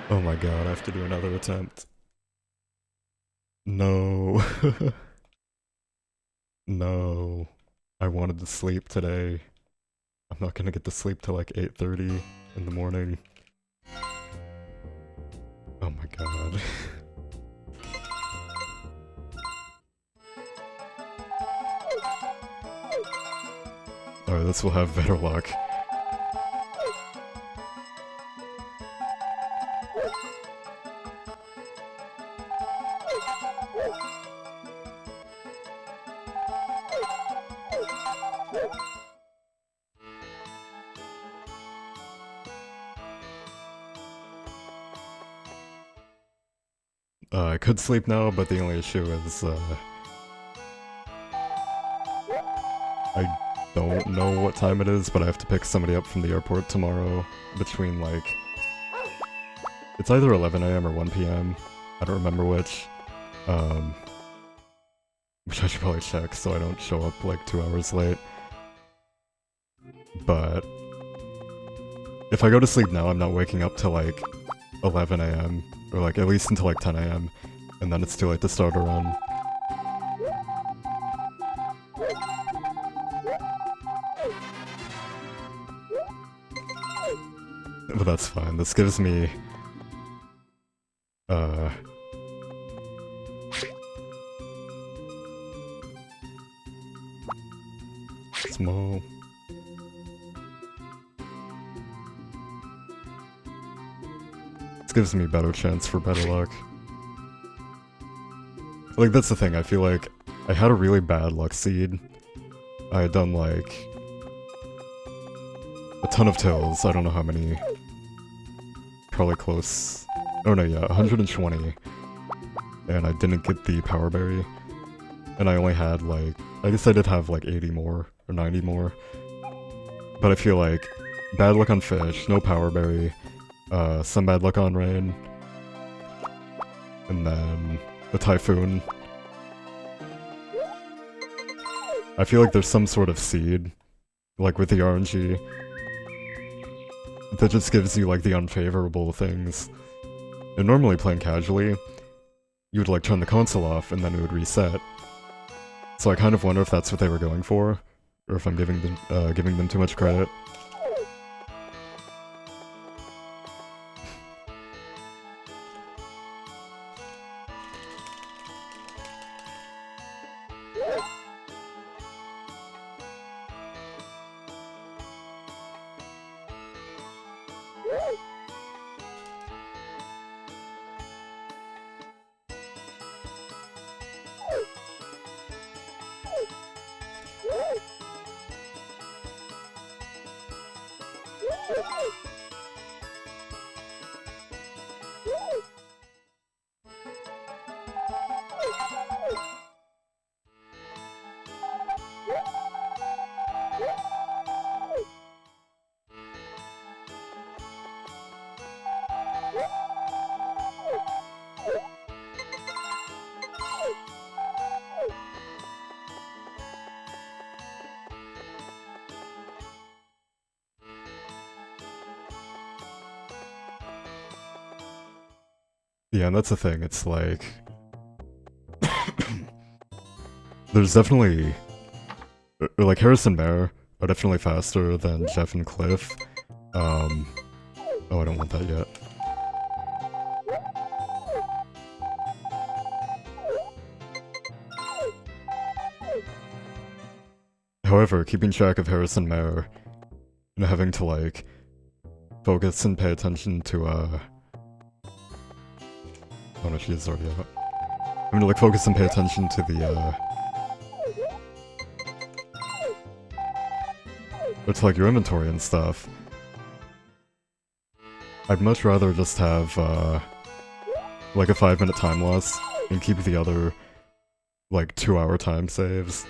Oh my god, I have to do another attempt. No. No. I wanted to sleep today. I'm not gonna get to sleep till like 8:30 in the morning. Oh my god. Alright, this will have better luck. I could sleep now, but the only issue is, I don't know what time it is, but I have to pick somebody up from the airport tomorrow between, like... It's either 11 AM or 1 PM. I don't remember which. Which I should probably check so I don't show up, like, 2 hours late. But... if I go to sleep now, I'm not waking up till, like, 11 AM. Or, like, at least until, like, 10 AM. And then it's too late to start a run. But that's fine. This gives me... small... This gives me better chance for better luck. Like, that's the thing, I feel like I had a really bad luck seed. I had done, like... a ton of tills, I don't know how many. Probably close... oh no, yeah, 120. And I didn't get the power berry. And I only had, like... I guess I did have, like, 80 more, or 90 more. But I feel like, bad luck on fish, no power berry, some bad luck on rain, and then the typhoon. I feel like there's some sort of seed, like with the RNG, that just gives you like the unfavorable things. And normally playing casually, you would like turn the console off and then it would reset. So I kind of wonder if that's what they were going for, or if I'm giving them too much credit. Yeah, and that's the thing, it's like... there's definitely... like, Harrison Bear are definitely faster than Jeff and Cliff. Oh, I don't want that yet. However, keeping track of Harrison Mayer and having to, like, focus and pay attention to, oh no, she's already out. I'm gonna, like, focus and pay attention to the, it's like your inventory and stuff. I'd much rather just have, like a 5-minute time loss and keep the other, like, 2-hour time saves.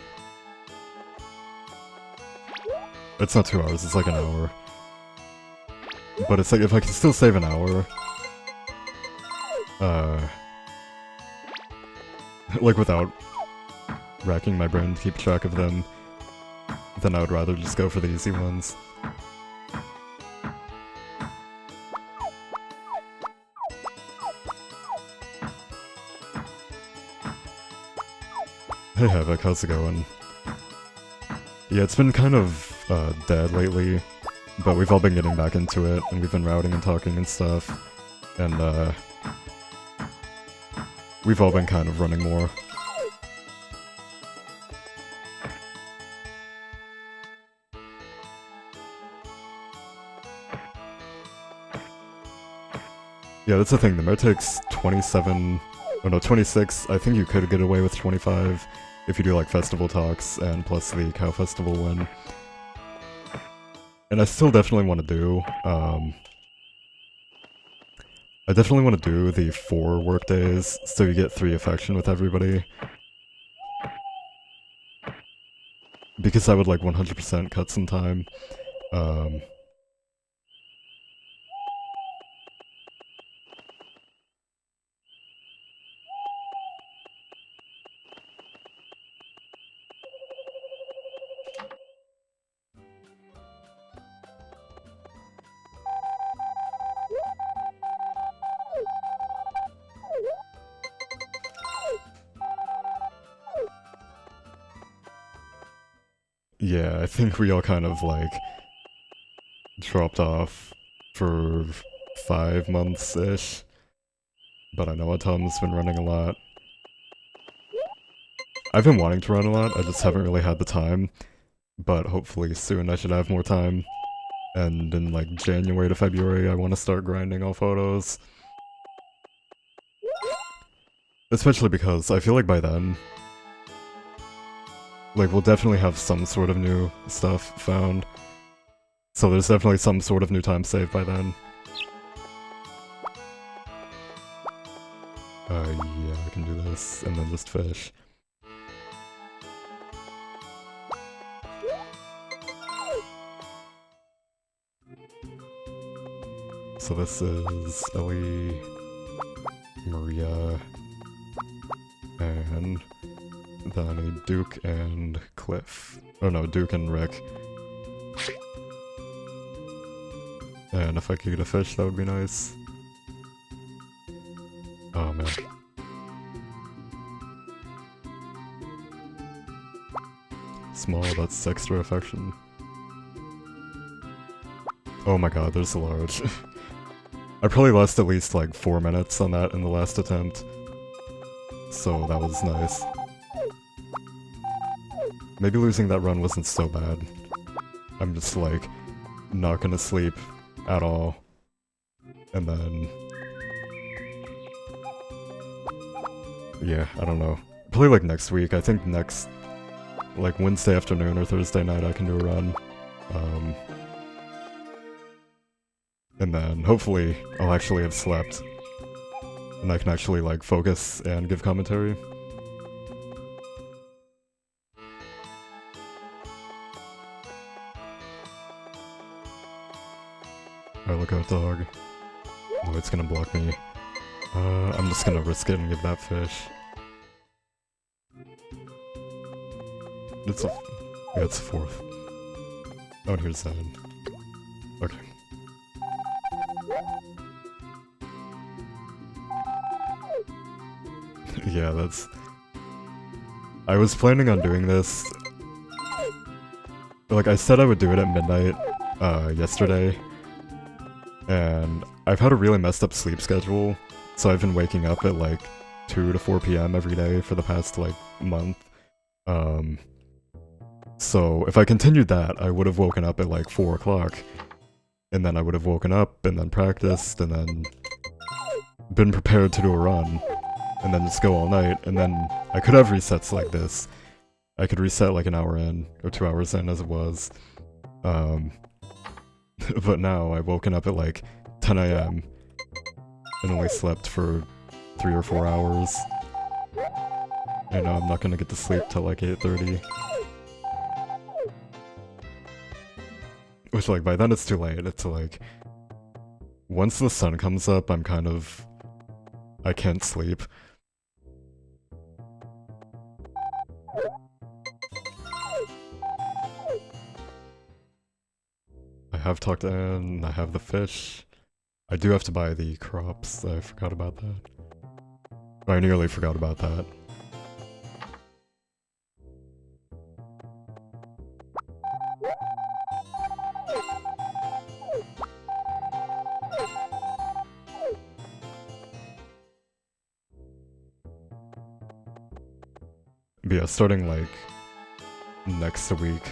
It's not 2 hours, it's like an hour. But it's like, if I can still save an hour... like without racking my brain to keep track of them, then I would rather just go for the easy ones. Hey Havoc, how's it going? Yeah, it's been kind of dead lately, but we've all been getting back into it, and we've been routing and talking and stuff, and we've all been kind of running more. Yeah, that's the thing, the mare takes 27, oh no, 26, I think you could get away with 25 if you do like festival talks and plus the cow festival win. And I still definitely want to do, I definitely want to do the 4 work days, so you get 3 affection with everybody. Because I would like 100% cut some time. Yeah, I think we all kind of like dropped off for 5 months-ish. But I know Autumn's been running a lot. I've been wanting to run a lot, I just haven't really had the time. But hopefully soon I should have more time. And in like January to February I want to start grinding all photos. Especially because I feel like by then, like we'll definitely have some sort of new stuff found. So there's definitely some sort of new time saved by then. Yeah, I can do this, and then just fish. So this is Ellie, Maria, and then I need Duke and Cliff. Oh no, Duke and Rick. And if I could get a fish, that would be nice. Oh man. Small, that's extra affection. Oh my god, there's a large. I probably lost at least like 4 minutes on that in the last attempt. So that was nice. Maybe losing that run wasn't so bad. I'm just like, not gonna sleep at all. And then... yeah, I don't know. Probably like next week, I think next... like Wednesday afternoon or Thursday night I can do a run. And then hopefully I'll actually have slept. And I can actually like focus and give commentary. Alright, look out, dog. Oh, it's gonna block me. I'm just gonna risk it and give that fish. It's a... yeah, it's a 4th. Oh, and here's 7. Okay. Yeah, that's... I was planning on doing this... like, I said I would do it at midnight, yesterday. And I've had a really messed up sleep schedule, so I've been waking up at like 2 to 4 p.m. every day for the past like month. So if I continued that, I would have woken up at like 4 o'clock. And then I would have woken up and then practiced and then been prepared to do a run. And then just go all night, and then I could have resets like this. I could reset like an hour in, or 2 hours in as it was. But now I've woken up at like 10 AM and only slept for 3 or 4 hours. And now I'm not gonna get to sleep till like 8:30. Which like by then it's too late. It's like once the sun comes up I'm kind of... I can't sleep. I have talked to Anne, I have the fish. I do have to buy the crops, I forgot about that. I nearly forgot about that. But yeah, starting like next week,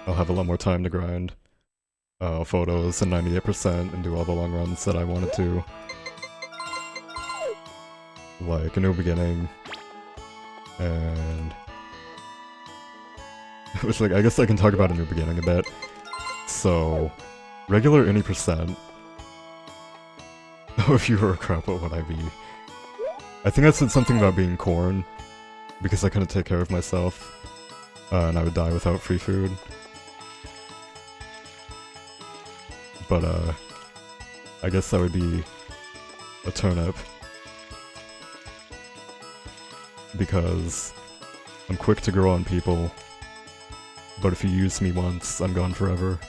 I'll have a lot more time to grind photos and 98% and do all the long runs that I wanted to. Like a new beginning, and which like I guess I can talk about a new beginning a bit. So regular any percent. If you were a crap, what would I be? I think I said something about being corn because I couldn't take care of myself, and I would die without free food. But I guess that would be a turnip. Because I'm quick to grow on people, but if you use me once, I'm gone forever.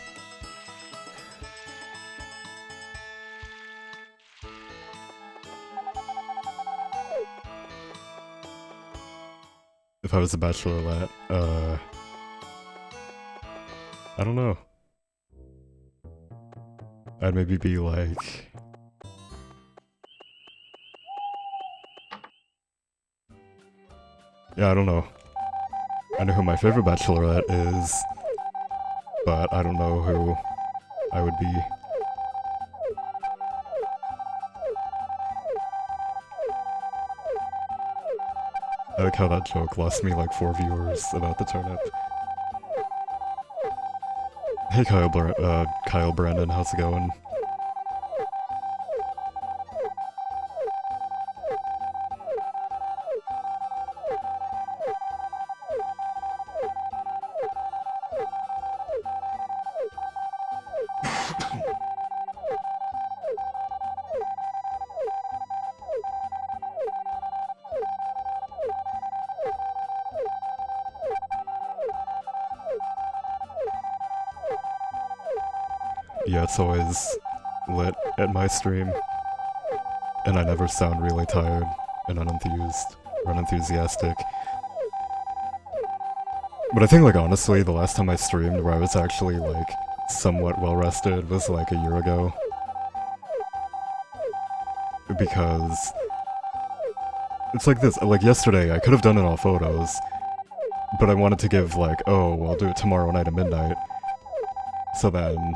If I was a bachelorette, I don't know. I'd maybe be like... Yeah, I don't know. I know who my favorite bachelorette is, but I don't know who I would be. I like how that joke lost me like 4 viewers about the turnip. Hey Kyle Brandon, how's it going? Yeah, it's always lit at my stream, and I never sound really tired and unenthused or unenthusiastic. But I think, like, honestly, the last time I streamed where I was actually, like, somewhat well-rested was, like, a year ago. Because... it's like this, like, yesterday I could have done it all photos, but I wanted to give, like, oh, well, I'll do it tomorrow night at midnight. So then...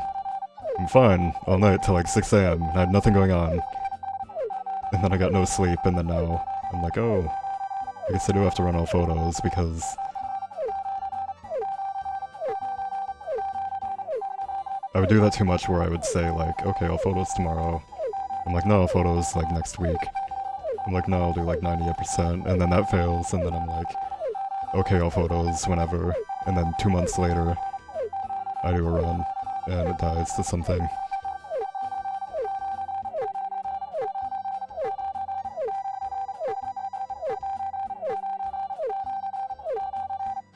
I'm fine all night till like 6 AM, and I had nothing going on. And then I got no sleep, and then now I'm like, oh, I guess I do have to run all photos, because... I would do that too much where I would say like, okay, all photos tomorrow. I'm like, no, photos like next week. I'm like, no, I'll do like 98%, and then that fails, and then I'm like, okay, all photos whenever. And then 2 months later, I do a run. And it dies to something.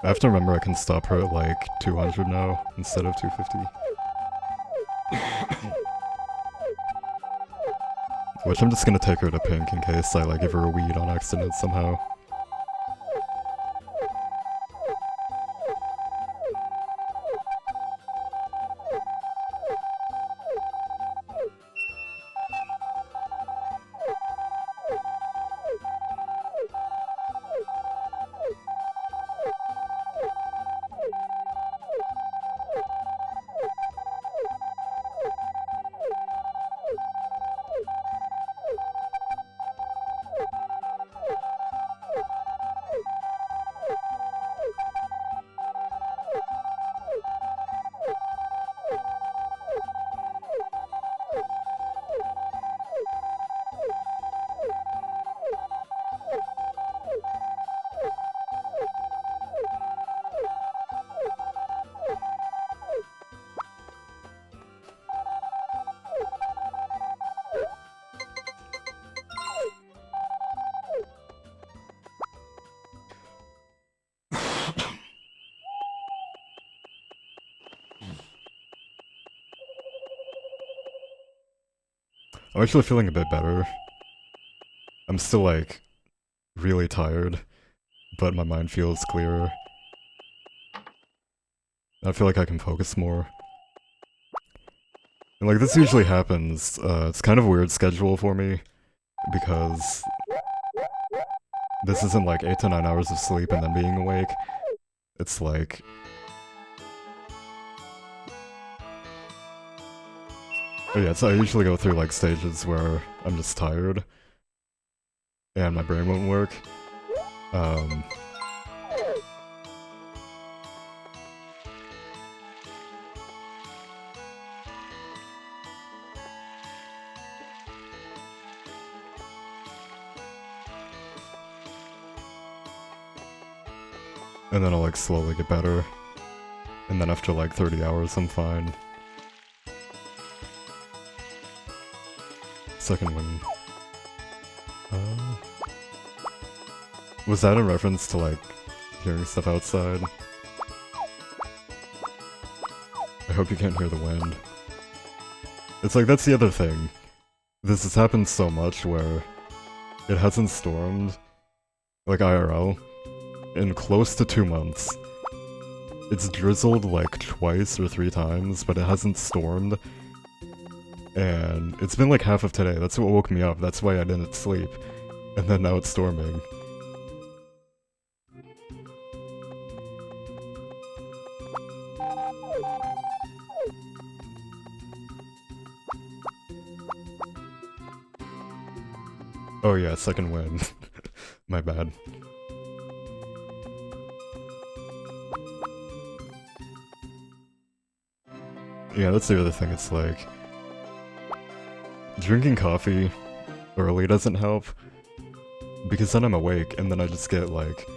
I have to remember I can stop her at like 200 now, instead of 250. Which I'm just gonna take her to pink in case I like give her a weed on accident somehow. I'm actually feeling a bit better. I'm still, like, really tired, but my mind feels clearer. I feel like I can focus more. And, like, this usually happens. It's kind of a weird schedule for me, because this isn't like 8 to 9 hours of sleep and then being awake. It's like... Oh yeah, so I usually go through like stages where I'm just tired and my brain won't work. And then I'll like slowly get better. And then after like 30 hours I'm fine. Second win. Was that a reference to like hearing stuff outside? I hope you can't hear the wind. It's like, that's the other thing. This has happened so much where it hasn't stormed, like IRL, in close to 2 months. It's drizzled like twice or 3 times, but it hasn't stormed. And it's been like half of today, that's what woke me up, that's why I didn't sleep. And then now it's storming. Oh yeah, second win. My bad. Yeah, that's the other thing, it's like... drinking coffee early doesn't help, because then I'm awake, and then I just get, like,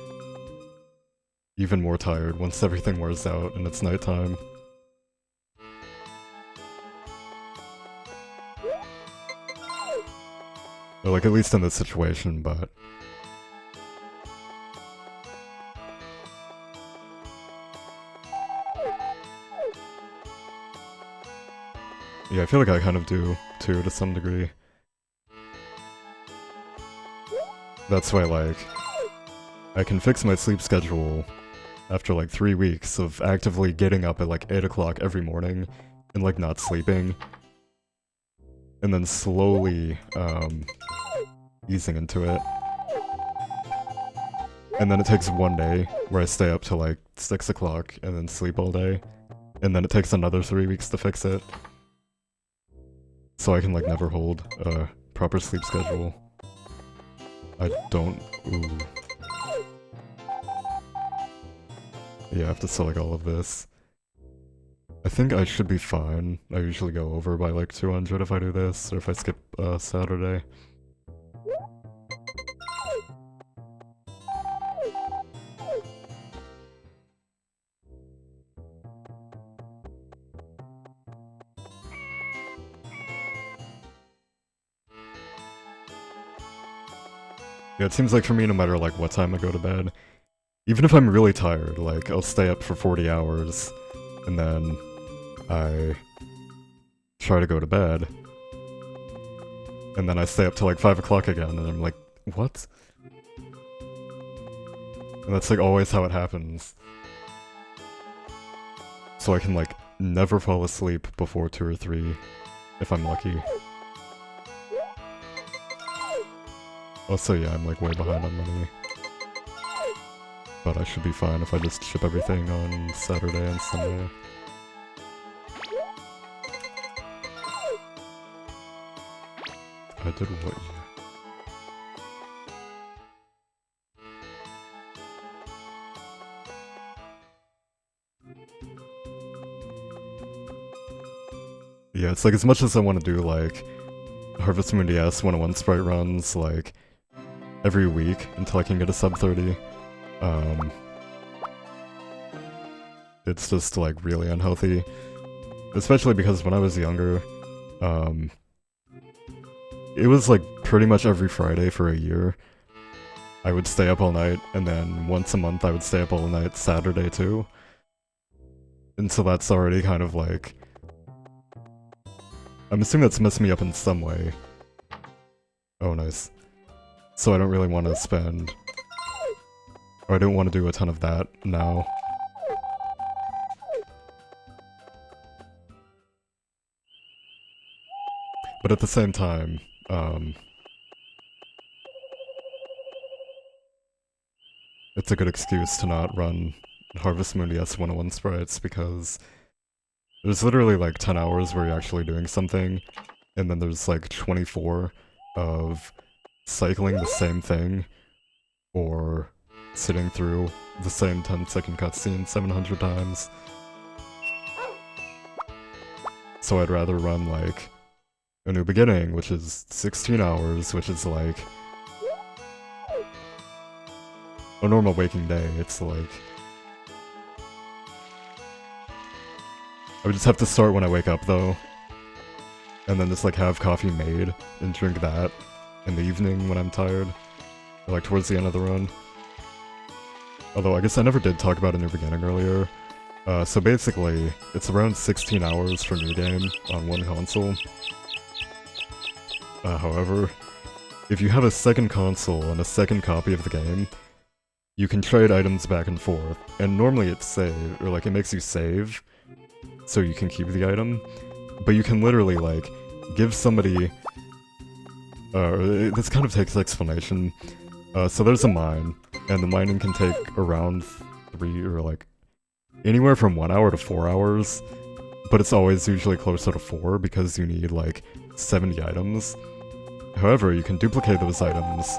even more tired once everything wears out and it's nighttime. Or, like, at least in this situation, but... yeah, I feel like I kind of do, too, to some degree. That's why, like, I can fix my sleep schedule after, like, 3 weeks of actively getting up at, like, 8 o'clock every morning and, like, not sleeping. And then slowly, easing into it. And then it takes 1 day where I stay up till, like, 6 o'clock and then sleep all day. And then it takes another 3 weeks to fix it. So I can, like, never hold a proper sleep schedule. I don't... ooh. Yeah, I have to sell, like, all of this. I think I should be fine. I usually go over by, like, 200 if I do this, or if I skip, Saturday. Yeah, it seems like for me, no matter, like, what time I go to bed, even if I'm really tired, like, I'll stay up for 40 hours, and then I try to go to bed, and then I stay up till, like, 5 o'clock again, and I'm like, what? And that's, like, always how it happens. So I can, like, never fall asleep before 2 or 3, if I'm lucky. Also, yeah, I'm, like, way behind on money. But I should be fine if I just ship everything on Saturday and Sunday. I did what year? Yeah, it's like, as much as I want to do, like, Harvest Moon DS 101 sprite runs, like, every week until I can get a sub 30, it's just, like, really unhealthy. Especially because when I was younger, it was, like, pretty much every Friday for a year. I would stay up all night, and then once a month I would stay up all night Saturday too. And so that's already kind of, like... I'm assuming that's messed me up in some way. Oh, nice. So I don't really want to spend... or I don't want to do a ton of that now. But at the same time, it's a good excuse to not run Harvest Moon DS 101 sprites, because there's literally like 10 hours where you're actually doing something, and then there's like 24 of cycling the same thing, or sitting through the same 10-second cutscene 700 times. So I'd rather run like A New Beginning, which is 16 hours, which is like a normal waking day. It's like I would just have to start when I wake up though, and then just like have coffee made and drink that in the evening when I'm tired, or like towards the end of the run. Although I guess I never did talk about A New Beginning earlier. So basically, it's around 16 hours for New Game on one console. However, if you have a second console and a second copy of the game, you can trade items back and forth, and normally it's save, or like it makes you save, so you can keep the item, but you can literally like give somebody, this kind of takes explanation. So there's a mine, and the mining can take around 3 or like anywhere from 1 hour to 4 hours, but it's always usually closer to 4 because you need like 70 items. However, you can duplicate those items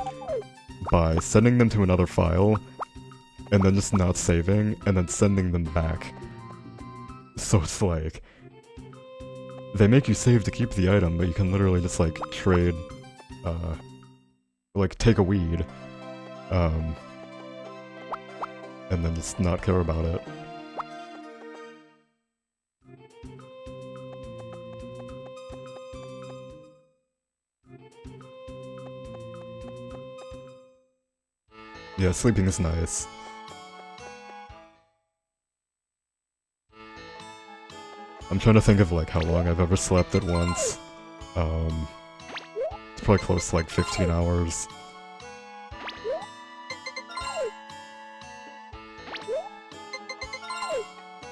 by sending them to another file, and then just not saving, and then sending them back. So it's like, they make you save to keep the item, but you can literally just like trade, like take a weed, and then just not care about it. Yeah, sleeping is nice. I'm trying to think of like how long I've ever slept at once. It's probably close to like 15 hours.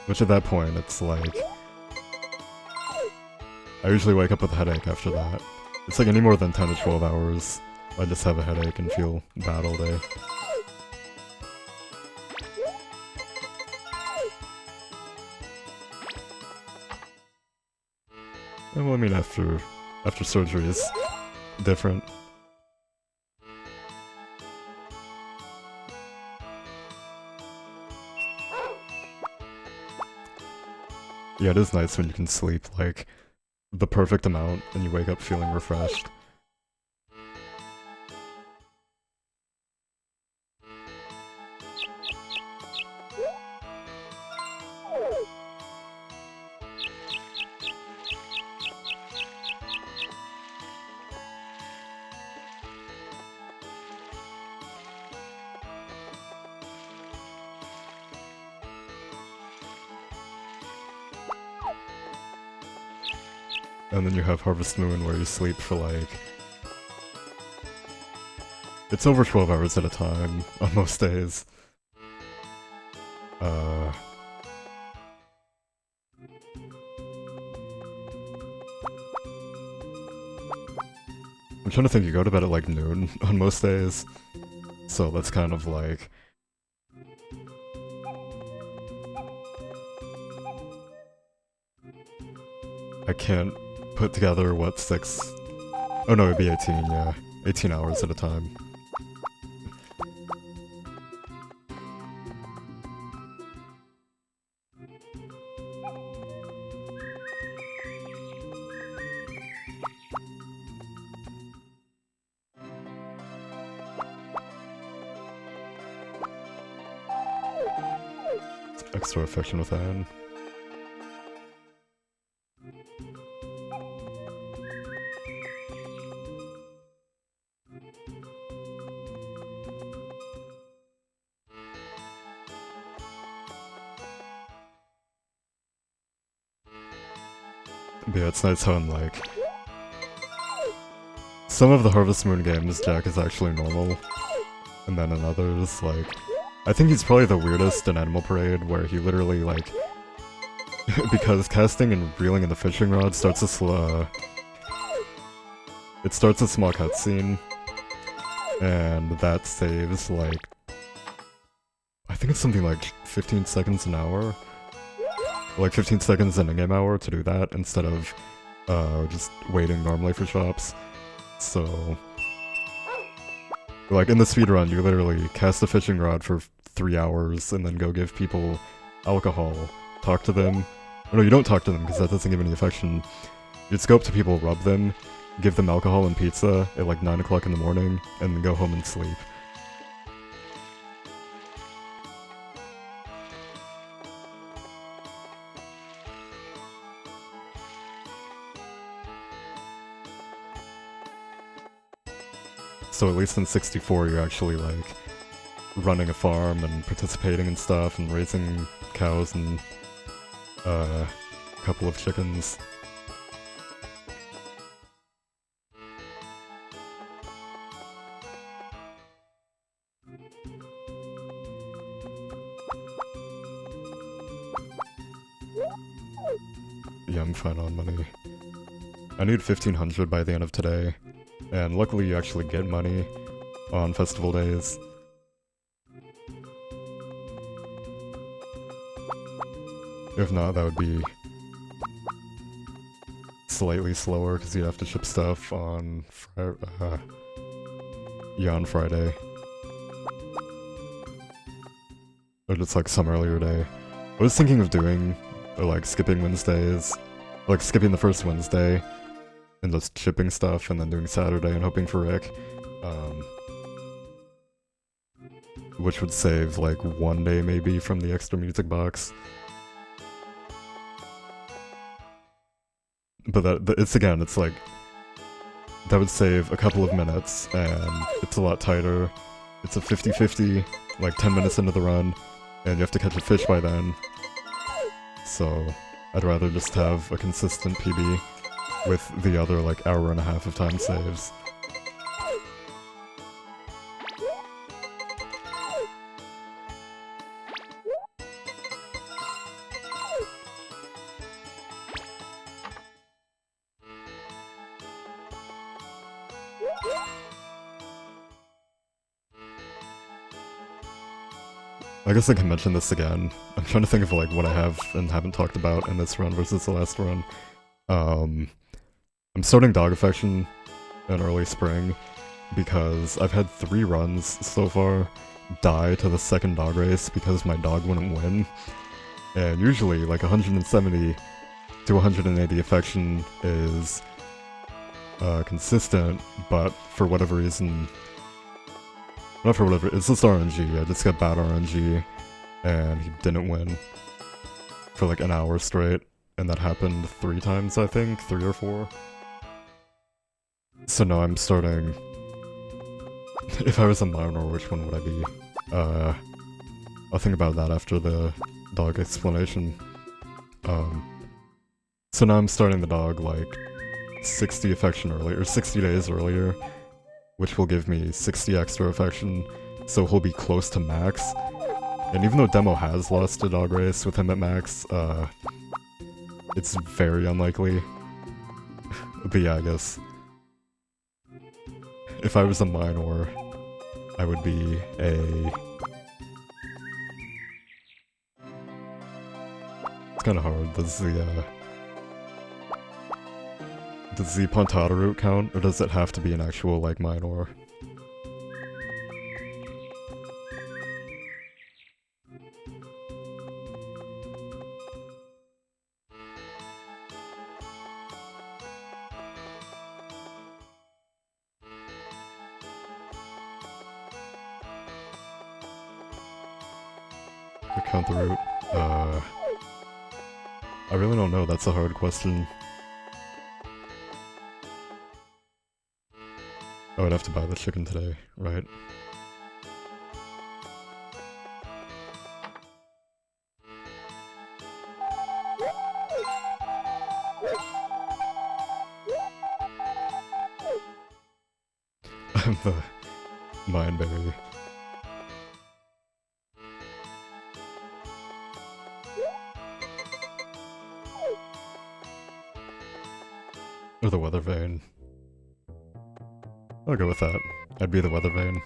Which at that point, it's like, I usually wake up with a headache after that. It's like any more than 10 to 12 hours, I just have a headache and feel bad all day. Well, I mean, after surgery is different. Yeah, it is nice when you can sleep, like, the perfect amount, and you wake up feeling refreshed. And then you have Harvest Moon where you sleep for like... It's over 12 hours at a time, on most days. I'm trying to think, you go to bed at like noon on most days. So that's kind of like... I can't put together, what, 6... Oh no, it'd be 18, yeah. 18 hours at a time. Extra affection with Anne. But yeah, it's nice how in like... Some of the Harvest Moon games, Jack is actually normal. And then in others, like... I think he's probably the weirdest in Animal Parade, where he literally, like... because casting and reeling in the fishing rod starts a slow... It starts a small cutscene, and that saves, like... think it's something like 15 seconds an hour. Like 15 seconds in a game hour to do that instead of just waiting normally for shops. So, like in the speedrun, you literally cast a fishing rod for 3 hours and then go give people alcohol, talk to them. Oh, no, you don't talk to them because that doesn't give any affection. You just go up to people, rub them, give them alcohol and pizza at like 9 o'clock in the morning, and then go home and sleep. So at least in 64, you're actually like running a farm and participating in stuff and raising cows and a couple of chickens. Yeah, I'm fine on money. I need 1500 by the end of today. And luckily you actually get money on festival days. If not, that would be slightly slower because you'd have to ship stuff on on Friday. Or just like some earlier day. I was thinking of doing, like, skipping Wednesdays. Like, skipping the first Wednesday and just shipping stuff and then doing Saturday and hoping for Rick. Which would save, like, 1 day maybe from the extra music box. But it's like, that would save a couple of minutes, and it's a lot tighter. It's a 50-50, like 10 minutes into the run, and you have to catch a fish by then. So, I'd rather just have a consistent PB with the other, like, hour and a half of time saves. I guess I can mention this again. I'm trying to think of like what I have and haven't talked about in this run versus the last run. I'm starting Dog Affection in early spring because I've had 3 runs so far die to the second dog race because my dog wouldn't win. And usually like 170 to 180 affection is consistent, but for whatever reason, not for whatever, it's just RNG. I just got bad RNG, and he didn't win for like an hour straight, and that happened 3 times, I think, 3 or 4. So now I'm starting. If I was a minor, which one would I be? I'll think about that after the dog explanation. So now I'm starting the dog like 60 affection earlier, or 60 days earlier, which will give me 60 extra affection, so he'll be close to max. And even though Demo has lost a dog race with him at max, it's very unlikely. But yeah, I guess if I was a minor, I would be a... It's kinda hard. Does the Pontata route count, or does it have to be an actual, like, minor? Or count the route? I really don't know, that's a hard question. I would have to buy the chicken today, right? I'm the Mindberry. Or the Weather Vane. I'll go with that. I'd be the Weather Vane.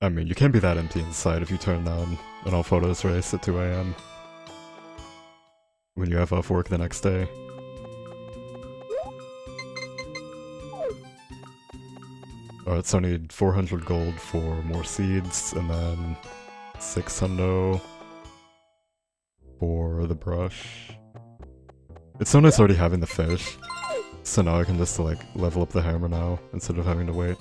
I mean, you can't be that empty inside if you turn down an all photos race at 2 AM. When you have off work the next day. Alright, so I need 400 gold for more seeds, and then 600 for the brush. It's so nice already having the fish, so now I can just like level up the hammer now, instead of having to wait.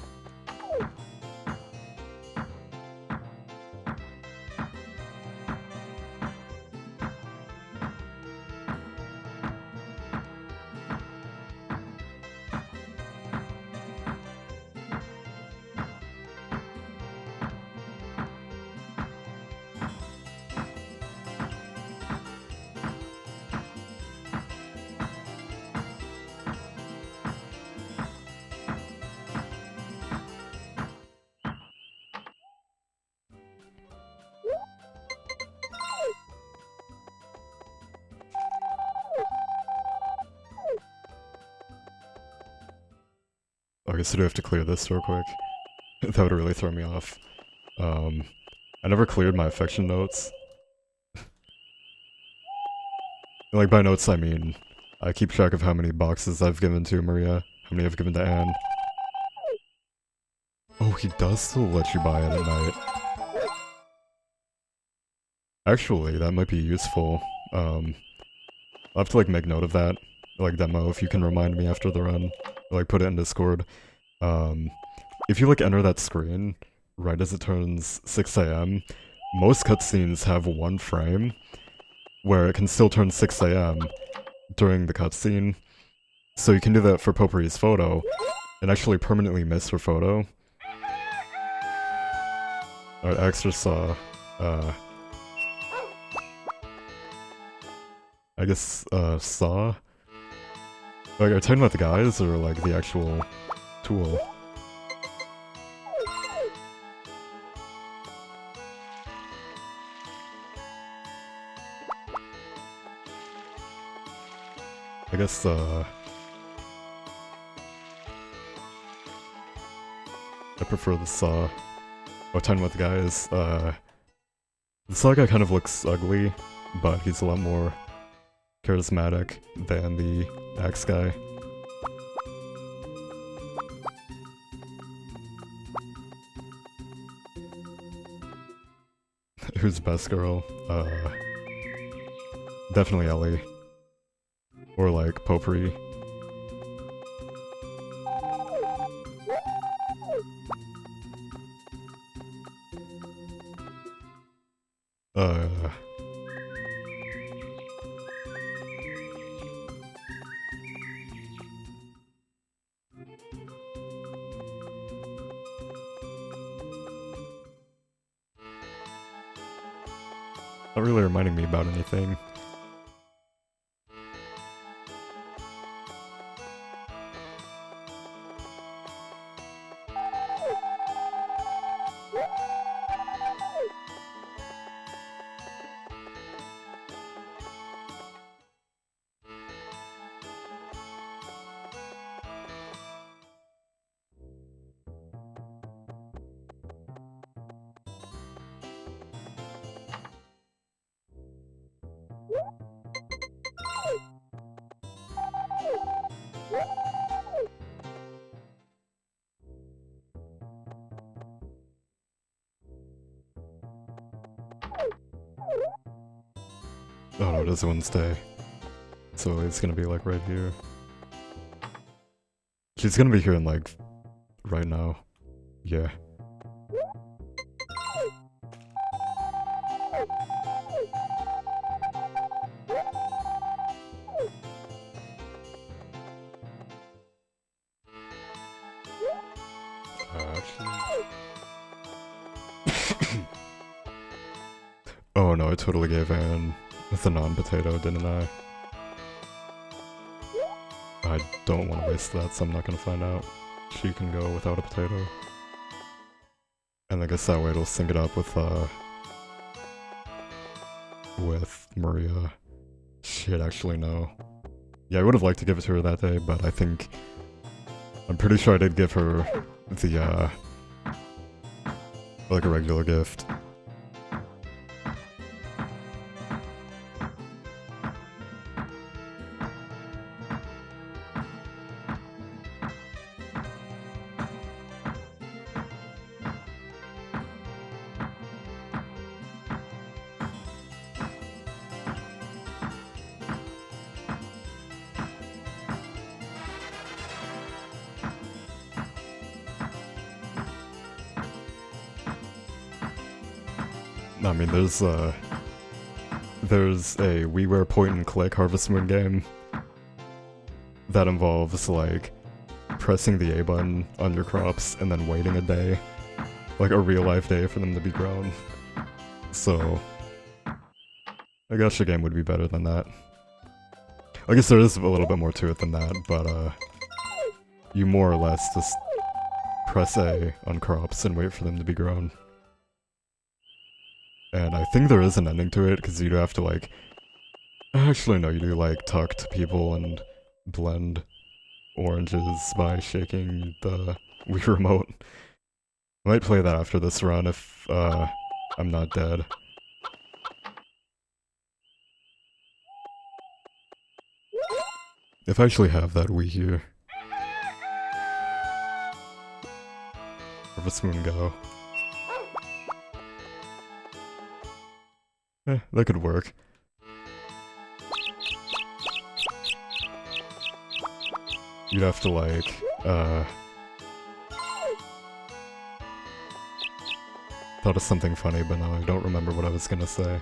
Okay, so do I have to clear this real quick? That would really throw me off. I never cleared my affection notes. Like, by notes I mean, I keep track of how many boxes I've given to Maria, how many I've given to Anne. Oh, he does still let you buy it at night. Actually, that might be useful. I'll have to, like, make note of that. Like, demo, if you can remind me after the run. Like, put it in Discord. If you, like, enter that screen, right as it turns 6 AM, most cutscenes have one frame, where it can still turn 6 AM during the cutscene. So you can do that for Potpourri's photo, and actually permanently miss her photo. Alright, extra saw. I guess, saw? Like, are you talking about the guys, or like the actual tool? I guess, I prefer the saw. Oh, talking about the guys, the saw guy kind of looks ugly, but he's a lot more charismatic than the axe guy. Who's best girl? Definitely Ellie. Or like Potpourri. Not really reminding me about anything. Oh no, it doesn't stay. So it's gonna be like right here. She's gonna be here in like right now. Yeah. Oh no, I totally gave Anne with the non-potato, didn't I? I don't want to waste that, so I'm not gonna find out. She can go without a potato. And I guess that way it'll sync it up with, with Maria. Shit, actually, no. Yeah, I would have liked to give it to her that day, but I think... I'm pretty sure I did give her the, like a regular gift. I mean, there's a WiiWare point-and-click Harvest Moon game that involves, like, pressing the A button on your crops and then waiting a day. Like, a real-life day for them to be grown. So, I guess your game would be better than that. I guess there is a little bit more to it than that, but, you more or less just press A on crops and wait for them to be grown. And I think there is an ending to it, because you do have to, like... Actually, no, you do, like, talk to people and blend oranges by shaking the Wii remote. I might play that after this run if, I'm not dead. If I actually have that Wii here. Harvest Moon Go. That could work. You'd have to, like, thought of something funny, but no, I don't remember what I was gonna say.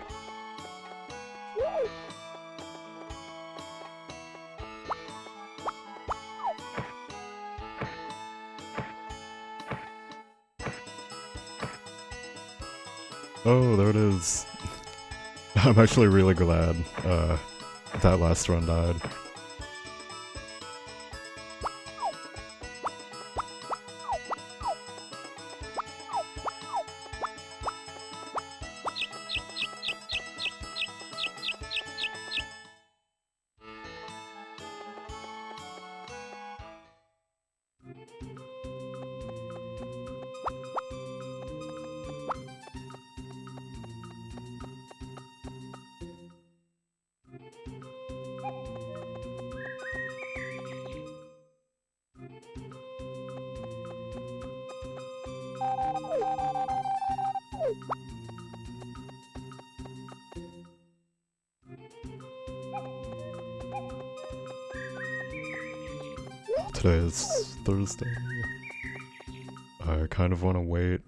Oh, there it is. I'm actually really glad, that last run died. Today is Thursday. I kind of want to wait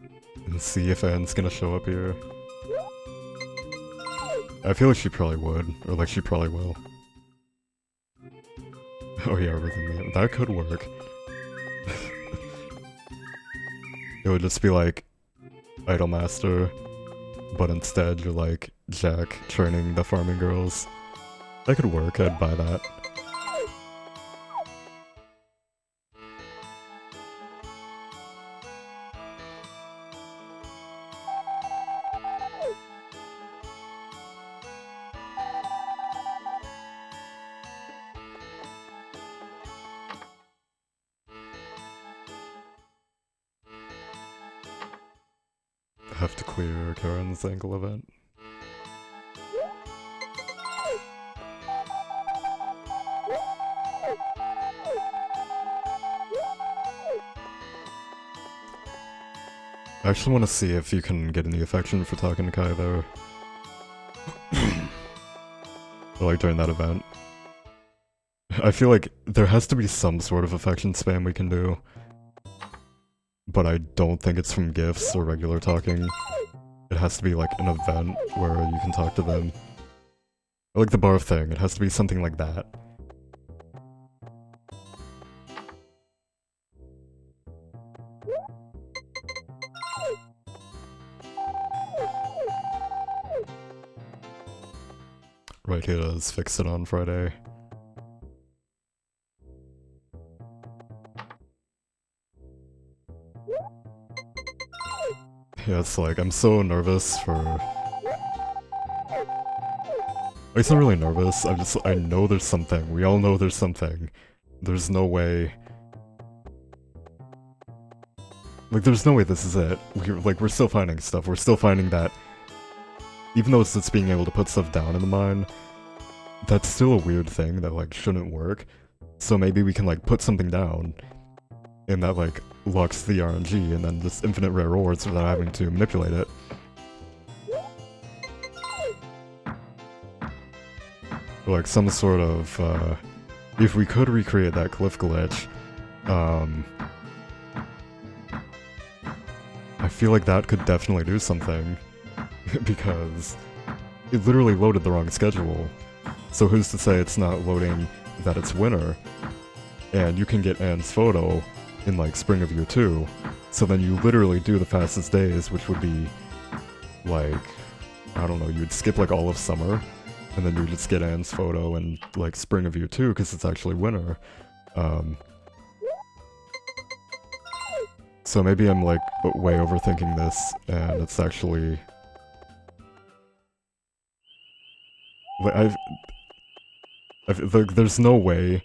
and see if Anne's gonna show up here. I feel like she probably would, or like she probably will. Oh yeah, rhythm. That could work. It would just be like Idolmaster, but instead you're like Jack training the farming girls. That could work, I'd buy that. Have to clear Karen's ankle event. I actually want to see if you can get any affection for talking to Kai there. Or like during that event. I feel like there has to be some sort of affection spam we can do. But I don't think it's from gifts or regular talking. It has to be like an event where you can talk to them. Or like the barf thing, it has to be something like that. Right here is Fix It on Friday. Yeah, it's like, I'm so nervous for It's not really nervous, I know there's something. We all know there's something. There's no way... Like, there's no way this is it. We're still finding stuff. We're still finding that... Even though it's just being able to put stuff down in the mine, that's still a weird thing that, like, shouldn't work. So maybe we can, like, put something down, and that, like, locks the RNG, and then just infinite rare ores without having to manipulate it. Like, some sort of, if we could recreate that cliff glitch, I feel like that could definitely do something, because it literally loaded the wrong schedule. So who's to say it's not loading that it's winter? And you can get Anne's photo in, like, spring of year 2, so then you literally do the fastest days, which would be, like, I don't know, you'd skip, like, all of summer, and then you would just get Anne's photo in, like, spring of year 2, because it's actually winter. So maybe I'm, like, way overthinking this, and it's actually... Like, there's no way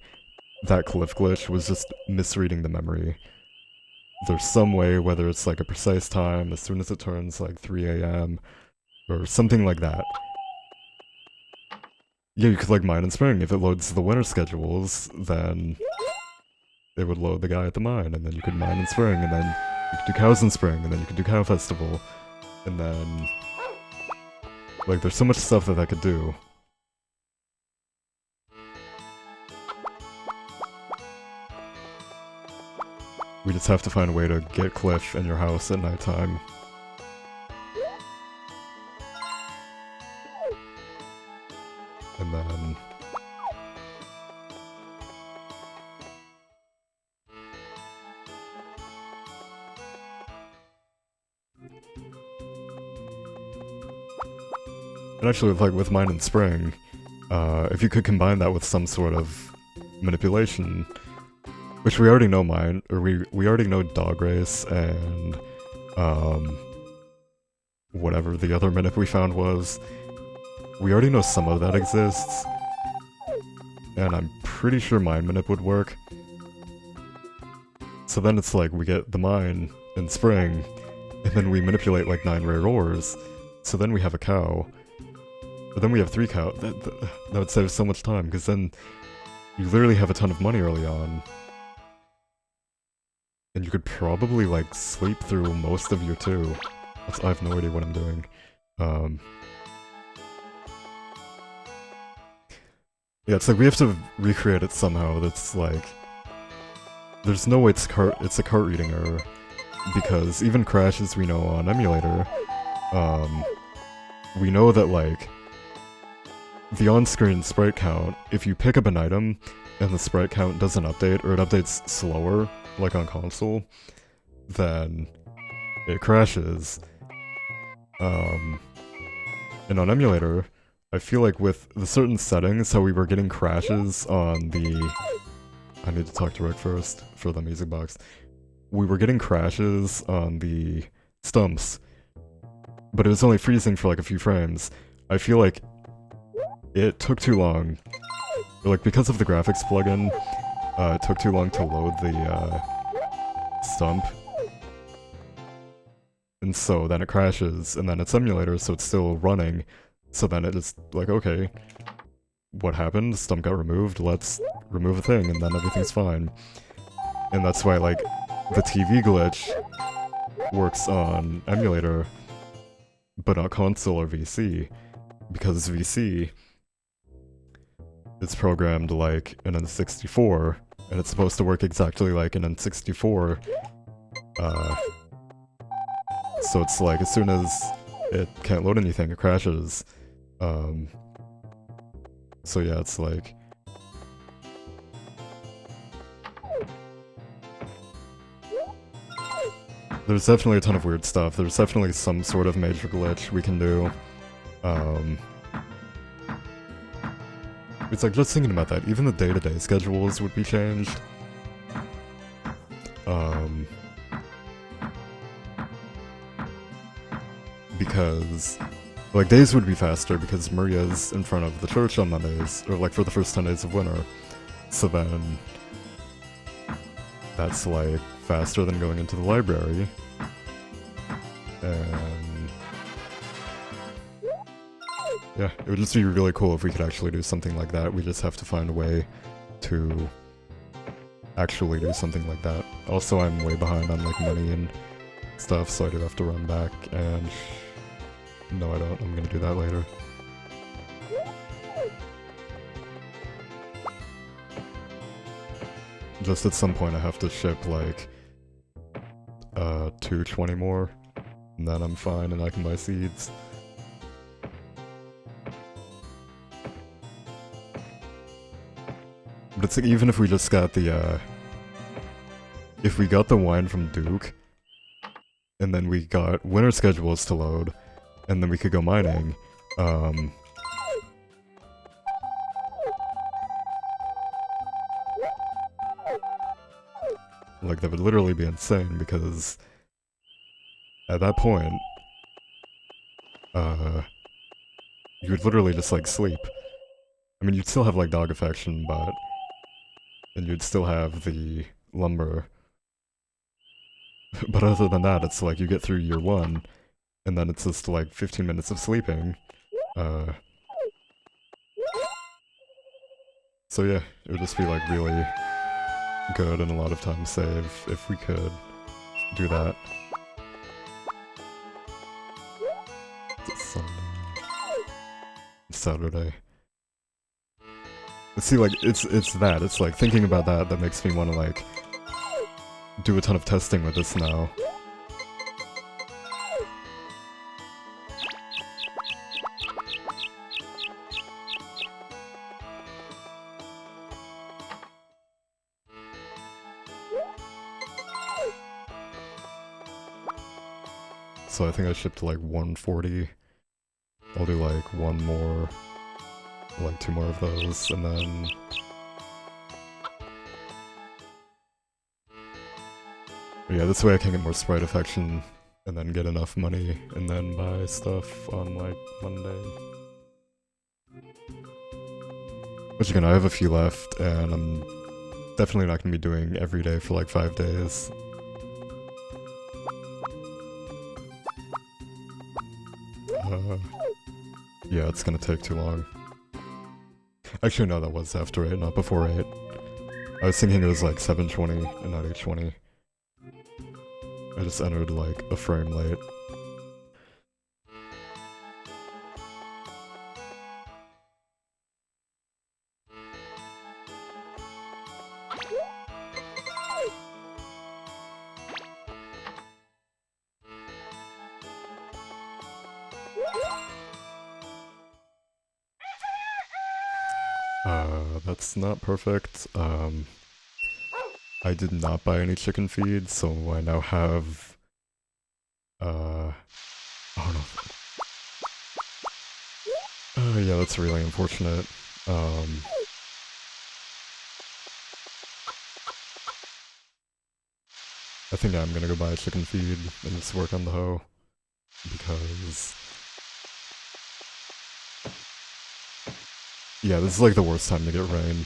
that cliff glitch was just misreading the memory. There's some way, whether it's like a precise time, as soon as it turns like 3 AM, or something like that. Yeah, you could like mine in spring. If it loads the winter schedules, then it would load the guy at the mine, and then you could mine in spring, and then you could do cows in spring, and then you could do cow festival, and then... Like, there's so much stuff that could do. We just have to find a way to get Cliff in your house at nighttime. And then... And actually, with Mine in Spring, if you could combine that with some sort of manipulation, which we already know we already know Dog Race and, whatever the other manip we found was. We already know some of that exists, and I'm pretty sure Mine Manip would work. So then it's like, we get the Mine in Spring, and then we manipulate like 9 rare ores, so then we have a cow. But then we have 3 cows. That would save so much time, because then you literally have a ton of money early on. And you could probably, like, sleep through most of year 2. I have no idea what I'm doing. Yeah, it's like we have to recreate it somehow that's, like... There's no way it's a cart reading error. Because even crashes we know on emulator, we know that, like... The on-screen sprite count, if you pick up an item and the sprite count doesn't update, or it updates slower, like on console, then it crashes. And on emulator, I feel like with the certain settings, how we were getting crashes on the... I need to talk to Rick first for the music box. We were getting crashes on the stumps, but it was only freezing for like a few frames. I feel like it took too long. Like, because of the graphics plugin, it took too long to load the stump. And so then it crashes, and then it's emulator, so it's still running. So then it is like, okay, what happened? The stump got removed, let's remove a thing, and then everything's fine. And that's why, like, the TV glitch works on emulator, but not console or VC. Because VC... it's programmed like an N64, and it's supposed to work exactly like an N64. So it's like, as soon as it can't load anything, it crashes. So yeah, it's like... There's definitely a ton of weird stuff. There's definitely some sort of major glitch we can do. It's like, just thinking about that, even the day-to-day schedules would be changed. Because Like, days would be faster because Maria's in front of the church on Mondays, or like for the first 10 days of winter. So then, that's like faster than going into the library. And yeah, it would just be really cool if we could actually do something like that. We just have to find a way to actually do something like that. Also, I'm way behind on like money and stuff, so I do have to run back, and no I don't, I'm gonna do that later. Just at some point I have to ship like 220 more, and then I'm fine and I can buy seeds. But it's like, even if we just got the if we got the wine from Duke, and then we got winter schedules to load, and then we could go mining, like, that would literally be insane, because at that point, you would literally just, like, sleep. I mean, you'd still have, like, dog affection, but... and you'd still have the lumber. But other than that, it's like, you get through year 1, and then it's just, like, 15 minutes of sleeping. So yeah, it would just be, like, really good and a lot of time save if we could do that. It's Sunday. Saturday. See, like, it's that. It's like thinking about that makes me want to like do a ton of testing with this now. So I think I shipped like 140. I'll do like one more, like 2 more of those, and then... but yeah, this way I can get more sprite affection, and then get enough money, and then buy stuff on like Monday. Which again, I have a few left, and I'm definitely not going to be doing every day for like 5 days. Yeah, it's gonna take too long. Actually, no, that was after 8, not before 8. I was thinking it was like 7:20 and not 8:20. I just entered like a frame late. That's not perfect. I did not buy any chicken feed, so I now have, oh no. Yeah, that's really unfortunate. I think I'm gonna go buy a chicken feed and just work on the hoe, because... yeah, this is like the worst time to get rain.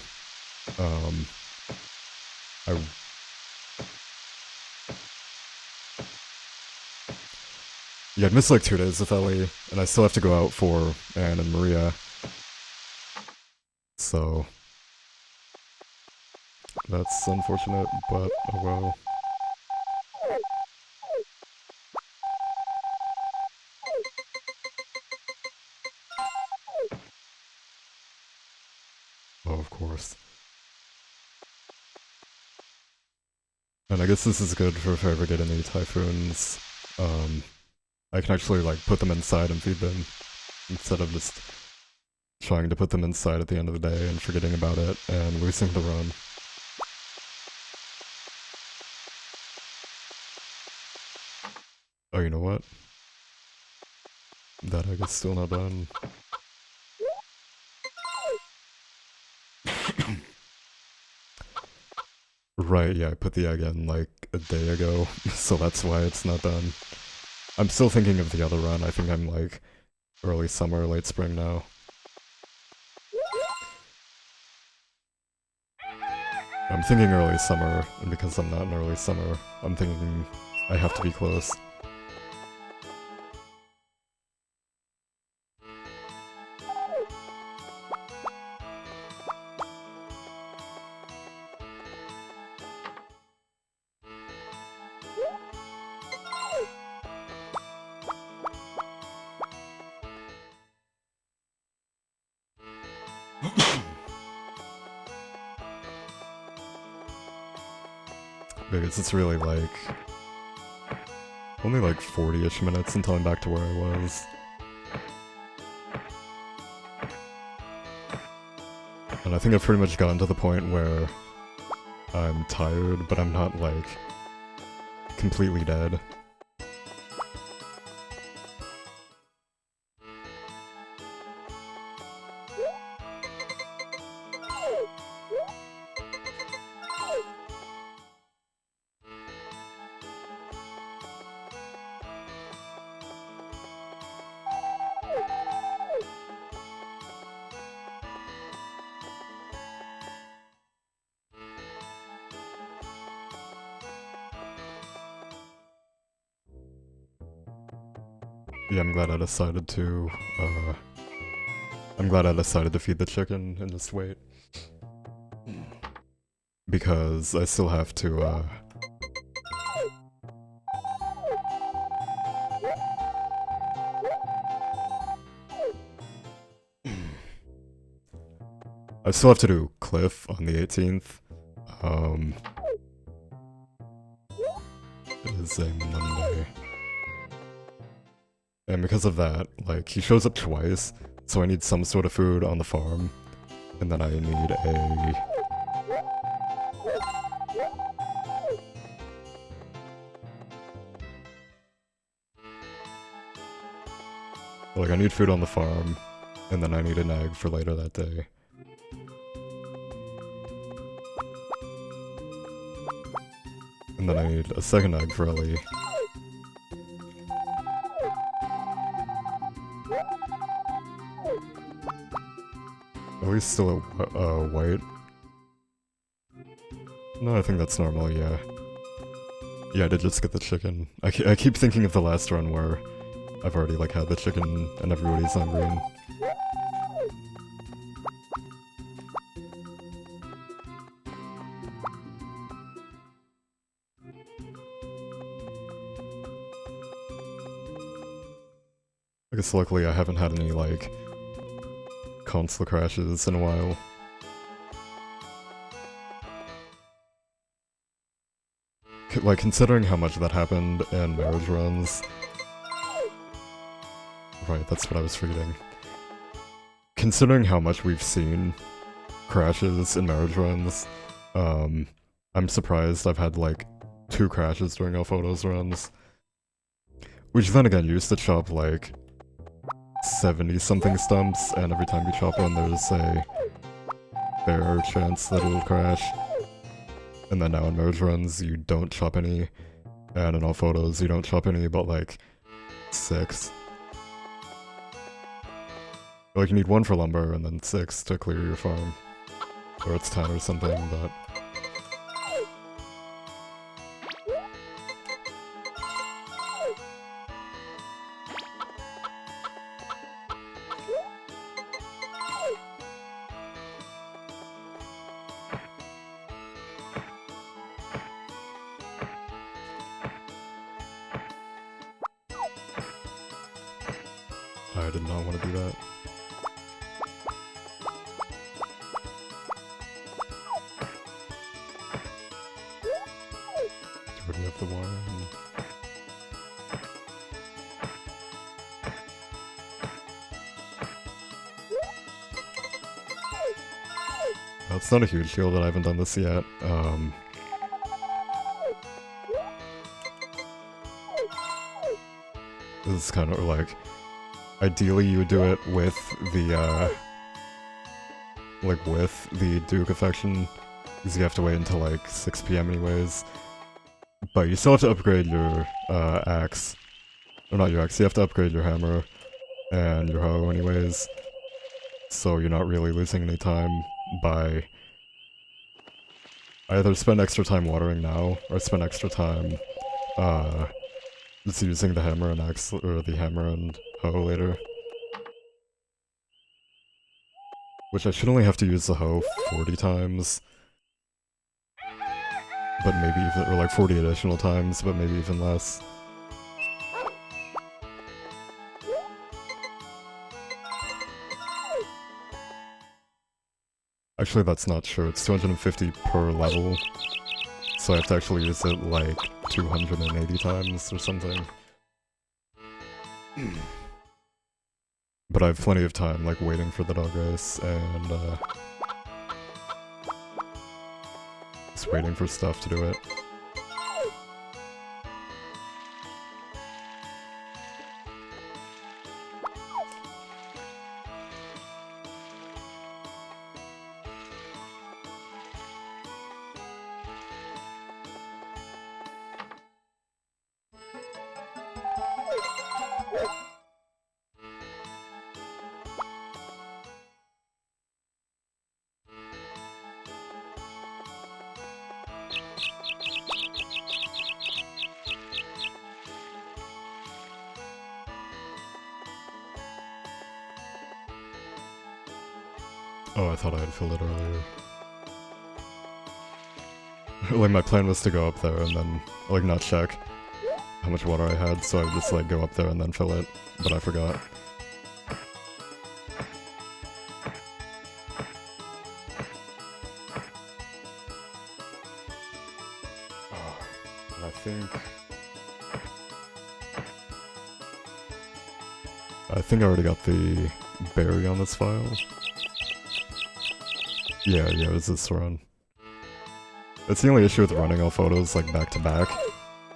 Yeah, I'd missed like 2 days with Ellie, and I still have to go out for Anne and Maria. So... that's unfortunate, but oh well. Oh, of course. And I guess this is good for if I ever get any typhoons. I can actually like put them inside and feed them, instead of just trying to put them inside at the end of the day and forgetting about it and losing the run. Oh, you know what? That egg is still not done. Right, yeah, I put the egg in like a day ago, so that's why it's not done. I'm still thinking of the other run. I think I'm like early summer, late spring now. I'm thinking early summer, and because I'm not in early summer, I'm thinking I have to be close. Because it's really like only like 40-ish minutes until I'm back to where I was. And I think I've pretty much gotten to the point where I'm tired, but I'm not like completely dead. Yeah, I'm glad I decided to feed the chicken and just wait. Because I still have to, I still have to do Cliff on the 18th. It is a Monday. And because of that, like, he shows up twice, so I need some sort of food on the farm. And then I need a... Like, I need food on the farm, and then I need an egg for later that day. And then I need a second egg for Ellie. Ellie's still at, white. No, I think that's normal, yeah. Yeah, I did just get the chicken. I keep thinking of the last run where I've already, like, had the chicken and everybody's on green. I guess luckily I haven't had any, like, console crashes in a while. Like, considering how much that happened in marriage runs... Right, that's what I was forgetting. Considering how much we've seen crashes in marriage runs, I'm surprised I've had, like, 2 crashes during our photos runs. Which then again used to chop, like, 70-something stumps, and every time you chop one there's a fair chance that it'll crash. And then now in merge runs you don't chop any, and in all photos you don't chop any but like 6. Like you need 1 for lumber and then 6 to clear your farm. Or it's 10 or something, but... I did not want to do that. Get rid of the wine. Well, it's not a huge deal that I haven't done this yet. This is kind of like... Ideally, you would do it with the, like, with the Duke affection, because you have to wait until, like, 6 PM anyways. But you still have to upgrade your, axe. Or not your axe, you have to upgrade your hammer. and your hoe anyways, so you're not really losing any time by either spend extra time watering now, or spend extra time, just using the hammer and axe, or the hammer and hoe later. Which I should only have to use the hoe 40 times. But maybe even, or like 40 additional times, but maybe even less. Actually, that's not true. It's 250 per level. So I have to actually use it like 280 times or something. But I have plenty of time, like waiting for the dog race and just waiting for stuff to do it. Oh, I thought I had filled it earlier. Like, my plan was to go up there and then, like, not check how much water I had, so I would just, like, go up there and then fill it, but I forgot. Oh, and I think I already got the berry on this file. Yeah, it was this run. That's the only issue with running all photos, like, back to back,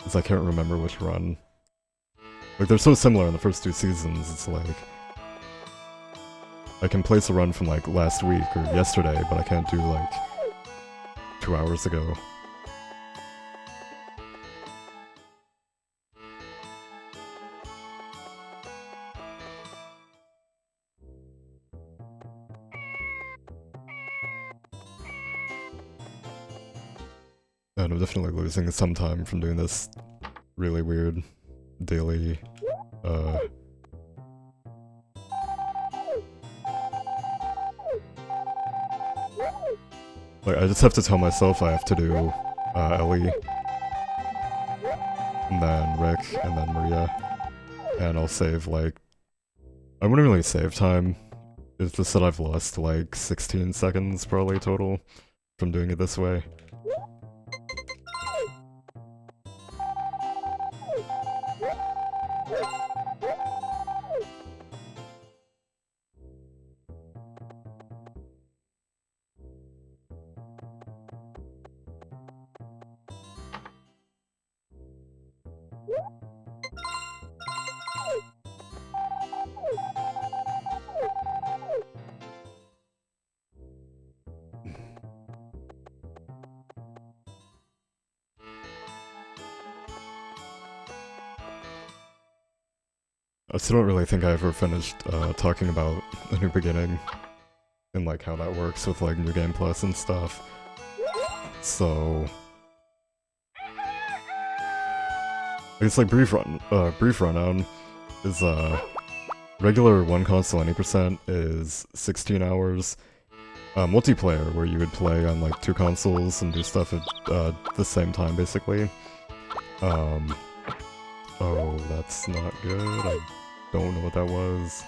is I can't remember which run. Like, they're so similar in the first two seasons, it's like... I can place a run from, like, last week or yesterday, but I can't do, like, 2 hours ago. And I'm definitely losing some time from doing this really weird daily, like, I just have to tell myself I have to do, Ellie, and then Rick, and then Maria, and I'll save, like... I wouldn't really save time, it's just that I've lost, like, 16 seconds probably total from doing it this way. I still don't really think I ever finished talking about A New Beginning and like how that works with like New Game Plus and stuff. So it's like brief rundown is regular one console 90% is 16 hours. Multiplayer where you would play on like 2 consoles and do stuff at the same time basically. Oh, that's not good. I don't know what that was.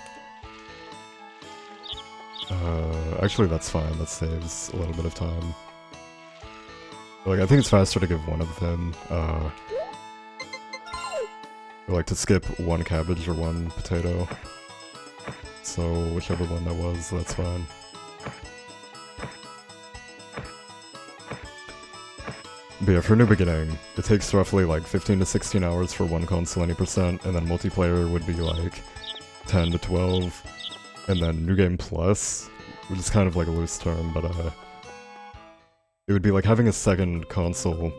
Actually that's fine, that saves a little bit of time. Like, I think it's faster to give one of them, or like to skip 1 cabbage or 1 potato. So, whichever one that was, that's fine. But yeah, for New Beginning, it takes roughly like 15 to 16 hours for 1 console 90%, and then multiplayer would be like 10 to 12, and then New Game Plus, which is kind of like a loose term, but it would be like having a second console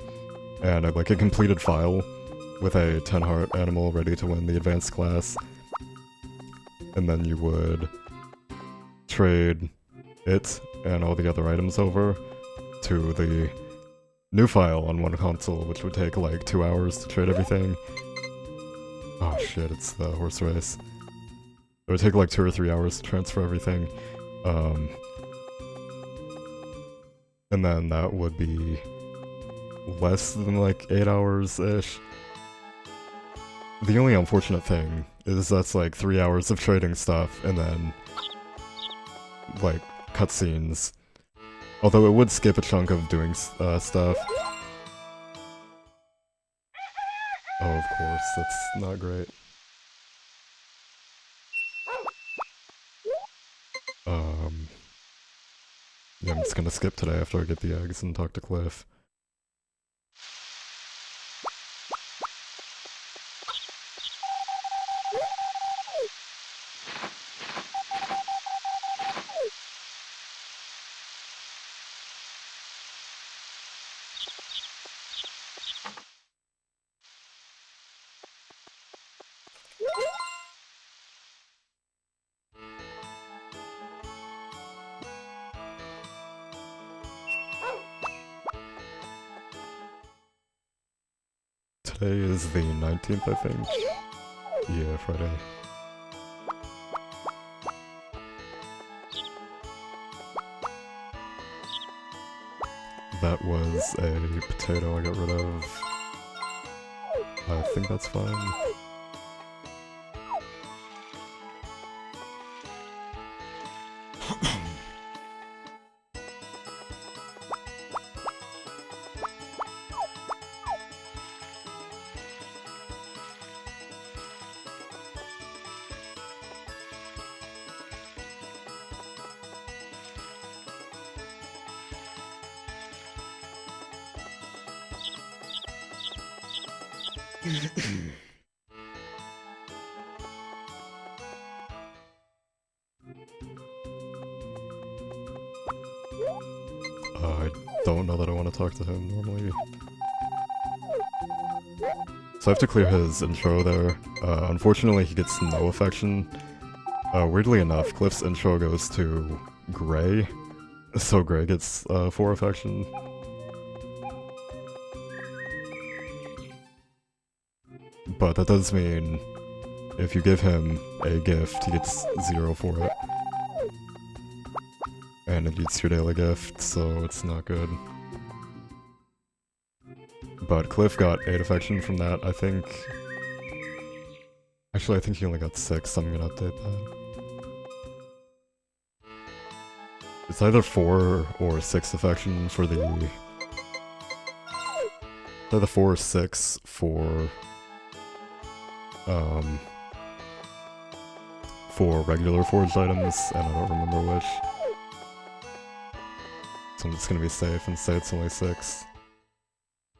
and like a completed file with a 10 heart animal ready to win the advanced class. and then you would trade it and all the other items over to the new file on one console, which would take like 2 hours to trade everything. Oh shit, it's the horse race. It would take like 2 or 3 hours to transfer everything. And then that would be less than like 8 hours-ish. The only unfortunate thing is that's like 3 hours of trading stuff and then like cutscenes. Although it would skip a chunk of doing stuff. Oh, of course, that's not great. Yeah, I'm just gonna skip today after I get the eggs and talk to Cliff. Today is the 19th, I think. Yeah, Friday. That was a potato I got rid of. I think that's fine. I don't know that I want to talk to him normally. So I have to clear his intro there. Unfortunately, he gets no affection. Weirdly enough, Cliff's intro goes to Gray, so Gray gets 4 affection. But that does mean if you give him a gift, he gets 0 for it. And it eats your daily gift, so it's not good. But Cliff got 8 affection from that, I think. Actually, I think he only got 6, so I'm gonna update that. It's either 4 or 6 affection for the... It's either 4 or 6 for regular forged items, and I don't remember which. So I'm just gonna be safe and say it's only 6.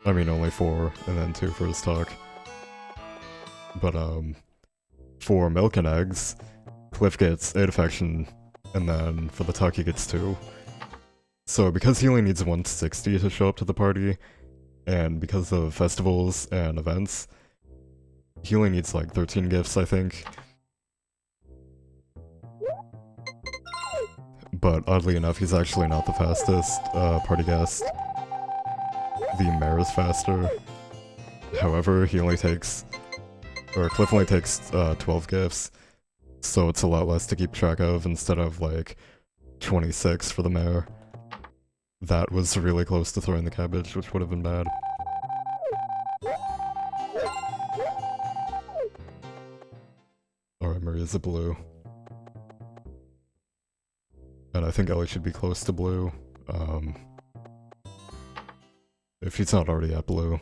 I mean only 4, and then 2 for his talk. But for milk and eggs, Cliff gets 8 affection, and then for the talk he gets 2. So because he only needs 160 to show up to the party, and because of festivals and events, he only needs like 13 gifts, I think. But oddly enough, he's actually not the fastest party guest. The mayor is faster. However, he only takes... or Cliff only takes 12 gifts, so it's a lot less to keep track of instead of like 26 for the mayor. That was really close to throwing the cabbage, which would have been bad. Alright, Maria's a blue. And I think Ellie should be close to blue. If he's not already at blue.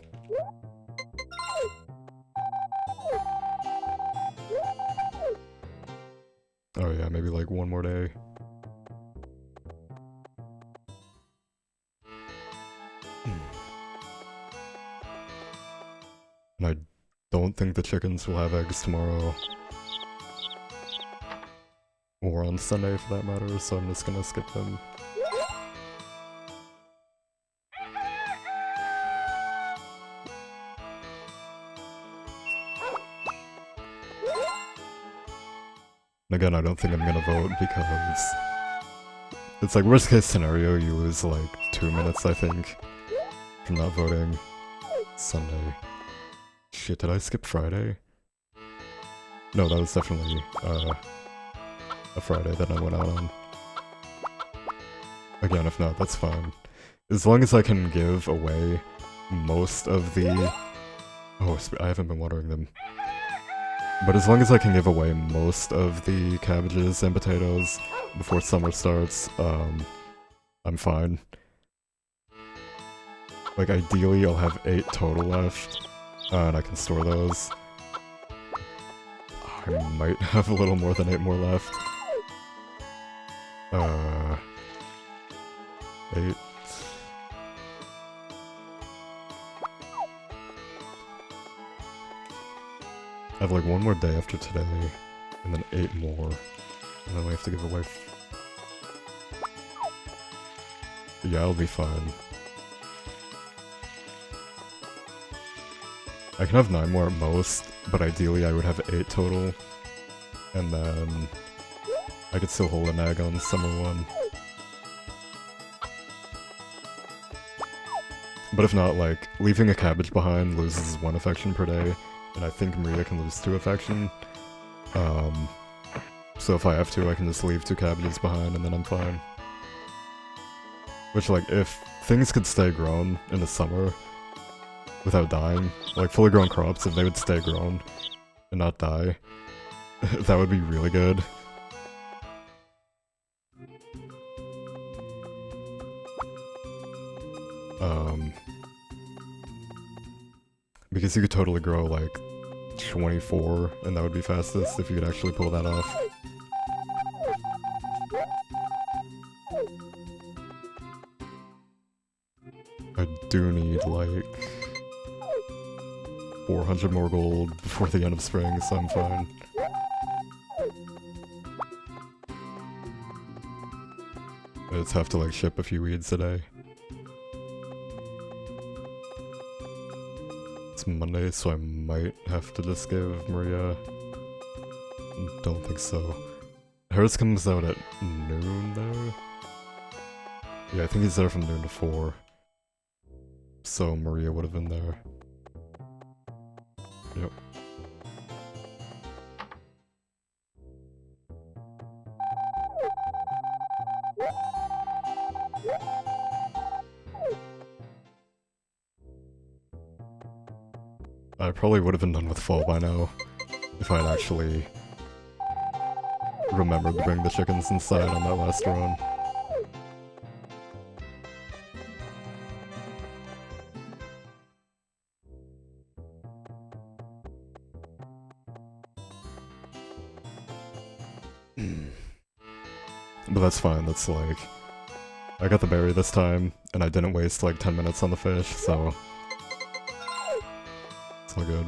Oh yeah, maybe like one more day. And I don't think the chickens will have eggs tomorrow. Or on Sunday for that matter, so I'm just gonna skip them. And again, I don't think I'm gonna vote because it's like worst case scenario, you lose like 2 minutes, I think, from not voting. Sunday. Shit, did I skip Friday? No, that was definitely a Friday that I went out on. Again, if not, that's fine. As long as I can give away most of the... Oh, I haven't been watering them. But as long as I can give away most of the cabbages and potatoes before summer starts, I'm fine. Like, ideally, I'll have 8 total left, and I can store those. I might have a little more than 8 more left. 8. I have like 1 more day after today, and then 8 more, and then we have to give away... Yeah, I'll be fine. I can have 9 more at most, but ideally I would have 8 total, and then I could still hold an egg on summer 1. But if not, like, leaving a cabbage behind loses 1 affection per day, and I think Maria can lose 2 affection. So if I have to, I can just leave 2 cabbages behind and then I'm fine. Which, like, if things could stay grown in the summer without dying, like fully grown crops, if they would stay grown and not die, that would be really good. Because you could totally grow like 24, and that would be fastest if you could actually pull that off. I do need like 400 more gold before the end of spring, so I'm fine. I just have to like ship a few weeds a day. It's Monday, so I might have to just give Maria... Don't think so. Hers comes out at noon, though? Yeah, I think he's there from noon to 4. So Maria would have been there. Yep. I probably would have been done with fall by now, if I had actually remembered to bring the chickens inside on that last run. But that's fine, that's like... I got the berry this time, and I didn't waste like 10 minutes on the fish, so... It's all good.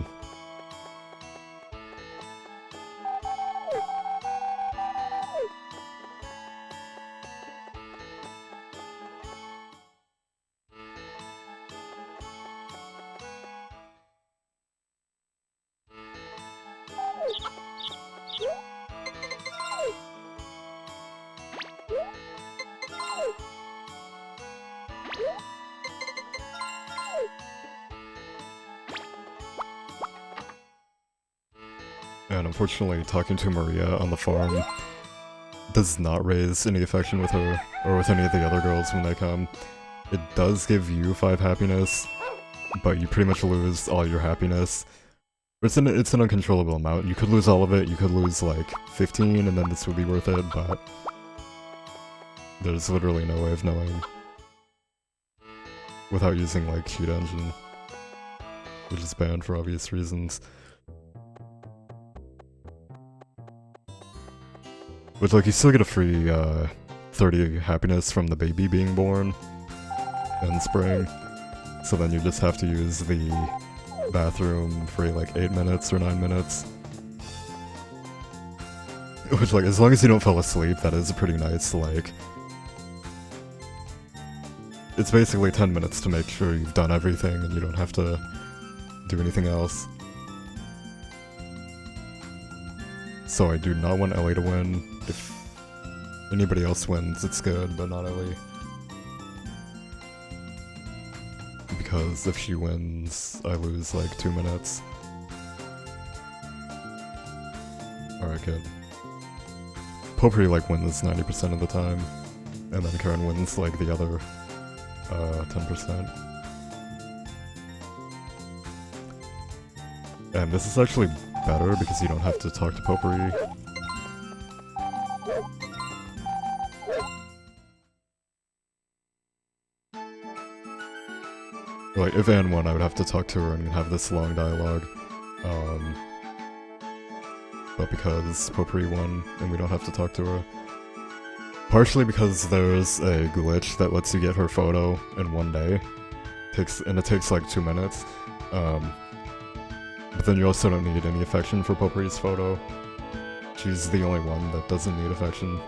And unfortunately, talking to Maria on the farm does not raise any affection with her, or with any of the other girls when they come. It does give you 5 happiness, but you pretty much lose all your happiness. It's an uncontrollable amount. You could lose all of it, you could lose like 15, and then this would be worth it, but there's literally no way of knowing without using like cheat engine, which is banned for obvious reasons. But like, you still get a free 30 happiness from the baby being born in spring, so then you just have to use the bathroom for like 8 minutes or 9 minutes. Which, like, as long as you don't fall asleep, that is pretty nice, like... It's basically 10 minutes to make sure you've done everything and you don't have to do anything else. So I do not want Ellie to win. If anybody else wins, it's good, but not Ellie. Because if she wins, I lose like 2 minutes. Alright, good. Potpourri like wins 90% of the time, and then Karen wins like the other 10%. And this is actually better because you don't have to talk to Potpourri. Like, if Anne won, I would have to talk to her and have this long dialogue. But because Potpourri won, and we don't have to talk to her. Partially because there's a glitch that lets you get her photo in 1 day. It takes like 2 minutes. But then you also don't need any affection for Potpourri's photo. She's the only one that doesn't need affection.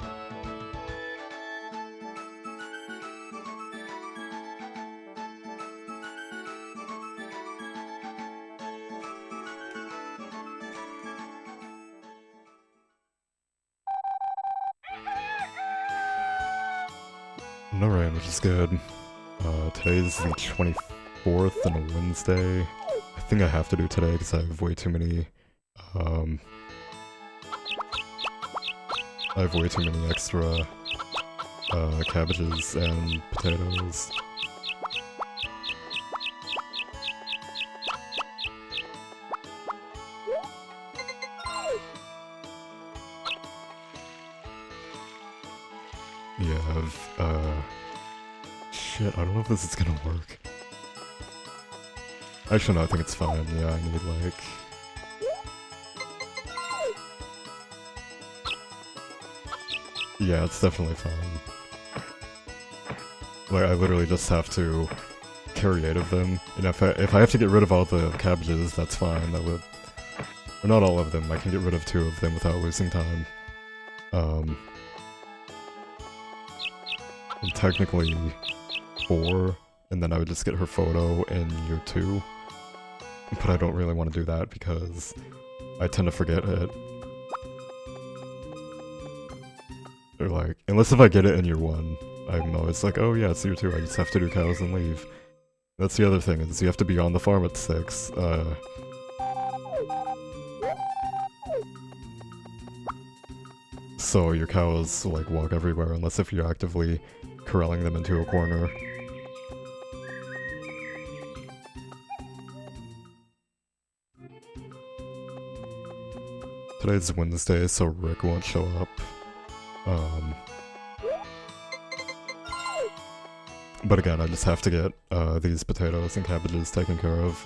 No rain, which is good. Today's the 24th and a Wednesday. I think I have to do today because I have way too many, extra, cabbages and potatoes. Yeah, shit, I don't know if this is gonna work. Actually, no, I think it's fine. Yeah, I need, like... Yeah, it's definitely fine. Like, I literally just have to carry 8 of them. And if I have to get rid of all the cabbages, that's fine. That would... Or not all of them, I can get rid of 2 of them without losing time. And technically 4, and then I would just get her photo in year 2. But I don't really want to do that because I tend to forget it. Or like, unless if I get it in year 1, I'm always like, oh yeah, it's year 2, I just have to do cows and leave. That's the other thing, is you have to be on the farm at 6. So your cows, like, walk everywhere, unless if you're actively corralling them into a corner. Today's Wednesday, so Rick won't show up. But again, I just have to get these potatoes and cabbages taken care of.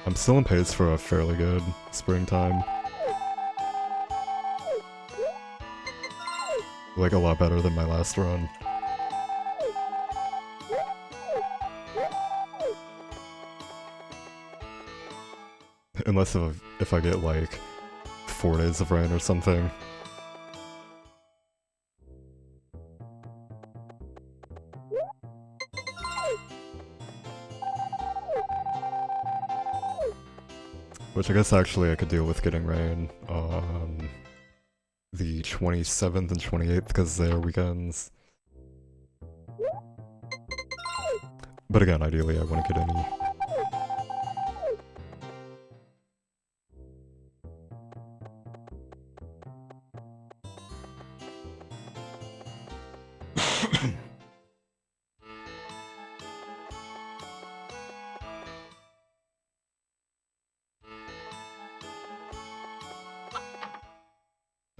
I'm still in pace for a fairly good springtime. Like, a lot better than my last run. Unless if I get, like, 4 days of rain or something. Which I guess actually I could deal with getting rain on the 27th and 28th because they are weekends. But again, ideally I wouldn't get any.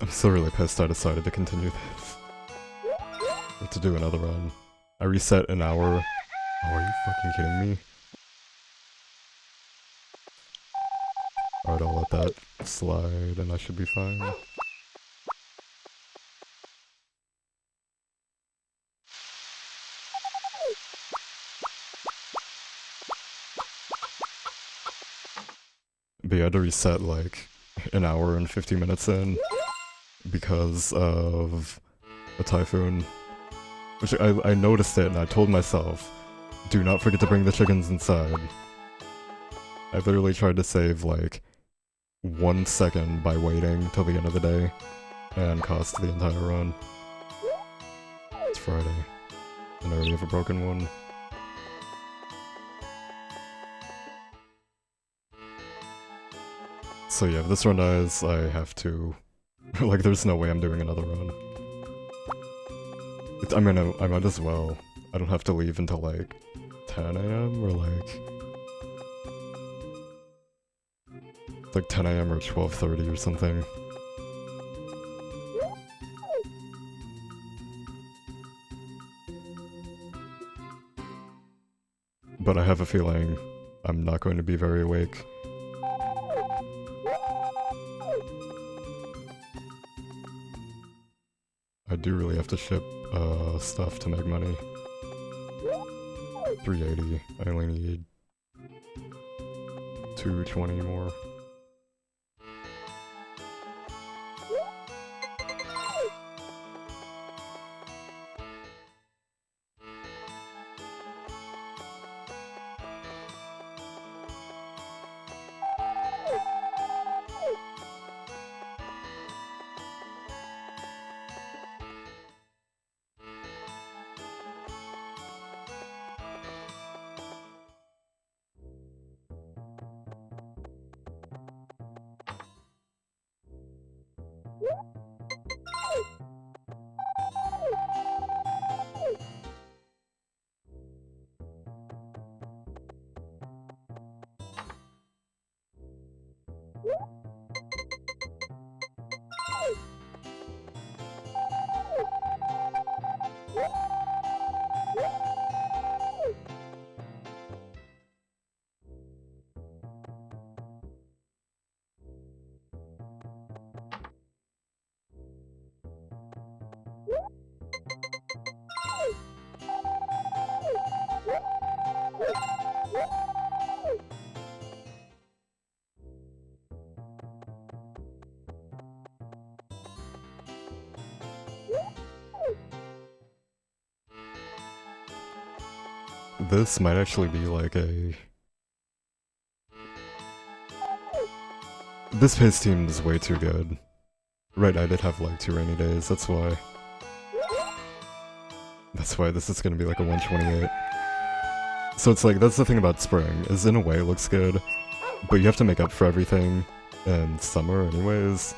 I'm still really pissed I decided to continue this. To do another run. I reset an hour. Oh, are you fucking kidding me? Alright, I'll let that slide and I should be fine. But yeah, I had to reset like an hour and 50 minutes in because of a typhoon. Which I noticed it and I told myself, do not forget to bring the chickens inside. I literally tried to save like 1 second by waiting till the end of the day, and cost the entire run. It's Friday, and I already have a broken one. So yeah, if this run dies, I have to... like, there's no way I'm doing another run. I mean, I might as well. I don't have to leave until, like, 10 AM, or, like... It's like 10 AM or 12:30 or something. But I have a feeling I'm not going to be very awake. I do really have to ship stuff to make money. 380. I only need 220 more. This might actually be like a... This pace team is way too good. Right, I did have like 2 rainy days, that's why. That's why this is gonna be like a 128. So it's like, that's the thing about spring, is in a way it looks good, but you have to make up for everything in summer anyways.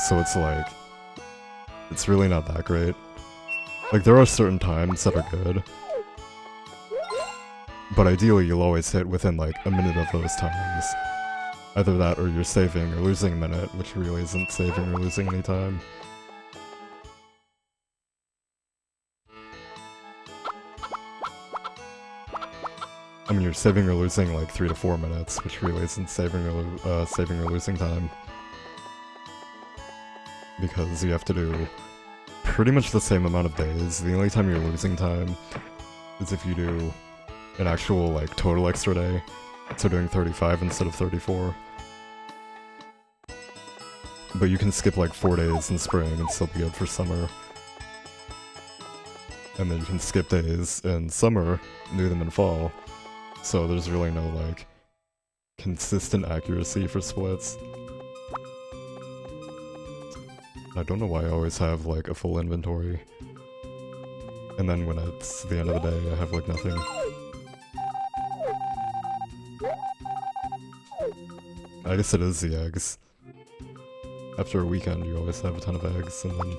So it's like, it's really not that great. Like, there are certain times that are good, but ideally you'll always hit within like a minute of those times. Either that or you're saving or losing a minute, which really isn't saving or losing any time. I mean, you're saving or losing like 3 to 4 minutes, which really isn't saving or losing time. Because you have to do pretty much the same amount of days. The only time you're losing time is if you do an actual like total extra day. So doing 35 instead of 34. But you can skip like 4 days in spring and still be good for summer. And then you can skip days in summer, do them in fall. So there's really no like consistent accuracy for splits. I don't know why I always have like a full inventory. And then when it's the end of the day, I have like nothing. I guess it is the eggs. After a weekend, you always have a ton of eggs, and then...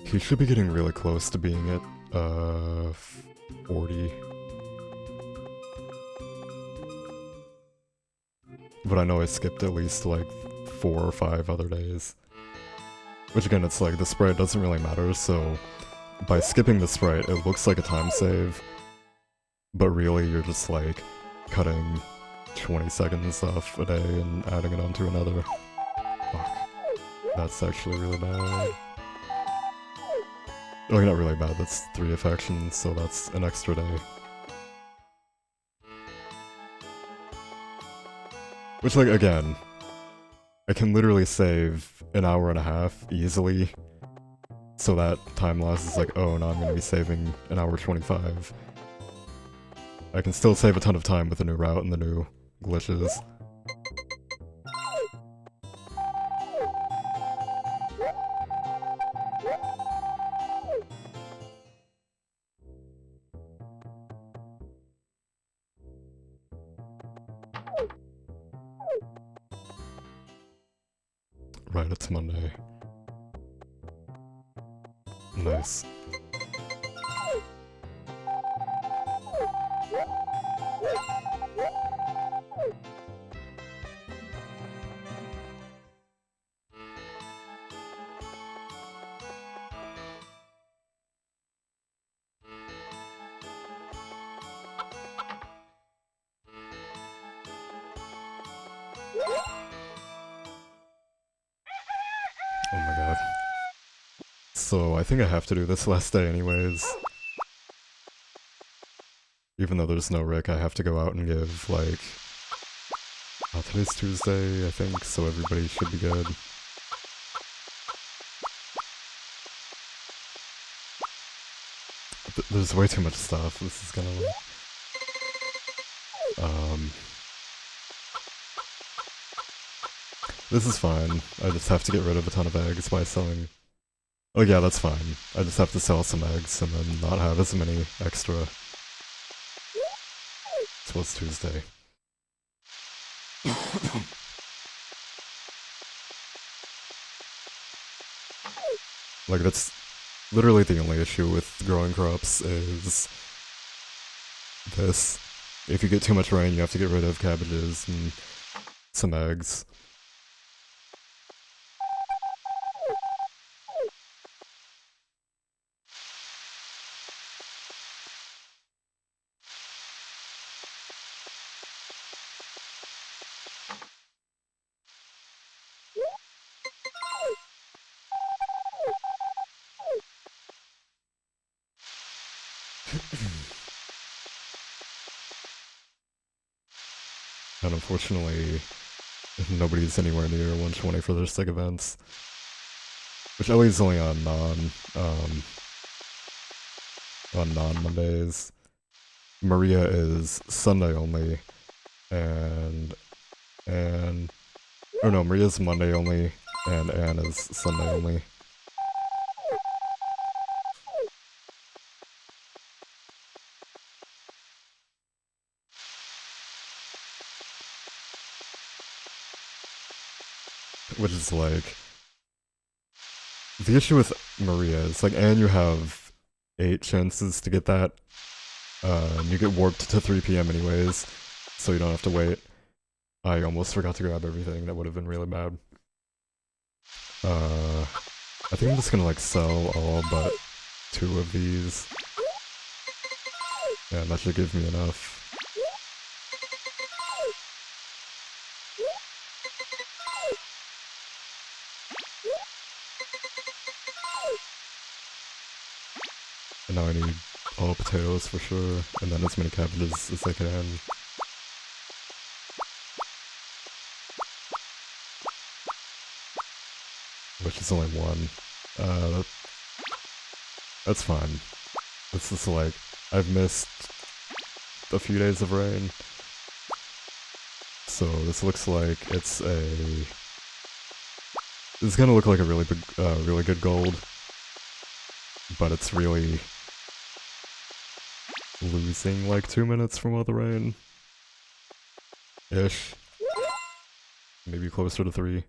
He should be getting really close to being at, 40. But I know I skipped at least, like, 4 or 5 other days. Which again, it's like, the sprite doesn't really matter, so... By skipping the sprite, it looks like a time save. But really, you're just, like, cutting 20 seconds off a day and adding it onto another. Fuck. That's actually really bad. Oh, not really bad, that's 3 affections, so that's an extra day. Which, like, again, I can literally save an hour and a half easily So that time loss is like, oh, now I'm gonna be saving an hour 25. I can still save a ton of time with the new route and the new glitches. Right, it's Monday. Nice. Oh my god. So I think I have to do this last day anyways. Even though there's no Rick, I have to go out and give, like... Oh, today's Tuesday, I think, so everybody should be good. There's way too much stuff, this is gonna like... This is fine. I just have to get rid of a ton of eggs by selling... Oh yeah, that's fine. I just have to sell some eggs and then not have as many extra. So it's Tuesday. Like, that's literally the only issue with growing crops is this. If you get too much rain, you have to get rid of cabbages and some eggs. And unfortunately, nobody's anywhere near 120 for their stick events. Which Ellie's only on non-Mondays. Maria is Sunday only, and oh no, Maria's Monday only, and Anne is Sunday only. Which is like... The issue with Maria is, like, Anne, you have 8 chances to get that. And you get warped to 3 PM anyways, so you don't have to wait. I almost forgot to grab everything, that would have been really bad. I think I'm just gonna, like, sell all but 2 of these. Yeah, that should give me enough. And now I need all potatoes for sure, and then as many cabbages as I can. Which is only 1. That's fine. This is like, I've missed a few days of rain. So this looks like it's a... It's gonna look like a really big, really good gold. But it's really... losing like 2 minutes from all the rain. Ish. Maybe closer to 3.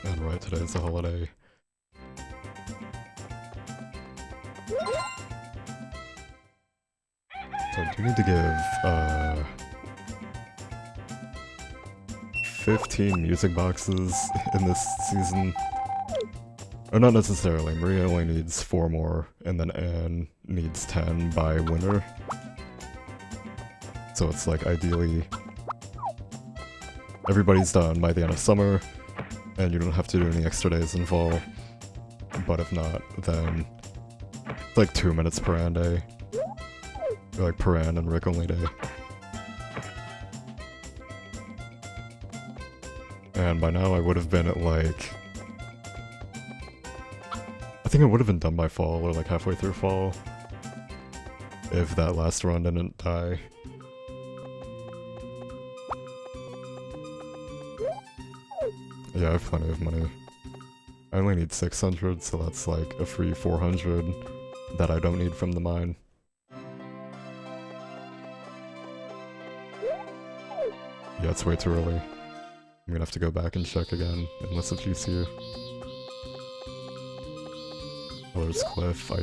And right, today's a holiday. So I do need to give, 15 music boxes in this season. Or not necessarily, Maria only needs 4 more, and then Anne needs 10 by winter. So it's like, ideally, everybody's done by the end of summer, and you don't have to do any extra days in fall. but if not, then it's like 2 minutes per Ann day. Or like per Ann and Rick only day. And by now I would have been at like... I think I would have been done by fall, or like halfway through fall. If that last run didn't die. Yeah, I have plenty of money. I only need 600, so that's like a free 400 that I don't need from the mine. Yeah, it's way too early. I'm gonna have to go back and check again, unless it's easier. Oh, there's Cliff. I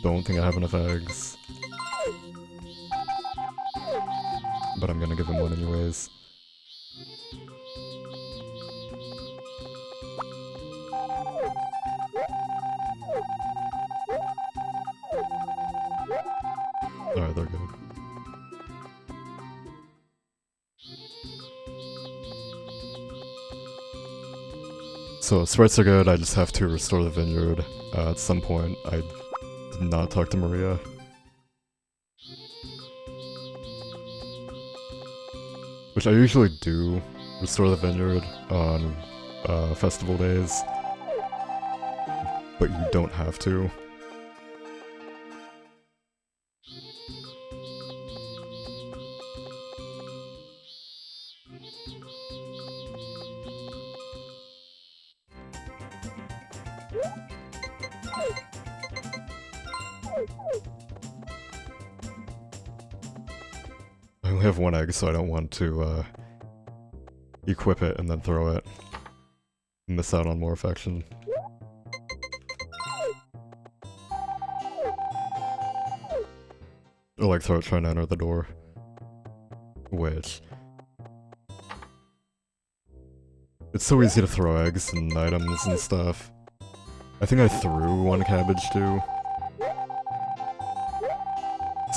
don't think I have enough eggs. But I'm gonna give him one anyways. Alright, they're good. So, sprites are good, I just have to restore the vineyard. At some point, I did not talk to Maria. Which I usually do restore the vineyard on festival days. But you don't have to. I only have one egg, so I don't want to equip it and then throw it. Miss out on more affection. Or like throw it trying to enter the door. Which... It's so easy to throw eggs and items and stuff. I think I threw one cabbage too.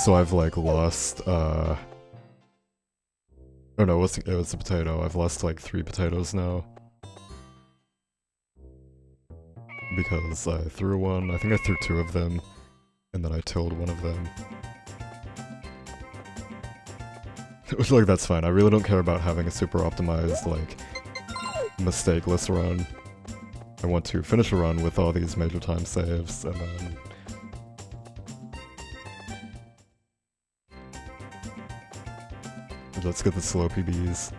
So I've like lost, oh no, it was a potato. I've lost like 3 potatoes now. Because I threw one, I think I threw 2 of them, and then I tilled one of them. Which, like, that's fine. I really don't care about having a super optimized, like, mistakeless run. I want to finish a run with all these major time saves, and then... Let's get the slow PBs.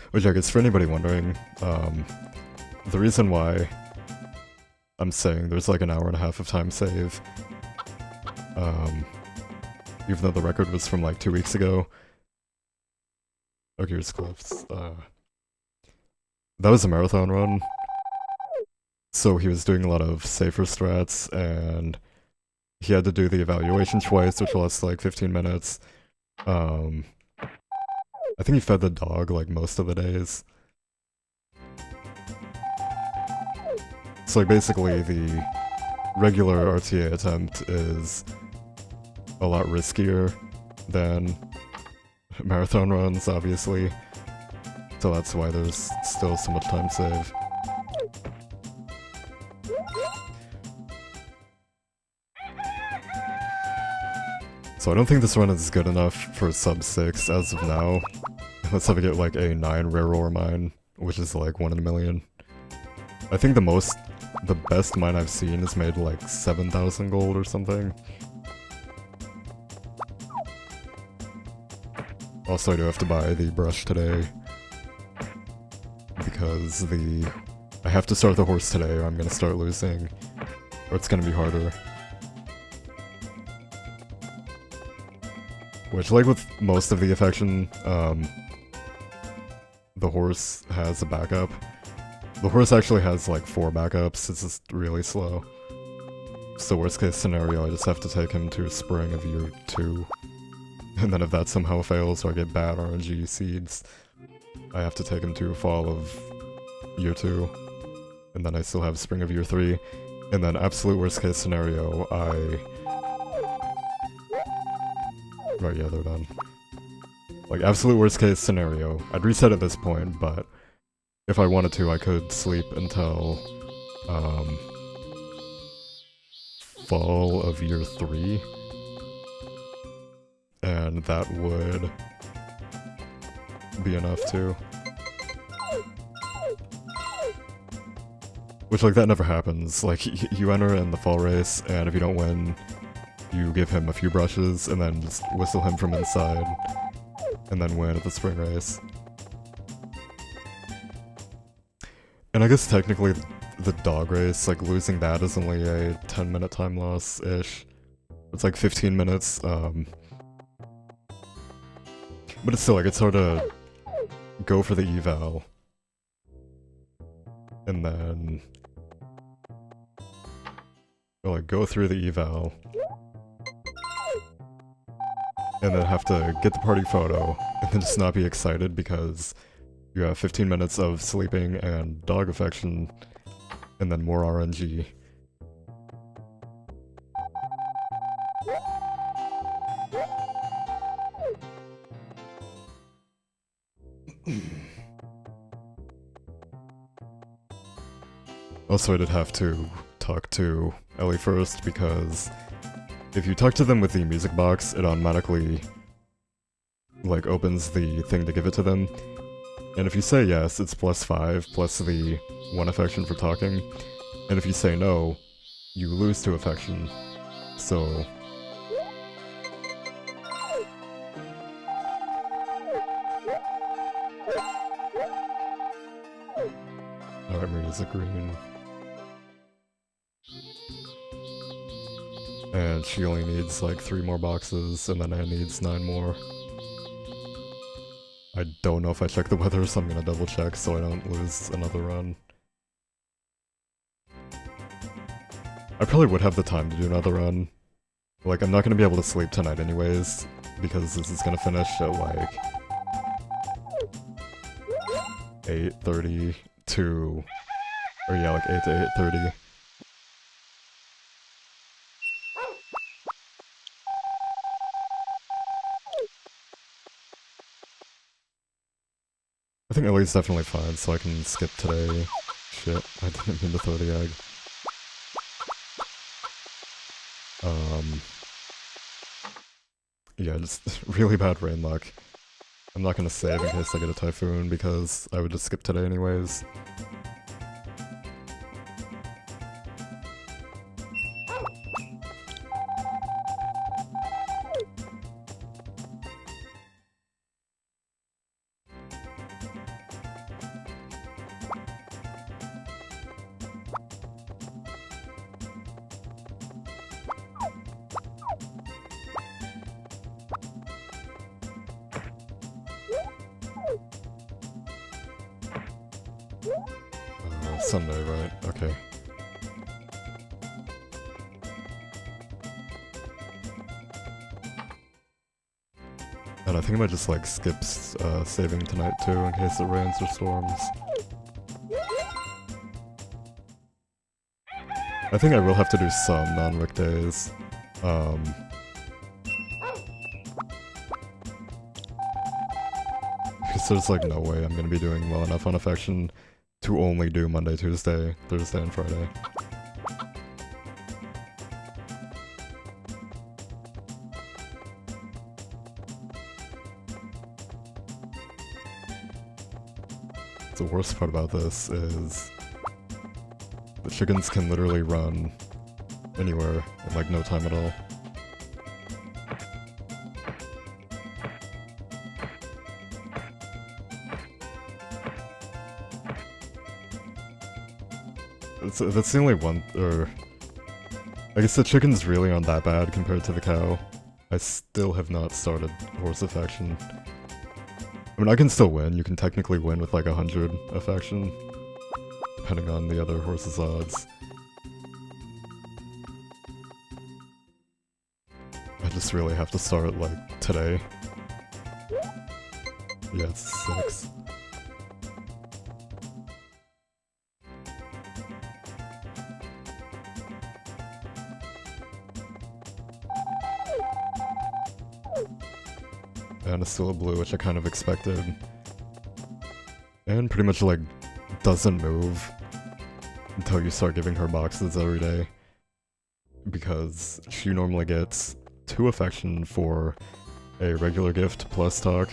Which I guess for anybody wondering, the reason why I'm saying there's like an hour and a half of time save, even though the record was from like 2 weeks ago. Oh, here's Cliff's. That was a marathon run, so he was doing a lot of safer strats, and he had to do the evaluation twice, which lasts like 15 minutes. I think he fed the dog like most of the days. So like basically the regular RTA attempt is a lot riskier than marathon runs, obviously. So that's why there's still so much time save. So I don't think this run is good enough for sub 6 as of now. Let's have to get like a 9 rare ore mine, which is like 1 in a million. I think the best mine I've seen is made like 7,000 gold or something. Also, I do have to buy the brush today, because I have to start the horse today or I'm gonna start losing, or it's gonna be harder. Which, like with most of the affection, the horse has a backup. The horse actually has like 4 backups, it's just really slow. So worst case scenario, I just have to take him to spring of year 2. And then if that somehow fails or I get bad RNG seeds, I have to take him to fall of year 2. And then I still have spring of year 3. And then absolute worst case scenario, right, yeah, they're done. Like, absolute worst case scenario, I'd reset at this point, but if I wanted to, I could sleep until, fall of year 3. And that would be enough too. Which, like, that never happens. Like, you enter in the fall race, and if you don't win, you give him a few brushes, and then just whistle him from inside, and then win at the spring race. And I guess technically, the dog race, like, losing that is only a 10-minute time loss-ish. It's like 15 minutes, but it's still, like, it's hard to go for the eval, and then like go through the eval, and then have to get the party photo, and then just not be excited because you have 15 minutes of sleeping and dog affection, and then more RNG. Also, I did have to talk to Ellie first, because if you talk to them with the music box, it automatically, like, opens the thing to give it to them. And if you say yes, it's +5, plus the 1 affection for talking. And if you say no, you lose 2 affection. So... Alright, Maria's a green. And she only needs like 3 more boxes, and then Anne needs 9 more. I don't know if I checked the weather, so I'm gonna double check so I don't lose another run. I probably would have the time to do another run. Like, I'm not gonna be able to sleep tonight anyways, because this is gonna finish at like 8:30 to... or yeah, like 8 to 8:30. I think Ellie's definitely fine, so I can skip today. Shit, I didn't mean to throw the egg. Yeah, just really bad rain luck. I'm not gonna save in case I get a typhoon, because I would just skip today anyways. Sunday, right? Okay. And I think I might just like skip saving tonight too in case it rains or storms. I think I will have to do some non-Rick days. Because there's like no way I'm gonna be doing well enough on affection to only do Monday, Tuesday, Thursday, and Friday. The worst part about this is the chickens can literally run anywhere in like no time at all. That's the only one, or... I guess the chickens really aren't that bad compared to the cow. I still have not started horse affection. I mean, I can still win. You can technically win with like 100 affection, depending on the other horse's odds. I just really have to start, like, today. Yeah, it's 6. and it's still a blue, which I kind of expected. And pretty much like doesn't move until you start giving her boxes every day. Because she normally gets 2 affection for a regular gift plus talk,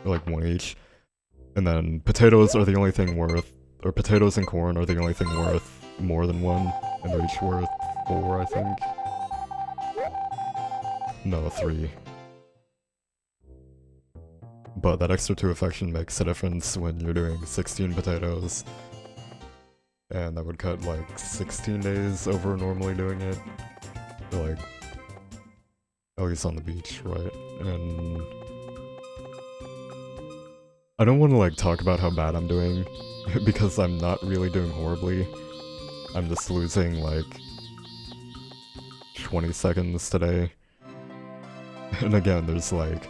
like 1 each. And then potatoes are the only thing worth, or potatoes and corn are the only thing worth more than 1, and they're each worth 4, I think. No, 3. But that extra 2 affection makes a difference when you're doing 16 potatoes. And that would cut like 16 days over normally doing it. Or like, at least on the beach, right? And I don't want to like talk about how bad I'm doing, because I'm not really doing horribly. I'm just losing like 20 seconds today. And again, there's like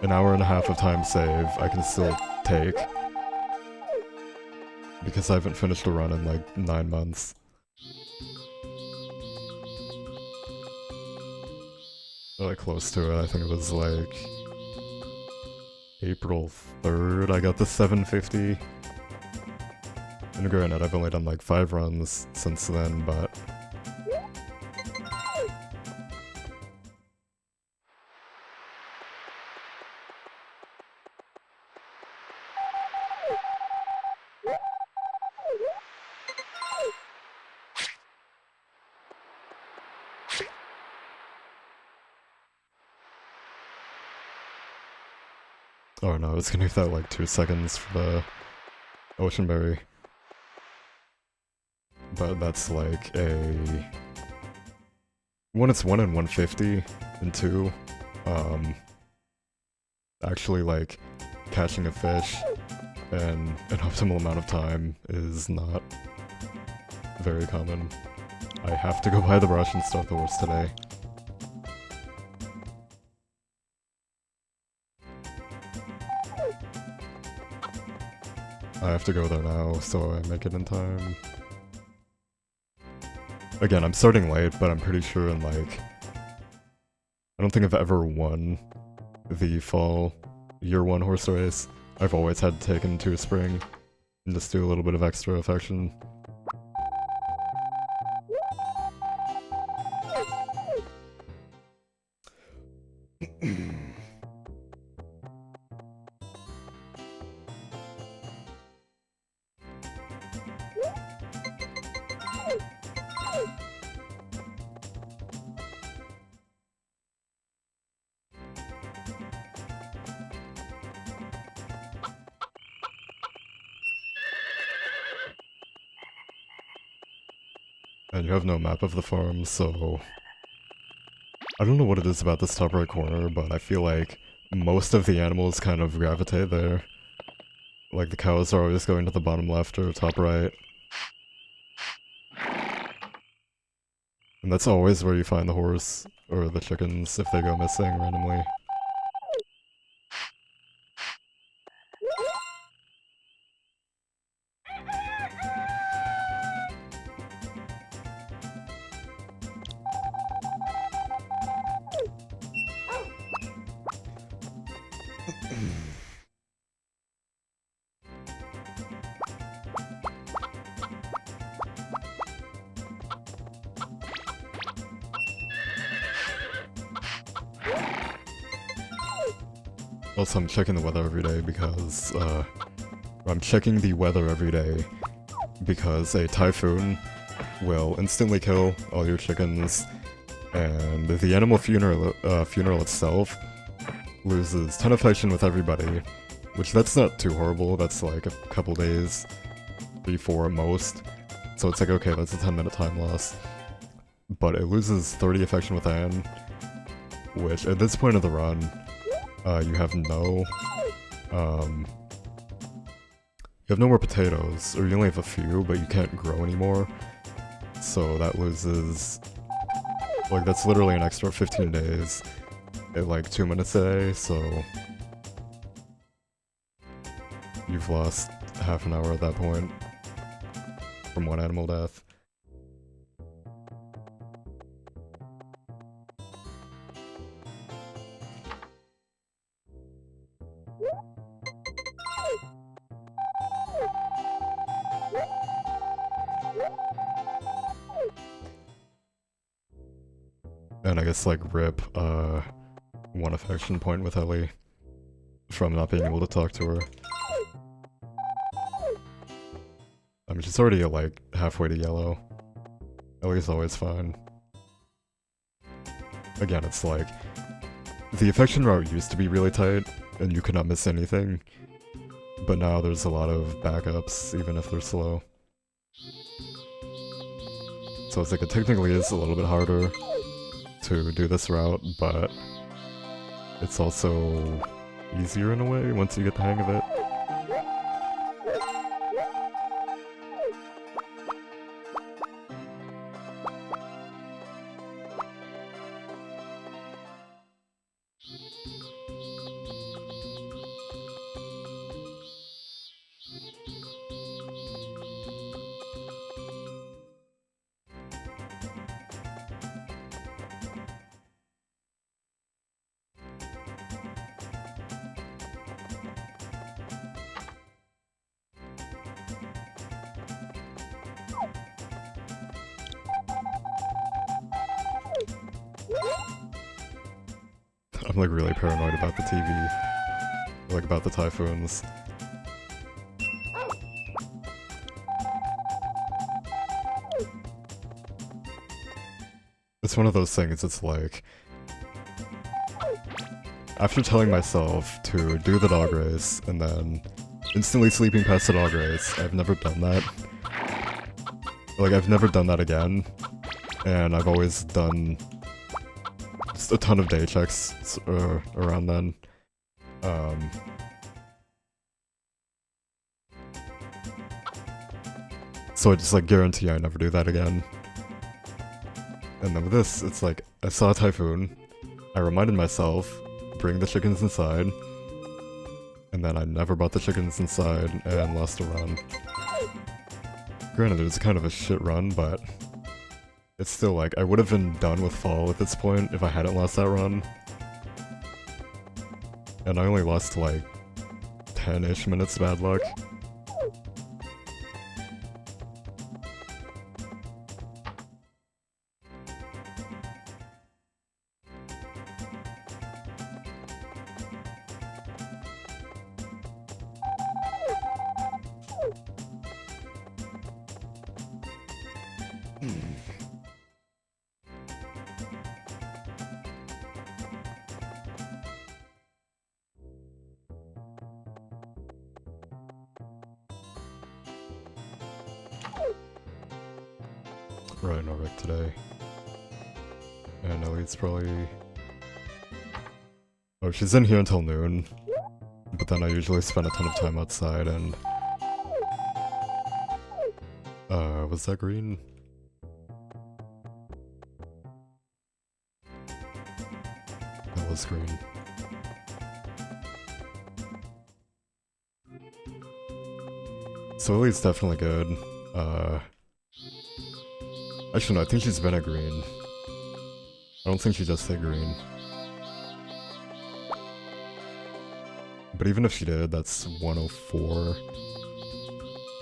an hour and a half of time save I can still take. Because I haven't finished a run in like 9 months. Like close to it, I think it was like April 3rd I got the 750. And granted, I've only done like 5 runs since then, but... Oh no, I was gonna give that like 2 seconds for the Ocean Berry. But that's like a... 1, it's 1 in 150, and 2, actually like catching a fish and an optimal amount of time is not very common. I have to go buy the brush and start the horse today. I have to go there now, so I make it in time. Again, I'm starting late, but I'm pretty sure in like... I don't think I've ever won the fall year 1 horse race. I've always had to take him to a spring and just do a little bit of extra affection. And you have no map of the farm, so... I don't know what it is about this top right corner, but I feel like most of the animals kind of gravitate there. Like the cows are always going to the bottom left or top right. And that's always where you find the horse, or the chickens, if they go missing randomly. Also, I'm checking the weather every day because, I'm checking the weather every day because a typhoon will instantly kill all your chickens, and the animal funeral itself loses 10 affection with everybody, which that's not too horrible, that's like a couple days, 3-4 at most, so it's like, okay, that's a 10-minute time loss. But it loses 30 affection with Anne, which at this point of the run, you have no, you have no more potatoes, or you only have a few, but you can't grow anymore. So that loses, like that's literally an extra 15 days at like 2 minutes a day, so you've lost half an hour at that point from 1 animal death. And I guess like rip one affection point with Ellie from not being able to talk to her. I mean, she's already like halfway to yellow. Ellie's always fine. Again, it's like, the affection route used to be really tight, and you could not miss anything, but now there's a lot of backups, even if they're slow. So it's like, it technically is a little bit harder to do this route, but it's also easier in a way once you get the hang of it. I'm like really paranoid about the TV, like about the typhoons. It's one of those things, it's like, after telling myself to do the dog race and then instantly sleeping past the dog race, I've never done that. Like, I've never done that again, and I've always done just a ton of day checks around then. So I just like guarantee I never do that again. And then with this, it's like, I saw a typhoon, I reminded myself, bring the chickens inside, and then I never brought the chickens inside and lost a run. Granted, it was kind of a shit run, but it's still like, I would have been done with fall at this point if I hadn't lost that run. And I only lost like 10-ish minutes bad luck. Right, no wreck today. And Ellie's probably... Oh, she's in here until noon. But then I usually spend a ton of time outside and... was that green? That was green. So Ellie's definitely good. Actually no, I think she's been at green. I don't think she just hit green. But even if she did, that's 104.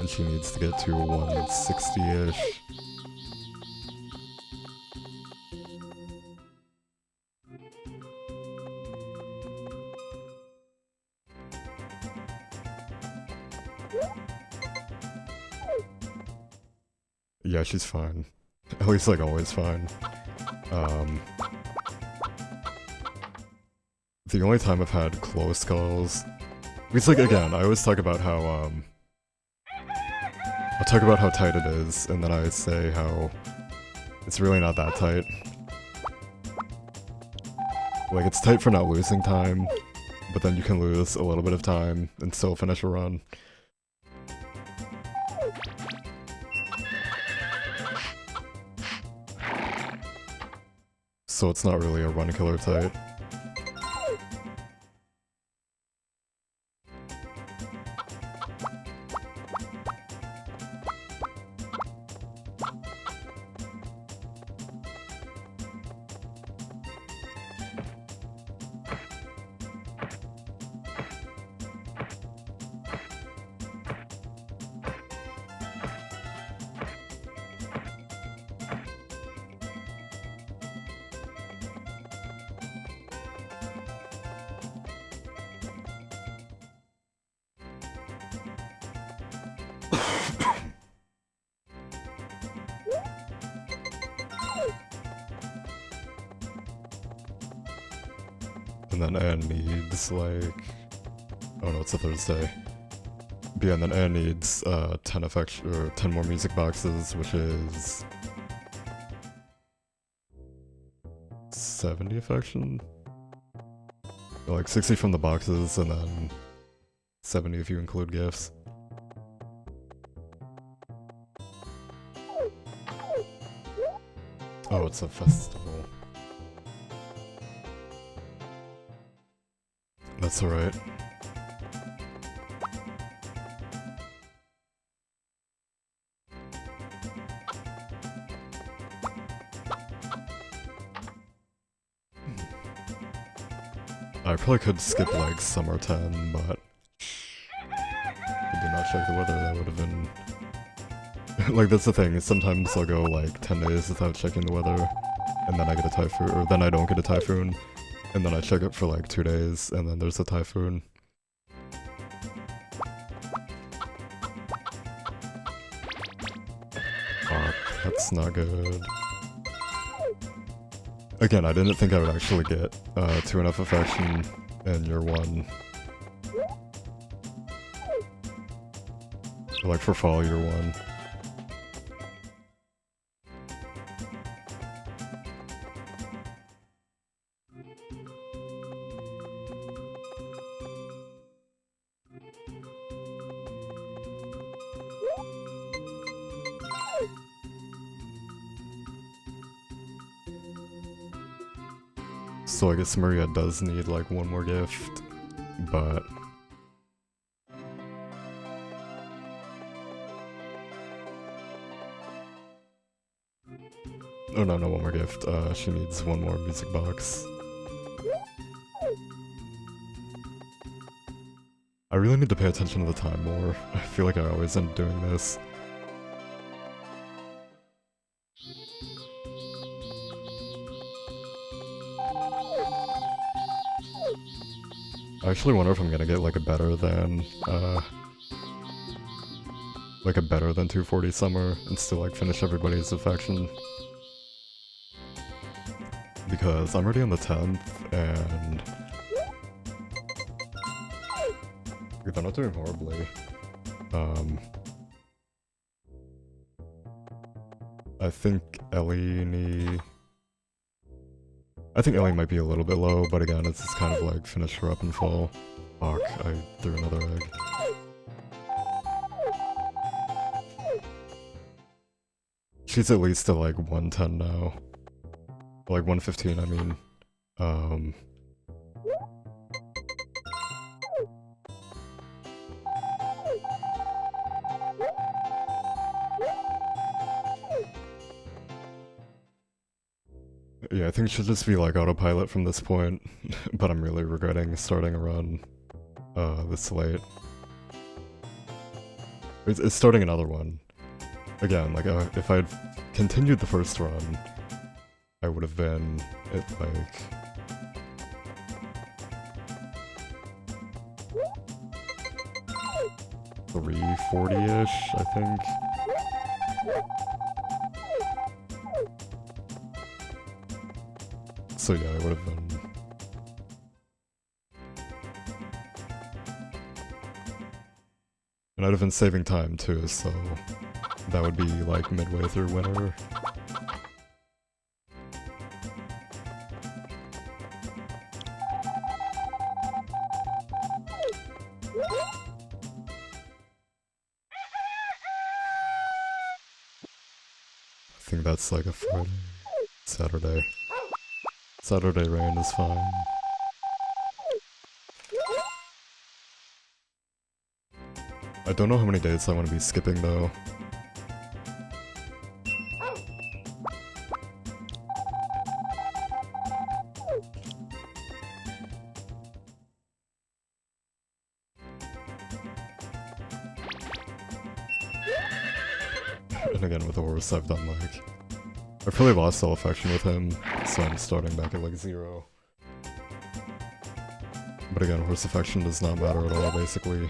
And she needs to get to 160-ish. Yeah, she's fine. At least, like, always fine. The only time I've had close calls... Because, like, again, I always talk about how, I'll talk about how tight it is, and then I say how it's really not that tight. Like, it's tight for not losing time, but then you can lose a little bit of time and still finish a run. So it's not really a run killer tight. And then Anne needs, like... Oh no, it's a Thursday. But yeah, and then Anne needs 10 or 10 more music boxes, which is... 70 affection? Like 60 from the boxes, and then 70 if you include gifts. Oh, it's a festival. That's alright. I probably could skip like summer 10, but I did not check the weather. That would have been like, that's the thing, sometimes I'll go like 10 days without checking the weather, and then I get a typhoon, or then I don't get a typhoon, and then I check it for like 2 days, and then there's a typhoon. Fuck, that's not good. Again, I didn't think I would actually get 2 enough affection in year 1. Or like for fall year 1. So I guess Maria does need like 1 more gift, but... Oh no, no 1 more gift, she needs 1 more music box. I really need to pay attention to the time more. I feel like I always end up doing this. I actually wonder if I'm gonna get like a better than 240 summer and still like finish everybody's affection. Because I'm already on the 10th and they're not doing horribly. I think Ellie might be a little bit low, but again, it's just kind of like finish her up and fall. Fuck, I threw another egg. She's at least at like 110 now. Like 115, I mean. Yeah, I think it should just be like autopilot from this point, but I'm really regretting starting a run this late. It's starting another one. Again, like if I'd continued the first run, I would have been at like... $340-ish, I think. So yeah, I would have been... And I'd have been saving time too, so that would be like midway through winter. I think that's like a Friday, Saturday. Saturday rain is fine. I don't know how many days I want to be skipping though. And again with the horse I've done like... I've probably lost all affection with him, so I'm starting back at like 0. But again, horse affection does not matter at all basically.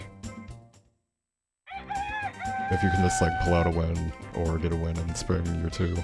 If you can just like pull out a win, or get a win in spring year 2.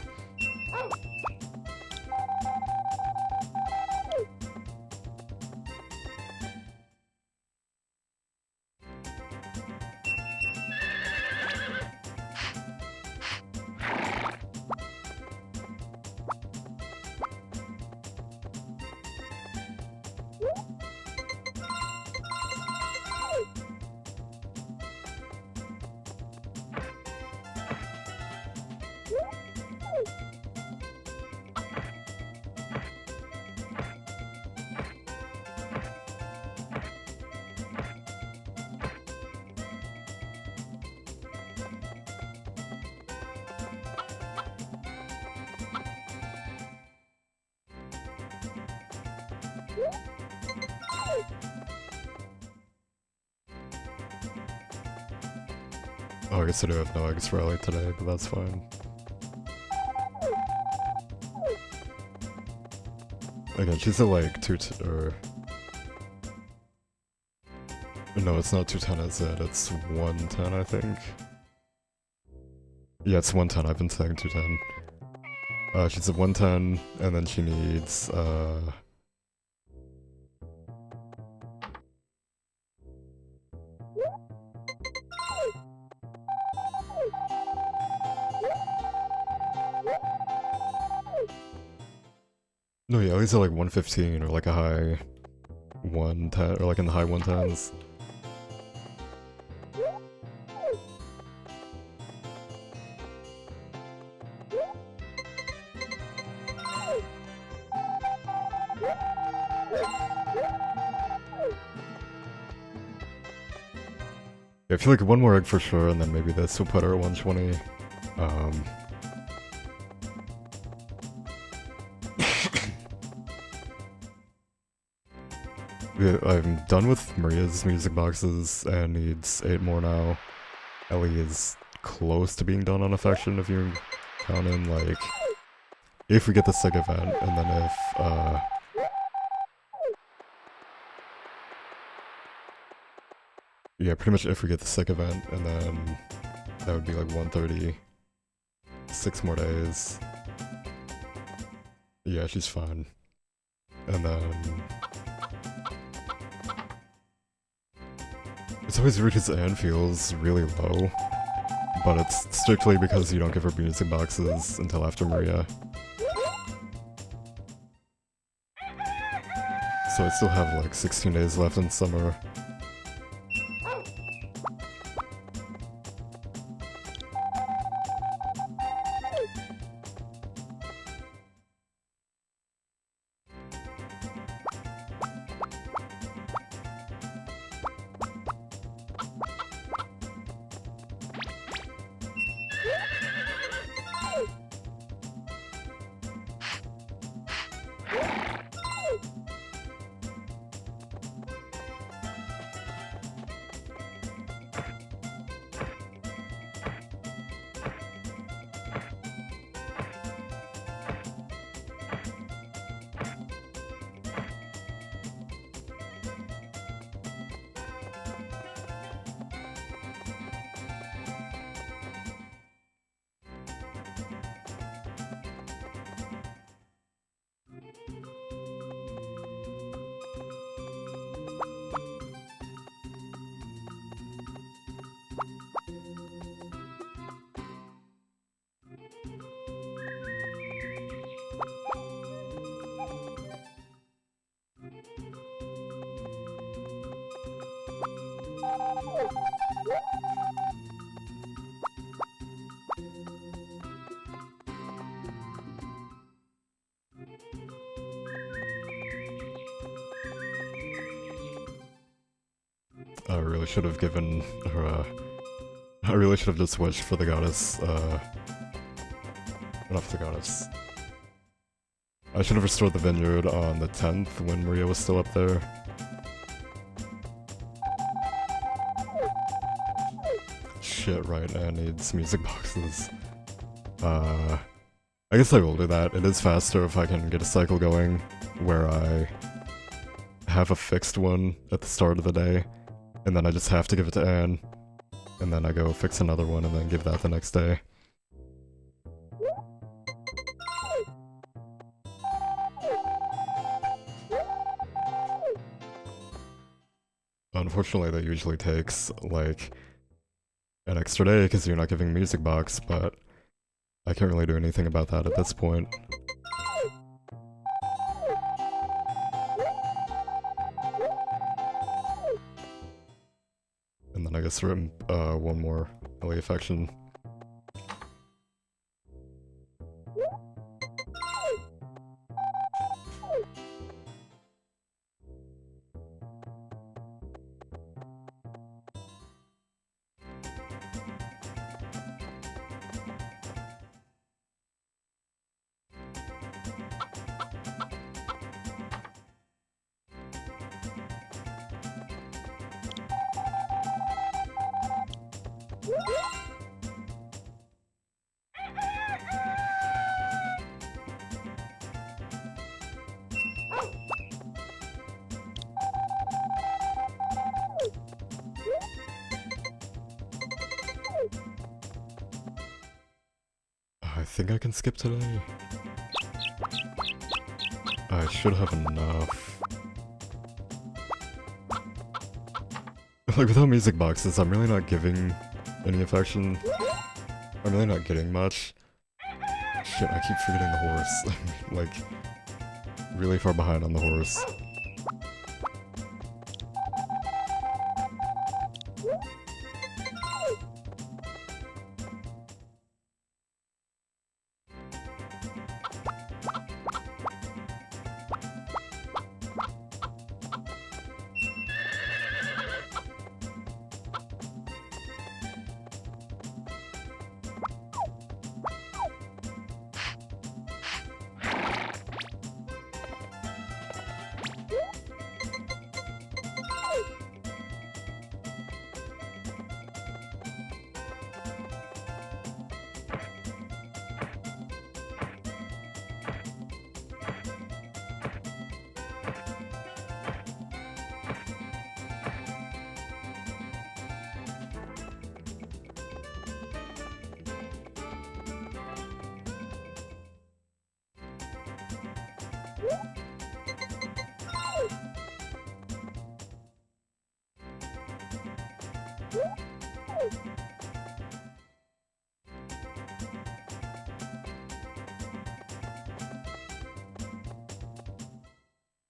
Oh, I guess I do have no eggs for Ellie today, but that's fine. Again, she's at like 2 no, it's not 210, is it? It's 110, I think. Yeah, it's 110, I've been saying 210. She's at 110, and then she needs, no, yeah, Ellie's at like 115, or like a high 110, or like in the high 110s. Yeah, I feel like one more egg for sure, and then maybe this will put her at 120. Yeah, I'm done with Maria's music boxes and needs 8 more now. Ellie is close to being done on Affection if you count in, like, if we get the SIG event, and then if, yeah, pretty much if we get the SIG event, and then that would be like 130. 6 more days. Yeah, she's fine. And then... It's always weird because Anne feels really low, but it's strictly because you don't give her music boxes until after Maria. So I still have like 16 days left in summer. I really should have given her I really should have just switched for the goddess, not for the goddess. I should have restored the vineyard on the 10th when Maria was still up there. Shit, right, Anne needs music boxes. I guess I will do that. It is faster if I can get a cycle going where I have a fixed one at the start of the day, and then I just have to give it to Anne, and then I go fix another one and then give that the next day. Unfortunately, that usually takes, like, an extra day because you're not giving music box, but I can't really do anything about that at this point. And then I guess one more LA affection. think I can skip today. I should have enough. Like, without music boxes, I'm really not giving any affection. I'm really not getting much. Shit, I keep forgetting the horse. Like, really far behind on the horse.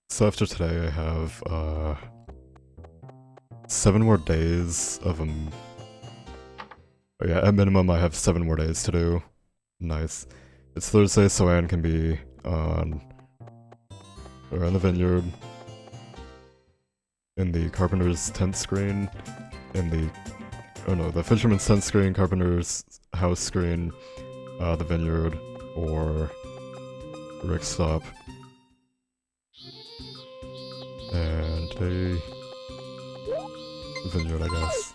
So after today I have, 7 more days of oh yeah, at minimum I have 7 more days to do. Nice. It's Thursday, so Anne can be on the vineyard, in the carpenter's tent screen, in the, oh no, the fisherman's tent screen, carpenter's house screen, the vineyard, or Rick's stop. And a vineyard, I guess.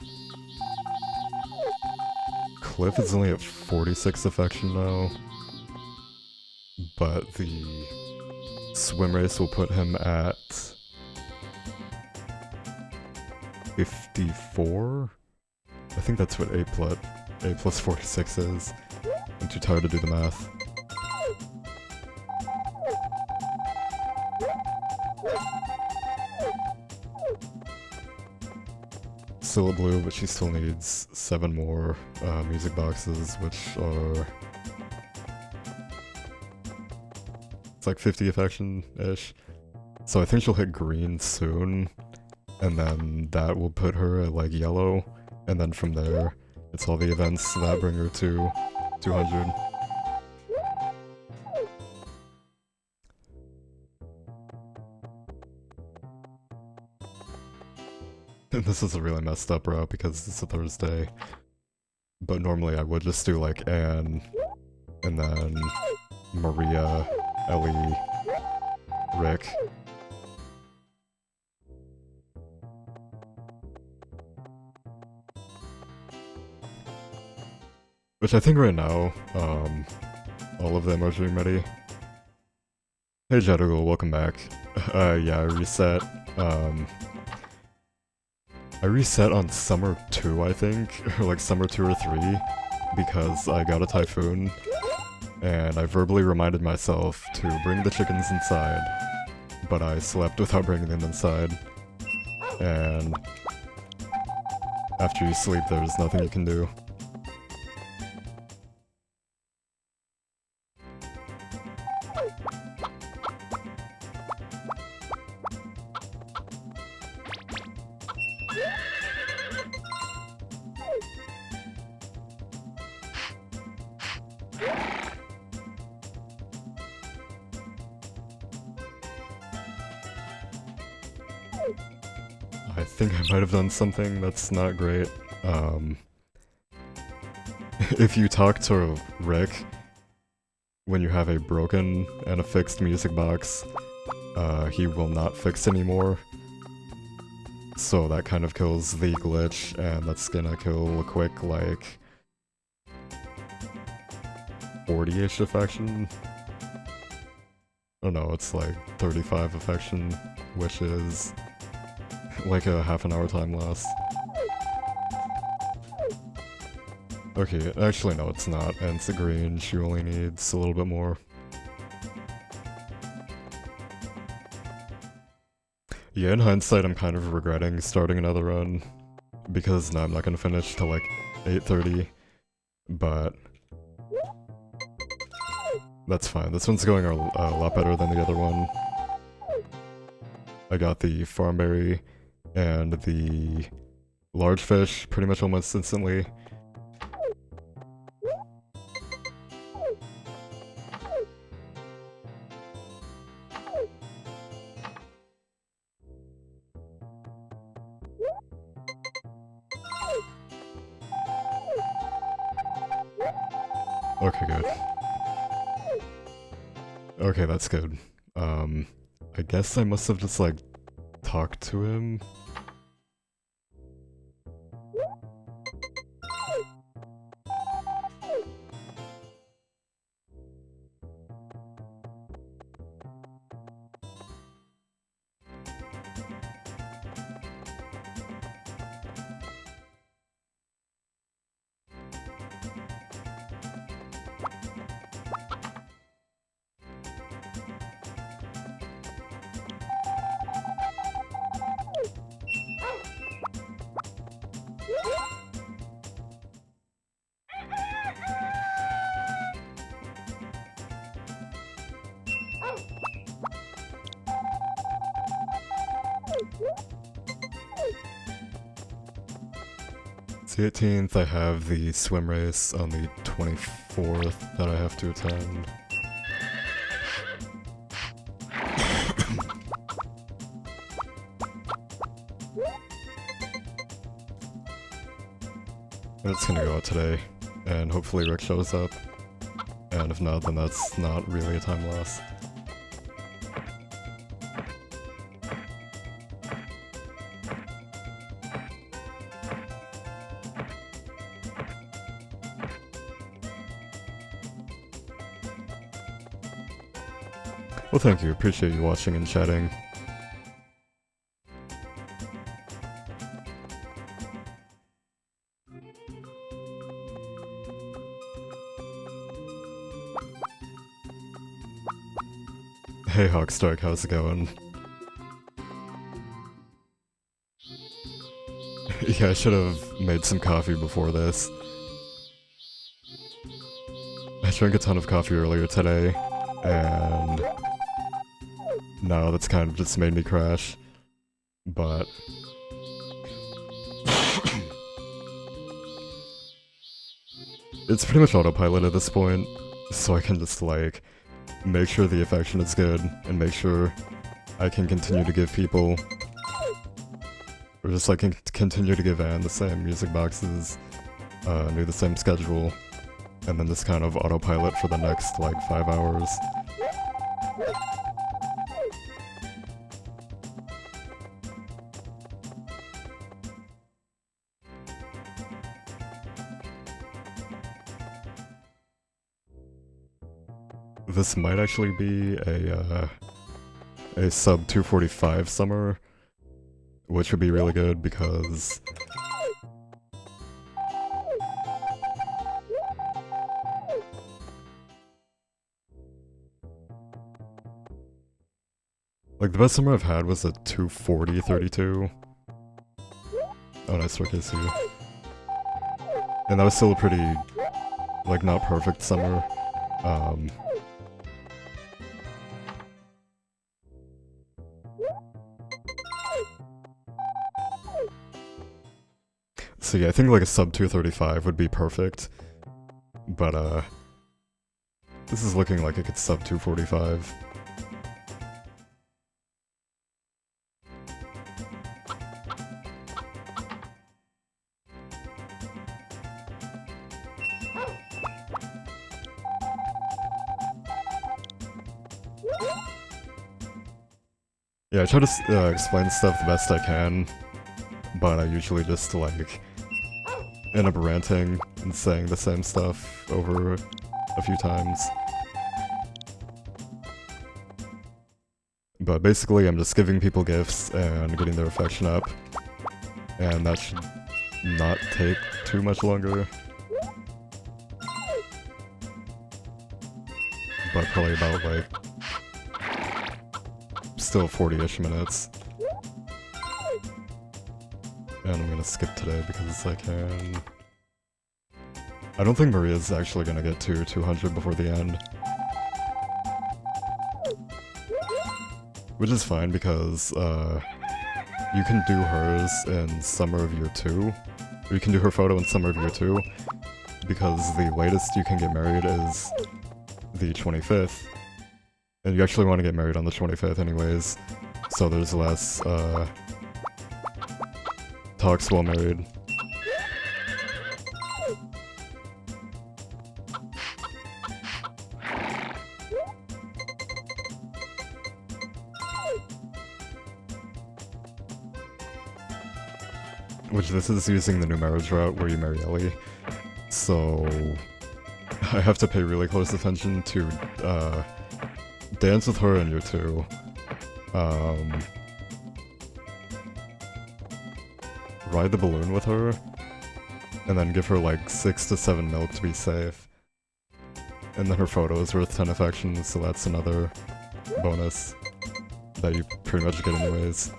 Cliff is only at 46 affection now, but the swim race will put him at 54? I think that's what A plus 46 is. I'm too tired to do the math. Still a blue, but she still needs 7 more music boxes, which are... It's like 50 affection-ish. So I think she'll hit green soon, and then that will put her at like yellow, and then from there, it's all the events that bring her to 200. And this is a really messed up route because it's a Thursday. But normally I would just do like Anne, and then Maria, Ellie, Rick. Which I think right now, all of them are doing ready. Hey Jadugul, welcome back. Yeah, I reset, I reset on Summer 2, I think, or like Summer 2 or 3, because I got a typhoon, and I verbally reminded myself to bring the chickens inside, but I slept without bringing them inside, and after you sleep there's nothing you can do. I think I might have done something that's not great. If you talk to Rick when you have a broken and a fixed music box, he will not fix anymore. So that kind of kills the glitch, and that's gonna kill a quick, like, 40-ish affection. Oh no, it's like 35 affection, which is like a half an hour time loss. Okay, actually no, it's not. And it's a green, she only needs a little bit more. Yeah, in hindsight, I'm kind of regretting starting another run, because now I'm not gonna finish till like 8:30, but that's fine. This one's going a lot better than the other one. I got the farm berry and the large fish pretty much almost instantly. Okay, good. Okay, that's good. I guess I must have just, like, talked to him. The 18th, I have the swim race on the 24th that I have to attend. It's gonna go out today, and hopefully Rick shows up. And if not, then that's not really a time loss. Well, thank you. Appreciate you watching and chatting. Hey Hawkstark, how's it going? Yeah, I should have made some coffee before this. I drank a ton of coffee earlier today, and no, that's kind of just made me crash. But it's pretty much autopilot at this point, so I can just, like, make sure the affection is good, and make sure I can continue to give people, or just, like, continue to give Anne the same music boxes, do the same schedule, and then just kind of autopilot for the next, like, 5 hours. This might actually be a sub 245 summer, which would be really good because like the best summer I've had was a 240-32. Oh, nice work, AC. And that was still a pretty, like, not perfect summer. So yeah, I think like a sub 235 would be perfect, but this is looking like it could sub 245. Yeah, I try to explain stuff the best I can, but I usually just, like, end up ranting and saying the same stuff over a few times. But basically, I'm just giving people gifts and getting their affection up, and that should not take too much longer. but probably about like still 40-ish minutes. And I'm gonna skip today because I can. I don't think Maria's actually gonna get to 200 before the end. Which is fine because you can do hers in summer of year 2. Or you can do her photo in summer of year 2. Because the latest you can get married is the 25th. And you actually want to get married on the 25th anyways. So there's less talks while married. Which this is using the new marriage route where you marry Ellie. So I have to pay really close attention to dance with her in year 2. Ride the balloon with her, and then give her like 6 to 7 milk to be safe. And then her photo is worth 10 affections, so that's another bonus that you pretty much get anyways.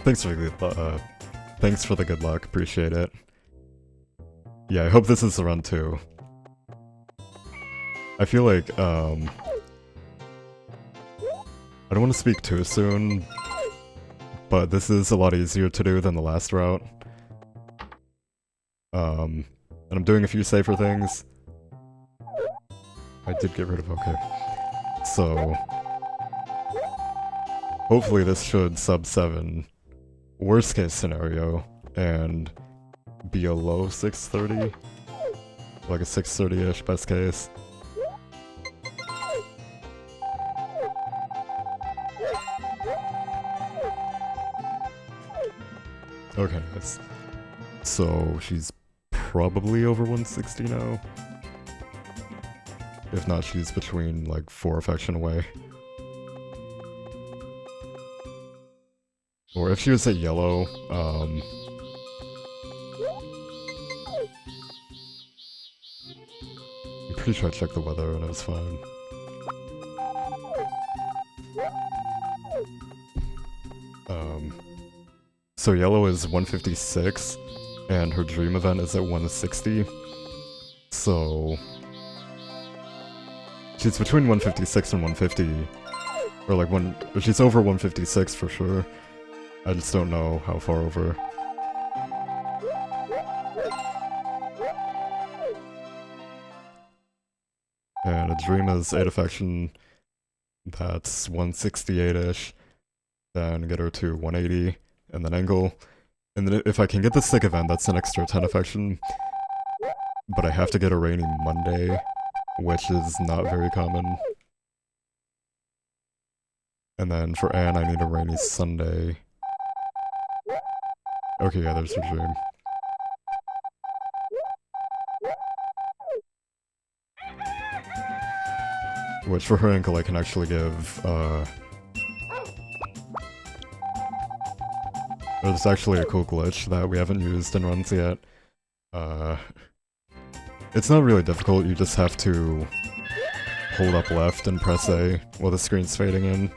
Thanks for the good luck, appreciate it. Yeah, I hope this is the run too. I feel like, I don't want to speak too soon, but this is a lot easier to do than the last route. And I'm doing a few safer things. I did get rid of okay. So, hopefully this should sub 7. Worst case scenario, and be a low 630, like a 630-ish best case. Okay, nice. So she's probably over 160 now. If not, she's between like 4 affection away. Or if she was at yellow, I'm pretty sure I checked the weather and it was fine. So yellow is 156, and her dream event is at 160. So she's between 156 and 150, or like she's over 156 for sure. I just don't know how far over. And a dream is 8 affection. That's 168-ish. Then get her to 180, and then angle. And then if I can get the sick event, that's an extra 10 affection. But I have to get a rainy Monday, which is not very common. And then for Anne, I need a rainy Sunday. Okay, yeah, there's her dream. Which for her ankle I can actually give, there's actually a cool glitch that we haven't used in runs yet. It's not really difficult, you just have to hold up left and press A while the screen's fading in.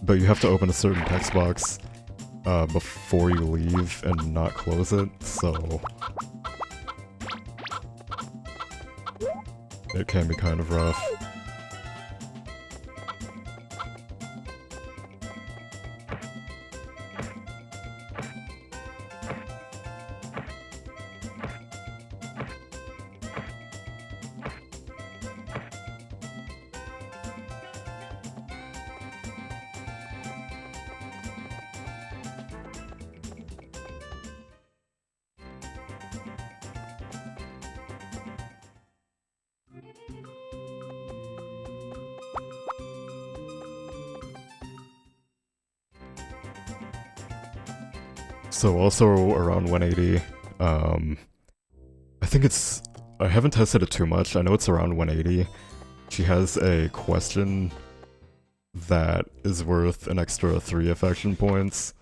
But you have to open a certain text box before you leave and not close it, so it can be kind of rough. So also around 180, I think it's... I haven't tested it too much, I know it's around 180. She has a question that is worth an extra 3 affection points.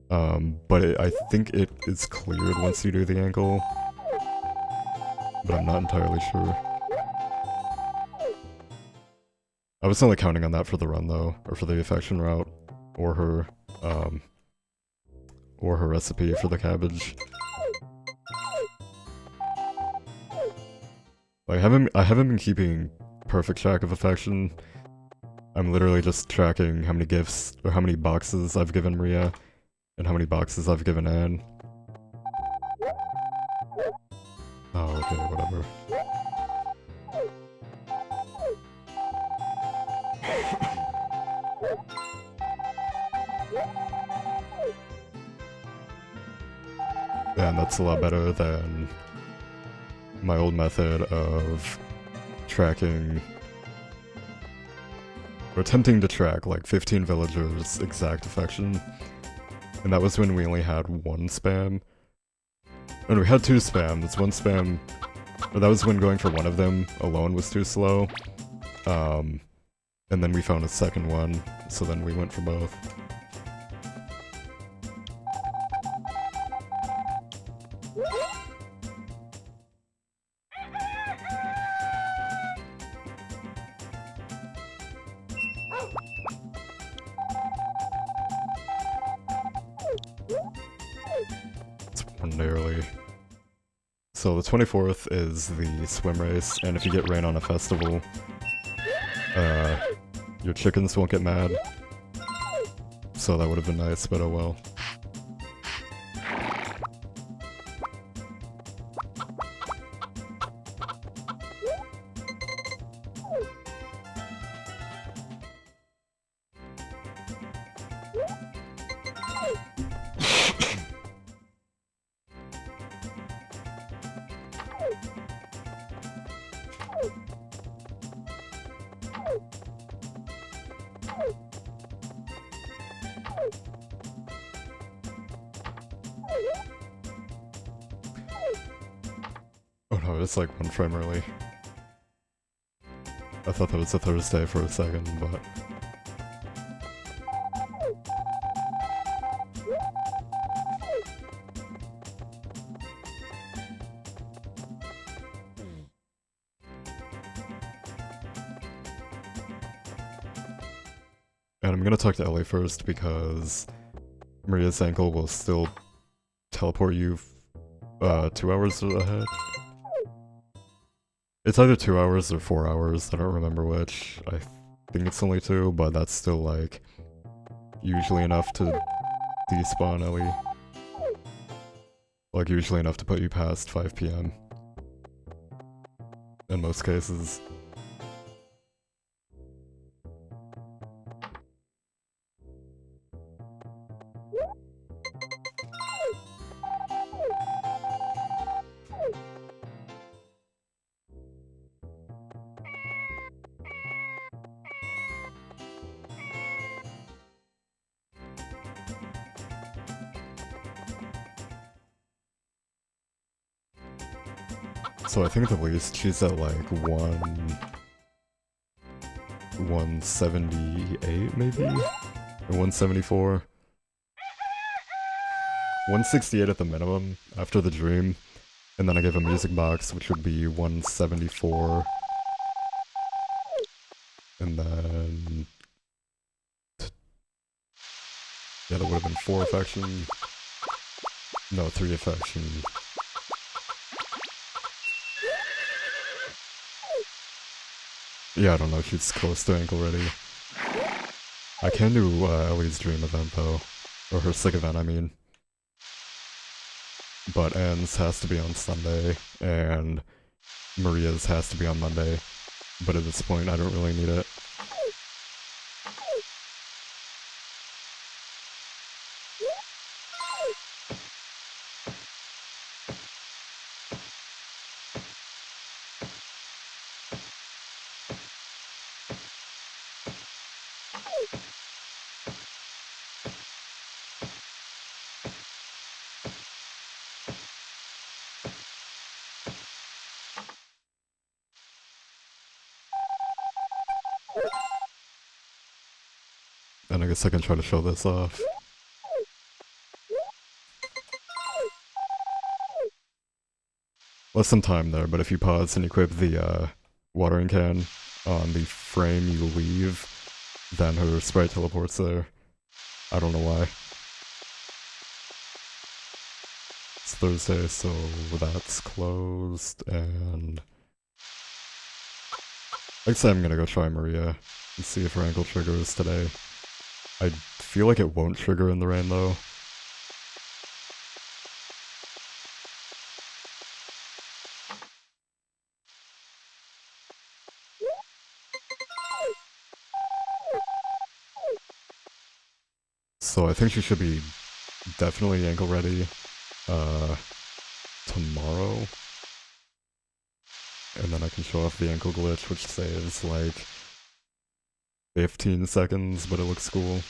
But I think it is cleared once you do the ankle. But I'm not entirely sure. I was only counting on that for the run though, or for the affection route, or her recipe for the cabbage. Like, I haven't been keeping perfect track of affection. I'm literally just tracking how many gifts, or how many boxes I've given Maria, and how many boxes I've given Anne. Oh, okay, whatever. Yeah, and that's a lot better than my old method of tracking, or attempting to track like 15 villagers' exact affection. And that was when we only had one spam. And we had two spams. One spam, but that was when going for one of them alone was too slow. And then we found a second one, so then we went for both. It's one day early. So the 24th is the swim race, and if you get rain on a festival, your chickens won't get mad. So that would have been nice, but oh well. Oh no, it's like one frame early. I thought that was a Thursday for a second, but... And I'm gonna talk to Ellie first because Maria's ankle will still teleport you 2 hours ahead. It's either 2 hours or 4 hours, I don't remember which. I think it's only 2, but that's still like usually enough to despawn Ellie. Like usually enough to put you past 5 PM. In most cases. So I think the least she's at like 178 maybe? Or 174? 168 at the minimum after the dream. And then I gave a music box, which would be 174. And then... yeah, that would have been 4 affection. No, 3 affection. Yeah, I don't know, she's close to ankle ready. I can do Ellie's dream event though. Or her sick event, I mean. But Anne's has to be on Sunday, and Maria's has to be on Monday. But at this point, I don't really need it. And I guess I can try to show this off. Less than time there, but if you pause and equip the watering can on the frame you leave, then her sprite teleports there. I don't know why. It's Thursday, so that's closed, and I'd say I'm gonna go try Maria and see if her ankle triggers today. I feel like it won't trigger in the rain though. So I think she should be definitely ankle ready tomorrow. And then I can show off the ankle glitch, which saves like 15 seconds, but it looks cool.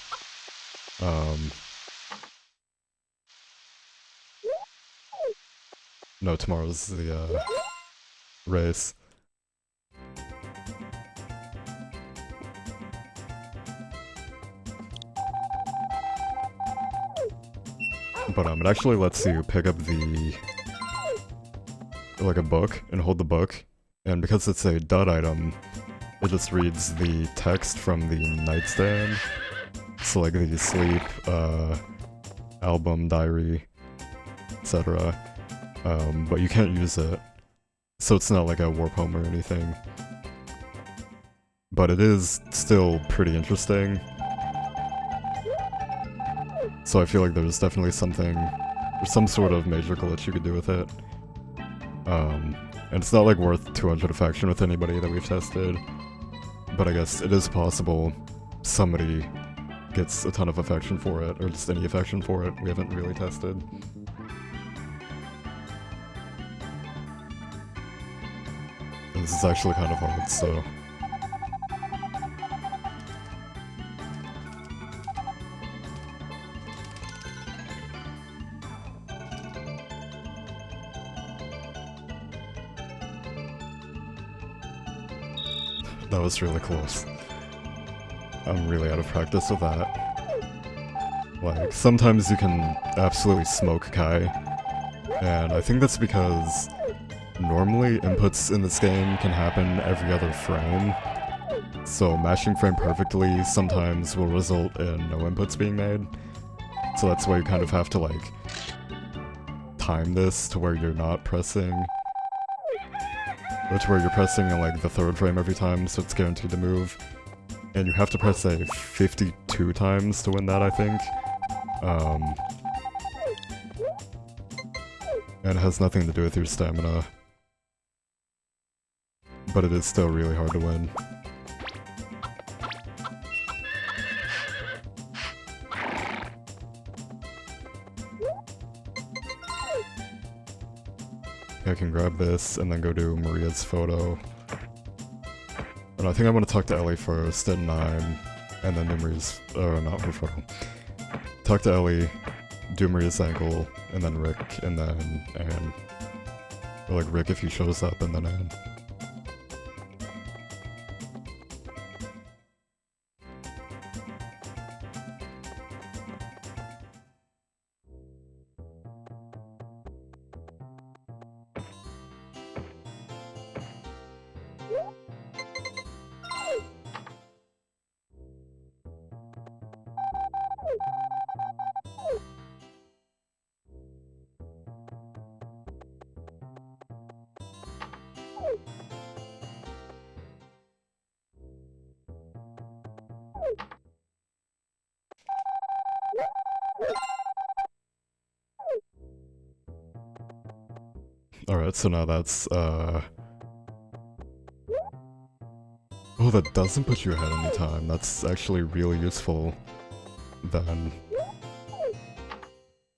No, tomorrow's the race. But it actually lets you pick up like a book and hold the book, and because it's a dud item, it just reads the text from the nightstand. So like the sleep, album, diary, etc. But you can't use it, so it's not like a warp home or anything. But it is still pretty interesting. So I feel like there's definitely something, there's some sort of major glitch you could do with it. And it's not like worth 200 affection with anybody that we've tested, but I guess it is possible somebody gets a ton of affection for it, or just any affection for it. We haven't really tested. And this is actually kind of hard, so... That was really close. I'm really out of practice with that. Like, sometimes you can absolutely smoke Kai, and I think that's because normally inputs in this game can happen every other frame, so matching frame perfectly sometimes will result in no inputs being made, so that's why you kind of have to, like, time this to where you're not pressing, or to where you're pressing in, like, the third frame every time, so it's guaranteed to move. And you have to press, say, 52 times to win that, I think. And it has nothing to do with your stamina. But it is still really hard to win. I can grab this and then go do Maria's photo. And I think I'm gonna talk to Ellie first at 9, and then do Maria's, not her photo. Talk to Ellie, do Maria's ankle, and then Rick, and then Anne. Or like Rick if he shows up, and then Anne. Alright, so now that's, oh, that doesn't put you ahead anytime. That's actually really useful, then.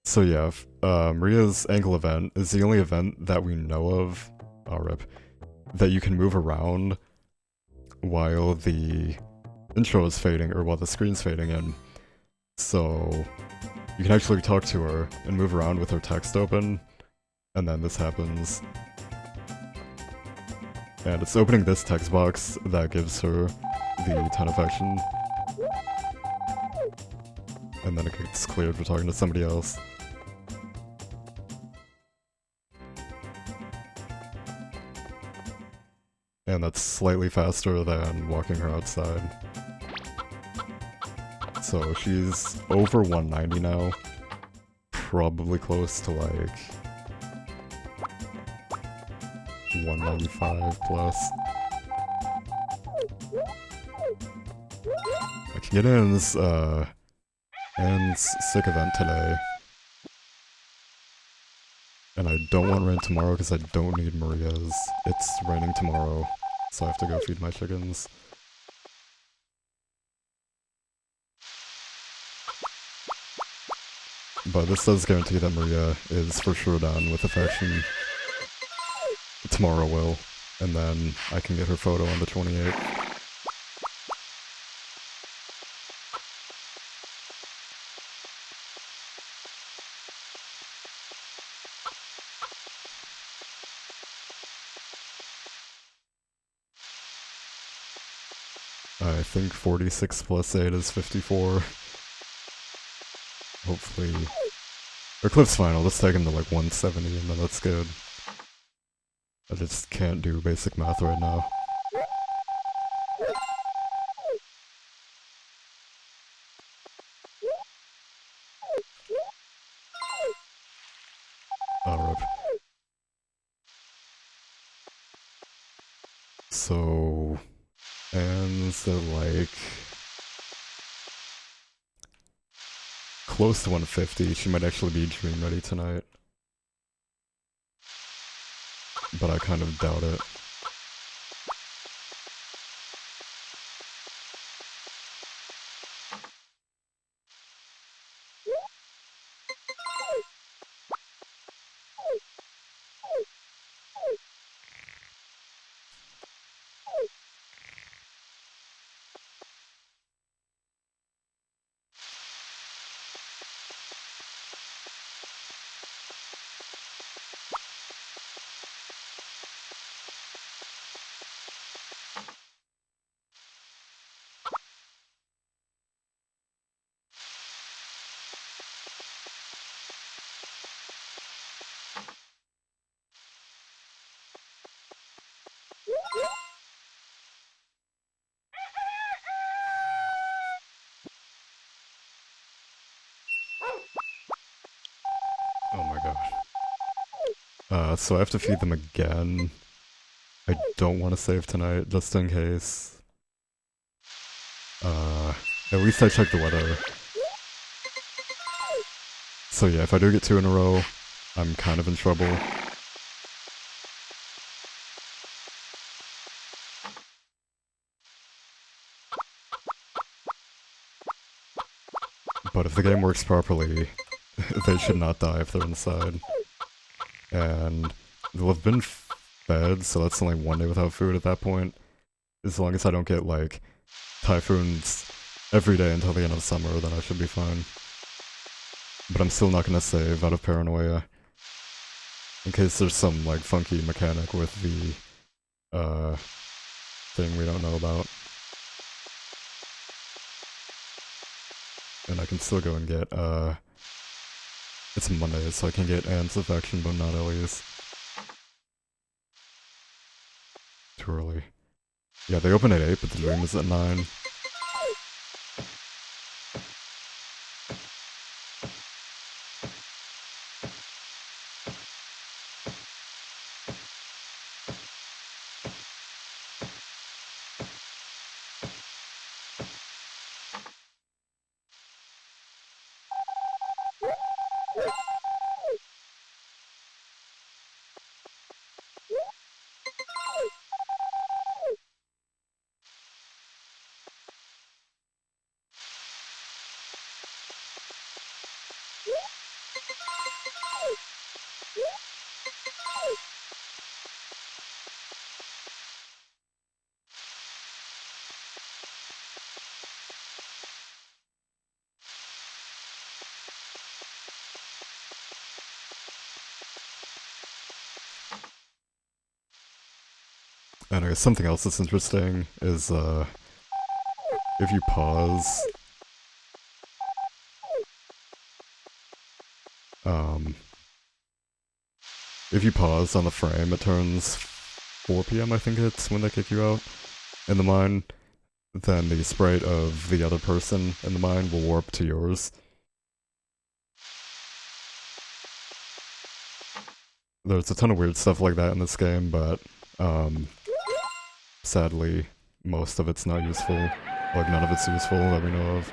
So yeah, Maria's ankle event is the only event that we know of, RIP, that you can move around while the intro is fading, or while the screen's fading in. So, you can actually talk to her and move around with her text open, and then this happens. And it's opening this text box that gives her the 10 affection. and then it gets cleared for talking to somebody else. And that's slightly faster than walking her outside. So she's over 190 now. Probably close to like 195 plus. I can get Anne's sick event today. And I don't want rain tomorrow because I don't need Maria's. It's raining tomorrow, so I have to go feed my chickens. But this does guarantee that Maria is for sure done with affection. Tomorrow will, and then I can get her photo on the 28th. I think 46 plus 8 is 54. Hopefully... Or Cliff's fine, I'll just take him to like 170 and then that's good. I just can't do basic math right now. Alright. So... And so like... Close to 150, she might actually be dream ready tonight. But I kind of doubt it. Oh my gosh. So I have to feed them again. I don't want to save tonight, just in case. At least I checked the weather. So yeah, if I do get 2 in a row, I'm kind of in trouble. But if the game works properly, they should not die if they're inside. And they'll have been fed, so that's only 1 day without food at that point. As long as I don't get, like, typhoons every day until the end of summer, then I should be fine. But I'm still not gonna save out of paranoia. In case there's some, like, funky mechanic with the, thing we don't know about. And I can still go and get, it's Monday, so I can get Anne's affection, but not Ellie's. Too early. Yeah, they open at 8, but the dream is at 9. And I guess something else that's interesting is, if you pause, If you pause on the frame, it turns 4 PM, I think it's, when they kick you out in the mine. Then the sprite of the other person in the mine will warp to yours. There's a ton of weird stuff like that in this game, but sadly, most of it's not useful. Like, none of it's useful that we know of.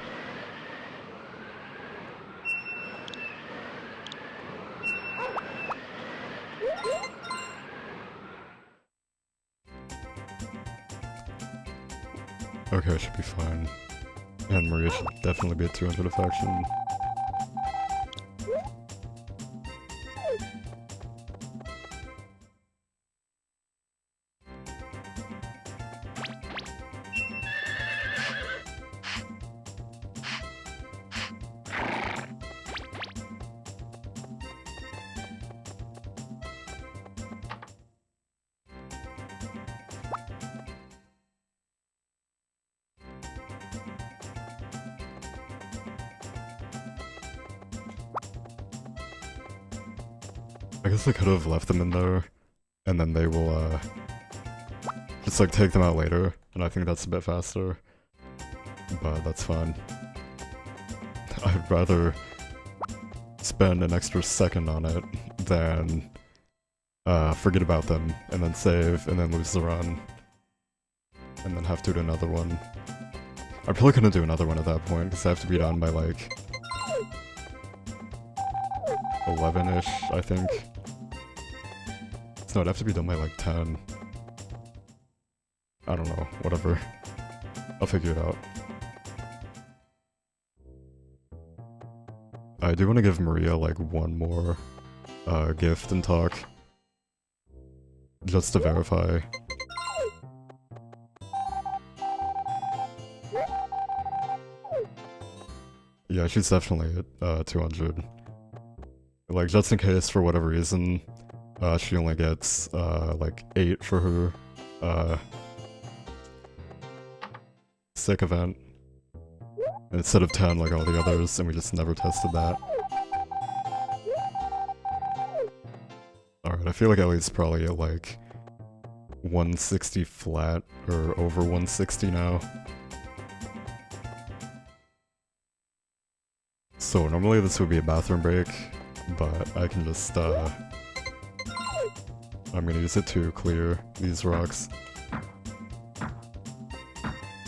Okay, should be fine. And Maria should definitely be at 200 affection. I guess I could have left them in there, and then they will, just, like, take them out later, and I think that's a bit faster. But that's fine. I'd rather spend an extra second on it than, forget about them, and then save, and then lose the run. And then have to do another one. I'm probably gonna do another one at that point, because I have to be done by, like, 11-ish, I think. So I'd have to be done by like 10. I don't know, whatever. I'll figure it out. I do want to give Maria like one more gift and talk. Just to verify. Yeah, she's definitely at 200. Like, just in case, for whatever reason, she only gets, like, 8 for her, sick event. Instead of 10 like all the others, and we just never tested that. Alright, I feel like Ellie's probably at, like, 160 flat, or over 160 now. So normally this would be a bathroom break, but I can just, I'm gonna use it to clear these rocks.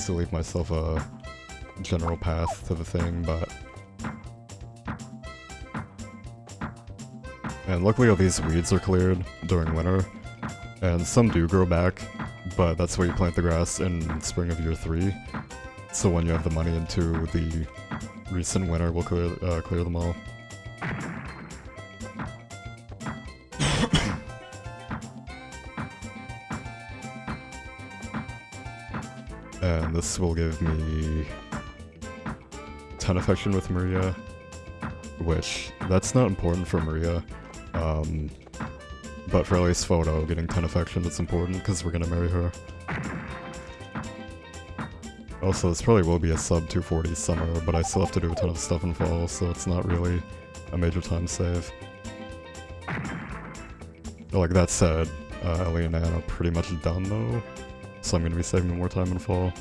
To leave myself a general path to the thing, but... And luckily all these weeds are cleared during winter, and some do grow back, but that's where you plant the grass in spring of year 3. So when you have the money into the recent winter, we'll clear them all. And this will give me 10 affection with Maria, which, that's not important for Maria, but for Ellie's photo, getting 10 affection is important because we're gonna marry her. Also, this probably will be a sub 240 summer, but I still have to do a ton of stuff in fall, so it's not really a major time save. Like, that said, Ellie and Anne are pretty much done though, so I'm gonna be saving more time in fall.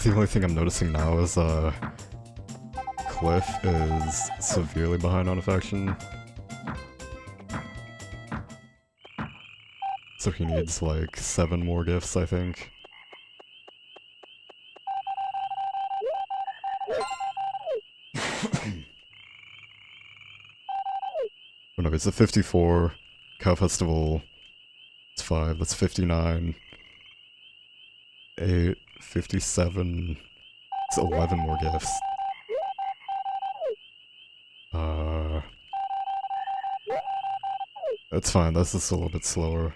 The only thing I'm noticing now is, Cliff is severely behind on affection. So he needs, like, 7 more gifts, I think. Oh no, it's a 54. Cow Festival. It's 5. That's 59. 8. 57. It's 11 more gifts. That's fine, that's just a little bit slower.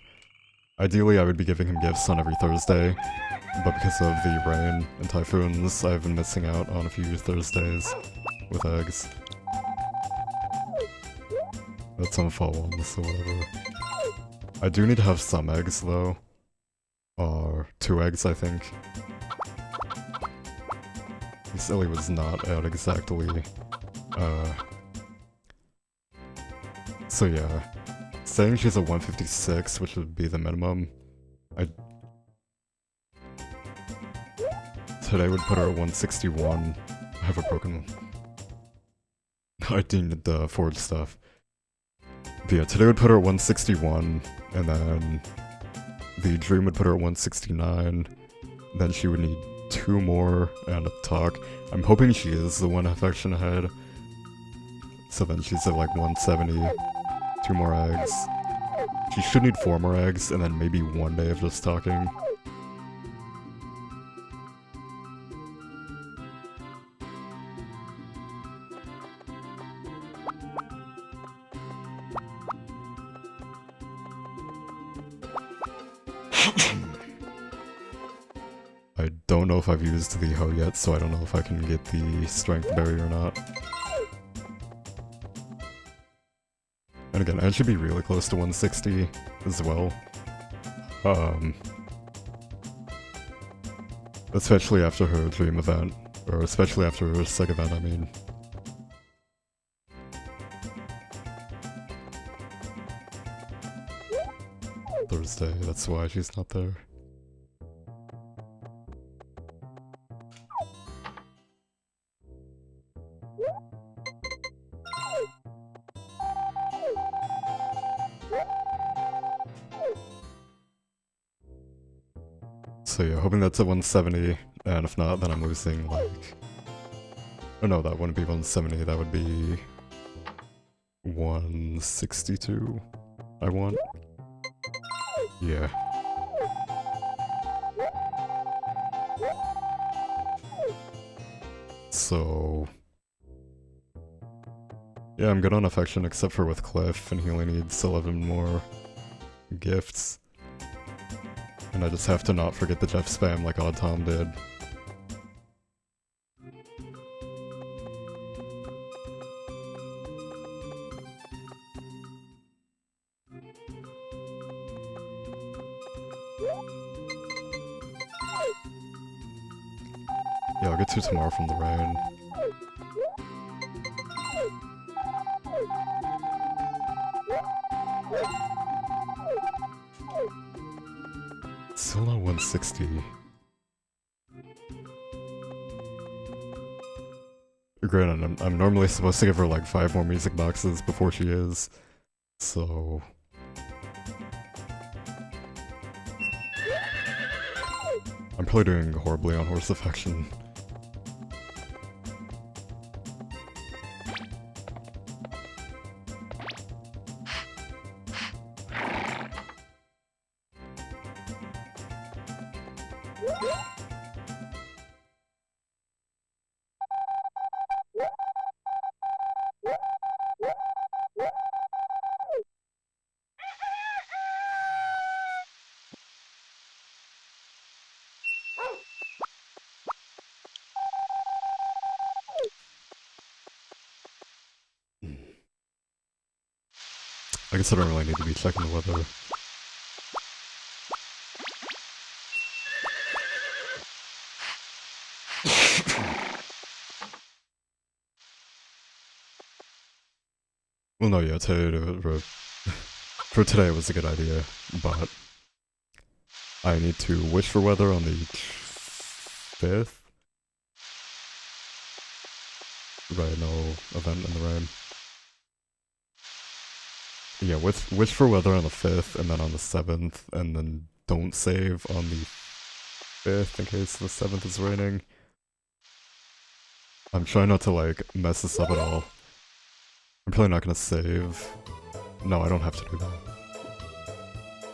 Ideally, I would be giving him gifts on every Thursday, but because of the rain and typhoons, I've been missing out on a few Thursdays with eggs. That's on fall 1, so whatever. I do need to have some eggs, though. Or 2 eggs, I think. Silly was not out exactly. So yeah. Saying she's a 156, which would be the minimum. Today would put her at 161. I have a broken one. I needed the forge stuff. But yeah, today would put her at 161, and then the dream would put her at 169. Then she would need 2 more and a talk. I'm hoping she is the 1 affection ahead. So then she's at like 170. 2 more eggs. She should need 4 more eggs, and then maybe 1 day of just talking. I don't know if I've used the hoe yet, so I don't know if I can get the strength berry or not. And again, I should be really close to 160 as well. Especially after her dream event, or especially after her seg event, I mean. Thursday, that's why she's not there. So yeah, hoping that's at 170, and if not, then I'm losing like... Oh no, that wouldn't be 170, that would be... 162, I want. Yeah. So... Yeah, I'm good on affection except for with Cliff, and he only needs 11 more gifts. And I just have to not forget the Jeff spam like Odd Tom did. Yeah, I'll get to tomorrow from the rain. Still not 160. Granted, I'm normally supposed to give her like 5 more music boxes before she is, so... I'm probably doing horribly on horse affection. I guess I don't really need to be checking the weather. Well, no, yeah, for today it was a good idea, but I need to wish for weather on the 5th. Right, no event in the rain. Yeah, wish for weather on the 5th, and then on the 7th, and then don't save on the 5th in case the 7th is raining. I'm trying not to, like, mess this up at all. I'm probably not gonna save. No, I don't have to do that.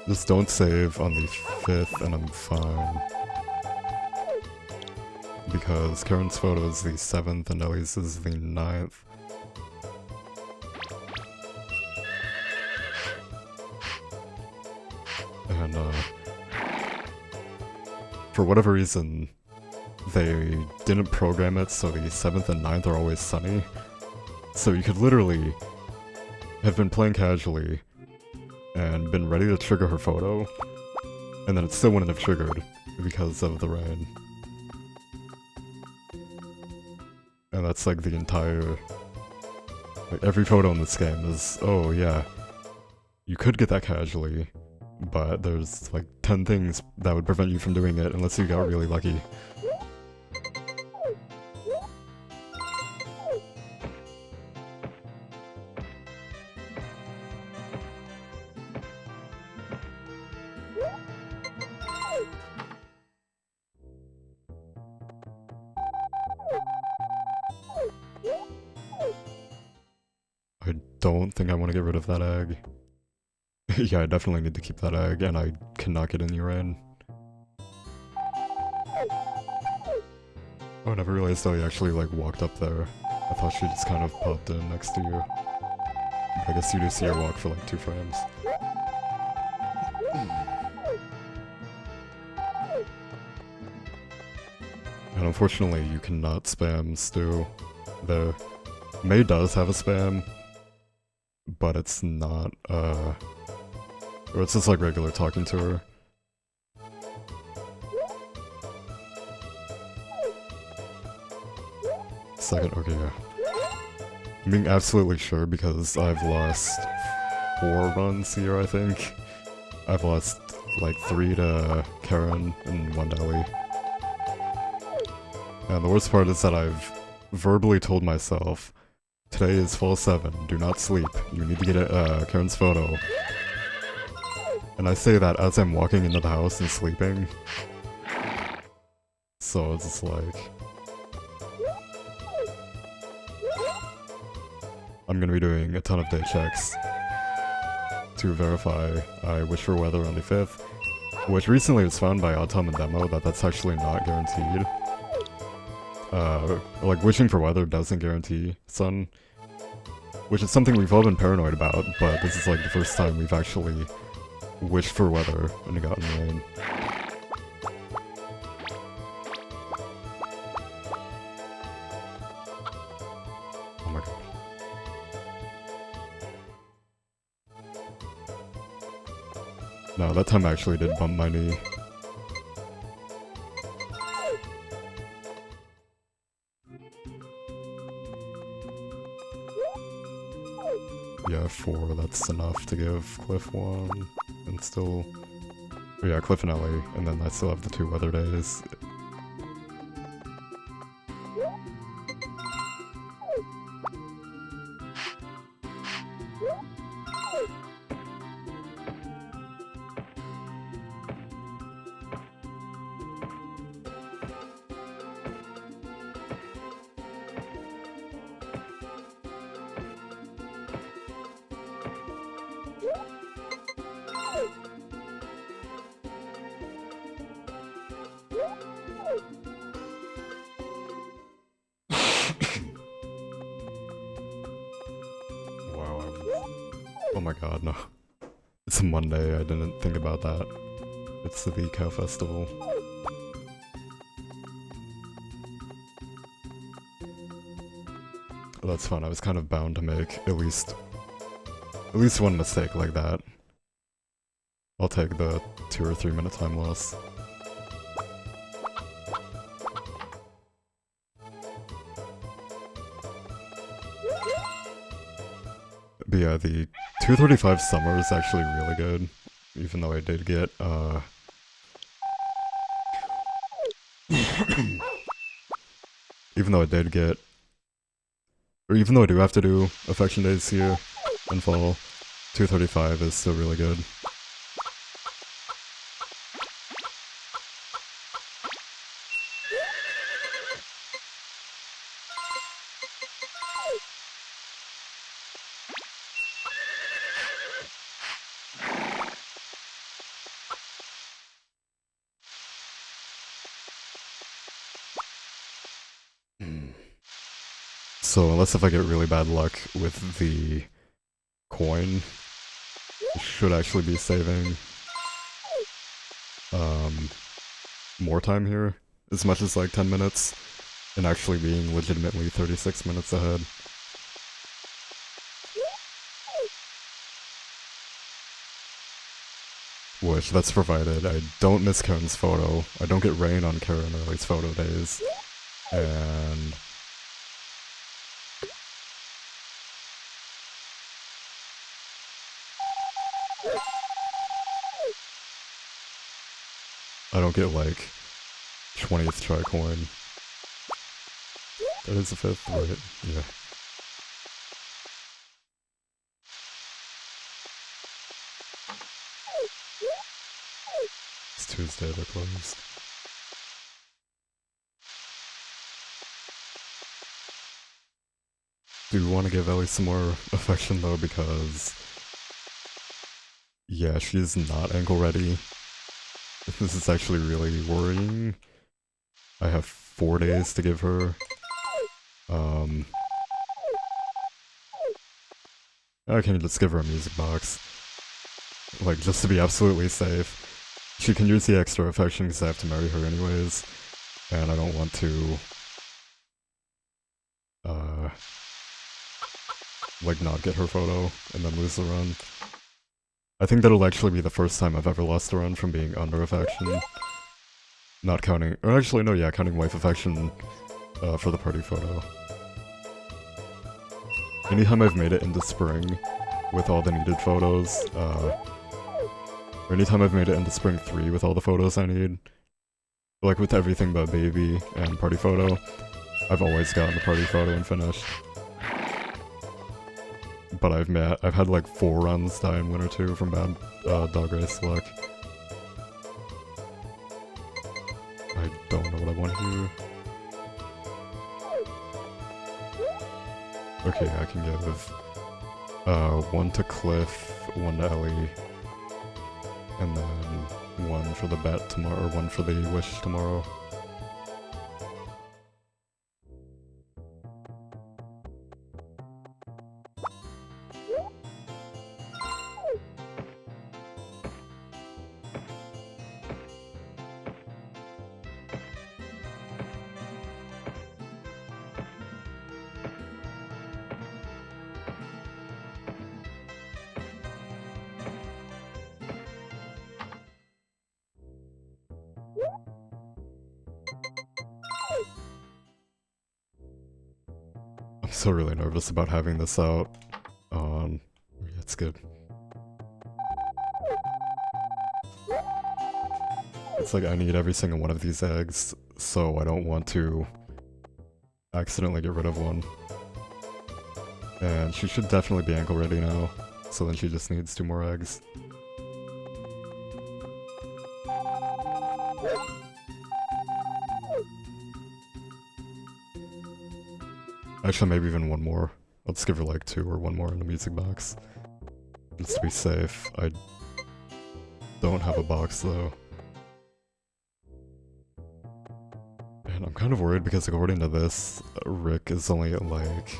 Just don't save on the 5th, and I'm fine. Because Karen's photo is the 7th, and Ellie's is the 9th. And, for whatever reason, they didn't program it so the 7th and 9th are always sunny. So you could literally have been playing casually and been ready to trigger her photo, and then it still wouldn't have triggered because of the rain. And that's like the entire... Like, every photo in this game is, oh yeah, you could get that casually, but there's like 10 things that would prevent you from doing it unless you got really lucky. I don't think I want to get rid of that egg. Yeah, I definitely need to keep that egg, and I cannot get any rain. Oh, I never realized how he actually, like, walked up there. I thought she just kind of popped in next to you. But I guess you do see her walk for, like, 2 frames. And unfortunately, you cannot spam Stu there. May does have a spam, but it's not, or it's just like regular talking to her. Second, okay, yeah. I'm being absolutely sure because I've lost 4 runs here, I think. I've lost like 3 to Karen and 1 to Ellie. And the worst part is that I've verbally told myself, today is full 7, do not sleep, you need to get Karen's photo. And I say that as I'm walking into the house and sleeping. So it's just like... I'm gonna be doing a ton of day checks to verify I wish for weather on the 5th, which recently was found by Autumn and Demo that that's actually not guaranteed. Like, wishing for weather doesn't guarantee sun, which is something we've all been paranoid about, but this is like the first time we've actually wished for weather and gotten rain. Oh my god. No, that time I actually did bump my knee. Yeah, 4, that's enough to give Cliff 1, and still... Oh yeah, Cliff and Ellie, and then I still have the 2 weather days. Oh my god, no. It's a Monday, I didn't think about that. It's the VCAL festival. That's fun, I was kind of bound to make at least one mistake like that. I'll take the 2 or 3 minute time loss. But yeah, the 235 summer is actually really good, even though I did get, even though I do have to do affection days here in fall, 235 is still really good. So unless if I get really bad luck with the coin, I should actually be saving more time here, as much as like 10 minutes, and actually being legitimately 36 minutes ahead. Which, that's provided I don't miss Karen's photo, I don't get rain on Karen or at least photo days, and I don't get like 20th try coin. That is the 5th, right? Yeah. It's Tuesday, they're closed. Do want to give Ellie some more affection though, because yeah, she's not ankle ready. This is actually really worrying. I have 4 days to give her. I can just give her a music box. Like, just to be absolutely safe. She can use the extra affection because I have to marry her anyways. And I don't want to... like, not get her photo and then lose the run. I think that'll actually be the first time I've ever lost a run from being under affection. Not counting... or actually, no, yeah, counting wife affection for the party photo. Anytime I've made it into spring with all the needed photos, or anytime I've made it into spring 3 with all the photos I need, like with everything but baby and party photo, I've always gotten the party photo and finished. But I've had like 4 runs die in winter 2 from bad dog race luck. I don't know what I want here. Okay, I can give 1 to Cliff, 1 to Ellie, and then 1 for the bet tomorrow, or 1 for the wish tomorrow. I'm so really nervous about having this out on... yeah, it's good. It's like I need every single one of these eggs, so I don't want to accidentally get rid of one. And she should definitely be ankle ready now, so then she just needs 2 more eggs. Actually, maybe even 1 more. I'll just give her like 2 or 1 more in the music box. Just to be safe. I don't have a box though. And I'm kind of worried because according to this, Rick is only at like...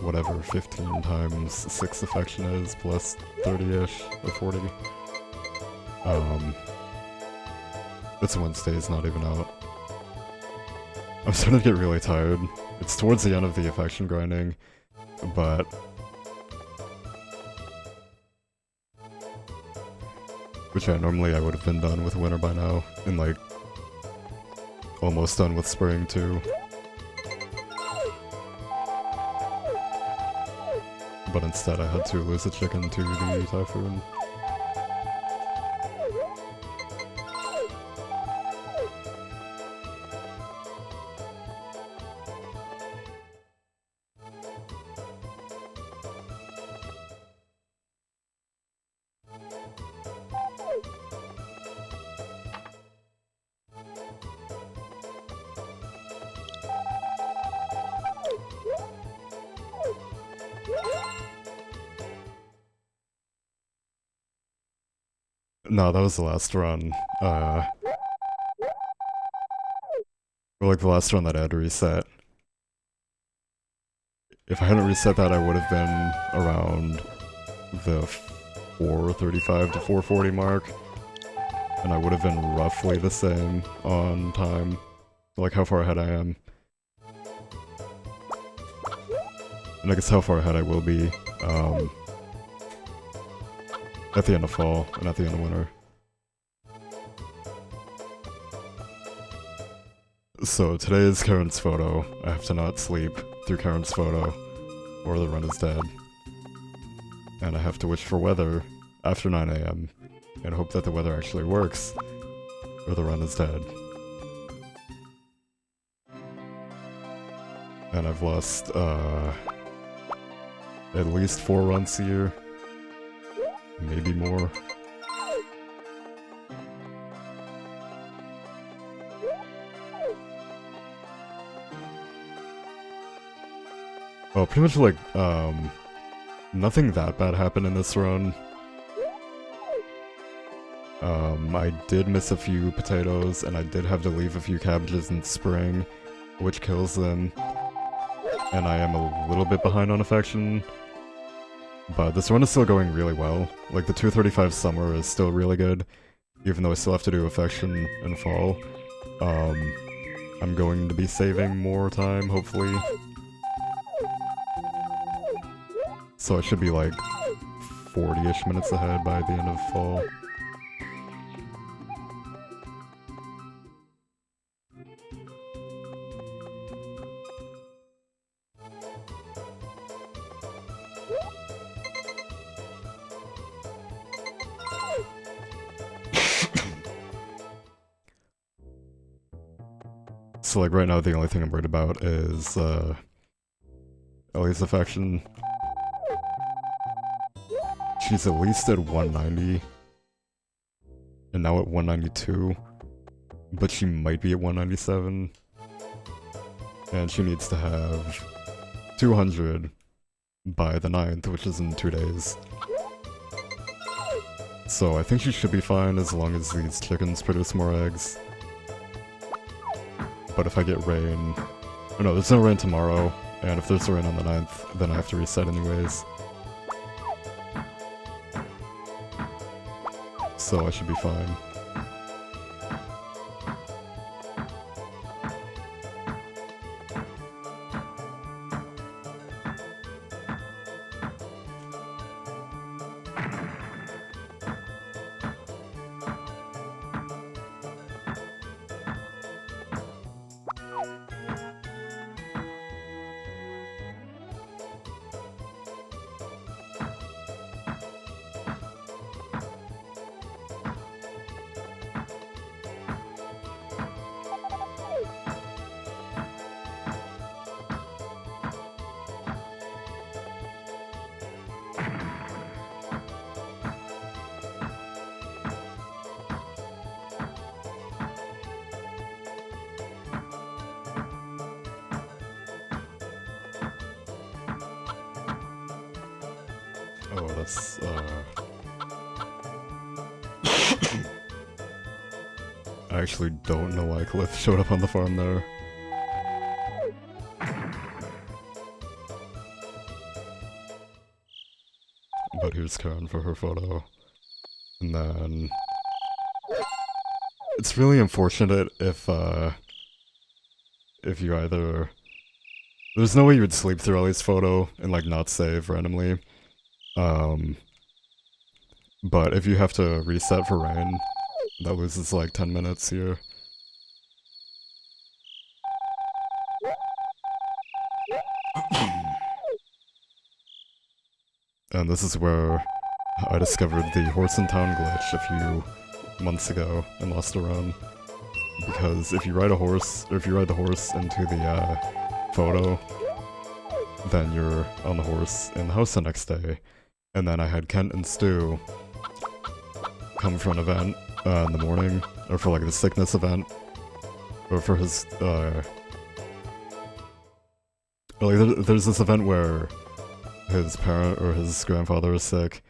whatever 15 times 6 affection is, plus 30-ish, or 40. It's Wednesday, it's not even out. I'm starting to get really tired. It's towards the end of the affection grinding, but... which yeah, normally I would have been done with winter by now, and like... almost done with spring too. But instead I had to lose a chicken to the typhoon. No, that was the last run. Or like the last run that I had to reset. If I hadn't reset that, I would have been around the 435 to 440 mark. And I would have been roughly the same on time. Like how far ahead I am. and I guess how far ahead I will be, at the end of fall and at the end of winter. So today is Karen's photo. I have to not sleep through Karen's photo, or the run is dead. And I have to wish for weather after 9 AM, and hope that the weather actually works, or the run is dead. And I've lost, at least 4 runs here. Maybe more. Oh, pretty much like, nothing that bad happened in this run. I did miss a few potatoes, and I did have to leave a few cabbages in spring, which kills them. And I am a little bit behind on affection. But this run is still going really well. Like, the 235 summer is still really good, even though I still have to do affection in fall. I'm going to be saving more time, hopefully. So I should be like 40-ish minutes ahead by the end of fall. So like right now the only thing I'm worried about is Ellie's affection. She's at least at 190, and now at 192, but she might be at 197, and she needs to have 200 by the 9th, which is in 2 days. So I think she should be fine as long as these chickens produce more eggs. But if I get rain... Oh no, there's no rain tomorrow, and if there's rain on the 9th, then I have to reset anyways. So I should be fine. Oh, that's, I actually don't know why Cliff showed up on the farm there. But here's Karen for her photo. And then... It's really unfortunate if you either... There's no way you would sleep through Ellie's photo and, like, not save randomly. But if you have to reset for rain, that loses like 10 minutes here. And this is where I discovered the horse in town glitch a few months ago and lost a run. Because if you ride a horse, or if you ride the horse into the photo, then you're on the horse in the house the next day. And then I had Kent and Stu come for an event in the morning, or for like the sickness event, or for his, like there's this event where his parent or his grandfather is sick,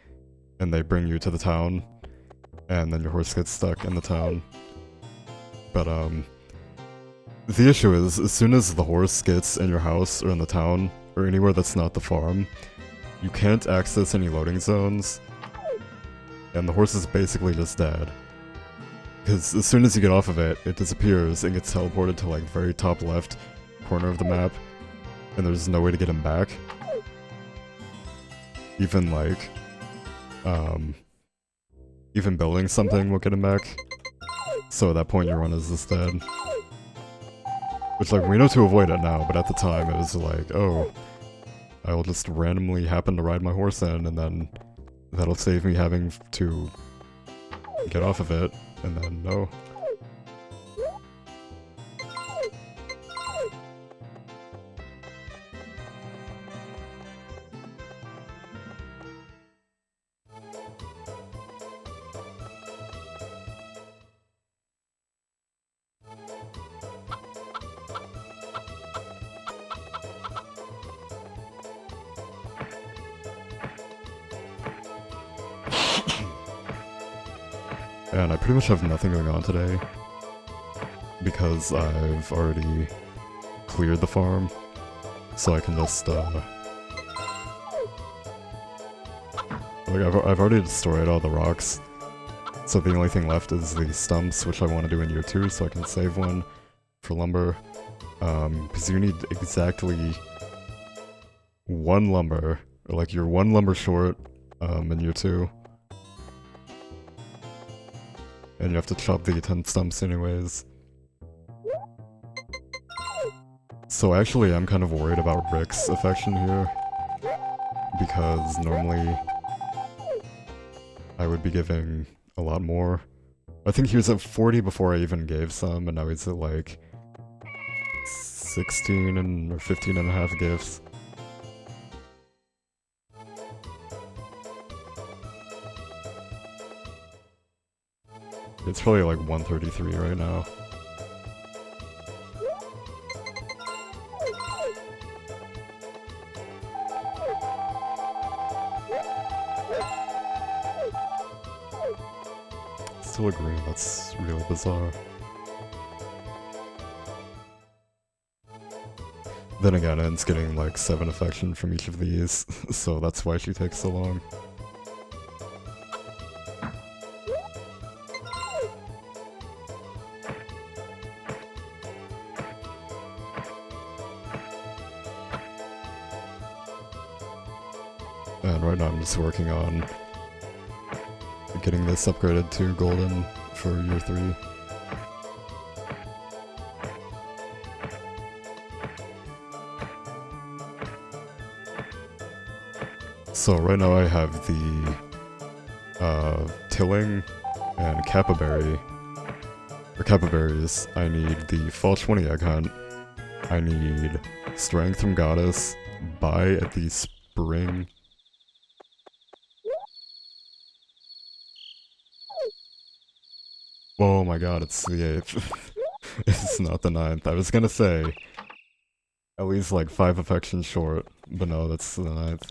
and they bring you to the town, and then your horse gets stuck in the town. But, the issue is, as soon as the horse gets in your house, or in the town, or anywhere that's not the farm, you can't access any loading zones, and the horse is basically just dead. Because as soon as you get off of it, it disappears and gets teleported to like the very top left corner of the map, and there's no way to get him back. even like, even building something will get him back. So at that point your run is just dead. Which, like, we know to avoid it now, but at the time it was like, oh, I'll just randomly happen to ride my horse in, and then that'll save me having to get off of it, and then no. And I pretty much have nothing going on today, because I've already cleared the farm, so I can just, like, I've already destroyed all the rocks, so the only thing left is the stumps, which I want to do in year 2, so I can save one for lumber, because you need exactly 1 lumber, or like you're 1 lumber short, in year 2. And you have to chop the 10 stumps anyways. So actually I'm kind of worried about Rick's affection here, because normally I would be giving a lot more. I think he was at 40 before I even gave some, and now he's at like 16 or 15 and a half gifts. It's probably like 133 right now. Still a green, that's really bizarre. Then again, En's getting like 7 affection from each of these, so that's why she takes so long. And right now I'm just working on getting this upgraded to golden for year 3. So right now I have the tilling and capaberry. For capaberries, I need the fall 20 egg hunt. I need strength from goddess, buy at the spring. Oh my god, it's the 8th. It's not the 9th. I was gonna say at least like 5 affections short, but no, that's the 9th.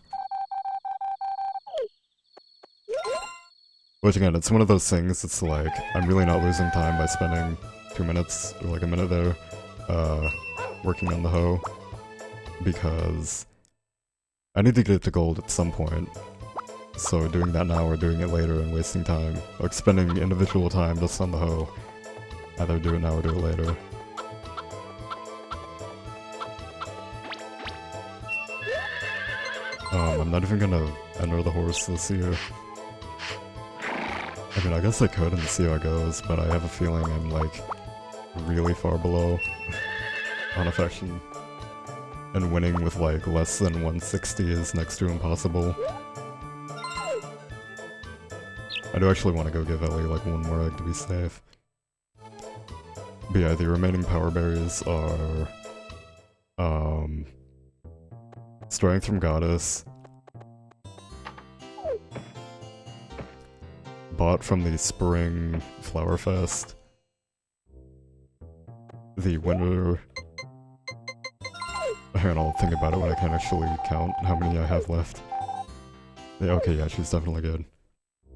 Which again, it's one of those things, it's like, I'm really not losing time by spending 2 minutes, or like a minute there, working on the hoe, because I need to get to gold at some point. So doing that now or doing it later and wasting time, like spending individual time just on the hoe, either do it now or do it later. I'm not even gonna enter the horse this year. I mean, I guess I could and see how it goes, but I have a feeling I'm like really far below on affection. And winning with like less than 160 is next to impossible. I do actually want to go give Ellie like 1 more egg to be safe. But yeah, the remaining power berries are strength from goddess, bought from the spring flower fest, the winter. Hang on, I'll think about it when I can actually count how many I have left. Yeah, okay, yeah, she's definitely good.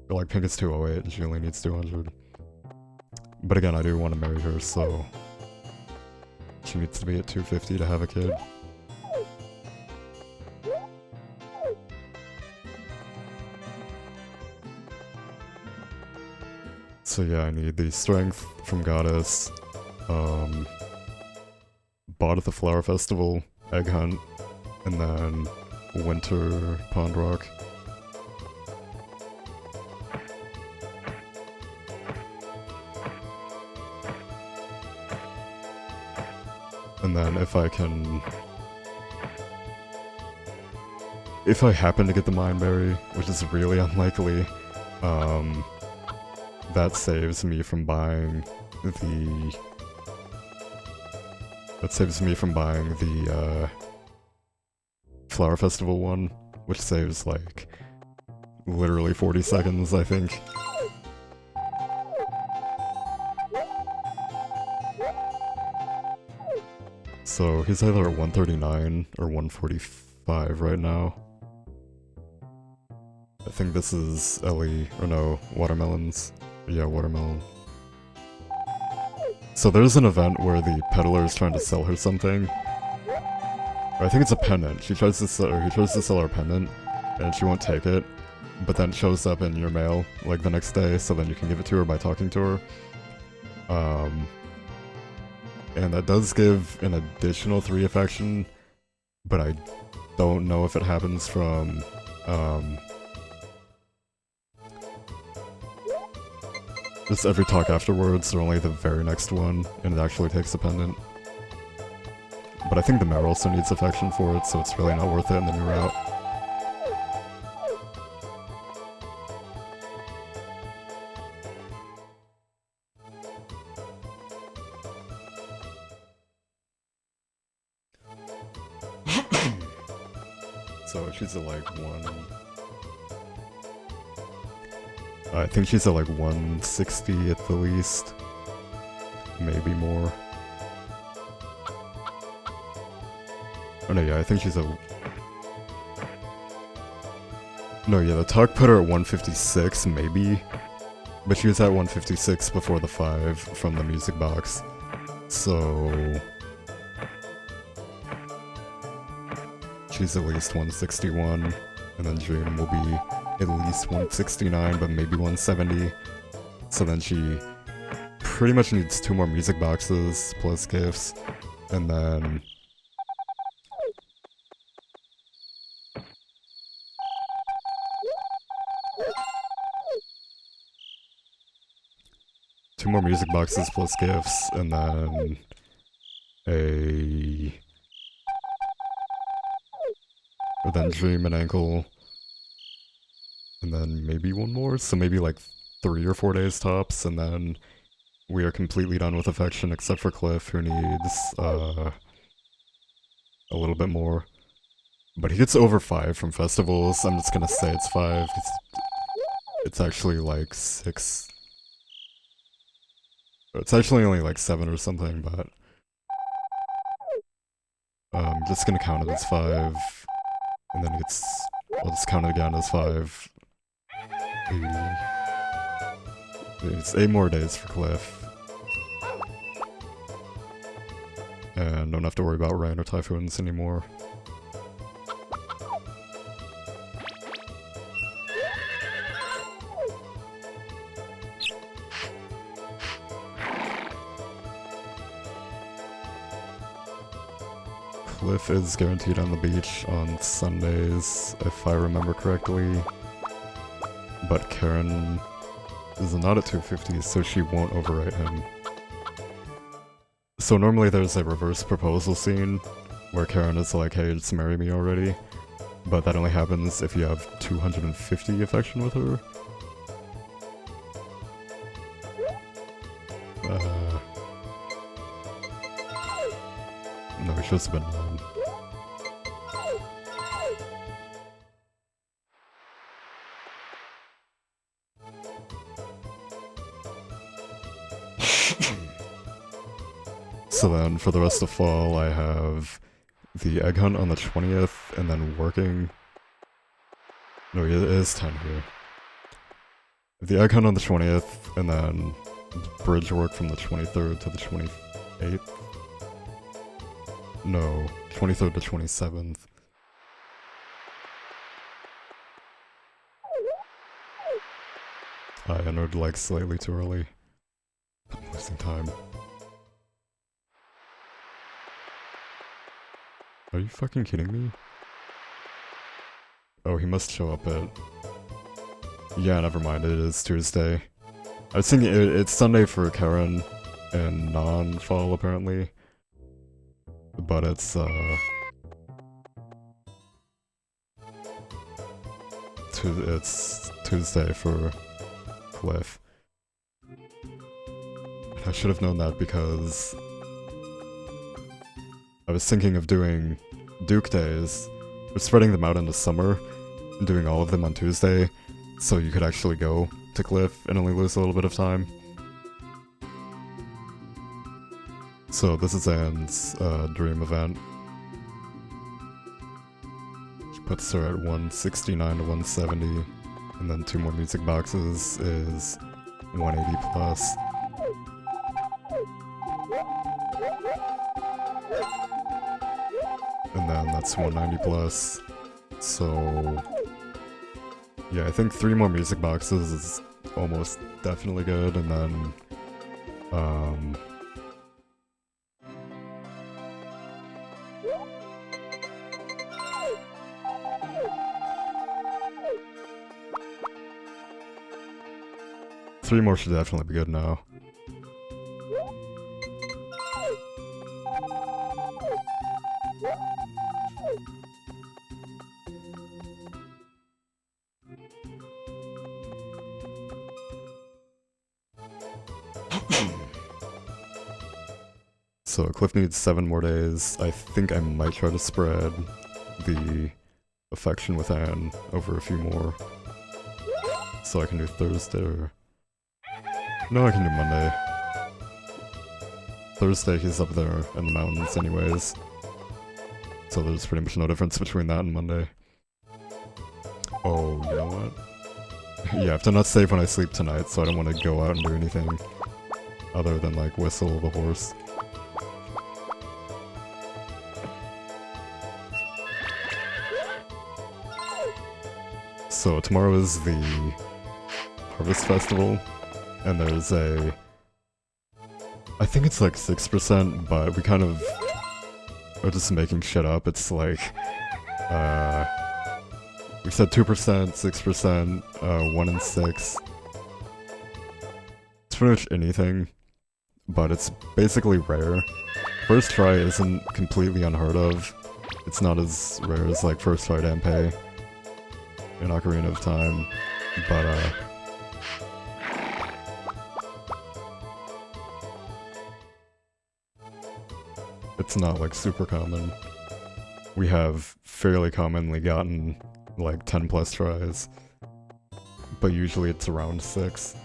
But like, pink is 208 and she only needs 200. But again, I do want to marry her, so she needs to be at 250 to have a kid. So yeah, I need the strength from goddess, bought at the flower festival, egg hunt, and then winter pond rock. And then if I happen to get the Mindberry, which is really unlikely, that saves me from buying the Flower Festival one, which saves like literally 40 seconds, I think. So he's either at 139 or 145 right now. I think this is Ellie, or no, Watermelons. Yeah, Watermelon. So there's an event where the peddler is trying to sell her something. I think it's a pendant. He tries to sell her a pendant, and she won't take it, but then it shows up in your mail, like, the next day, so then you can give it to her by talking to her. And that does give an additional 3 affection, but I don't know if it happens from, just every talk afterwards, or only the very next one, and it actually takes a pendant. But I think the mare also needs affection for it, so it's really not worth it in the new route. So she's at like I think she's at like 160 at the least. Maybe more. Oh no, yeah, I think she's at... No, yeah, the talk put her at 156, maybe. But she was at 156 before the 5 from the music box. So... she's at least 161, and then Dream will be at least 169, but maybe 170. So then she pretty much needs 2 more music boxes plus gifts, and then... two more music boxes plus gifts, and then or then Dream and Ankle, and then maybe 1 more, so maybe like 3 or 4 days tops, and then we are completely done with affection except for Cliff, who needs a little bit more. But he gets over 5 from festivals. I'm just gonna say it's 5. It's actually like 6. It's actually only like 7 or something, but I'm just gonna count it as 5, and then I'll just count it again as 5. It's 8 more days for Cliff. And don't have to worry about rain or typhoons anymore. Cliff is guaranteed on the beach on Sundays, if I remember correctly. But Karen is not at 250, so she won't overwrite him. So normally there's a reverse proposal scene, where Karen is like, hey, just marry me already. But that only happens if you have 250 affection with her. No, it should have been 9. So then, for the rest of fall, I have the egg hunt on the 20th, and then working... No, it is 10 here. The egg hunt on the 20th, and then bridge work from the 23rd to the 28th. No, 23rd to 27th. I entered like slightly too early. I'm wasting time. Are you fucking kidding me? Oh, he must show up at... Yeah, never mind, it is Tuesday. I was thinking it's Sunday for Karen and non-fall, apparently. but it's it's Tuesday for Cliff. I should have known that because I was thinking of doing Duke days, or spreading them out into summer, and doing all of them on Tuesday, so you could actually go to Cliff and only lose a little bit of time. So this is Anne's dream event. She puts her at 169 to 170, and then 2 more music boxes is 180 plus. And then that's 190 plus. So yeah, I think 3 more music boxes is almost definitely good, and then 3 more should definitely be good now. So Cliff needs 7 more days. I think I might try to spread the affection with Anne over a few more. So I can do Thursday or... No, I can do Monday. Thursday he's up there in the mountains anyways. So there's pretty much no difference between that and Monday. Oh, you know what? Yeah, I have to not save when I sleep tonight, so I don't want to go out and do anything other than like whistle the horse. So tomorrow is the Harvest Festival, and there's a... I think it's like 6%, but we kind of are just making shit up. It's like, we said 2%, 6%, 1 in 6. It's pretty much anything, but it's basically rare. First try isn't completely unheard of. It's not as rare as like First Try Dampe in Ocarina of Time, but it's not like super common. We have fairly commonly gotten like 10 plus tries, but usually it's around 6.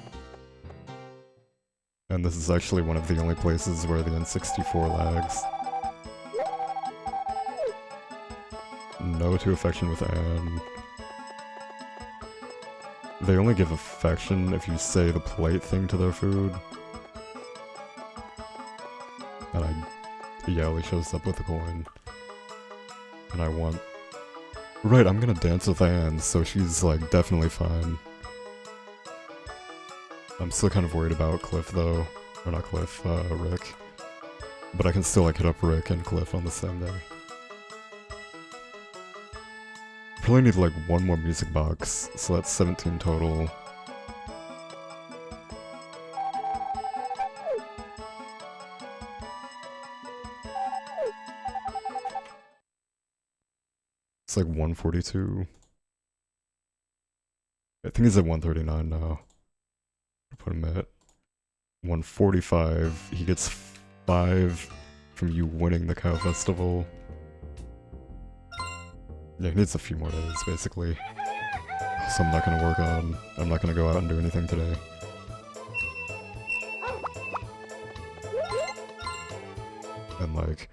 And this is actually one of the only places where the N64 lags. No to affection with Anne. They only give affection if you say the polite thing to their food. And Yali shows up with a coin. And I want... Right, I'm gonna dance with Anne, so she's like definitely fine. I'm still kind of worried about Cliff though. Or not Cliff, Rick. But I can still like hit up Rick and Cliff on the same day. Probably need like 1 more music box, so that's 17 total. It's like 142. I think he's at 139 now. Put him at 145. He gets 5 from you winning the Cow Festival. Yeah, he needs a few more days, basically. So I'm not gonna go out and do anything today. And like,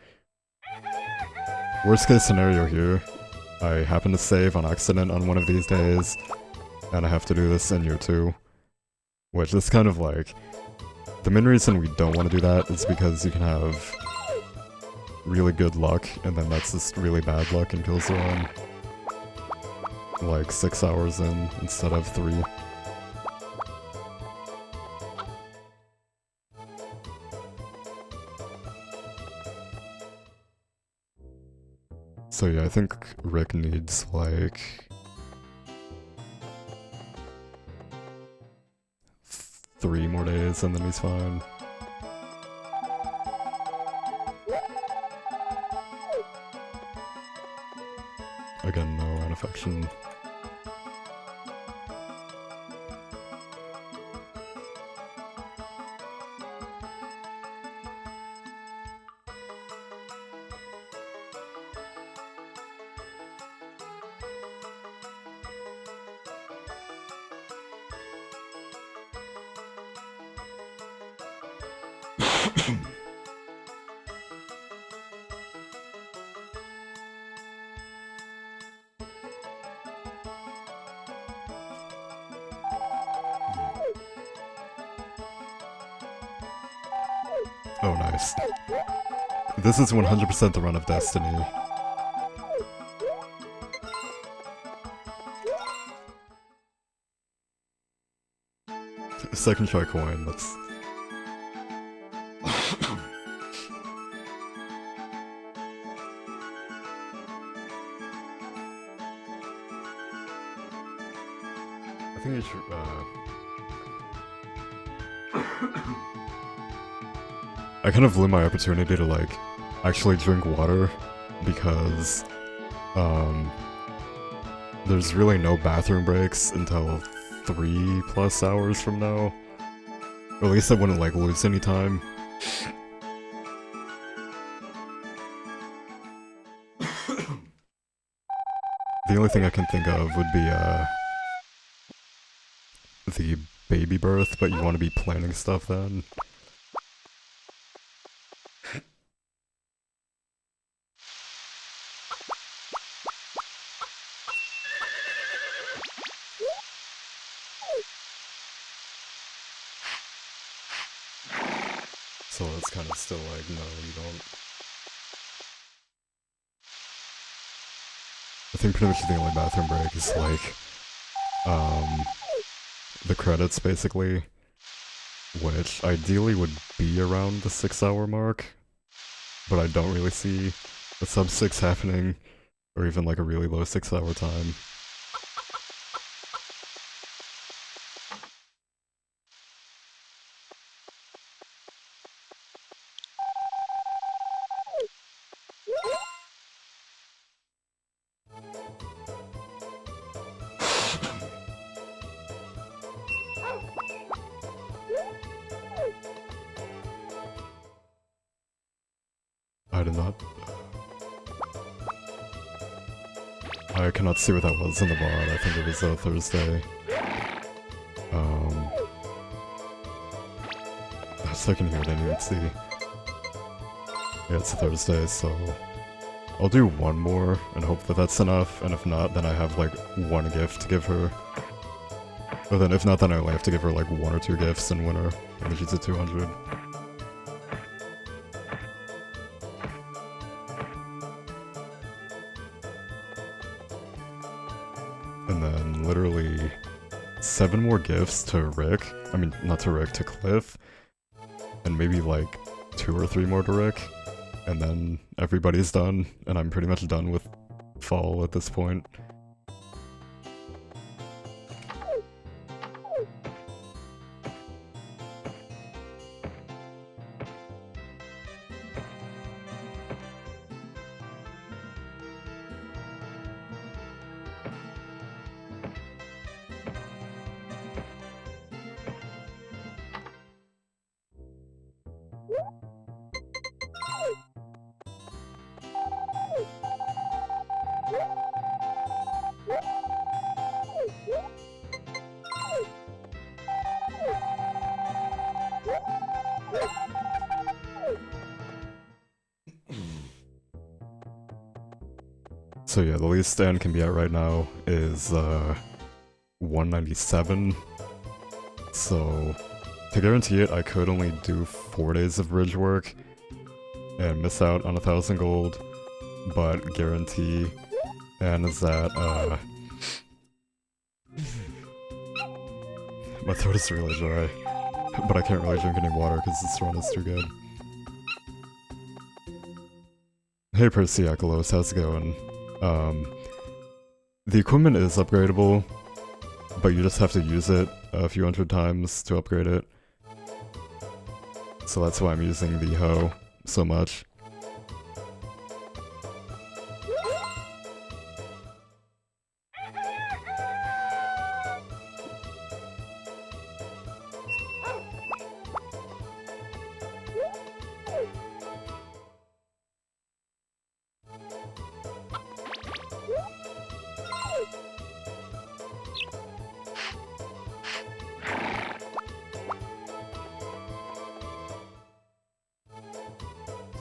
worst case scenario here, I happen to save on accident on one of these days, and I have to do this in year 2. Which is kind of like, the main reason we don't want to do that is because you can have really good luck, and then that's just really bad luck and kills the run. Like 6 hours in instead of 3. So yeah, I think Rick needs like 3 more days and then he's fine. again, no ran affection. Oh, nice. This is 100% the run of destiny. Second try coin, that's... I think you should, I kind of blew my opportunity to, like, actually drink water, because, there's really no bathroom breaks until 3+ hours from now. Or at least I wouldn't, like, lose any time. The only thing I can think of would be, the baby birth, but you want to be planning stuff then. So it's kind of still like, no, you don't. I think pretty much the only bathroom break is like, the credits basically, which ideally would be around the 6-hour mark, but I don't really see a sub-6 happening, or even like a really low 6-hour time. I did not... I cannot see what that was in the VOD. I think it was Thursday. So I can hear it anyway, see. Yeah, it's a Thursday, so... I'll do one more and hope that that's enough, and if not, then I have like one gift to give her. But then if not, then I only have to give her like 1 or 2 gifts and win her, and she's at 200. And then literally 7 more gifts to Rick. I mean, not to Rick, to Cliff. And maybe like 2 or 3 more to Rick. And then everybody's done, and I'm pretty much done with Fall at this point. So yeah, the least stand can be at right now is 197. So to guarantee it, I could only do 4 days of bridge work and miss out on 1,000 gold, but guarantee and is that my throat is really dry, but I can't really drink any water because this run is too good. Hey Perseacolos, how's it going? The equipment is upgradable, but you just have to use it a few hundred times to upgrade it. So that's why I'm using the hoe so much.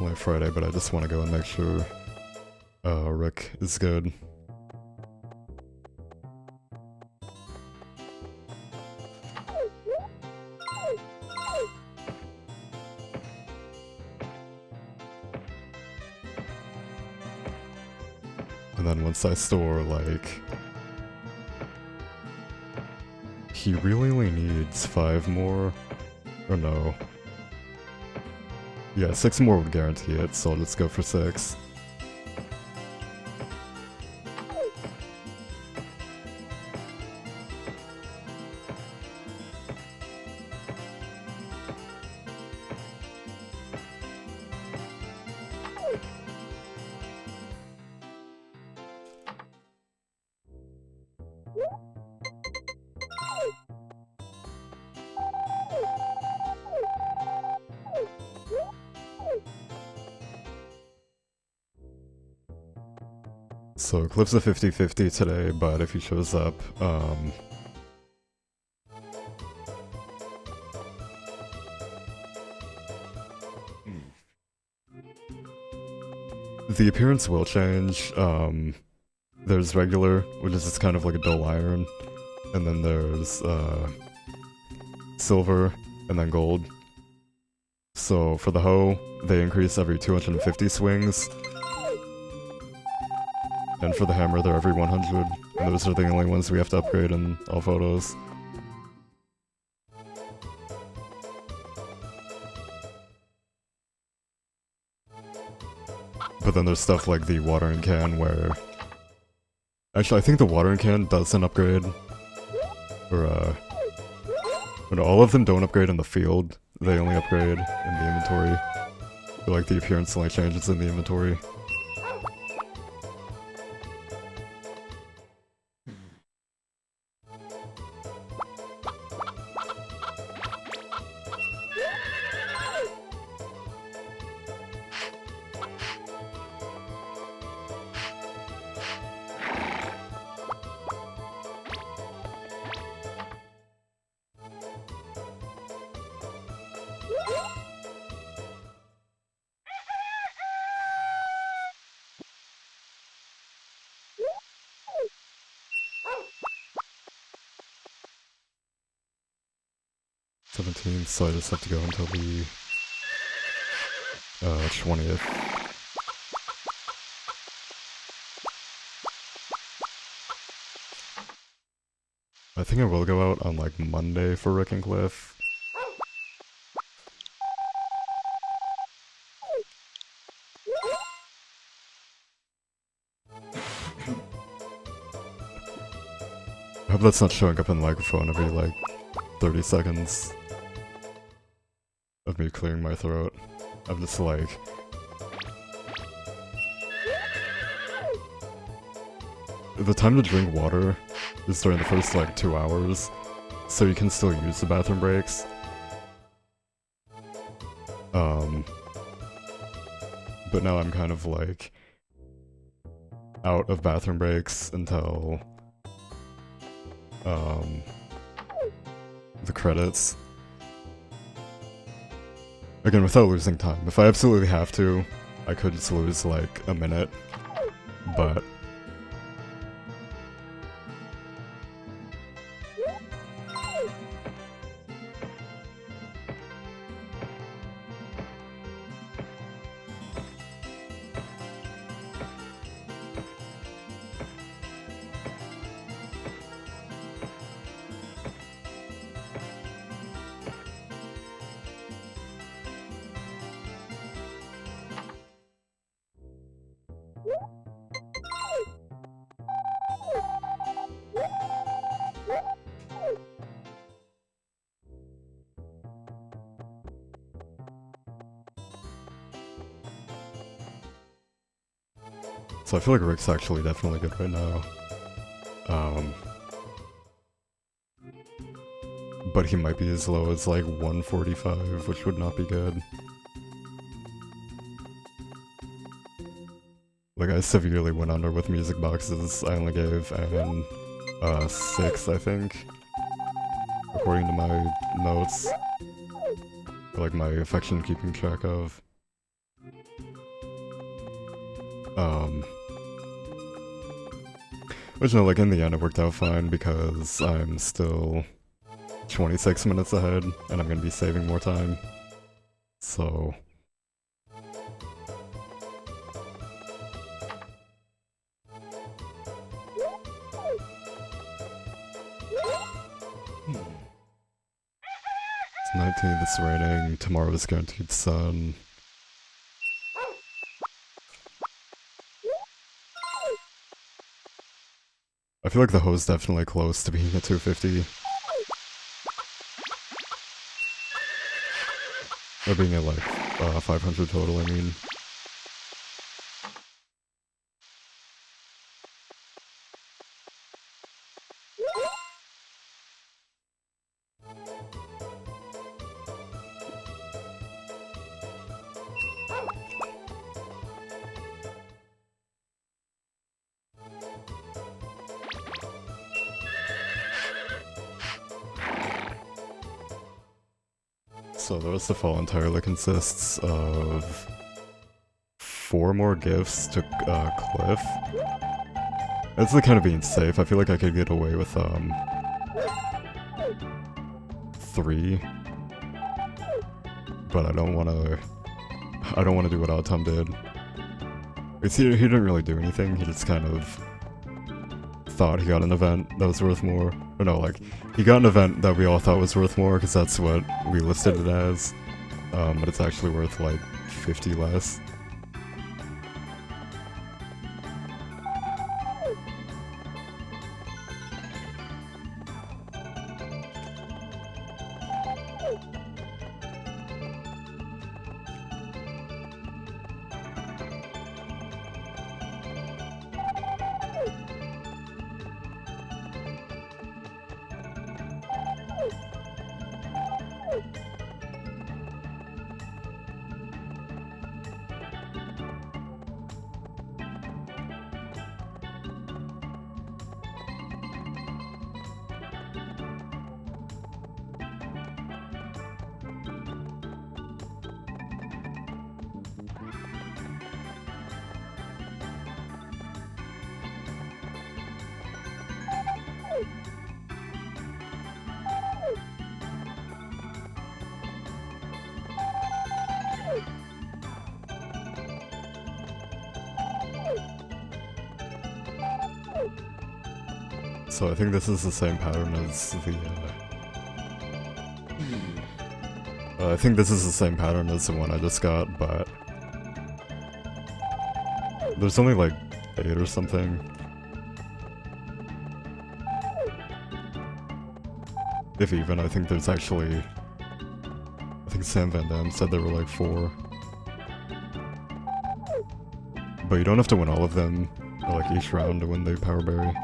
definitely Friday, but I just want to go and make sure Rick is good. And then once I store, like... He really only needs 5 more? Or no? Yeah, 6 more would guarantee it, so I'll just go for 6. So Cliff's a 50-50 today, but if he shows up, the appearance will change. There's regular, which is just kind of like a dull iron, and then there's silver, and then gold. So for the hoe, they increase every 250 swings, and for the hammer, they're every 100, and those are the only ones we have to upgrade in all photos. But then there's stuff like the watering can where... Actually, I think the watering can doesn't upgrade. Or, no, all of them don't upgrade in the field. They only upgrade in the inventory. But, like, the appearance only changes in the inventory. So I just have to go until the 20th. I think I will go out on like Monday for Rick and Cliff. I hope that's not showing up in the microphone every like 30 seconds. Of me clearing my throat. I'm just like... The time to drink water is during the first like 2 hours, so you can still use the bathroom breaks. But now I'm kind of like... out of bathroom breaks until... the credits. Again, without losing time. If I absolutely have to, I could just lose, like, a minute. But... So I feel like Rick's actually definitely good right now. But he might be as low as like 145, which would not be good. Like I severely went under with music boxes. I only gave Evan 6, I think, according to my notes. Or, like my affection keeping track of. Which no, like in the end it worked out fine because I'm still 26 minutes ahead and I'm gonna be saving more time. So... It's 19th, it's raining, tomorrow is guaranteed sun. I feel like the hoe's definitely close to being at 250. Or being at like 500 total, I mean. So the rest of the fall entirely consists of 4 more gifts to Cliff. It's the kind of being safe. I feel like I could get away with 3, but I don't want to do what Autumn did. He didn't really do anything. He just kind of thought he got an event that was worth more. Or no, like, he got an event that we all thought was worth more, because that's what we listed it as. But it's actually worth, like, 50 less. So I think this is the same pattern as the, I think this is the same pattern as the one I just got, but there's only like 8 or something. If even, I think there's actually, I think Sam Van Dam said there were like 4. But you don't have to win all of them, or like each round to win the Power Berry.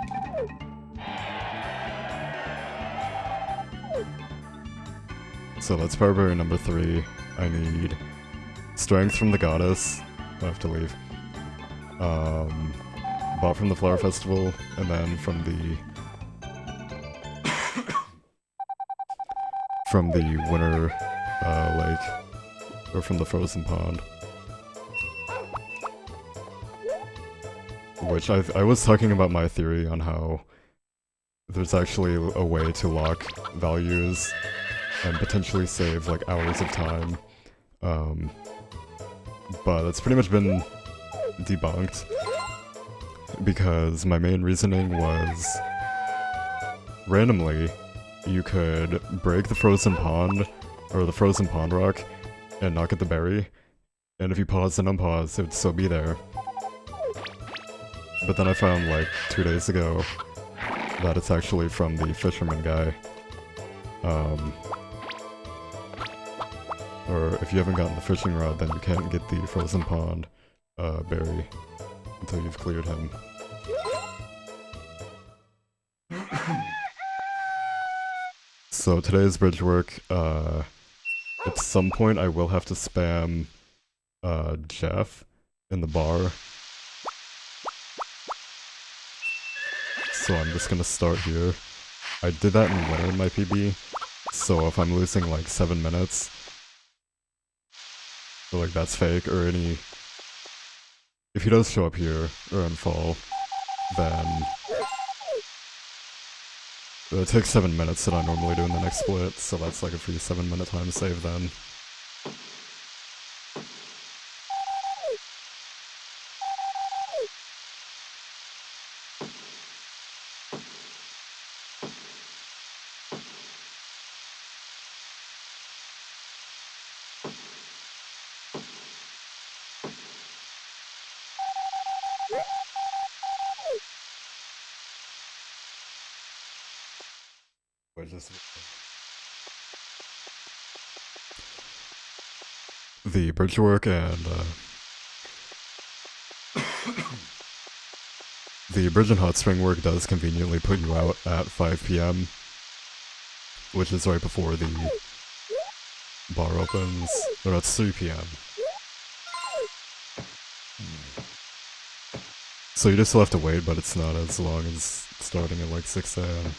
So that's Power Berry number 3. I need Strength from the Goddess. I have to leave. Bought from the Flower Festival, and then from the from the Winter Lake, or from the Frozen Pond. Which I was talking about my theory on how there's actually a way to lock values and potentially save like hours of time, but it's pretty much been debunked because my main reasoning was randomly you could break the frozen pond or the frozen pond rock and not get the berry, and if you pause and unpause it would still be there. But then I found like 2 days ago that it's actually from the fisherman guy. Or if you haven't gotten the fishing rod, then you can't get the frozen pond berry until you've cleared him. So today's bridge work, at some point I will have to spam Jeff in the bar. So I'm just gonna start here. I did that in winter in my PB, so if I'm losing like 7 minutes, or like that's fake, or any if he does show up here, or in fall, then it takes 7 minutes that I normally do in the next split, so that's like a free 7-minute time save then. The bridge work and the bridge and hot spring work does conveniently put you out at 5 p.m., which is right before the bar opens. Or it's 3 p.m. So you just still have to wait, but it's not as long as starting at like 6 a.m.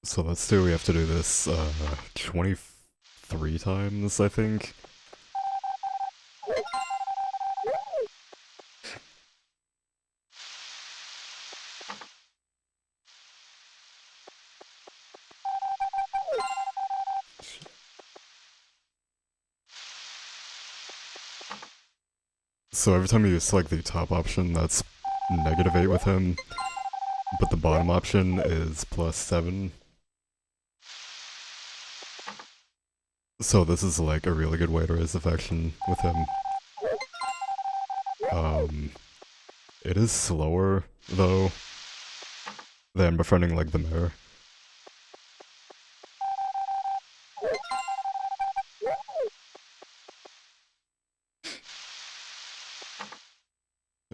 So let's do, we have to do this 23 times, I think. So every time you select the top option, that's -8 with him, but the bottom option is +7. So this is like a really good way to raise affection with him. It is slower, though, than befriending like the mayor.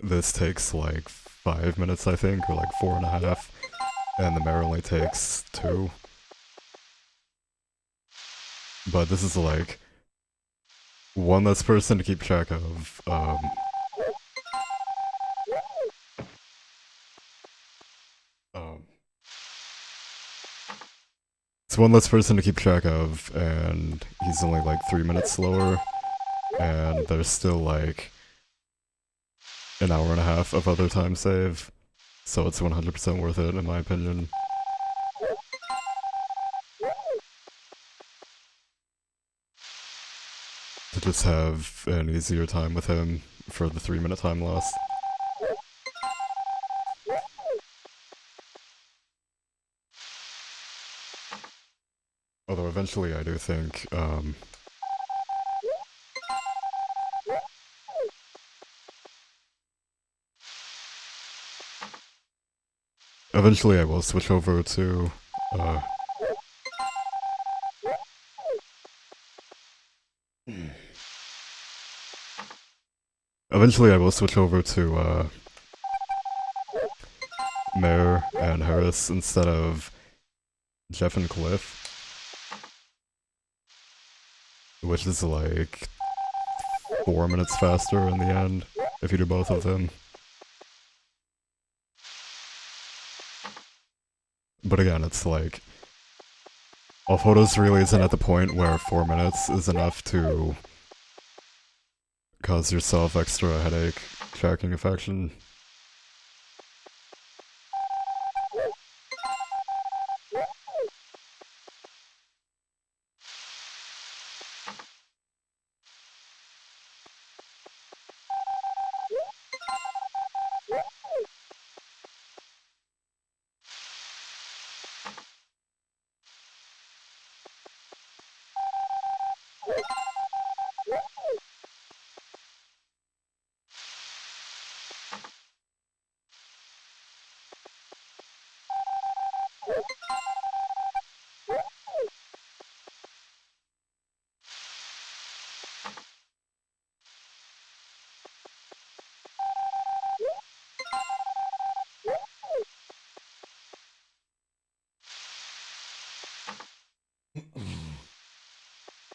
This takes like 5 minutes, I think, or like 4.5, and the mayor only takes 2. But this is like one less person to keep track of. It's one less person to keep track of, and he's only like 3 minutes slower, and there's still like an hour and a half of other time save, so it's 100% worth it in my opinion. To just have an easier time with him for the 3-minute time loss. Although eventually I do think, eventually I will switch over to, eventually I will switch over to, Mare and Harris instead of Jeff and Cliff. Which is like 4 minutes faster in the end, if you do both of them. But again, it's like, all photos really isn't at the point where 4 minutes is enough to cause yourself extra headache tracking affection.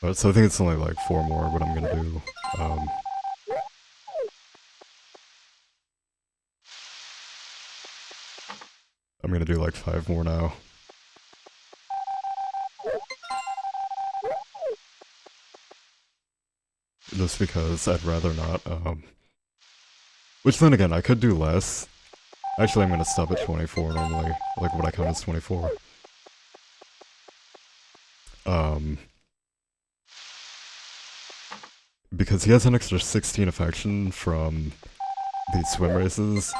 Alright, so I think it's only like 4 more, what I'm gonna do. I'm gonna do like 5 more now. Just because I'd rather not, which then again, I could do less. Actually, I'm gonna stop at 24 normally, like what I count as 24. Because he has an extra 16 affection from the swim races,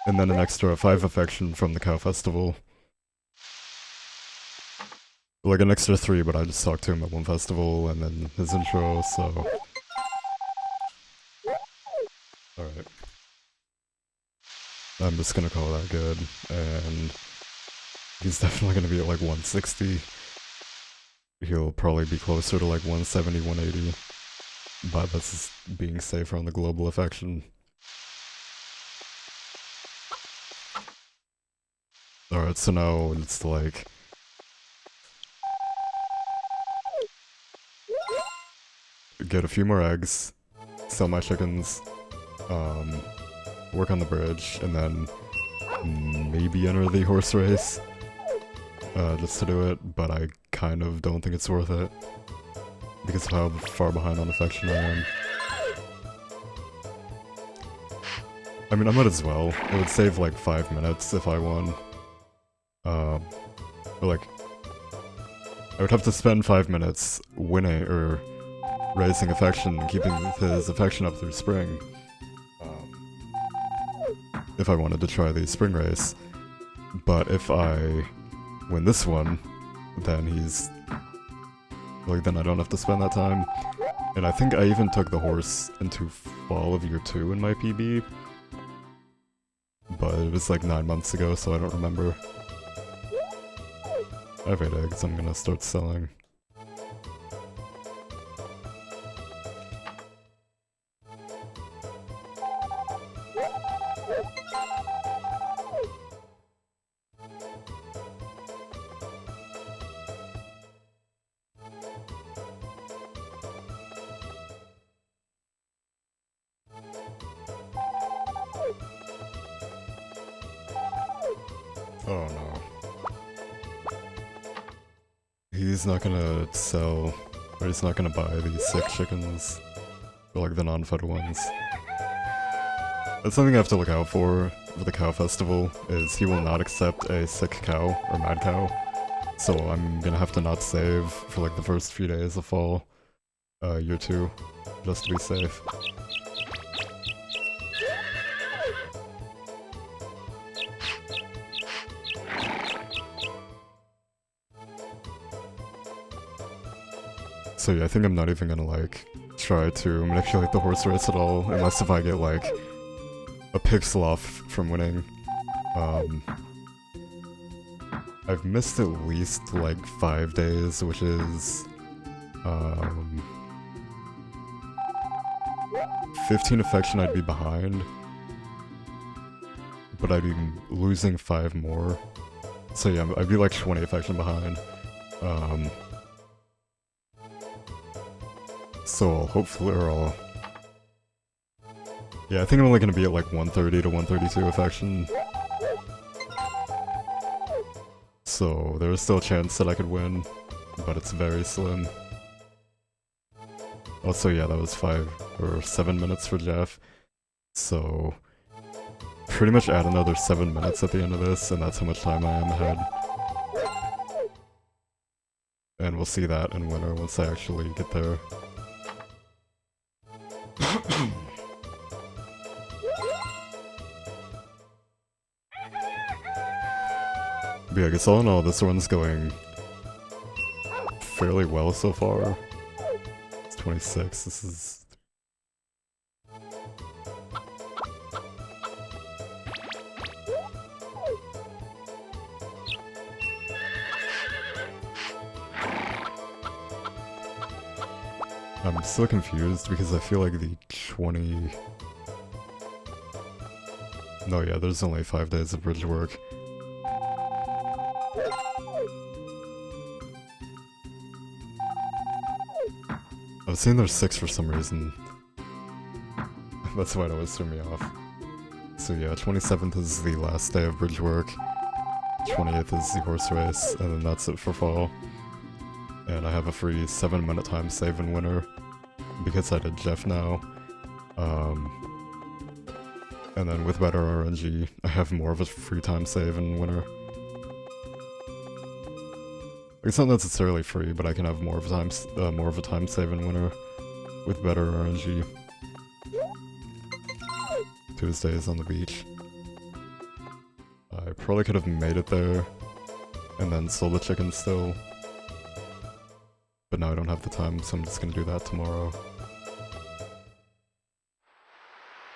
and then an extra 5 affection from the cow festival. Like an extra 3, but I just talked to him at one festival, and then his intro, so... Alright. I'm just gonna call that good, and... he's definitely gonna be at like 160. He'll probably be closer to like 170, 180. But that's just being safer on the global affection. Alright, so now it's like... get a few more eggs, sell my chickens, work on the bridge, and then maybe enter the horse race, just to do it, but I kind of don't think it's worth it, because of how far behind on affection I am. I mean, I might as well. It would save like 5 minutes if I won. But like, I would have to spend 5 minutes winning, or raising affection and keeping his affection up through spring. If I wanted to try the spring race. But if I win this one, then he's... like, then I don't have to spend that time. And I think I even took the horse into fall of year 2 in my PB. But it was like 9 months ago, so I don't remember. I have 8 eggs, I'm gonna start selling. Oh no. He's not gonna sell, or he's not gonna buy these sick chickens, or like the non-fed ones. That's something I have to look out for the cow festival, is he will not accept a sick cow, or mad cow. So I'm gonna have to not save for like the first few days of fall, year 2, just to be safe. So yeah, I think I'm not even gonna like try to manipulate the horse race at all, unless if I get like a pixel off from winning. I've missed at least like 5 days, which is 15 affection I'd be behind, but I'd be losing 5 more. So yeah, I'd be like 20 affection behind. So I'll hopefully, or I'll... yeah, I think I'm only gonna be at like 130 to 132 affection. So there's still a chance that I could win, but it's very slim. Also, yeah, that was 5 or 7 minutes for Jeff. So pretty much add another 7 minutes at the end of this, and that's how much time I am ahead. And we'll see that in winter once I actually get there. But yeah, I guess all in all, this one's going fairly well so far. It's 26, this is... I'm still confused because I feel like the 20... no, yeah, there's only 5 days of bridge work. was seeing there's 6 for some reason. That's why it always threw me off. So yeah, 27th is the last day of bridge work. 20th is the horse race, and then that's it for fall. And I have a free 7-minute time save in winter, because I did Jeff now. And then with better RNG, I have more of a free time save in winter. It's not necessarily free, but I can have more of a time save in winter with better RNG. Tuesdays on the beach. I probably could have made it there and then sold the chicken still. But now I don't have the time, so I'm just gonna do that tomorrow.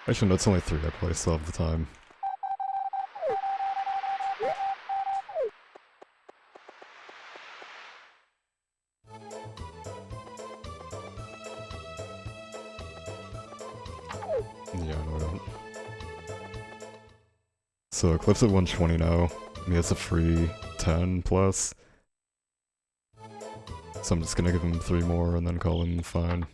Actually, no, it's only 3, I probably still have the time. Yeah, no, I don't. So Eclipse at 120 now. He has a free 10 plus. So I'm just gonna give him 3 more and then call him fine.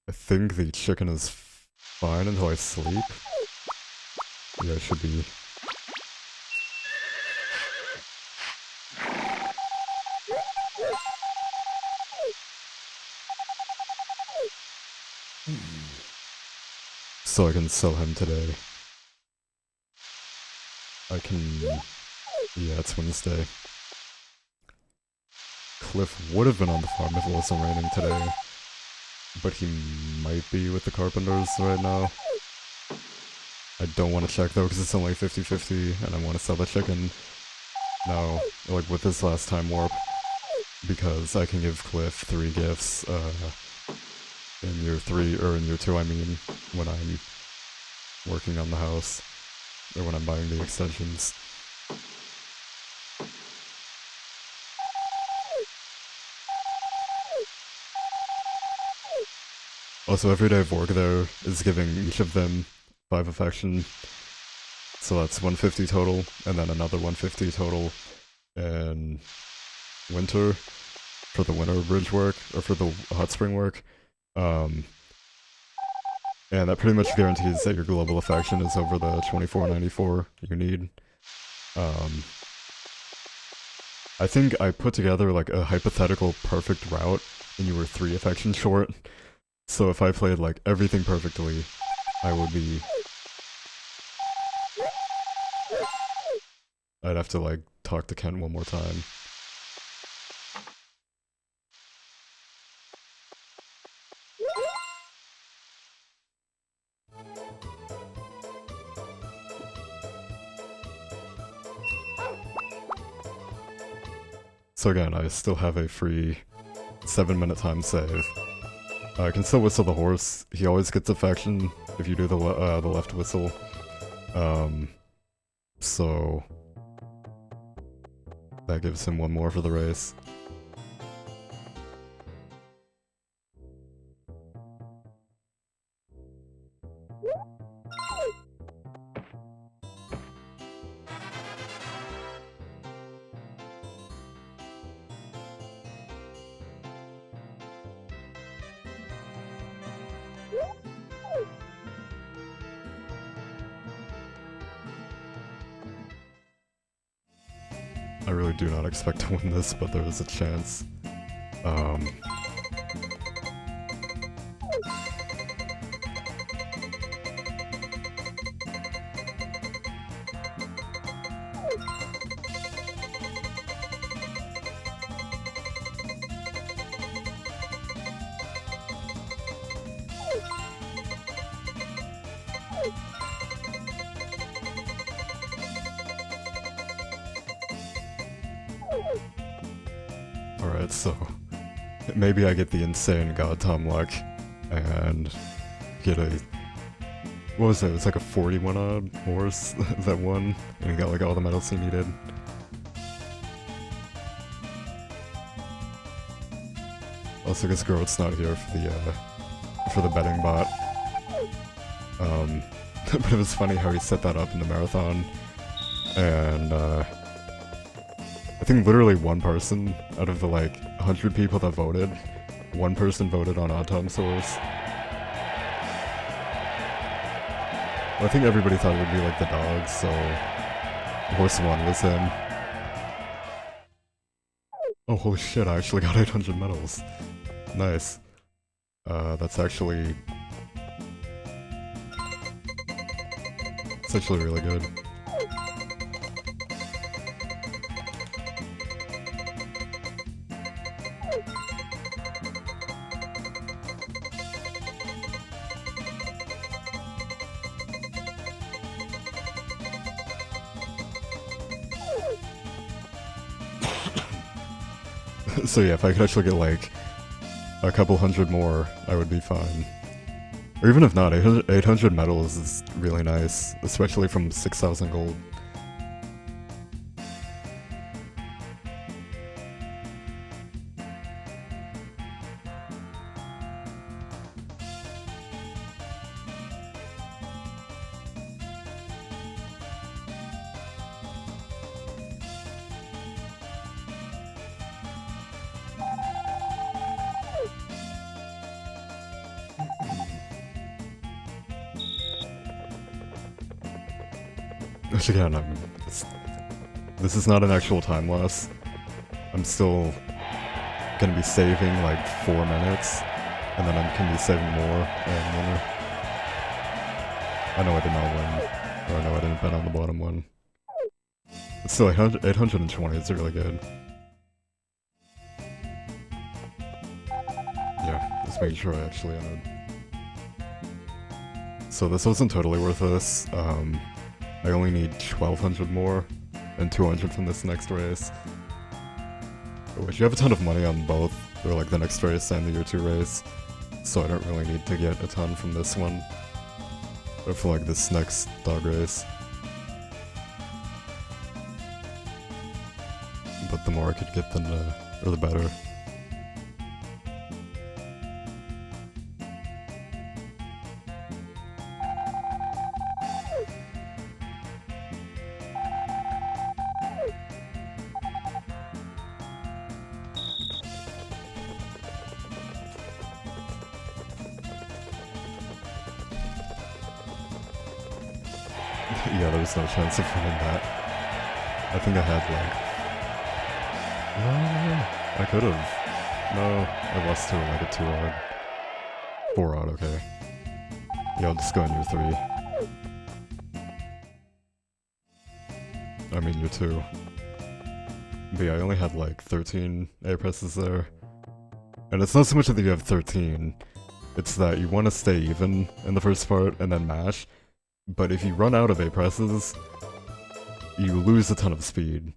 I think the chicken is fine until I sleep. Yeah, it should be. So I can sell him today. I can... Yeah, it's Wednesday. Cliff would have been on the farm if it wasn't raining today. But he might be with the carpenters right now. I don't want to check though, because it's only 50-50, and I want to sell the chicken now, like with this last time warp, because I can give Cliff 3 gifts, in year 3, or in year 2 I mean, when I'm working on the house, or when I'm buying the extensions. Also, every day of work there is giving each of them 5 affection, so that's 150 total, and then another 150 total in winter, for the winter bridge work, or for the hot spring work. And that pretty much guarantees that your global affection is over the 2494 you need. I think I put together like a hypothetical perfect route, and you were 3 affection short. So if I played like everything perfectly, I would be... I'd have to like talk to Kent one more time. So again, I still have a free 7-minute time save. I can still whistle the horse. He always gets affection if you do the left whistle. So that gives him 1 more for the race. I really do not expect to win this, but there is a chance. Alright, so maybe I get the insane God Tom luck and get a... What was it? It was like a 41 odd horse that won, and he got like all the medals he needed. Also, I guess Groat's not here for for the betting bot. But it was funny how he set that up in the marathon, and I think literally one person out of the like 100 people that voted, one person voted on Odd Times Horse. Well, I think everybody thought it would be like the dog, so horse 1 was him. Oh holy shit, I actually got 800 medals. Nice. That's actually really good. So yeah, if I could actually get like a couple hundred more, I would be fine. Or even if not, 800 medals is really nice, especially from 6,000 gold. Which again, this is not an actual time loss. I'm still gonna be saving like 4 minutes, and then I'm gonna be saving more and more. I know I did not win, or I know I didn't bet on the bottom one. But still, 820 is really good. Yeah, just making sure I actually entered. So this wasn't totally worth this. I only need 1,200 more, and 200 from this next race. Which you have a ton of money on both, or like the next race and the year 2 race, so I don't really need to get a ton from this one, or for like this next dog race. But the more I could get, the better. Yeah, there was no chance of winning that. I think I had like... I could have. No, I lost to like a 2 odd. 4 odd, okay. Yeah, I'll just go in year 3. I mean year 2. But yeah, I only had like 13 A presses there. And it's not so much that you have 13, it's that you want to stay even in the first part and then mash. But if you run out of A presses, you lose a ton of speed.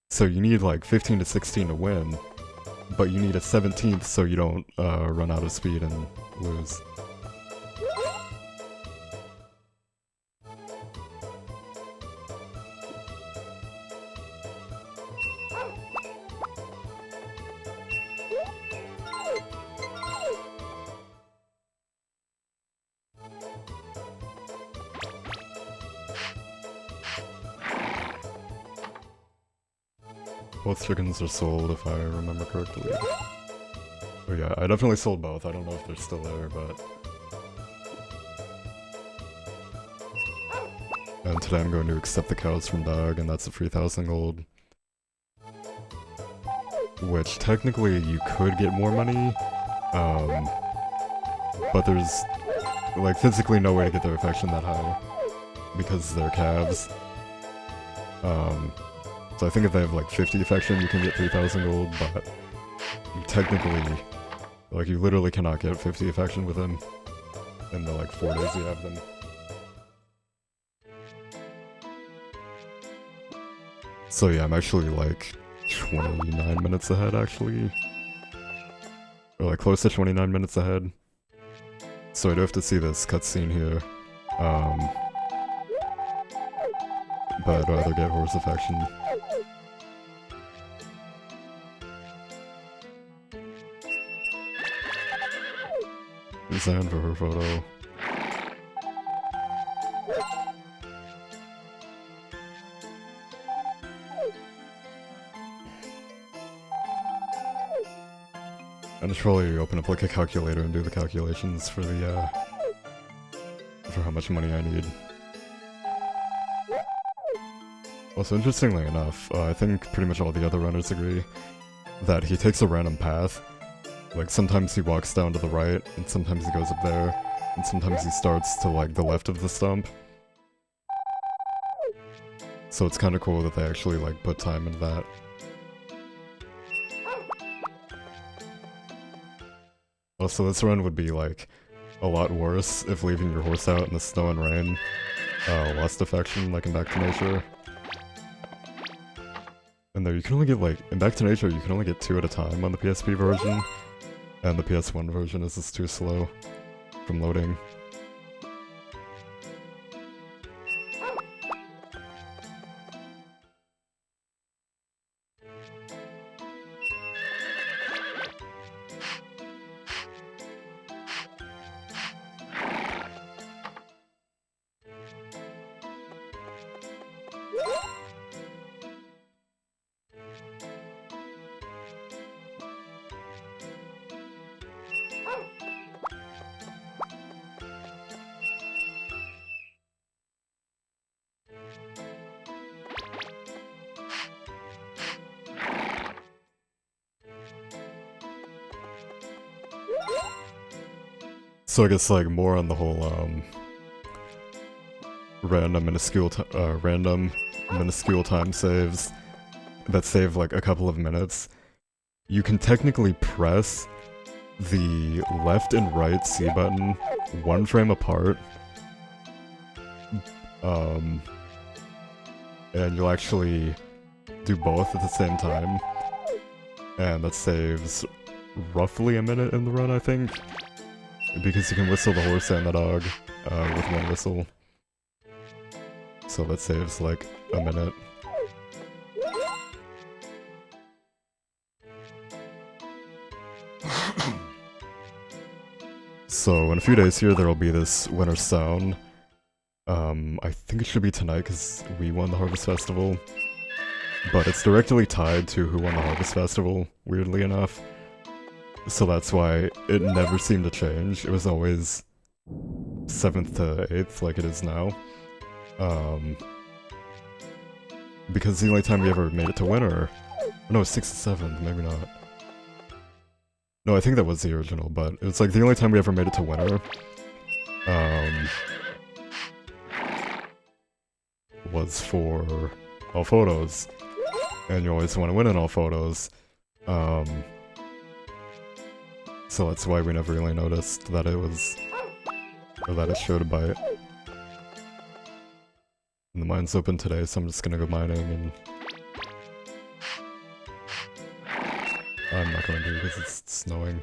So you need like 15 to 16 to win, but you need a 17th so you don't run out of speed and lose. Both chickens are sold, if I remember correctly. Oh yeah, I definitely sold both. I don't know if they're still there, but... And today I'm going to accept the cows from Dog, and that's a 3,000 gold. Which, technically, you could get more money, but there's, like, physically no way to get their affection that high, because they're calves. So I think if they have like 50 affection, you can get 3,000 gold, but you technically, like you literally cannot get 50 affection with them in the like 4 days you have them. So yeah, I'm actually like 29 minutes ahead actually. Or like close to 29 minutes ahead. So I do have to see this cutscene here. But I'd rather get horse affection. Suzanne for her photo. And I should probably open up like a calculator and do the calculations for the for how much money I need. Also, interestingly enough, I think pretty much all the other runners agree that he takes a random path. Like, sometimes he walks down to the right, and sometimes he goes up there, and sometimes he starts to, like, the left of the stump. So it's kinda cool that they actually, like, put time into that. Also, this run would be, like, a lot worse if leaving your horse out in the snow and rain lost affection, like in Back to Nature. And there you can only get, like, in Back to Nature you can only get 2 at a time on the PSP version, and the PS1 version is just too slow from loading. So I guess, like, more on the whole, random minuscule time saves that save, like, a couple of minutes. You can technically press the left and right C button 1 frame apart, and you'll actually do both at the same time, and that saves roughly a minute in the run, I think. Because you can whistle the horse and the dog with 1 whistle. So that saves like a minute. So in a few days here there will be this Winter Sound. I think it should be tonight because we won the Harvest Festival. But it's directly tied to who won the Harvest Festival, weirdly enough. So that's why it never seemed to change. It was always 7th to 8th like it is now. Because the only time we ever made it to winter... No, 6th to 7th, maybe not. No, I think that was the original, but it was like the only time we ever made it to winter. Was for all photos. And you always want to win in all photos. So that's why we never really noticed that it was... or that it showed a bite. And the mine's open today, so I'm just gonna go mining and... I'm not going to because it's snowing.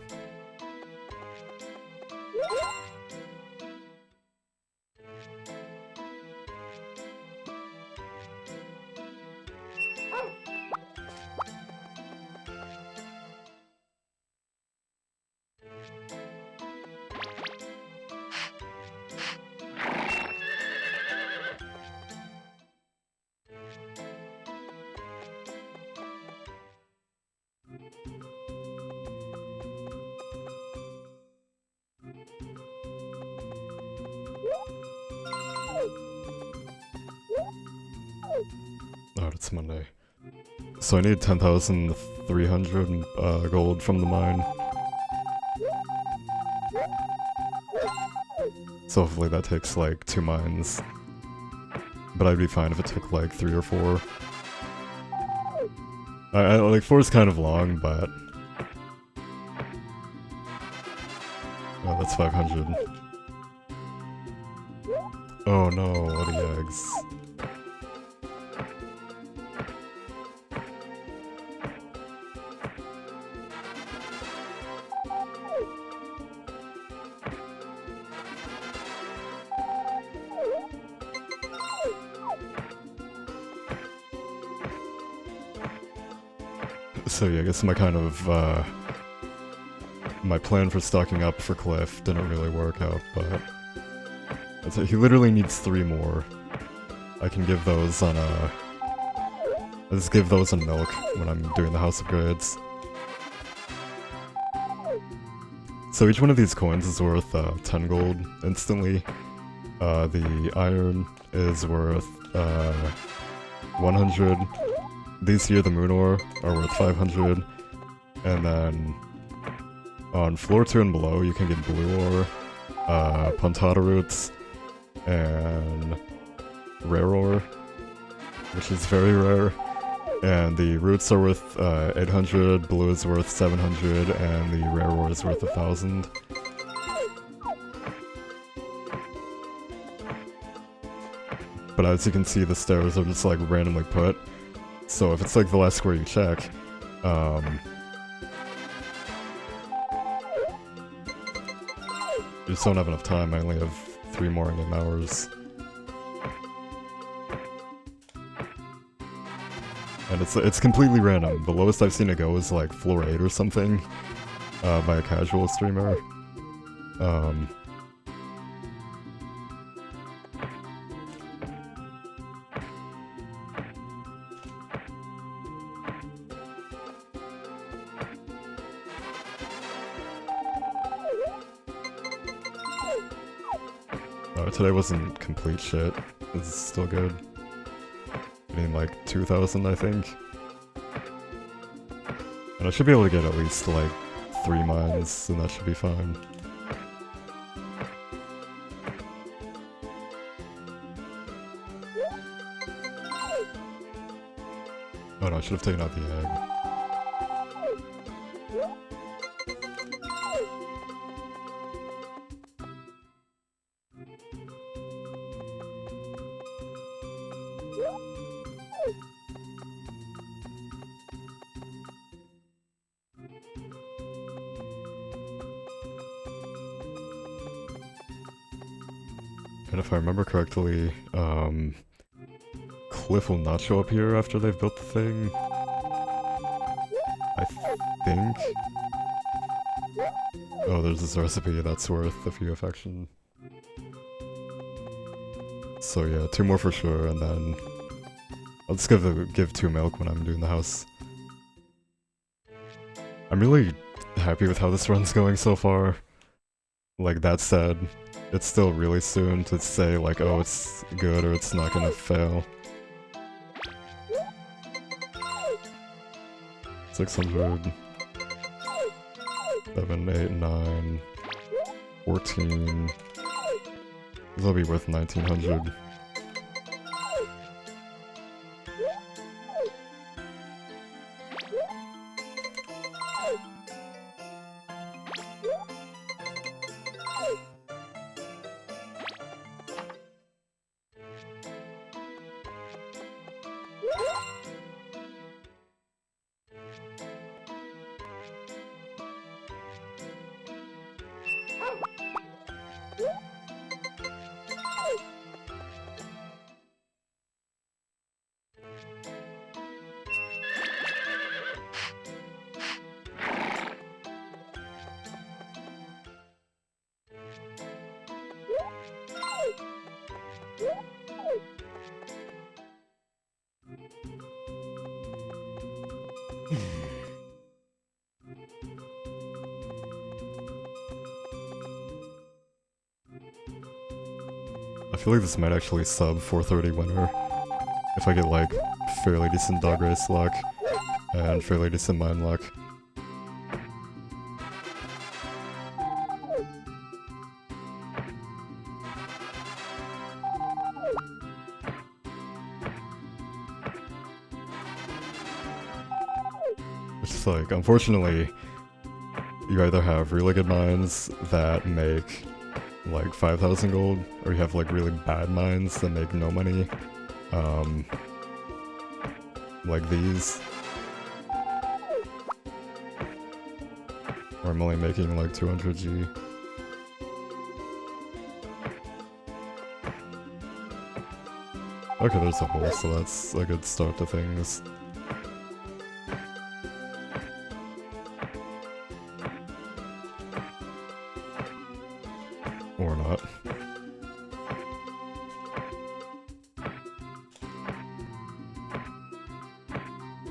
Oh, it's Monday. So I need 10,300 gold from the mine. So hopefully that takes like 2 mines. But I'd be fine if it took like 3 or 4. Like 4 is kind of long, but... Oh, that's 500. Oh no, what are the eggs? So yeah, I guess my kind of, my plan for stocking up for Cliff didn't really work out, but he literally needs 3 more. I can give those on I'll just give those on milk when I'm doing the house upgrades. So each one of these coins is worth 10 gold instantly. The iron is worth 100. These here, the moon ore, are worth 500. And then on floor 2 and below, you can get blue ore, puntata roots, and rare ore, which is very rare. And the roots are worth 800, blue is worth 700, and the rare ore is worth 1000. But as you can see, the stairs are just like randomly put. So if it's like the last square you check, I just don't have enough time. I only have 3 more in-game hours. And it's completely random. The lowest I've seen it go is like floor 8 or something, by a casual streamer. Today wasn't complete shit. This is still good. Getting like 2,000, I think. And I should be able to get at least like 3 mines, and that should be fine. Oh no, I should have taken out the egg. And if I remember correctly, Cliff will not show up here after they've built the thing. I think. Oh, there's this recipe that's worth a few affection. So yeah, 2 more for sure, and then I'll just give 2 milk when I'm doing the house. I'm really happy with how this run's going so far. Like, that said, it's still really soon to say like, oh, it's good or it's not gonna fail. 600, 7, 8, 9, 14. This will be worth 1900. I feel like this might actually sub 430 winner if I get like fairly decent dog race luck and fairly decent mine luck. It's just like, unfortunately, you either have really good mines that make like 5,000 gold, or you have like really bad mines that make no money. Like these. Where I'm only making like 200G. Okay, there's a hole, so that's a good start to things.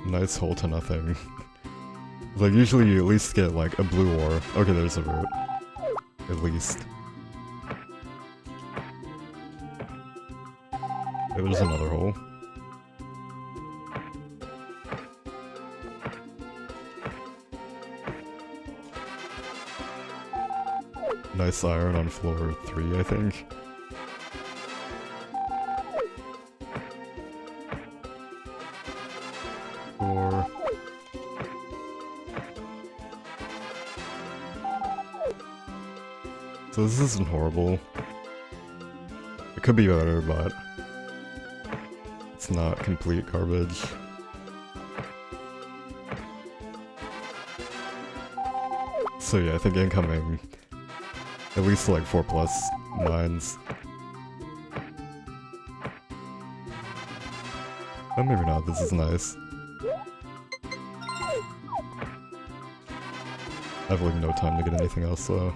Nice hole to nothing. Like, usually you at least get, like, a blue ore. Okay, there's a root. At least. Yeah, there's another hole. Nice iron on floor 3, I think. Four. So this isn't horrible. It could be better, but it's not complete garbage. So yeah, I think incoming at least like 4+ mines. Oh, maybe not, this is nice. I have like no time to get anything else though.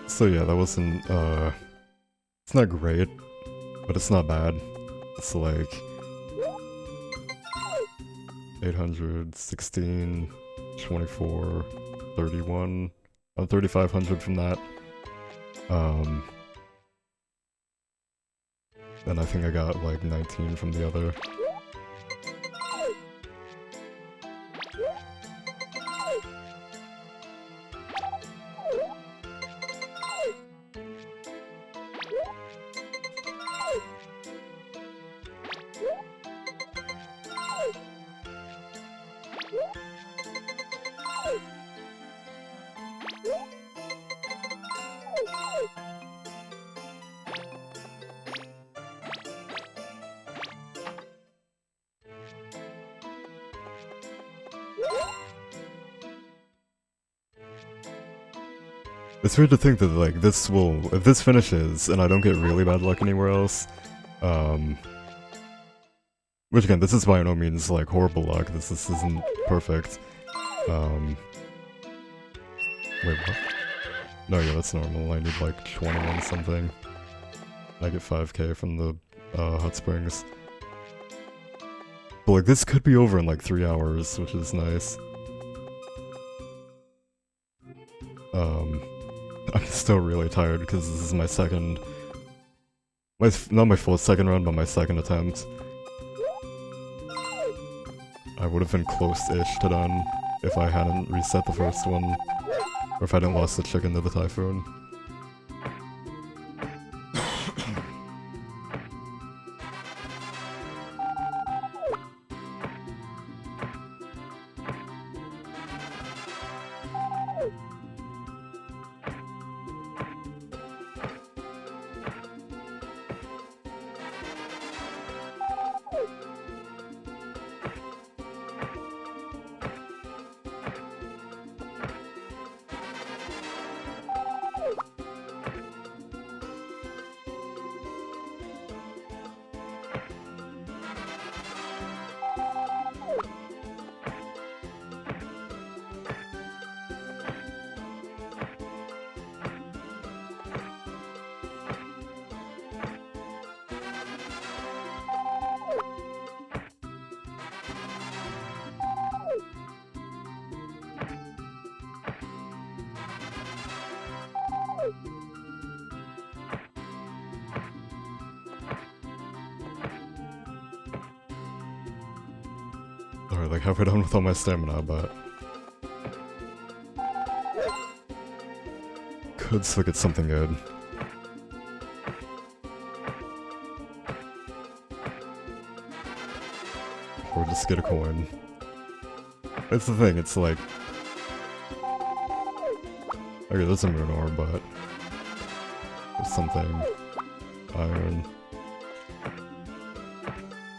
So yeah, that wasn't, it's not great, but it's not bad. It's like 816, 24, 31, 3,500 from that. And I think I got like 19 from the other. It's weird to think that, like, this will, if this finishes and I don't get really bad luck anywhere else, which again, this is by no means, like, horrible luck, this isn't perfect, wait, what? No, yeah, that's normal, I need, like, 21 something. I get 5k from the, hot springs. But, like, this could be over in, like, 3 hours, which is nice. I'm still really tired because this is my second, not my full second run, but my second attempt. I would have been close-ish to done if I hadn't reset the first one, or if I hadn't lost the chicken to the typhoon. Alright, like halfway done with all my stamina, but could still get something good. Or just get a coin. That's the thing, it's like... Okay, there's a moon ore, but... There's something... Iron...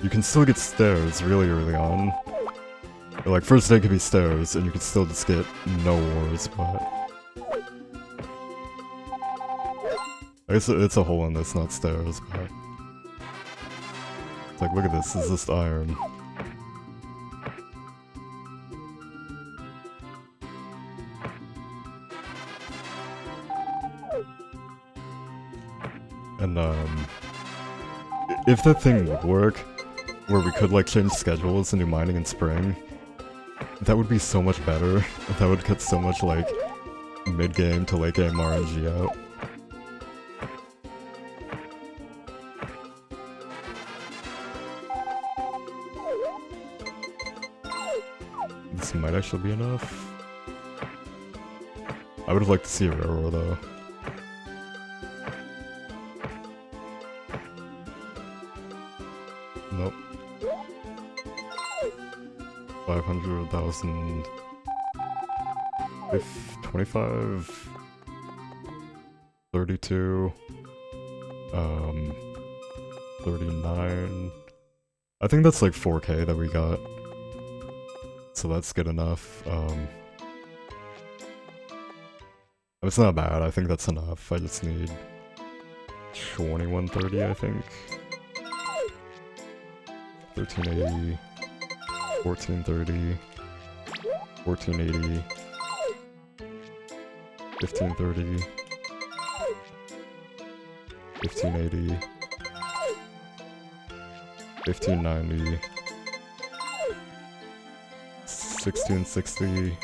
You can still get stairs really early on. Like, first day could be stairs, and you could still just get no wars, but... I guess it's a hole in this, not stairs, but... It's like, look at this, this is just iron. And, if that thing would work, where we could, like, change schedules and do mining in spring, that would be so much better. That would cut so much, like, mid-game to late-game RNG out. This might actually be enough. I would have liked to see a railroad, though. Nope. 500,000... 25... 32... 39... I think that's like 4K that we got. So that's good enough. It's not bad, I think that's enough. I just need 2130, I think. 1380, 1430, 1480, 1530, 1580, 1590, 1660,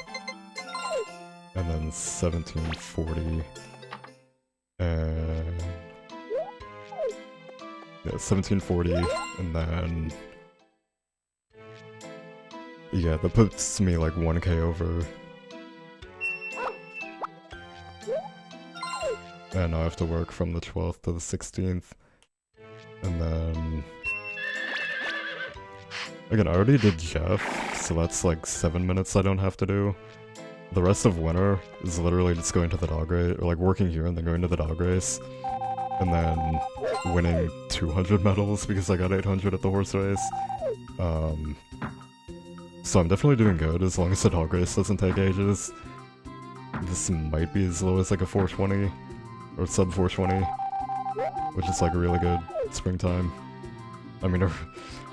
and then 1740, and yeah, 1740, and then yeah, that puts me like 1K over. And I have to work from the 12th to the 16th, and then again, I already did Jeff, so that's like 7 minutes I don't have to do. The rest of winter is literally just going to the dog race, or like working here and then going to the dog race, and then winning 200 medals because I got 800 at the horse race. So I'm definitely doing good as long as the dog race doesn't take ages. This might be as low as like a 420, or sub 420, which is like a really good springtime. I mean,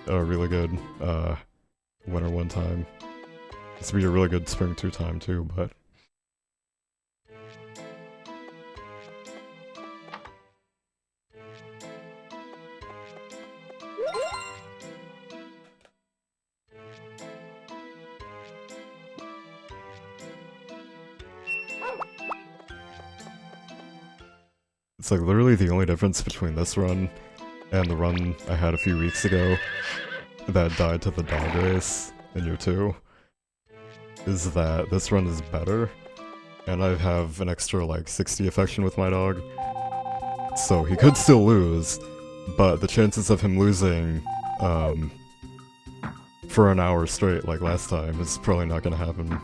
a really good winter one time. This would be a really good spring 2 time too, but... It's like literally the only difference between this run and the run I had a few weeks ago that died to the dog race in year 2 is that this run is better, and I have an extra like 60 affection with my dog, so he could still lose, but the chances of him losing for an hour straight like last time is probably not gonna happen.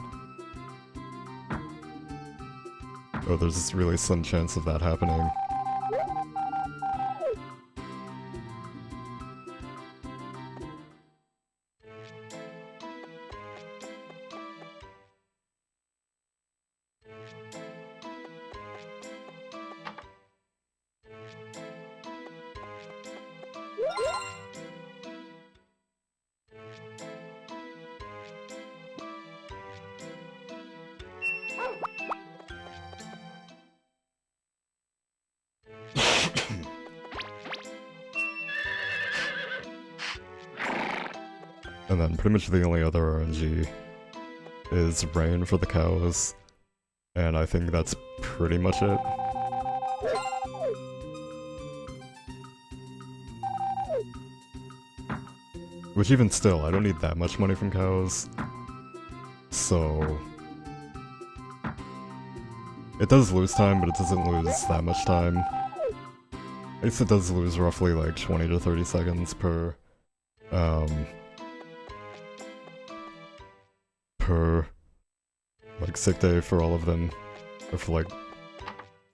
Or there's really some chance of that happening. And then pretty much the only other RNG is rain for the cows, and I think that's pretty much it. Which even still, I don't need that much money from cows, so... It does lose time, but it doesn't lose that much time. I guess it does lose roughly like 20 to 30 seconds per like sick day for all of them, or for like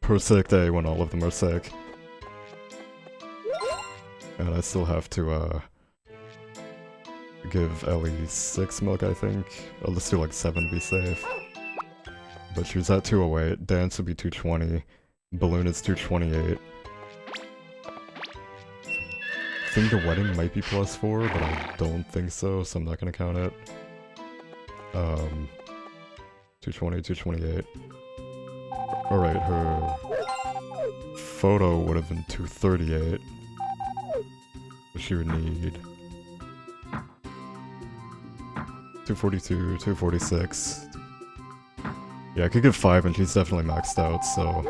per sick day when all of them are sick. And I still have to give Ellie 6 milk, I think. I'll just do like 7 to be safe. But she was at 208, dance would be 220, balloon is 228. I think the wedding might be +4, but I don't think so, so I'm not gonna count it. 220, 228. Alright, her photo would have been 238. So she would need 242, 246. Yeah, I could give 5 and she's definitely maxed out, so...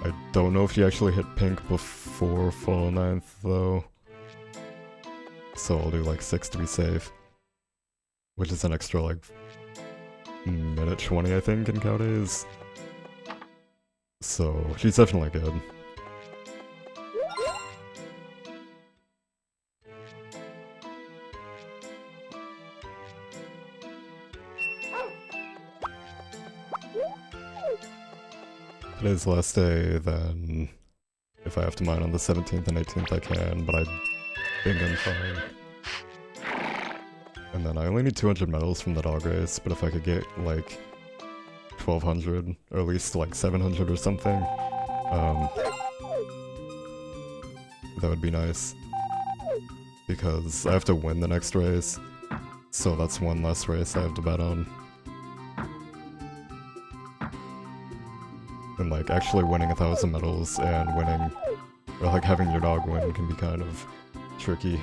I don't know if she actually hit pink before full 9th, though. So I'll do like 6 to be safe. Which is an extra like... minute 20, I think, in cow days. So, she's definitely good. Today's the last day, then if I have to mine on the 17th and 18th I can, but I think I'm fine. And then I only need 200 medals from the dog race, but if I could get like 1200, or at least like 700 or something, that would be nice. Because I have to win the next race, so that's one less race I have to bet on. And like actually winning 1000 medals and winning, or like having your dog win can be kind of tricky.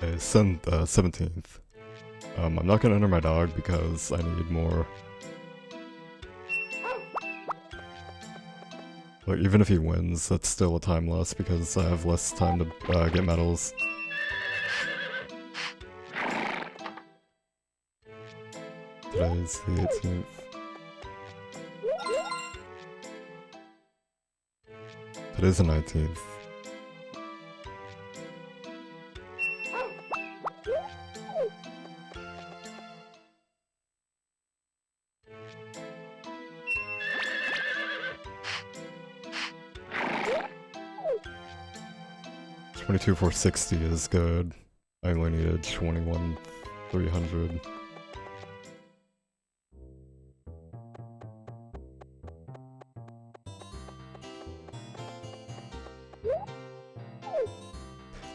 Okay, 17th. I'm not gonna enter my dog because I need more. Like, even if he wins, that's still a time loss because I have less time to get medals. Today's the 18th. Today's the 19th. $22,460 is good. I only needed 21,300.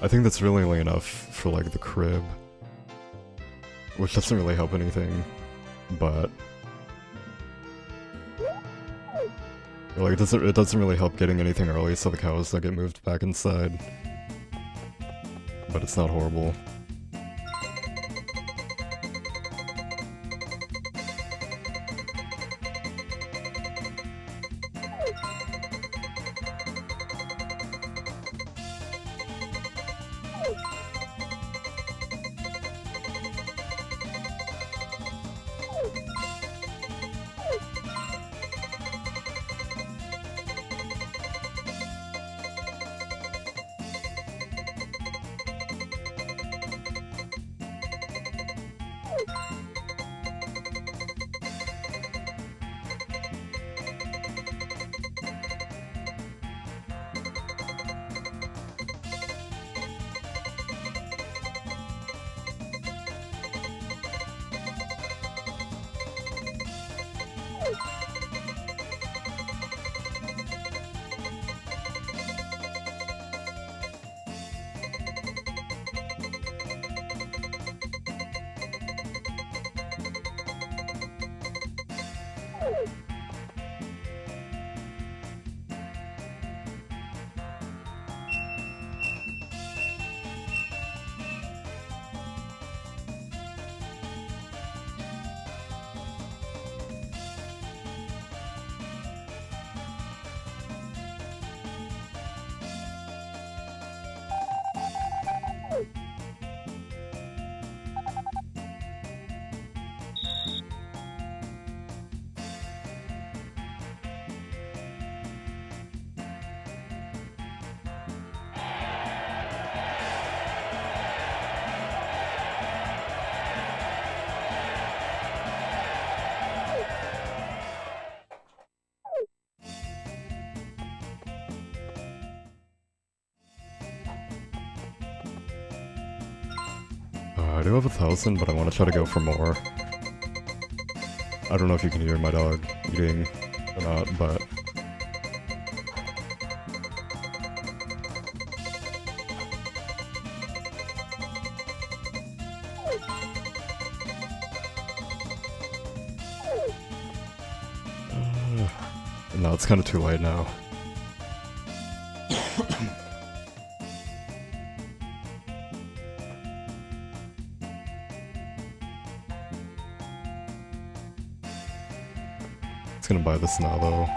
I think that's really only enough for like the crib, which doesn't really help anything, but like it doesn't really help getting anything early so the cows don't get moved back inside. But it's not horrible. I do have 1,000, but I want to try to go for more. I don't know if you can hear my dog eating or not, but... no, it's kind of too late now. It's gonna buy this now, though.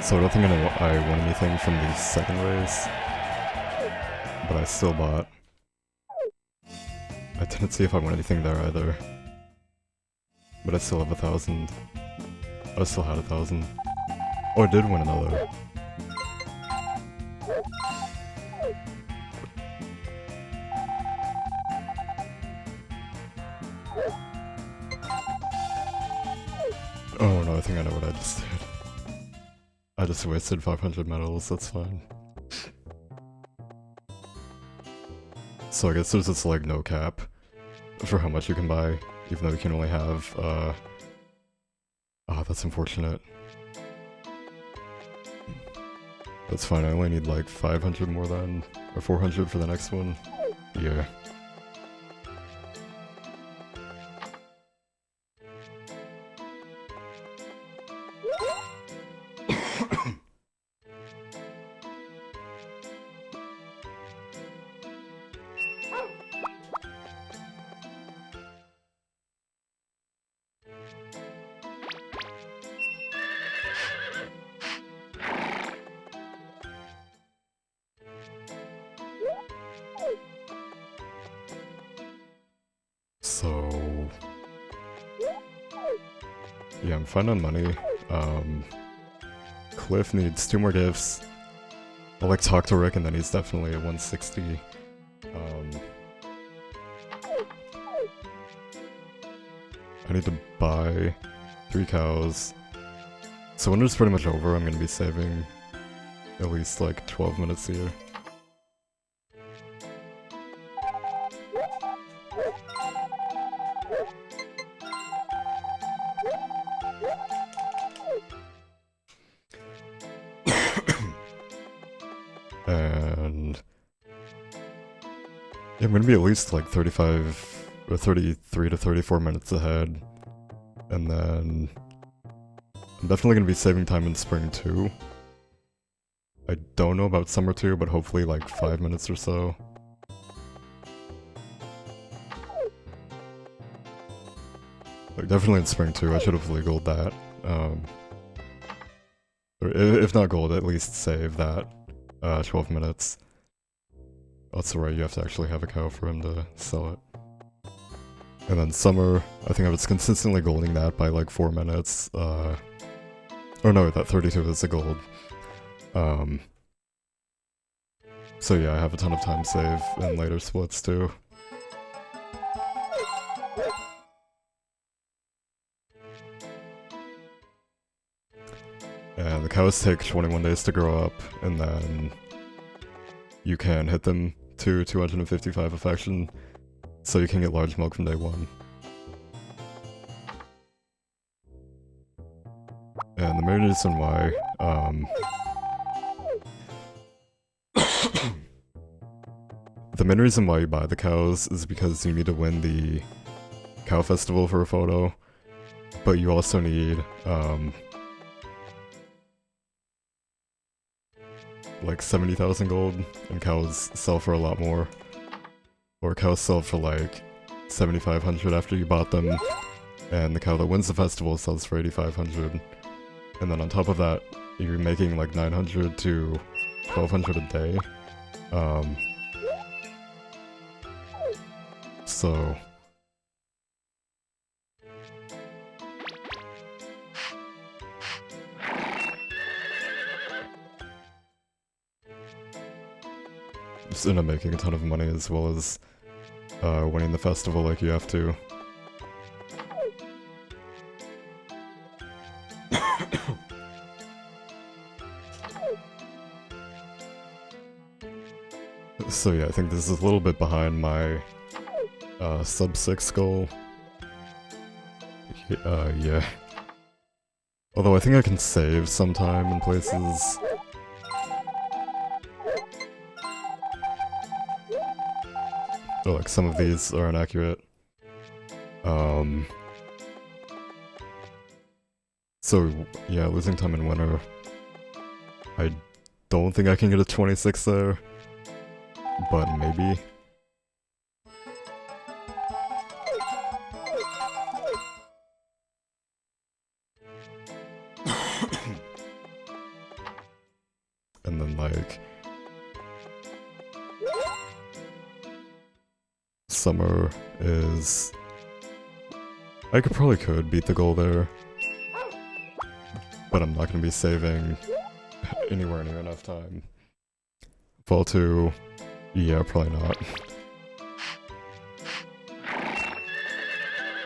So I don't think I won anything from the second race, but I still bought. I didn't see if I won anything there either, but I still have 1,000. I still had 1,000. Oh, I did win another. Oh no, I think I know what I just did. I just wasted 500 medals, that's fine. So I guess there's this like no cap for how much you can buy, even though you can only have, oh, that's unfortunate. That's fine, I only need like 500 more then, or 400 for the next one. Yeah. So... yeah, I'm fine on money. Cliff needs 2 more gifts. I'll like talk to Rick and then he's definitely at 160. I need to buy 3 cows. So winter's pretty much over, I'm gonna be saving at least like 12 minutes here. and yeah, I'm gonna be at least like 35 or 33 to 34 minutes ahead, and then I'm definitely gonna be saving time in spring too. I don't know about summer too, but hopefully like 5 minutes or so. Like definitely in spring too, I should have legaled that. Or if not gold, at least save that 12 minutes. That's right, you have to actually have a cow for him to sell it. And then summer, I think I was consistently golding that by like 4 minutes. Oh no, that 32 is a gold. So yeah, I have a ton of time save in later splits too. And the cows take 21 days to grow up, and then you can hit them to 255 affection, so you can get large milk from day 1. And the main reason why, the main reason why you buy the cows is because you need to win the cow festival for a photo, but you also need, like 70,000 gold, and cows sell for a lot more. Or cows sell for like 7,500 after you bought them, and the cow that wins the festival sells for 8,500. And then on top of that, you're making like 900 to 1,200 a day. So just end up making a ton of money as well as winning the festival like you have to. So yeah, I think this is a little bit behind my sub 6 goal. Yeah. Although I think I can save sometime in places. Oh, like some of these are inaccurate. So yeah, losing time in winter. I don't think I can get a 26 there, but maybe. And then like summer is, I could beat the goal there, but I'm not gonna be saving anywhere near enough time. Fall 2, yeah, probably not.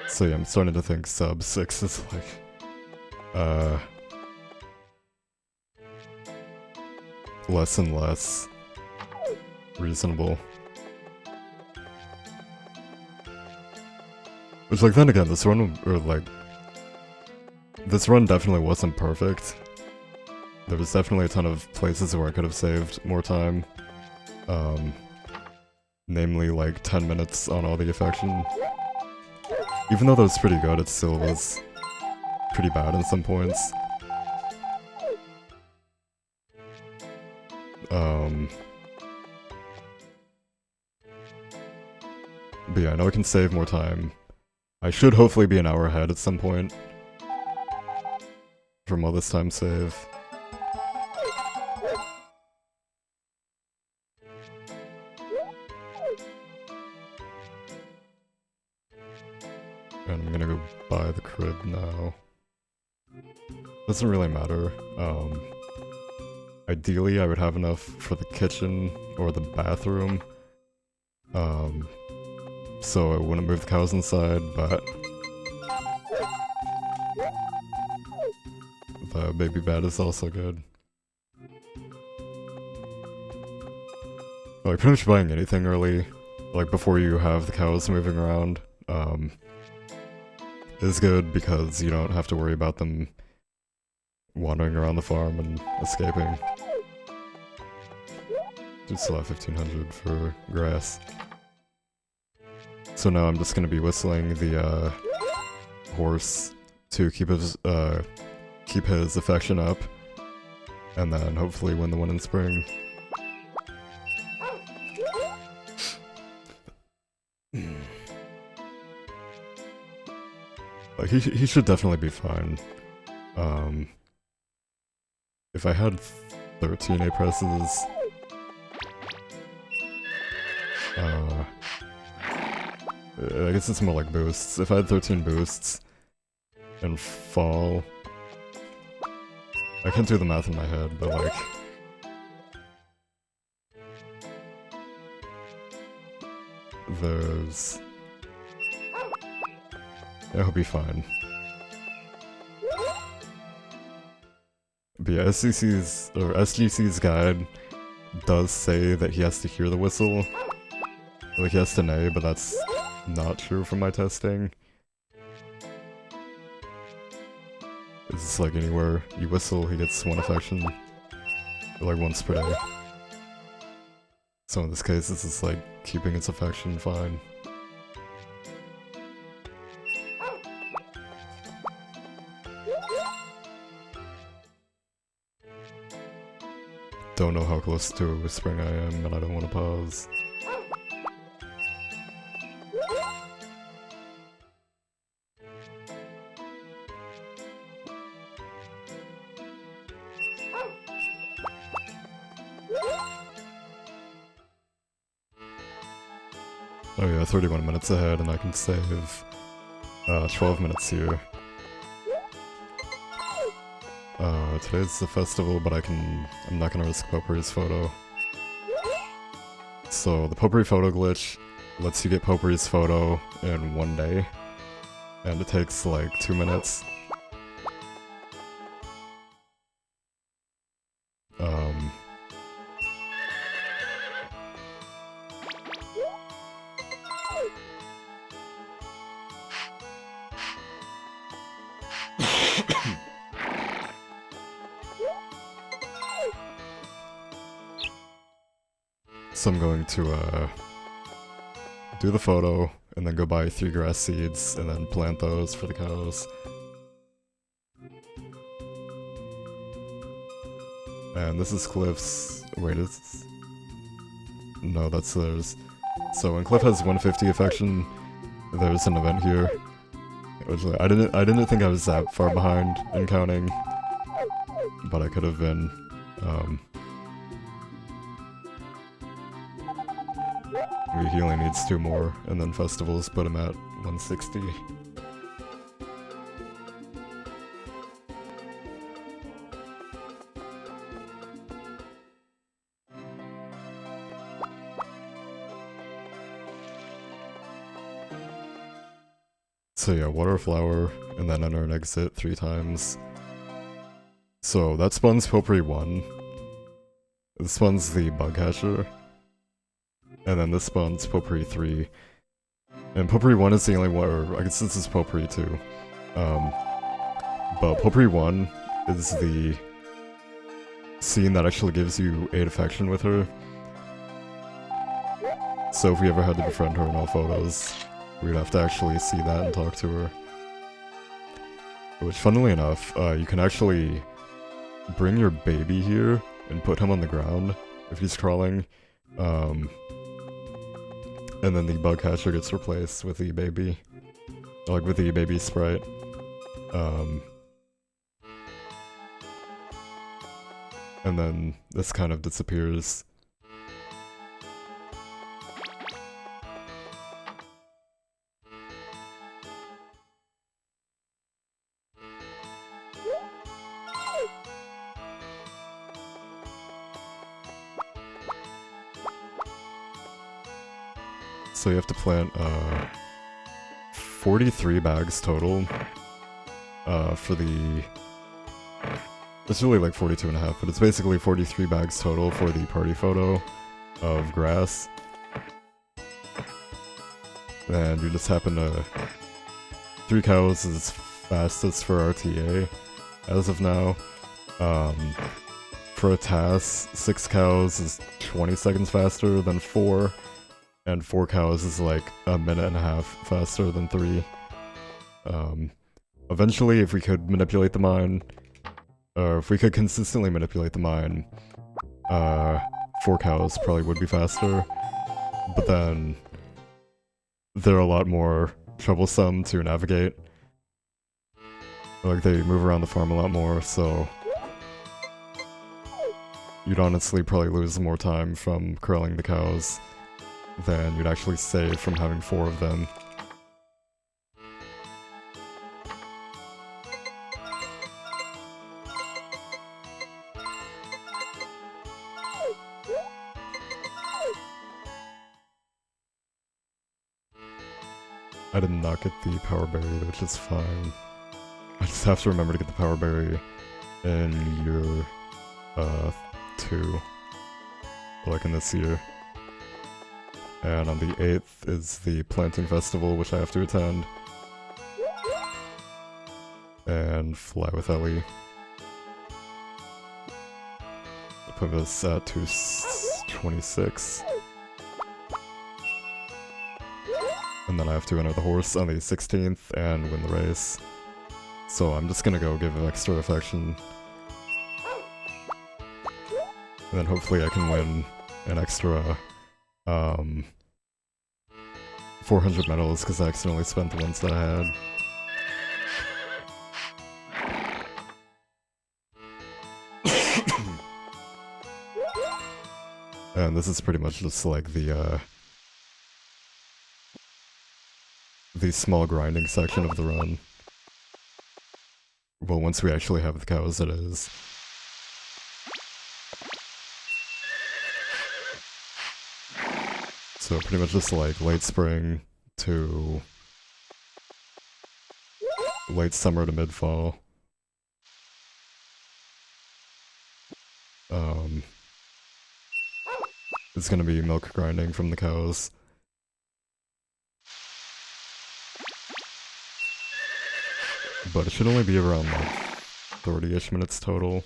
So yeah, I'm starting to think sub 6 is like, less and less reasonable. Which, like, then again, this run, this run definitely wasn't perfect. There was definitely a ton of places where I could have saved more time. Namely, like, 10 minutes on all the affection. Even though that was pretty good, it still was pretty bad in some points. But yeah, I know I can save more time. I should hopefully be an hour ahead at some point from all this time save. And I'm gonna go buy the crib now. Doesn't really matter. Ideally I would have enough for the kitchen or the bathroom. So I wouldn't move the cows inside, but the baby bed is also good. Like, pretty much buying anything early, like before you have the cows moving around, is good because you don't have to worry about them wandering around the farm and escaping. We still have 1500 for grass. So now I'm just gonna be whistling the horse to keep his affection up, and then hopefully win the one in spring. Like he should definitely be fine. If I had 13 A presses, I guess it's more like boosts. If I had 13 boosts and fall, I can't do the math in my head, but like, there's, he'll be fine. But yeah, SGC's guide does say that he has to hear the whistle. Like, he has to neigh, but that's not true from my testing. It's just like anywhere you whistle, he gets one affection. Like once per day. So in this case, this is like keeping its affection fine. Don't know how close to whispering I am, and I don't want to pause. Oh yeah, 31 minutes ahead, and I can save 12 minutes here. Today's the festival, but I'm not gonna risk Potpourri's photo. So the Potpourri photo glitch lets you get Potpourri's photo in 1 day, and it takes like 2 minutes. So I'm going to do the photo, and then go buy 3 grass seeds, and then plant those for the cows. And this is Cliff's... wait, no, that's theirs. So when Cliff has 150 affection, there's an event here. Which, I didn't think I was that far behind in counting, but I could have been. He only needs 2 more, and then festivals put him at 160. So yeah, water flower, and then enter and exit 3 times. So that spawns Potpourri 1. This spawns the bug hatcher. And then this spawns Potpourri 3. And Potpourri 1 is the only one, or I guess this is Potpourri 2. But Potpourri 1 is the scene that actually gives you 8 affection with her. So if we ever had to befriend her in all photos, we'd have to actually see that and talk to her. Which, funnily enough, you can actually bring your baby here and put him on the ground if he's crawling. And then the bug catcher gets replaced with the baby. Like with the baby sprite. And then this kind of disappears. So you have to plant 43 bags total for the... It's really like 42 and a half, but it's basically 43 bags total for the party photo of grass. And you just happen to... 3 cows is fastest for RTA as of now. for a task, 6 cows is 20 seconds faster than 4, and 4 cows is like a minute and a half faster than 3. Eventually, if we could manipulate the mine, or if we could consistently manipulate the mine, 4 cows probably would be faster, but then they're a lot more troublesome to navigate. Like, they move around the farm a lot more, so you'd honestly probably lose more time from corralling the cows than you'd actually save from having 4 of them. I did not get the power berry, which is fine. I just have to remember to get the power berry in year 2, like in this year. And on the 8th is the planting festival, which I have to attend. And fly with Ellie. I'll put this at 226. And then I have to enter the horse on the 16th and win the race. So I'm just gonna go give extra affection. And then hopefully I can win an extra 400 medals because I accidentally spent the ones that I had. And this is pretty much just like the small grinding section of the run. Well, once we actually have the cows, it is. So pretty much just like late spring to late summer to mid-fall. It's gonna be milk grinding from the cows. But it should only be around like 30-ish minutes total.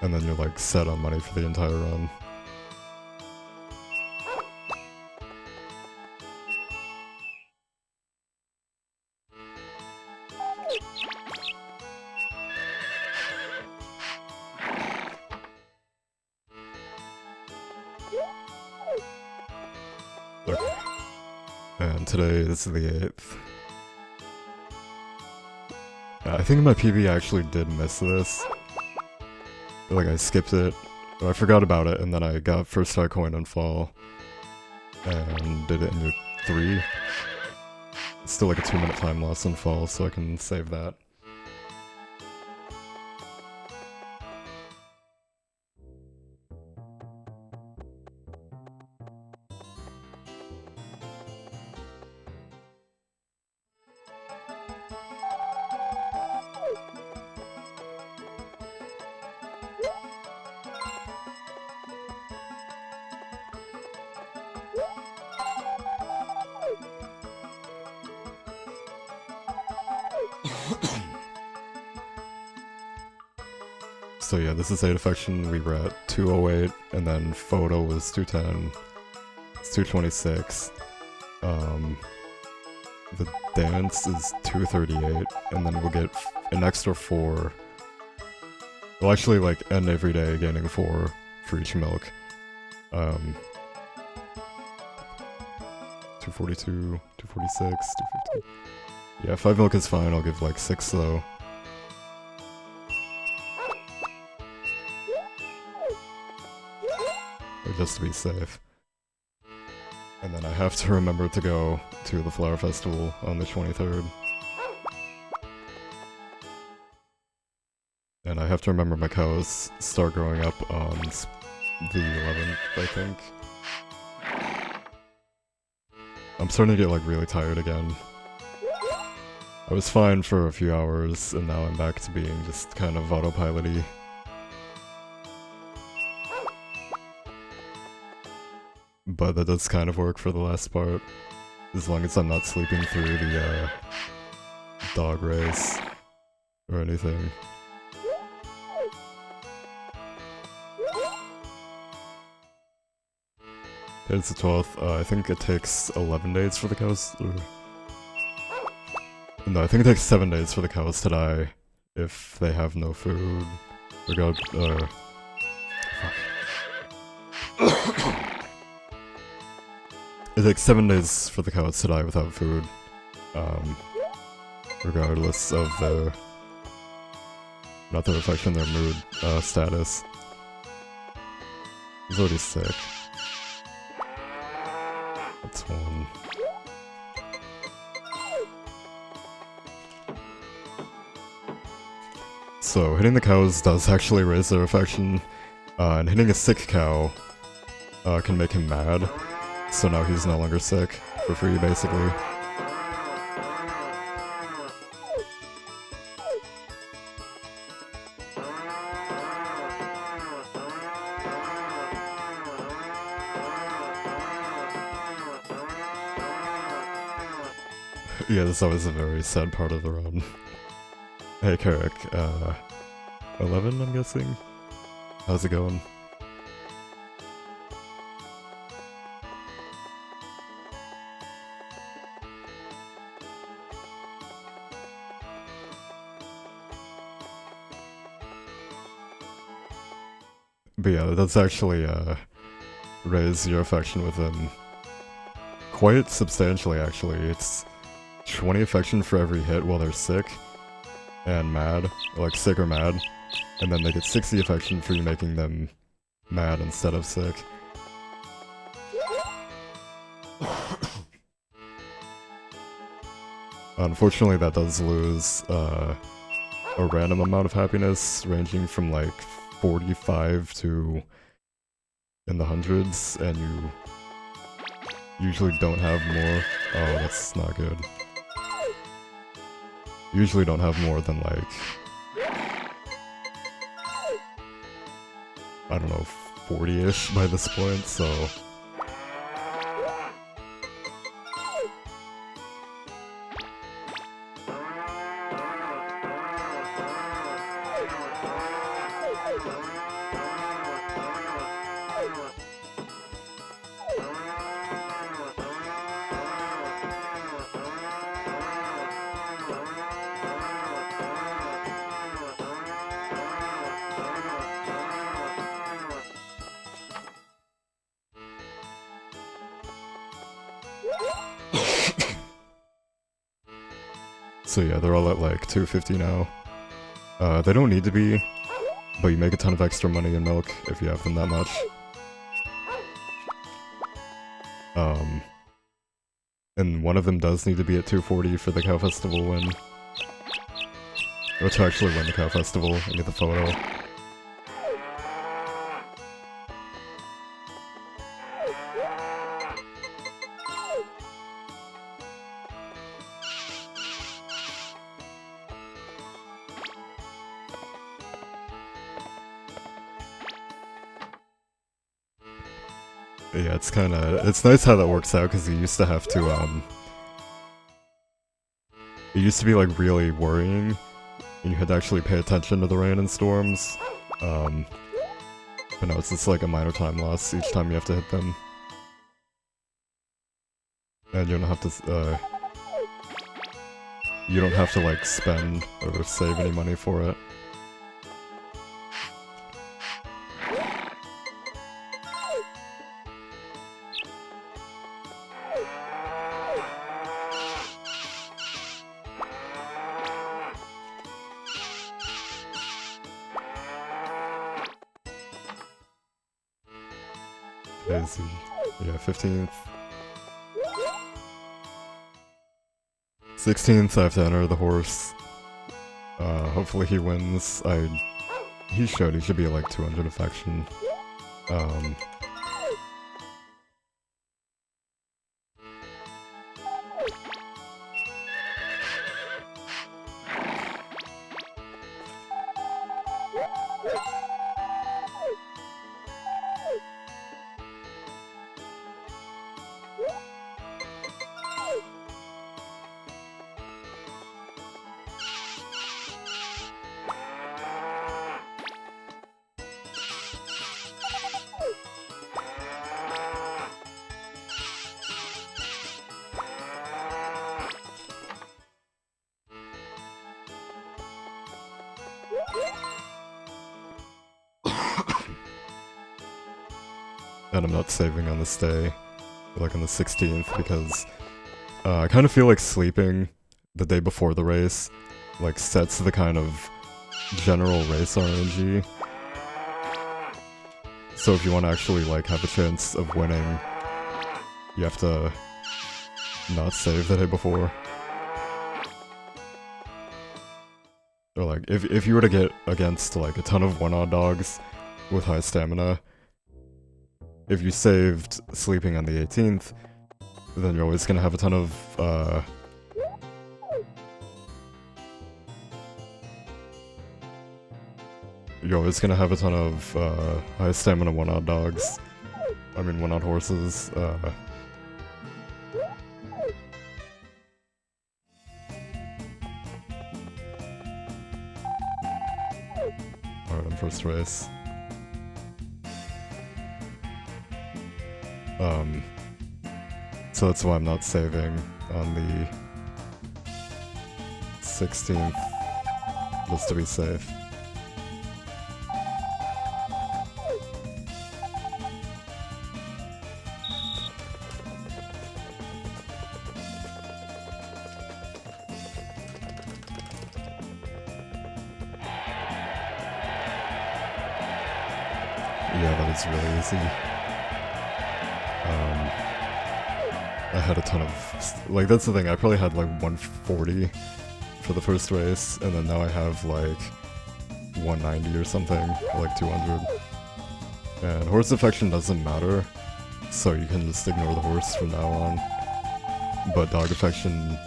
And then you're like set on money for the entire run. Okay. And today is the 8th. I think my PB actually did miss this. Like, I skipped it, or I forgot about it, and then I got first star coin on fall, and did it in year 3. It's still like a 2-minute time loss on fall, so I can save that. So yeah, this is 8 affection, we were at 208, and then photo was 210, it's 226. The dance is 238, and then we'll get an extra 4. We'll actually like end every day gaining 4 for each milk. 242, 246, 250. Yeah, 5 milk is fine, I'll give like 6 though. Just to be safe. And then I have to remember to go to the flower festival on the 23rd. And I have to remember my cows start growing up on the 11th, I think. I'm starting to get like really tired again. I was fine for a few hours, and now I'm back to being just kind of autopilot-y. But that does kind of work for the last part, as long as I'm not sleeping through dog race or anything. It's the 12th. I think it takes 11 days for the cows. No, I think it takes 7 days for the cows to die if they have no food. Or God, it takes 7 days for the cows to die without food. Regardless of their... not their affection, their mood status. He's already sick. That's one. So, hitting the cows does actually raise their affection, and hitting a sick cow can make him mad. So now he's no longer sick, for free basically. Yeah, this is always a very sad part of the run. Hey Carrick, 11 I'm guessing? How's it going? But yeah, that's actually raise your affection with them quite substantially actually. It's 20 affection for every hit while they're sick and mad, like sick or mad, and then they get 60 affection for you making them mad instead of sick. Unfortunately, that does lose a random amount of happiness, ranging from like 45 to in the hundreds, and you usually don't have more. Oh, that's not good. Usually don't have more than like, I don't know, 40-ish by this point, so... So yeah, they're all at like 250 now. They don't need to be, but you make a ton of extra money in milk if you have them that much. And one of them does need to be at 240 for the Cow Festival win. Or to actually win the Cow Festival and get the photo. Yeah, it's nice how that works out, because you used to have to, it used to be, like, really worrying, and you had to actually pay attention to the rain and storms, but now it's just, like, a minor time loss each time you have to hit them. And you don't have to, like, spend or save any money for it. Today's yeah, 15th. 16th, I have to enter the horse. Hopefully he wins. He should be at like 200 affection. and I'm not saving on this day, like on the 16th, because I kind of feel like sleeping the day before the race, like, sets the kind of general race RNG. So if you want to actually, like, have a chance of winning, you have to not save the day before. Or, like, if you were to get against, like, a ton of one-odd dogs with high stamina, if you saved sleeping on the 18th, then you're always gonna have a ton of, you're always gonna have a ton of, high stamina one-odd dogs. I mean, one-odd horses, Alright, on first race. So that's why I'm not saving on the 16th, just to be safe. Yeah, that was really easy. I had a ton of, like, that's the thing, I probably had like 140 for the first race, and then now I have like 190 or something, or like 200. And horse affection doesn't matter, so you can just ignore the horse from now on. But dog affection,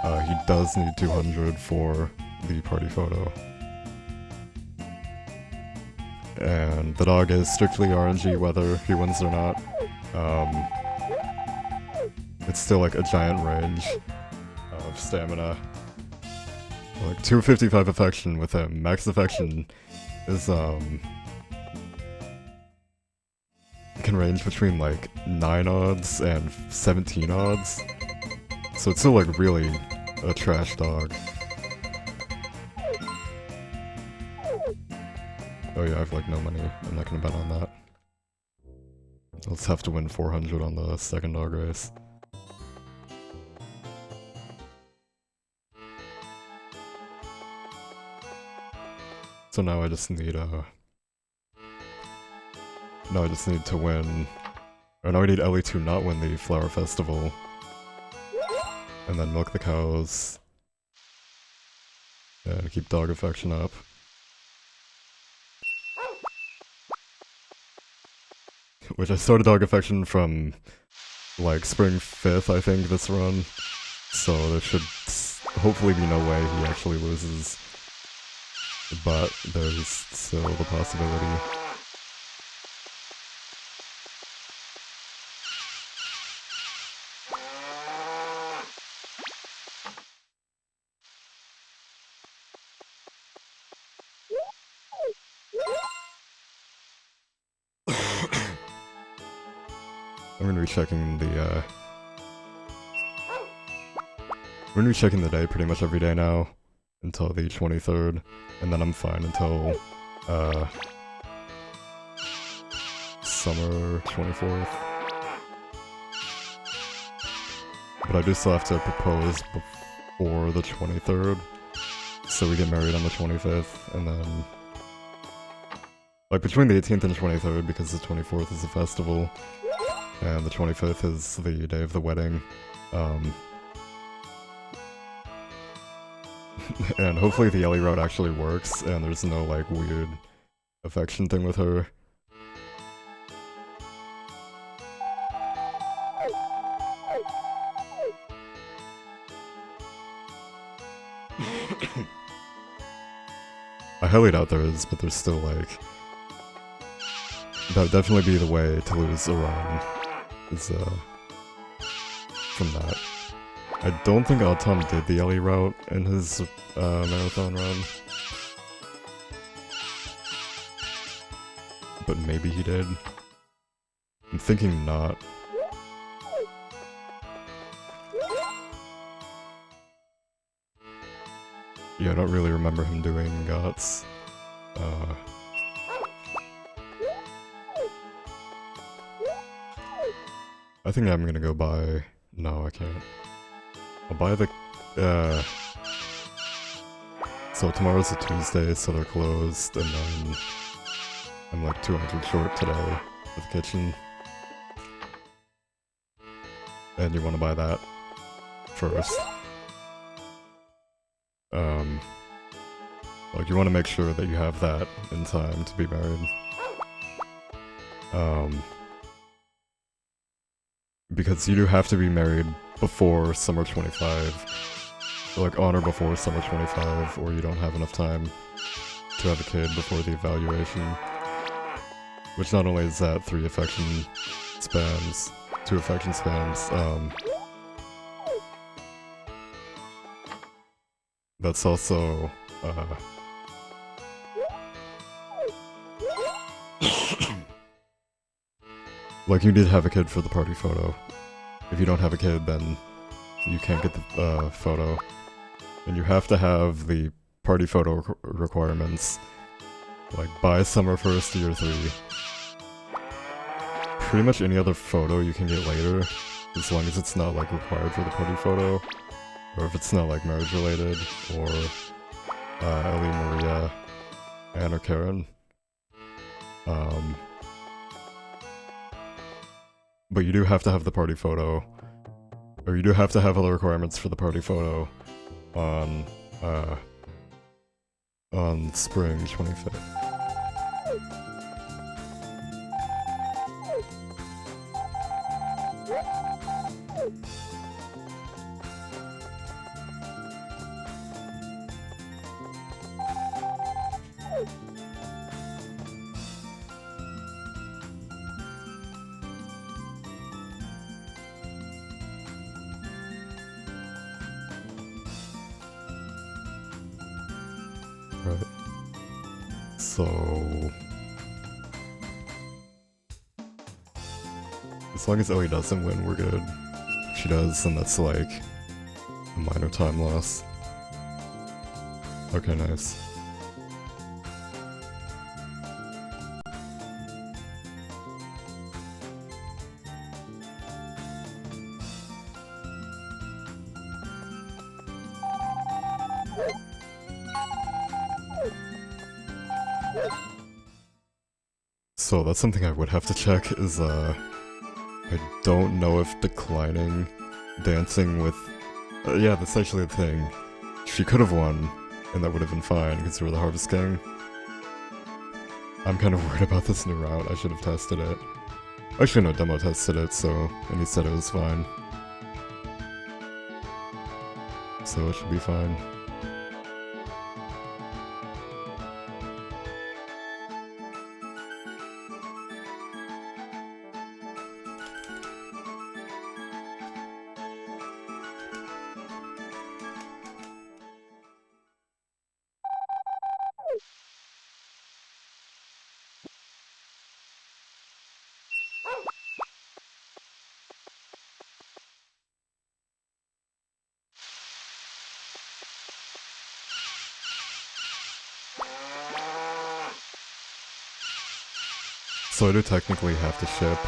he does need 200 for the party photo. And the dog is strictly RNG whether he wins or not. It's still like a giant range of stamina. Like 255 affection with him. Max affection is it can range between like 9 odds and 17 odds. So it's still like really a trash dog. Oh yeah, I have like no money. I'm not gonna bet on that. Let's have to win 400 on the second dog race. So now I just need now I just need to win, or now I need Ellie to not win the Flower Festival. And then milk the cows. And keep dog affection up. Which I started dog affection from like spring 5th, I think, this run. So there should hopefully be no way he actually loses. But there's still the possibility. I'm gonna be checking the I'm gonna be checking the day pretty much every day now until the 23rd, and then I'm fine until summer 24th. But I do still have to propose before the 23rd, so we get married on the 25th, and then like between the 18th and 23rd, because the 24th is a festival and the 25th is the day of the wedding. And hopefully the Ellie route actually works, and there's no, like, weird affection thing with her. I highly doubt there is, but there's still, like... that would definitely be the way to lose a run, is, from that. I don't think Tom did the Ellie route in his marathon run. But maybe he did. I'm thinking not. Yeah, I don't really remember him doing GOTS. I think I'm gonna go buy... No, I can't. I'll buy the... So tomorrow's a Tuesday, so they're closed, and then I'm like 200 short today for the kitchen. And you want to buy that first. Like you want to make sure that you have that in time to be married. Because you do have to be married before summer 25. Like on or before summer 25, or you don't have enough time to have a kid before the evaluation. Which not only is that 2 affection spans, that's also, like you need to have a kid for the party photo. If you don't have a kid, then you can't get the photo. And you have to have the party photo requirements, like by summer 1st, year 3. Pretty much any other photo you can get later, as long as it's not like required for the party photo, or if it's not like marriage related, or Ellie, Maria, Anne, or Karen. But you do have to have the party photo, or you do have to have all the requirements for the party photo on spring 25th. Right. So... as long as Ellie doesn't win, we're good. If she does, then that's like a minor time loss. Okay, nice. So that's something I would have to check, is I don't know if declining dancing with... yeah, that's actually the thing. She could have won, and that would have been fine, because you were the Harvest King. I'm kind of worried about this new route, I should have tested it. Actually no, Demo tested it, so... and he said it was fine. So it should be fine. So I do technically have to ship,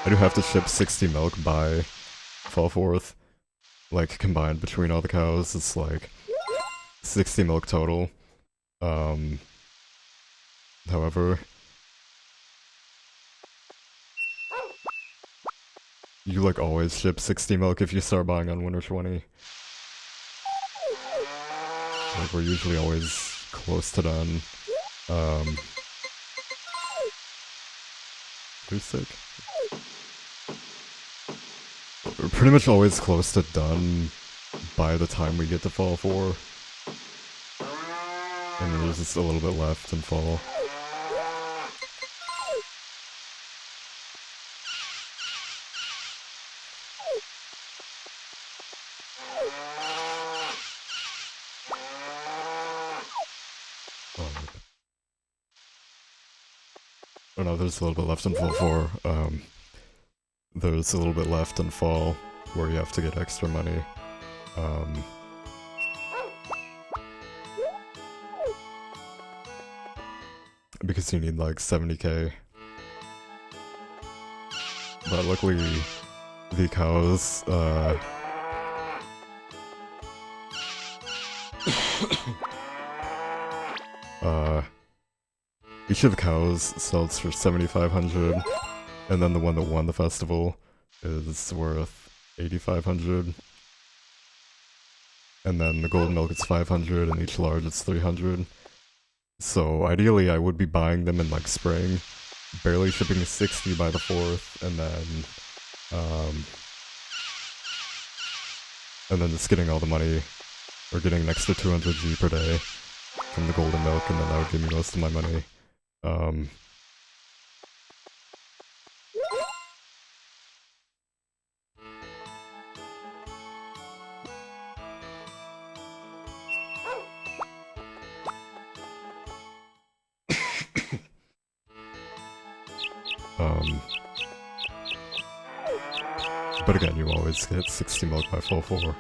I do have to ship 60 milk by fall 4th. Like, combined between all the cows, it's like 60 milk total. However, you like always ship 60 milk if you start buying on Winter 20. Like, we're usually always close to done. Pretty sick. We're pretty much always close to done by the time we get to fall 4. And then there's just a little bit left in fall. Oh no, there's a little bit left in fall 4. There's a little bit left in fall where you have to get extra money. Because you need like 70k but luckily the cows, each of the cows sells for 7,500, and then the one that won the festival is worth 8,500. And then the golden milk is 500, and each large is 300. So ideally I would be buying them in like spring, barely shipping 60 by the 4th, and then just getting all the money, or getting an extra 200G per day from the golden milk, and then that would give me most of my money. But again, you always get 60 milk by full 4.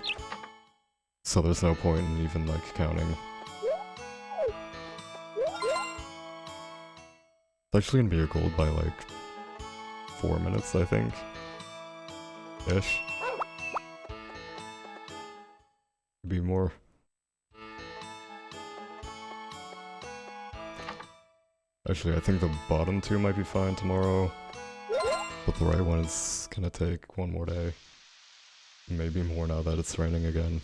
So there's no point in even, like, counting. It's actually gonna be a gold by, like, 4 minutes, I think. Ish. Could be more. Actually, I think the bottom 2 might be fine tomorrow. But the right one is gonna take one more day. Maybe more now that it's raining again.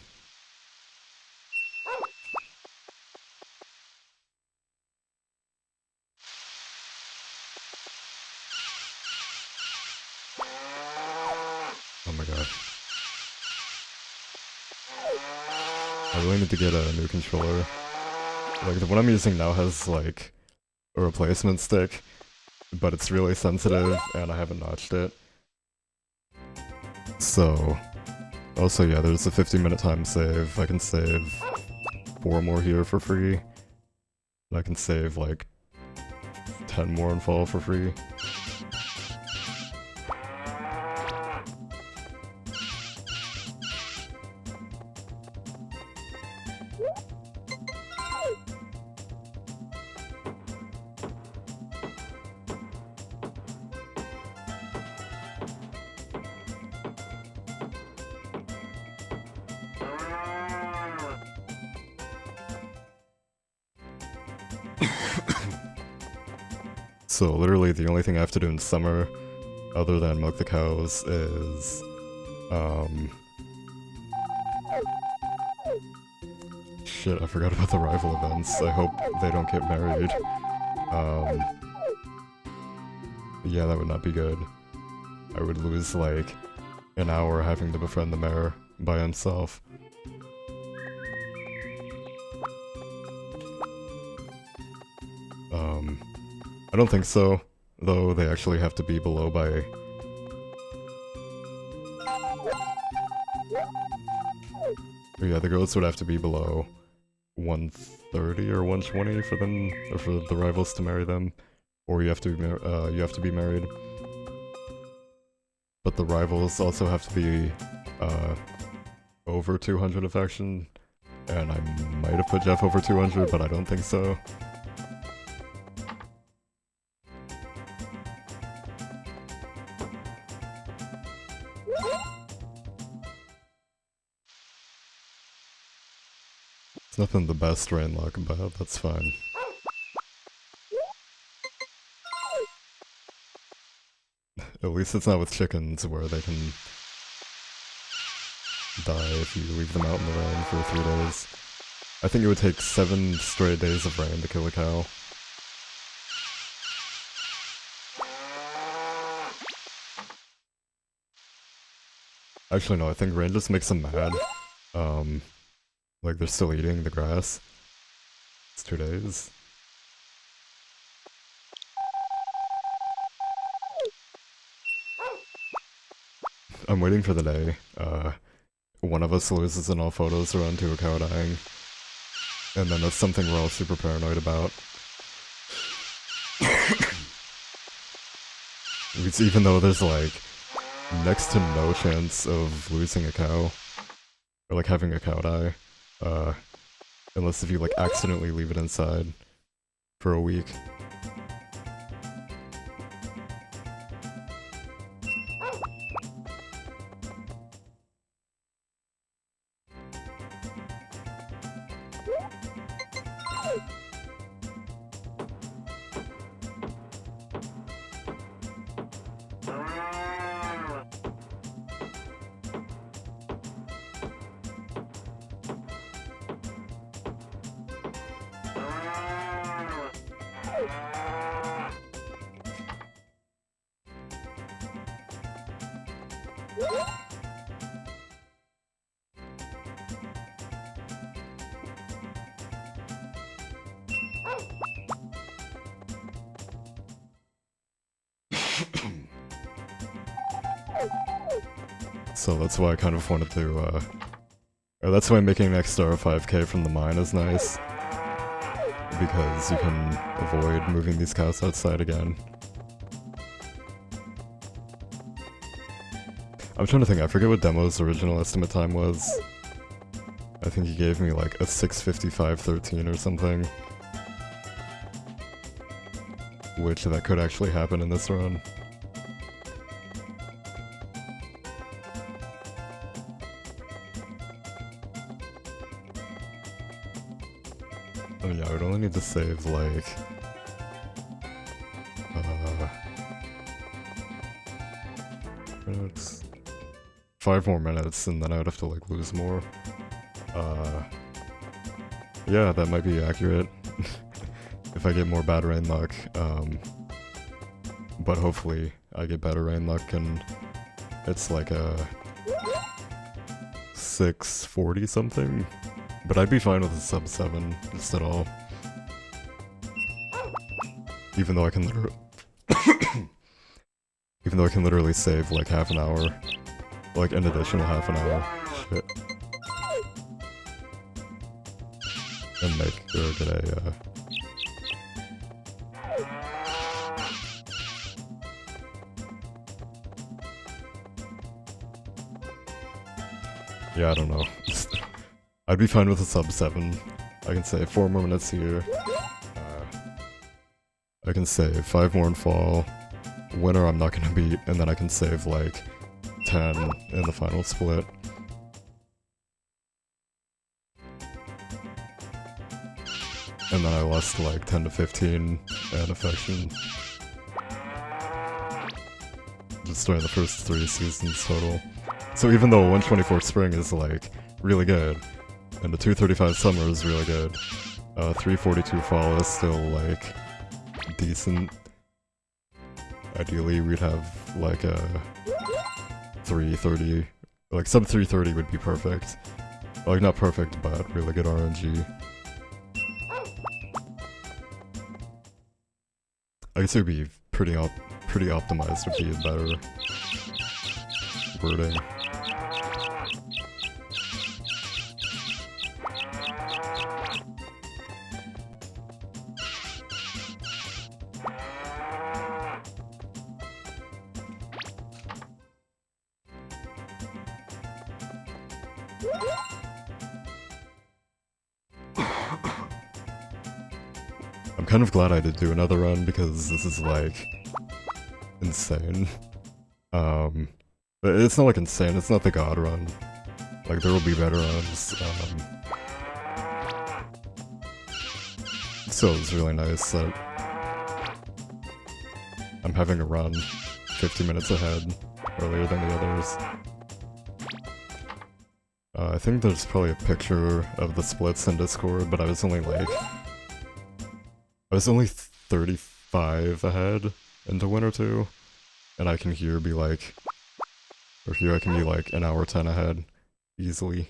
Oh my god. I really need to get a new controller. Like, the one I'm using now has, like, a replacement stick, but it's really sensitive, and I haven't notched it. So, also yeah, there's a 50-minute time save. I can save 4 more here for free. And I can save like 10 more and fall for free. So literally the only thing I have to do in summer, other than milk the cows, is, shit, I forgot about the rival events. I hope they don't get married. Yeah, that would not be good. I would lose, like, an hour having to befriend the mayor by himself. I don't think so, though they actually have to be below by... Yeah, the girls would have to be below 130 or 120 for them, or for the rivals to marry them, or you have to be married. But the rivals also have to be over 200 affection, and I might have put Jeff over 200, but I don't think so. It's nothing the best rain luck, but that's fine. At least it's not with chickens where they can die if you leave them out in the rain for 3 days. I think it would take 7 straight days of rain to kill a cow. Actually no, I think rain just makes them mad. Like they're still eating the grass. It's 2 days. I'm waiting for the day, one of us loses in all photos around to a cow dying. And then that's something we're all super paranoid about. Even though there's like next to no chance of losing a cow. Or like having a cow die. Unless if you like accidentally leave it inside for a week. So that's why I kind of wanted to, or that's why making an extra 5k from the mine is nice. Because you can avoid moving these cows outside again. I'm trying to think, I forget what Demo's original estimate time was. I think he gave me like a 6:55:13 or something. Which that could actually happen in this run. I mean, yeah, I would only need to save like... 5 more minutes, and then I would have to like lose more. Yeah, that might be accurate. If I get more bad rain luck. But hopefully I get better rain luck and it's like a 640 something. But I'd be fine with a sub 7 just at all. Even though I can literally even though I can literally save like half an hour. Like an additional half an hour. Shit. And make or get a yeah, I don't know. I'd be fine with a sub 7. I can save 4 more minutes here. I can save 5 more in fall. Winter I'm not gonna beat, and then I can save like 10 in the final split. And then I lost like 10 to 15 and affection. Just during the first 3 seasons total. So even though 124 spring is like really good, and the 235 summer is really good, 342 fall is still like decent. Ideally we'd have like a 330, like sub 330 would be perfect. Like not perfect, but really good RNG. I guess it would be pretty optimized would be a better wording. I'm kind of glad I did do another run because this is like insane. But it's not like insane, it's not the god run. Like there will be better runs. So it's really nice that I'm having a run 50 minutes ahead earlier than the others. I think there's probably a picture of the splits in Discord, but I was only 35 ahead into Winter 2, and I can here be like, or here I can be like an hour 10 ahead, easily.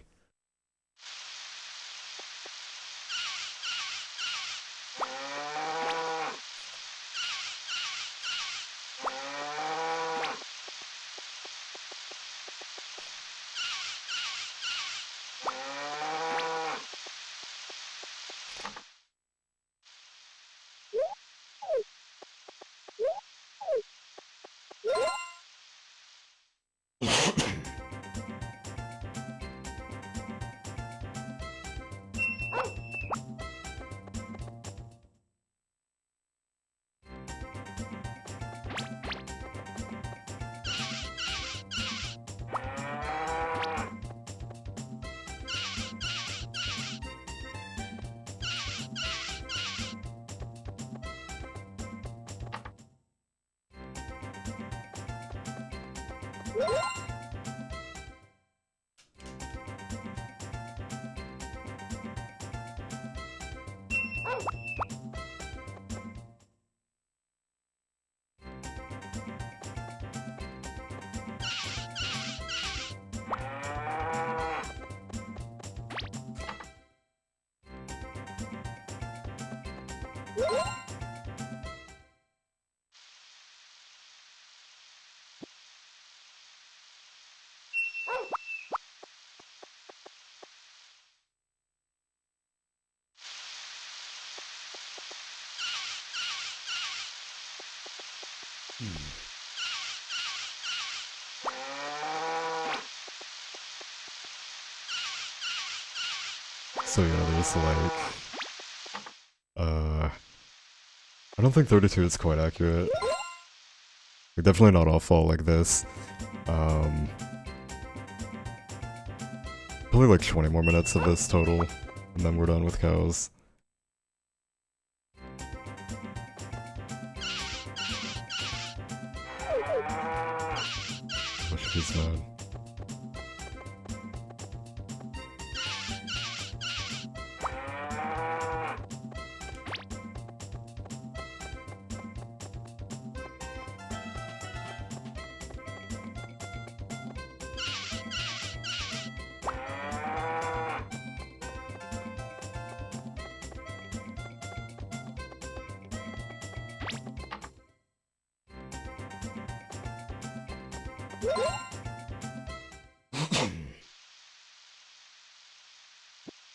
So yeah, there's like, I don't think 32 is quite accurate. Like, definitely not all fall like this. Probably like 20 more minutes of this total, and then we're done with cows. Oh, she's mad.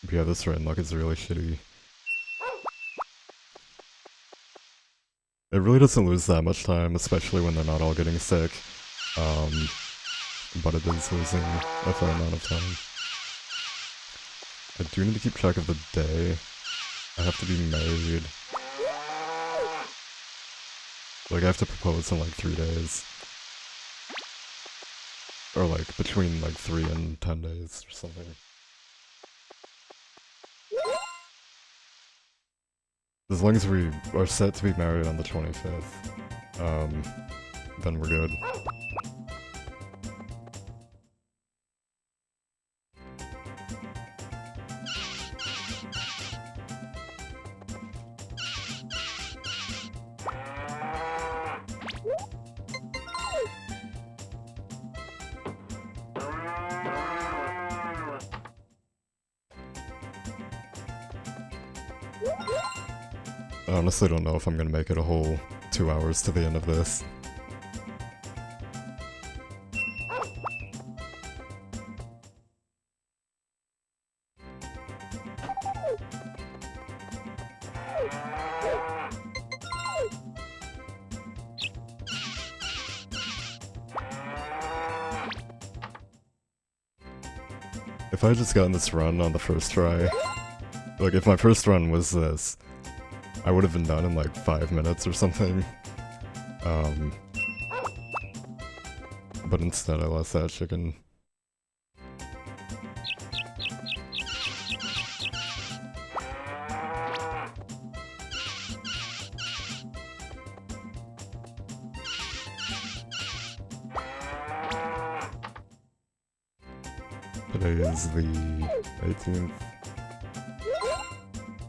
Yeah, this rain luck is really shitty. It really doesn't lose that much time, especially when they're not all getting sick. But it is losing a fair amount of time. I do need to keep track of the day. I have to be married. Like, I have to propose in like 3 days. Or like, between like 3 and 10 days or something. As long as we are set to be married on the 25th, then we're good. I honestly don't know if I'm gonna make it a whole 2 hours to the end of this. If I had just gotten this run on the first try, like if my first run was this, I would have been done in like 5 minutes or something. But instead I lost that chicken. Today is the 18th.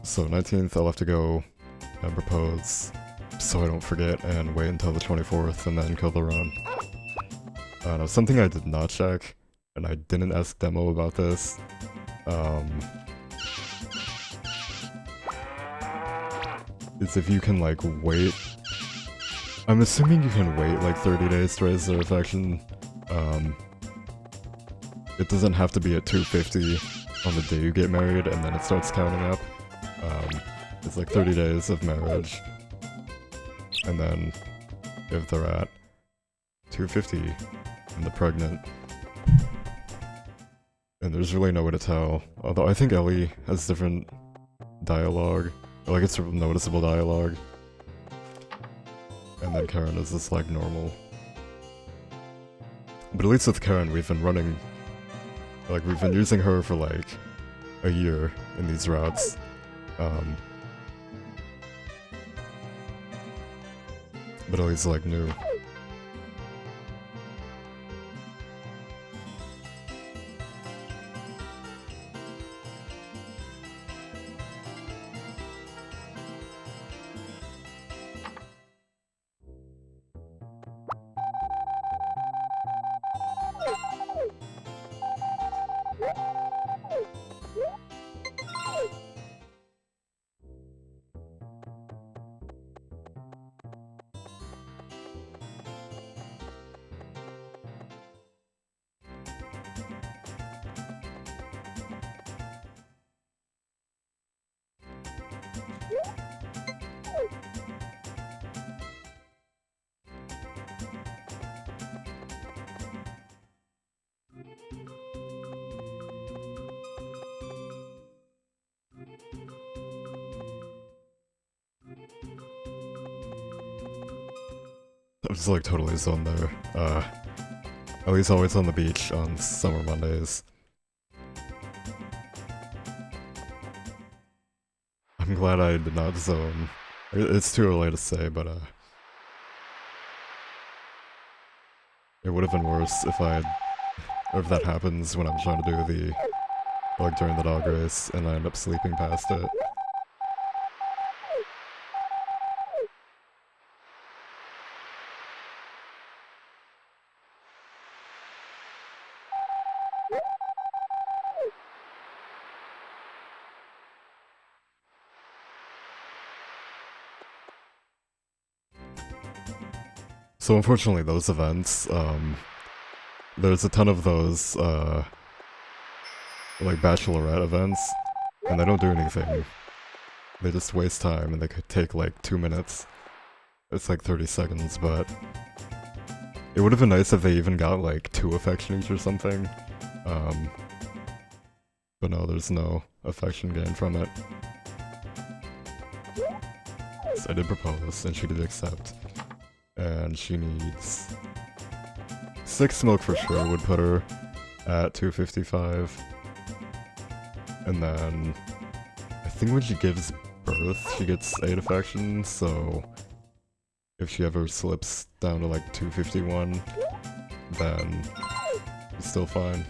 So 19th I'll have to go and propose, so I don't forget, and wait until the 24th and then kill the run. Now, something I did not check, and I didn't ask Demo about this, is if you can like wait. I'm assuming you can wait like 30 days to raise their affection. It doesn't have to be at 250 on the day you get married and then it starts counting up. It's like 30 days of marriage, and then if they're at 250 and they're pregnant, and there's really no way to tell. Although I think Ellie has different dialogue, like it's noticeable dialogue, and then Karen is just like normal. But at least with Karen we've been running, like we've been using her for like a year in these routes. But Ellie's like new. I'm just like totally zoned there. At least always on the beach on summer Mondays. I'm glad I did not zone. It's too early to say, but it would have been worse if if that happens when I'm trying to do the, like during the dog race, and I end up sleeping past it. So unfortunately those events, there's a ton of those, like bachelorette events, and they don't do anything. They just waste time, and they could take like 2 minutes. It's like 30 seconds, but it would have been nice if they even got like 2 affection each or something. But no, there's no affection gained from it. So I did propose, and she did accept. And she needs 6 milk for sure, would put her at 255. And then I think when she gives birth, she gets 8 affection, so if she ever slips down to like 251, then it's still fine.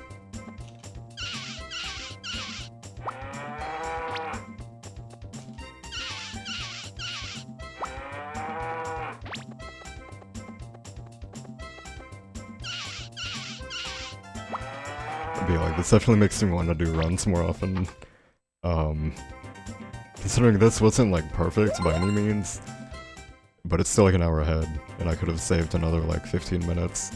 Like, this definitely makes me want to do runs more often. Considering this wasn't like perfect by any means, but it's still like an hour ahead, and I could have saved another like 15 minutes.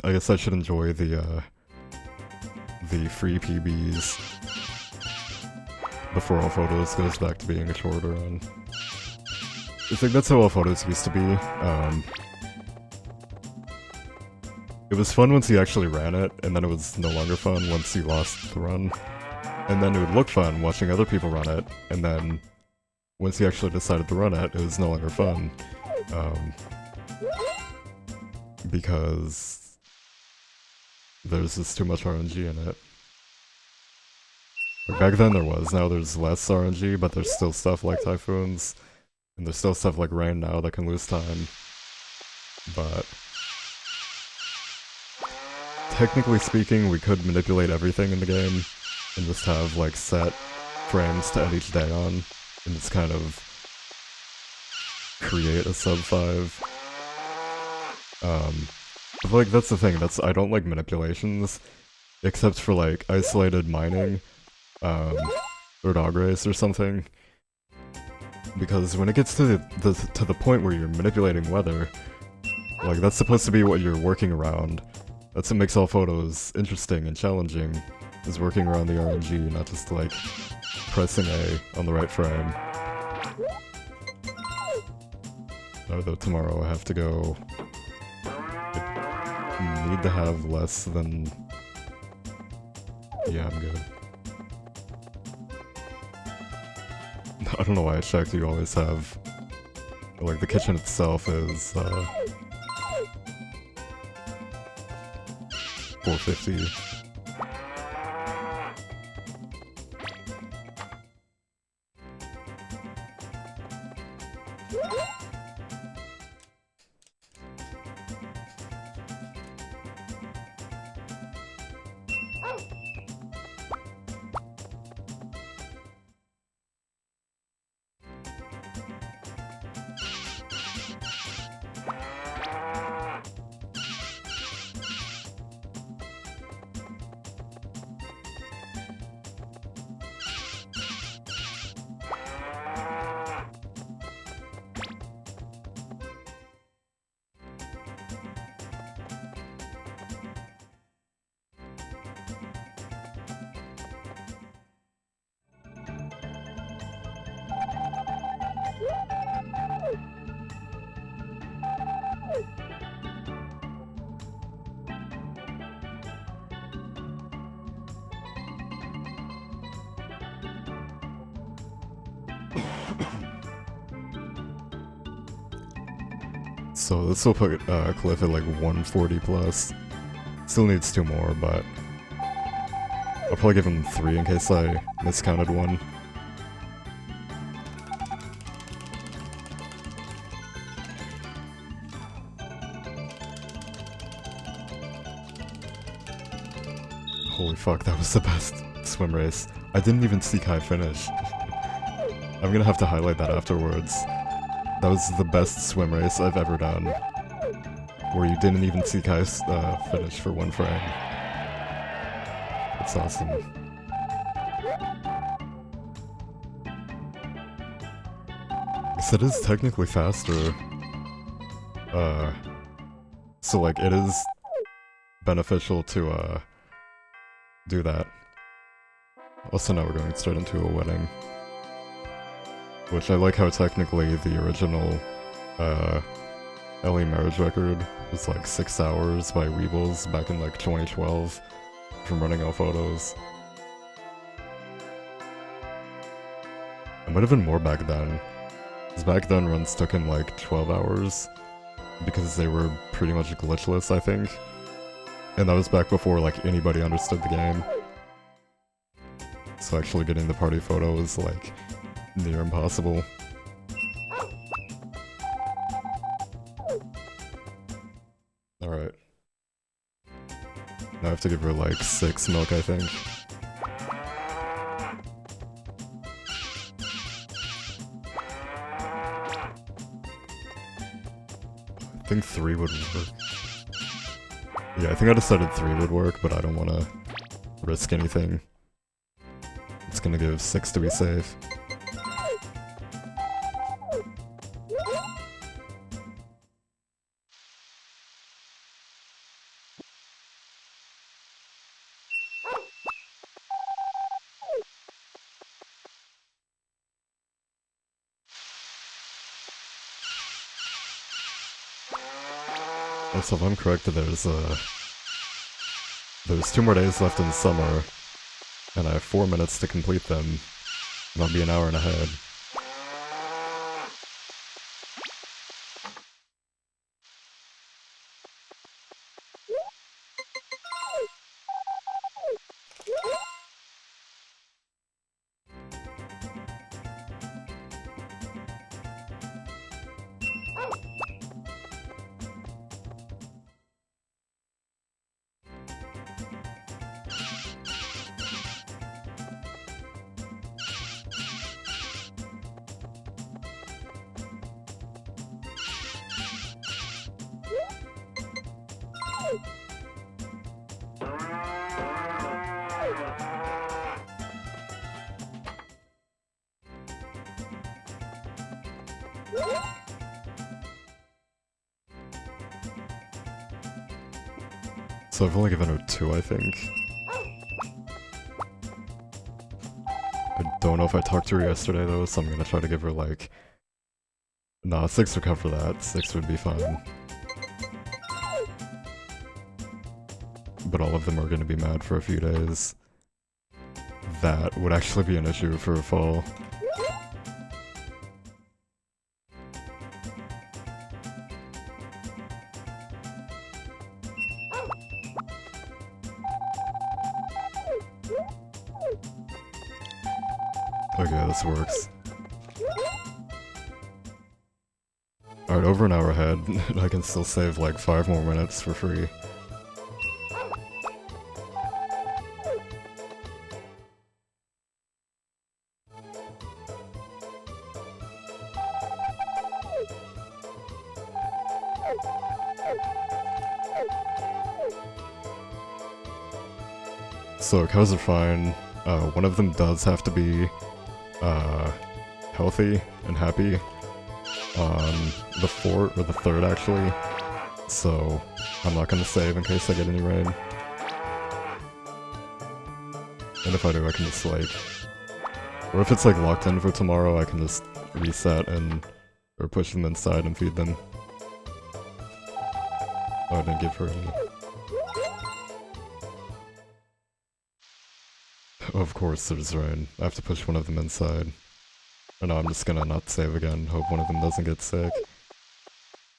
I guess I should enjoy the free PBs before All Photos goes back to being a shorter run. It's like, that's how All Photos used to be. It was fun once you actually ran it, and then it was no longer fun once you lost the run. And then it would look fun watching other people run it, and then once you actually decided to run it, it was no longer fun. Because there's just too much RNG in it. Like back then there was, now there's less RNG, but there's still stuff like typhoons, and there's still stuff like rain now that can lose time. But technically speaking, we could manipulate everything in the game and just have like set frames to end each day on, and just kind of create a sub 5. But like that's the thing, I don't like manipulations, except for like isolated mining, or dog race or something. Because when it gets to the point where you're manipulating weather, like that's supposed to be what you're working around. That's what makes All Photos interesting and challenging, is working around the RNG, not just like pressing A on the right frame. Although tomorrow I have to go, I need to have less than, yeah, I'm good. I don't know why I checked, you always have, like the kitchen itself is 450. So this will put Cliff at like 140 plus. Still needs 2 more, but I'll probably give him 3 in case I miscounted one. Holy fuck, that was the best swim race. I didn't even see Kai finish. I'm gonna have to highlight that afterwards. That was the best swim race I've ever done. Where you didn't even see Kai finish for 1 frame. It's awesome. Guess it is technically faster. So like it is beneficial to do that. Also now we're going straight into a wedding. Which I like how technically the original LA marriage record was like 6 hours by Weebles back in like 2012 from running out photos. It might have been more back then. Because back then runs took him like 12 hours because they were pretty much glitchless, I think. And that was back before like anybody understood the game. So actually getting the party photo was like near impossible. Alright. Now I have to give her like 6 milk, I think. I think 3 would work. Yeah, I think I decided 3 would work, but I don't want to risk anything. It's gonna give 6 to be safe. So if I'm correct, there's 2 more days left in summer, and I have 4 minutes to complete them, and I'll be an hour and ahead. So I've only given her 2, I think. I don't know if I talked to her yesterday though, so I'm gonna try to give her like... Nah, 6 would cover that. 6 would be fine. But all of them are gonna be mad for a few days. That would actually be an issue for a fall. Okay, this works. Alright, over an hour ahead. I can still save like 5 more minutes for free. So cows are fine. One of them does have to be healthy and happy on the 4th, or the 3rd actually. So I'm not gonna save in case I get any rain. And if I do, I can just like... Or if it's like locked in for tomorrow, I can just reset and... or push them inside and feed them. Oh, I didn't give her any. Of course there's rain. I have to push one of them inside. Or no, I'm just gonna not save again, hope one of them doesn't get sick.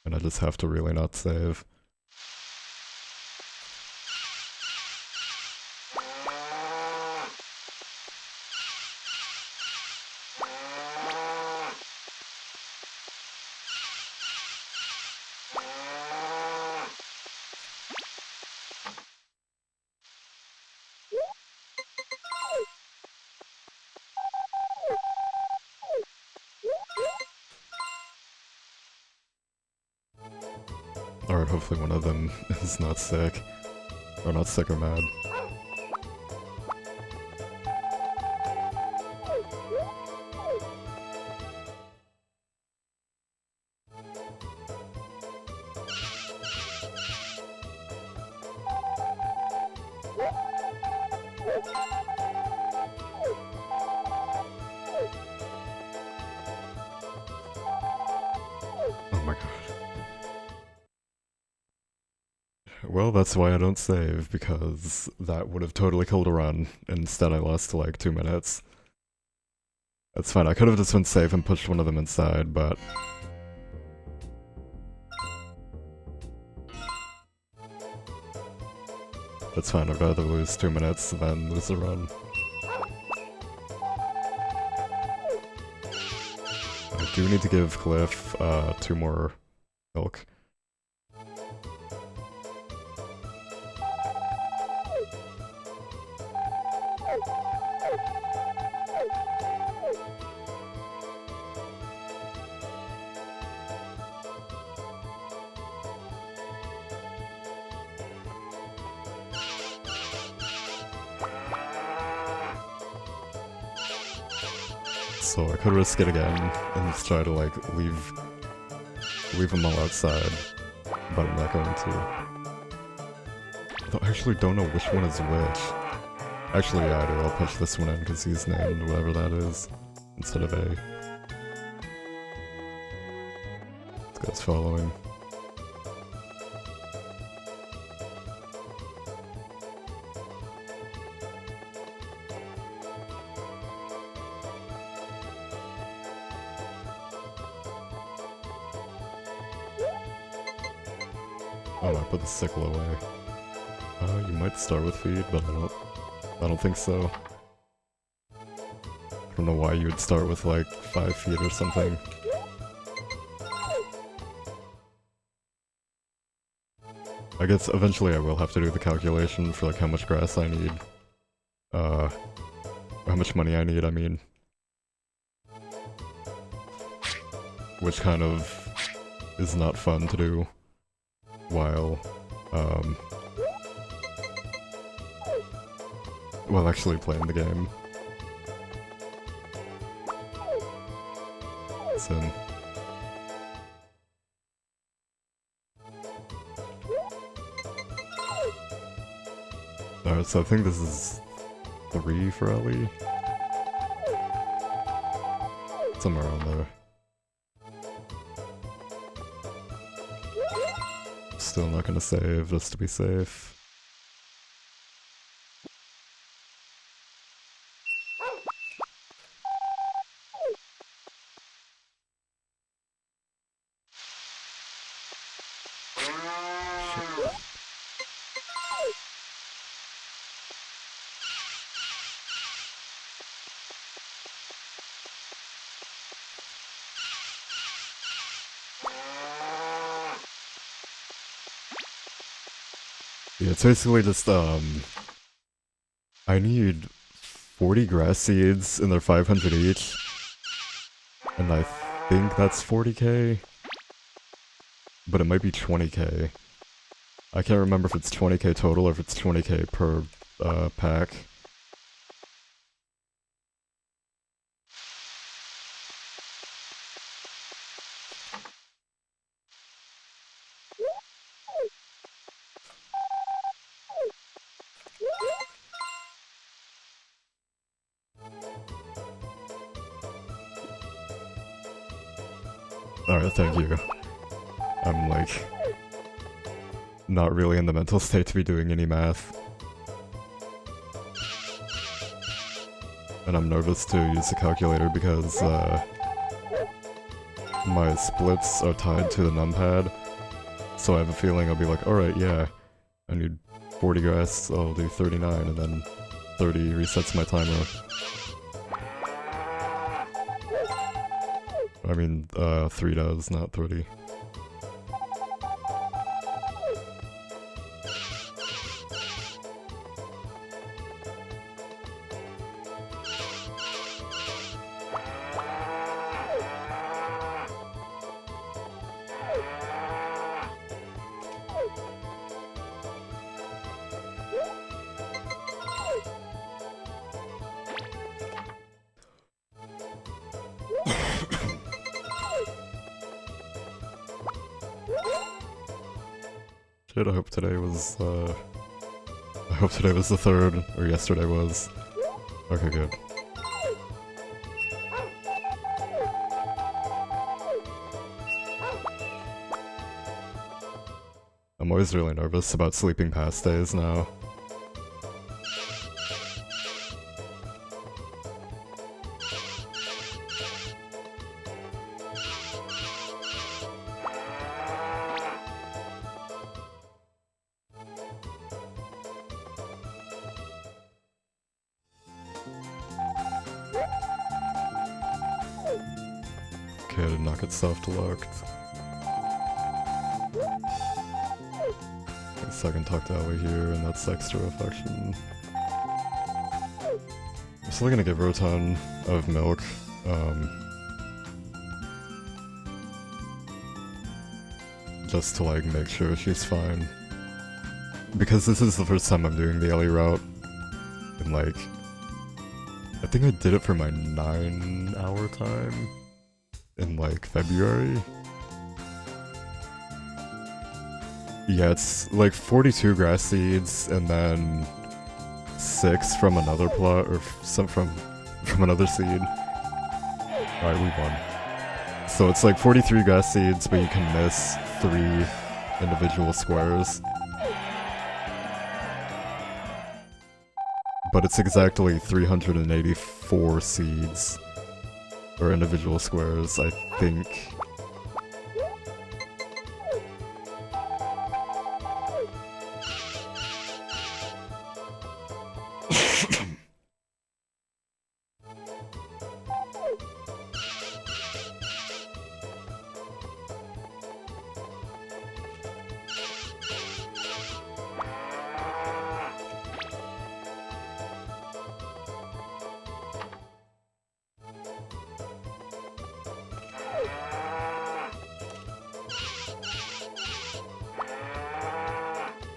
And fine, I just have to really not save. Alright, hopefully one of them is not sick. Or not sick or mad. Oh my god. Well, that's why I don't save, because that would have totally killed a run. Instead I lost like 2 minutes. That's fine, I could have just went safe and pushed one of them inside, but... That's fine, I'd rather lose 2 minutes than lose a run. I do need to give Cliff 2 more milk. So I could risk it again and just try to like leave them all outside, but I'm not going to. Though I actually don't know which one is which. Actually, yeah, I do. I'll push this one in because he's named whatever that is instead of A. This guy's following. Oh, I put the sickle away. You might start with feed, but I don't think so. I don't know why you would start with like 5 feet or something. I guess eventually I will have to do the calculation for like how much grass I need. How much money I need, I mean. Which kind of is not fun to do while actually playing the game. So alright, so I think this is 3 for Ellie. Somewhere around there. Still not gonna save, just to be safe. Yeah, it's basically just, I need 40 grass seeds, and they're 500 each. And I think that's 40k? But it might be 20k. I can't remember if it's 20k total or if it's 20k per, pack. Alright, thank you. I'm like not really in the mental state to be doing any math. And I'm nervous to use the calculator because my splits are tied to the numpad. So I have a feeling I'll be like, alright, yeah, I need 40 grass, I'll do 39, and then 30 resets my timer. I mean, 3 does, not 30. Shit, I hope today was the 3rd, or yesterday was. Okay, good. I'm always really nervous about sleeping past days now. Okay, I did not get soft-locked. I guess I can talk to Ellie here, and that's extra affection. I'm still gonna give her a ton of milk. Just to like make sure she's fine. Because this is the first time I'm doing the Ellie route. And like, I think I did it for my 9-hour time in like February. Yeah, it's like 42 grass seeds and then 6 from another plot, or some from another seed. Alright, we won. So it's like 43 grass seeds, but you can miss 3 individual squares. But it's exactly 384 seeds, or individual squares, I think.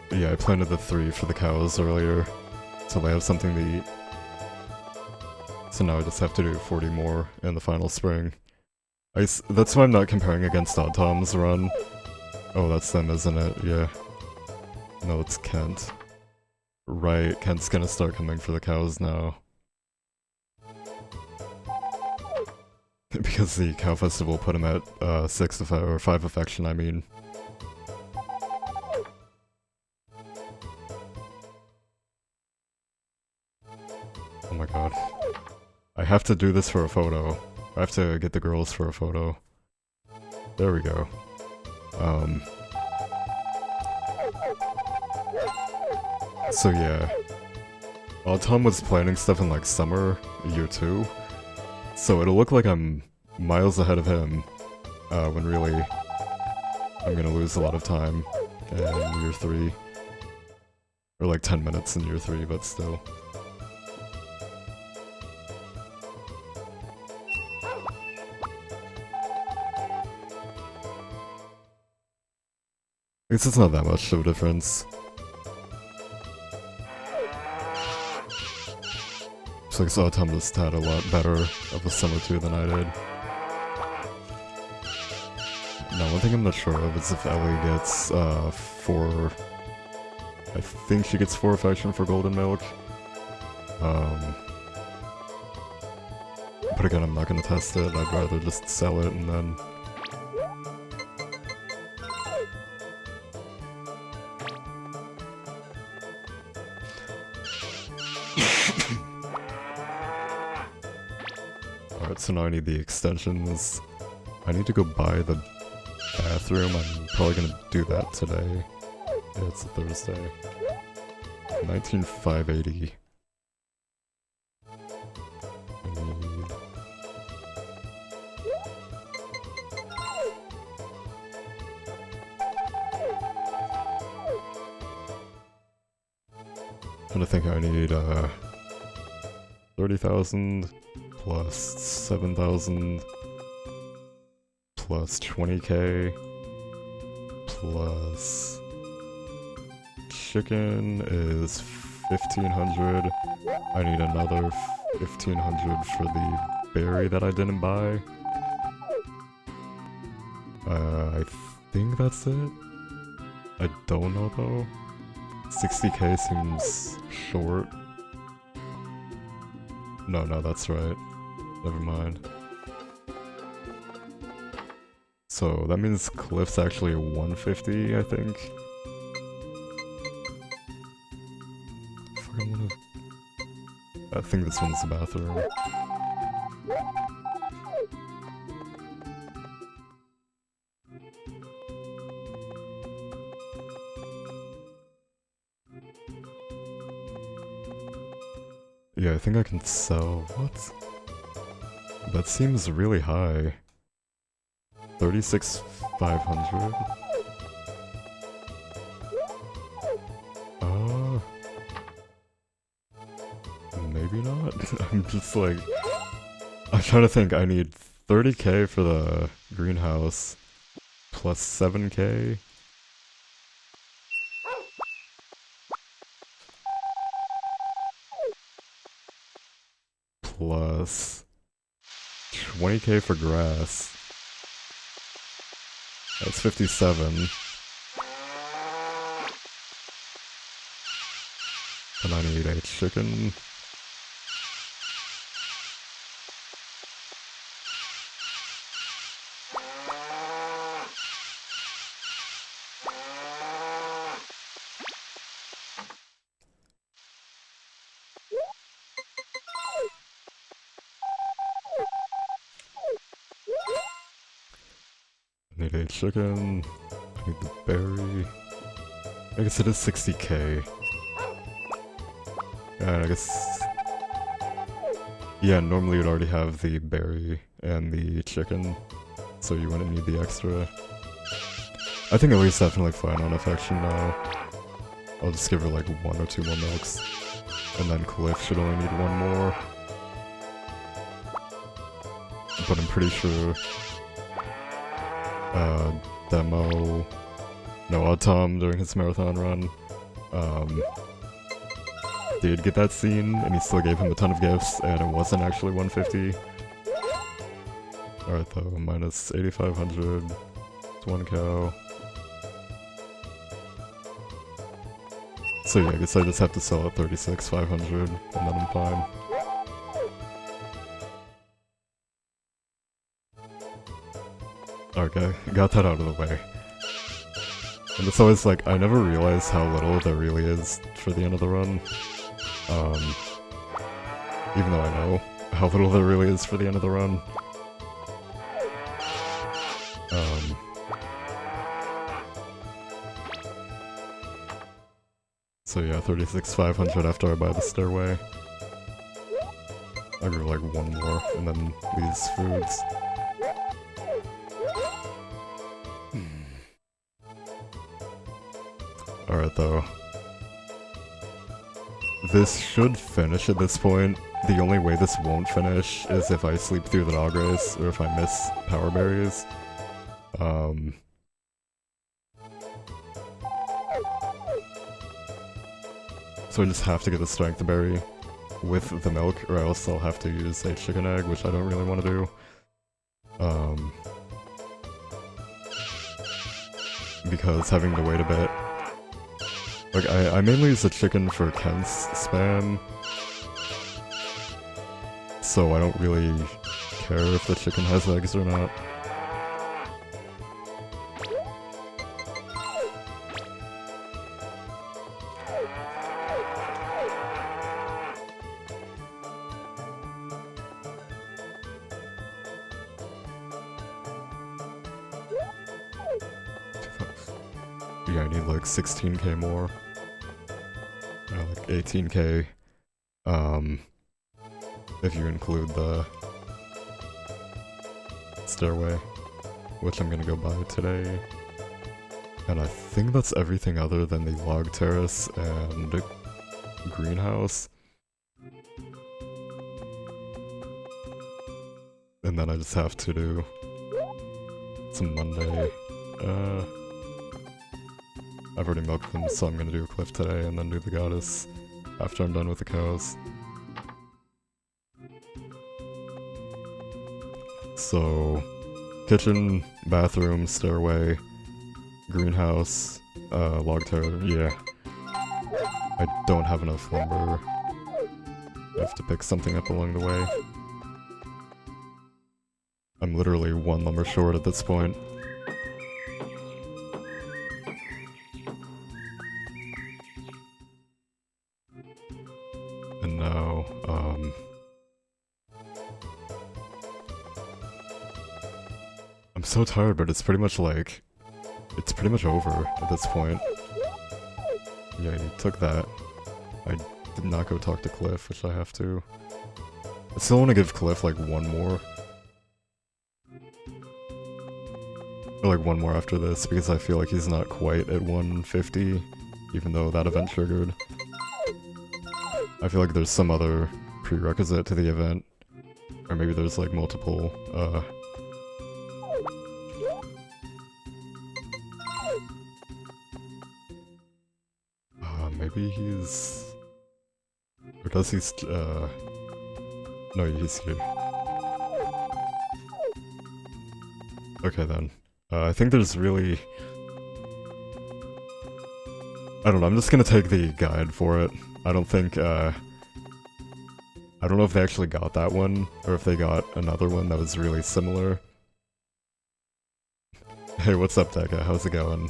Yeah, I planted the 3 for the cows earlier, so they have something to eat. So now I just have to do 40 more in the final spring. That's why I'm not comparing against Odd Tom's run. Oh, that's them, isn't it? Yeah. No, it's Kent. Right, Kent's gonna start coming for the cows now. Because the cow festival put him at 5 affection, I mean. Oh my god. I have to do this for a photo. I have to get the girls for a photo. There we go. So yeah. While Tom was planning stuff in like summer, year 2, so it'll look like I'm miles ahead of him, when really I'm gonna lose a lot of time in year 3. Or like 10 minutes in year 3, but still. I guess it's not that much of a difference. Looks like Autumn just had a lot better of a summer 2 than I did. Now, one thing I'm not sure of is if Ellie gets 4... I think she gets 4 affection for golden milk. But again, I'm not gonna test it. I'd rather just sell it and then... Alright, so now I need the extensions. I need to go buy the bathroom. I'm probably gonna do that today. Yeah, it's a Thursday. 19,580. I think I need 30,000 plus 7,000 plus 20k plus chicken is 1,500. I need another 1,500 for the berry that I didn't buy. I think that's it. I don't know though. 60k seems short. No, that's right. Never mind. So that means Cliff's actually a 150, I think. I think this one's the bathroom. Yeah, I think I can sell... what? That seems really high. 36,500? Maybe not? I'm just like... I'm trying to think, I need 30k for the greenhouse, plus 7k. Plus 20k for grass. That's 57. And I need a chicken. I need a chicken. I need the berry. I guess it is 60k. And I guess... yeah, normally you'd already have the berry and the chicken, so you wouldn't need the extra. I think at least definitely fine on affection now. I'll just give her like 1 or 2 more milks. And then Cliff should only need 1 more. But I'm pretty sure... Demo... no, Tom during his marathon run, did get that scene, and he still gave him a ton of gifts, and it wasn't actually 150. Alright though, minus 8,500, it's 1 cow. So yeah, I guess I just have to sell at 36,500, and then I'm fine. Okay, got that out of the way. And it's always like, I never realize how little there really is for the end of the run. Even though I know how little there really is for the end of the run. So yeah, 36,500 after I buy the stairway. I grew like 1 more, and then these foods. Alright though. This should finish at this point. The only way this won't finish is if I sleep through the dog race, or if I miss power berries. So I just have to get the strength berry with the milk, or else I'll have to use a chicken egg, which I don't really want to do. Because having to wait a bit. Like, I mainly use the chicken for Kent's spam, so I don't really care if the chicken has eggs or not. Yeah, I need like 16k more. Like 18k. If you include the stairway, which I'm gonna go buy today. And I think that's everything other than the log terrace and greenhouse. And then I just have to do some Monday. I've already milked them, so I'm gonna do a cliff today and then do the goddess after I'm done with the cows. So, kitchen, bathroom, stairway, greenhouse, log terrace, yeah. I don't have enough lumber. I have to pick something up along the way. I'm literally 1 lumber short at this point. And now, I'm so tired, but it's pretty much like... It's pretty much over at this point. Yeah, you took that. I did not go talk to Cliff, which I have to. I still want to give Cliff like 1 more. Or like 1 more after this, because I feel like he's not quite at 150, even though that event triggered. I feel like there's some other prerequisite to the event. Or maybe there's like multiple, maybe he's... Or does he no, he's here. Okay then. I think there's really... I don't know, I'm just gonna take the guide for it. I don't think, I don't know if they actually got that one, or if they got another one that was really similar. Hey, what's up, Deca? How's it going?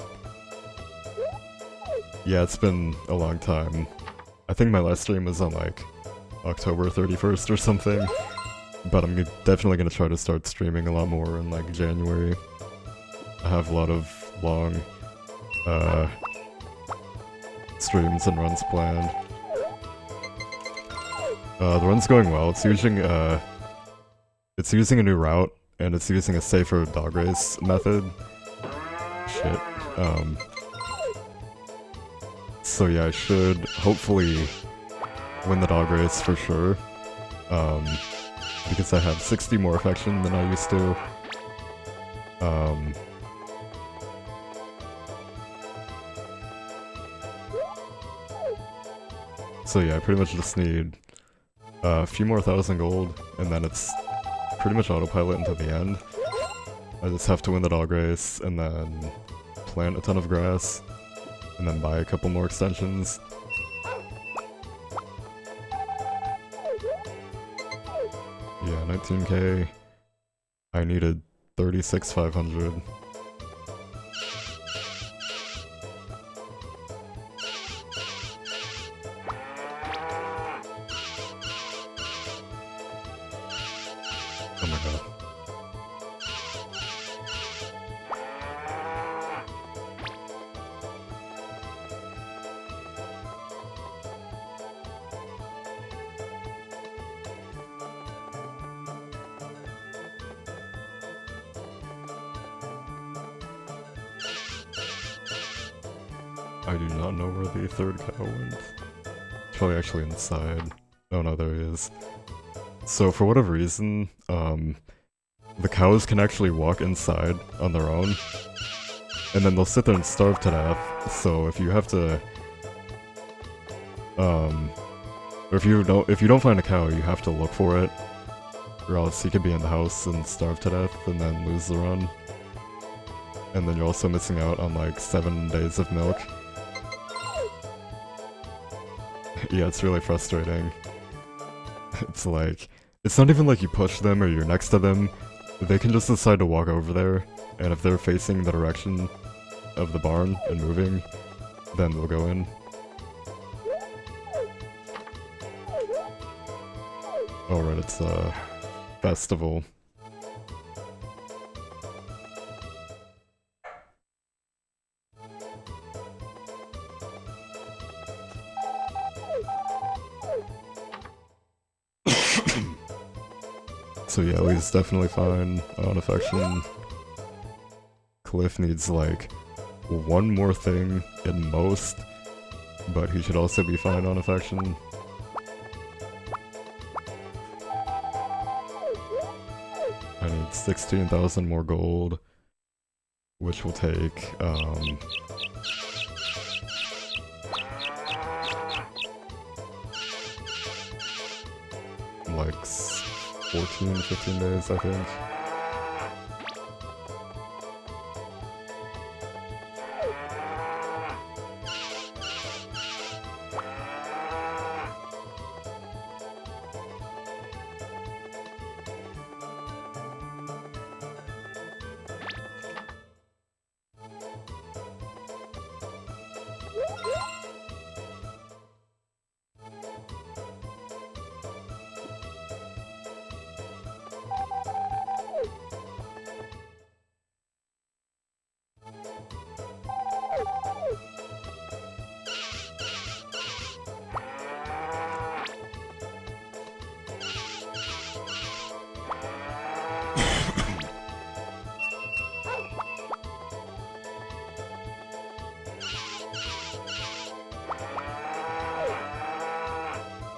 Yeah, it's been a long time. I think my last stream was on, like, October 31st or something. But I'm definitely gonna try to start streaming a lot more in, like, January. I have a lot of long, streams and runs planned. The run's going well. It's using a new route, and it's using a safer dog race method. Shit. So yeah, I should hopefully win the dog race for sure. Because I have 60 more affection than I used to. So yeah, I pretty much just need a few more 1,000 gold, and then it's pretty much autopilot until the end. I just have to win the dog race, and then plant a ton of grass, and then buy a couple more extensions. Yeah, 19k. I needed 36,500. Oh my god. I do not know where the 3rd cow went. It's probably actually inside. Oh no, there he is. So for whatever reason, the cows can actually walk inside on their own, and then they'll sit there and starve to death. So if you have to, or if you don't find a cow, you have to look for it, or else he could be in the house and starve to death and then lose the run. And then you're also missing out on like 7 days of milk. Yeah, it's really frustrating. It's like, it's not even like you push them or you're next to them. They can just decide to walk over there, and if they're facing the direction of the barn and moving, then they'll go in. Oh right, it's a festival. So yeah, Lee's definitely fine on affection. Cliff needs like one more thing at most, but he should also be fine on affection. I need 16,000 more gold, which will take, like 14, 15 days, I think.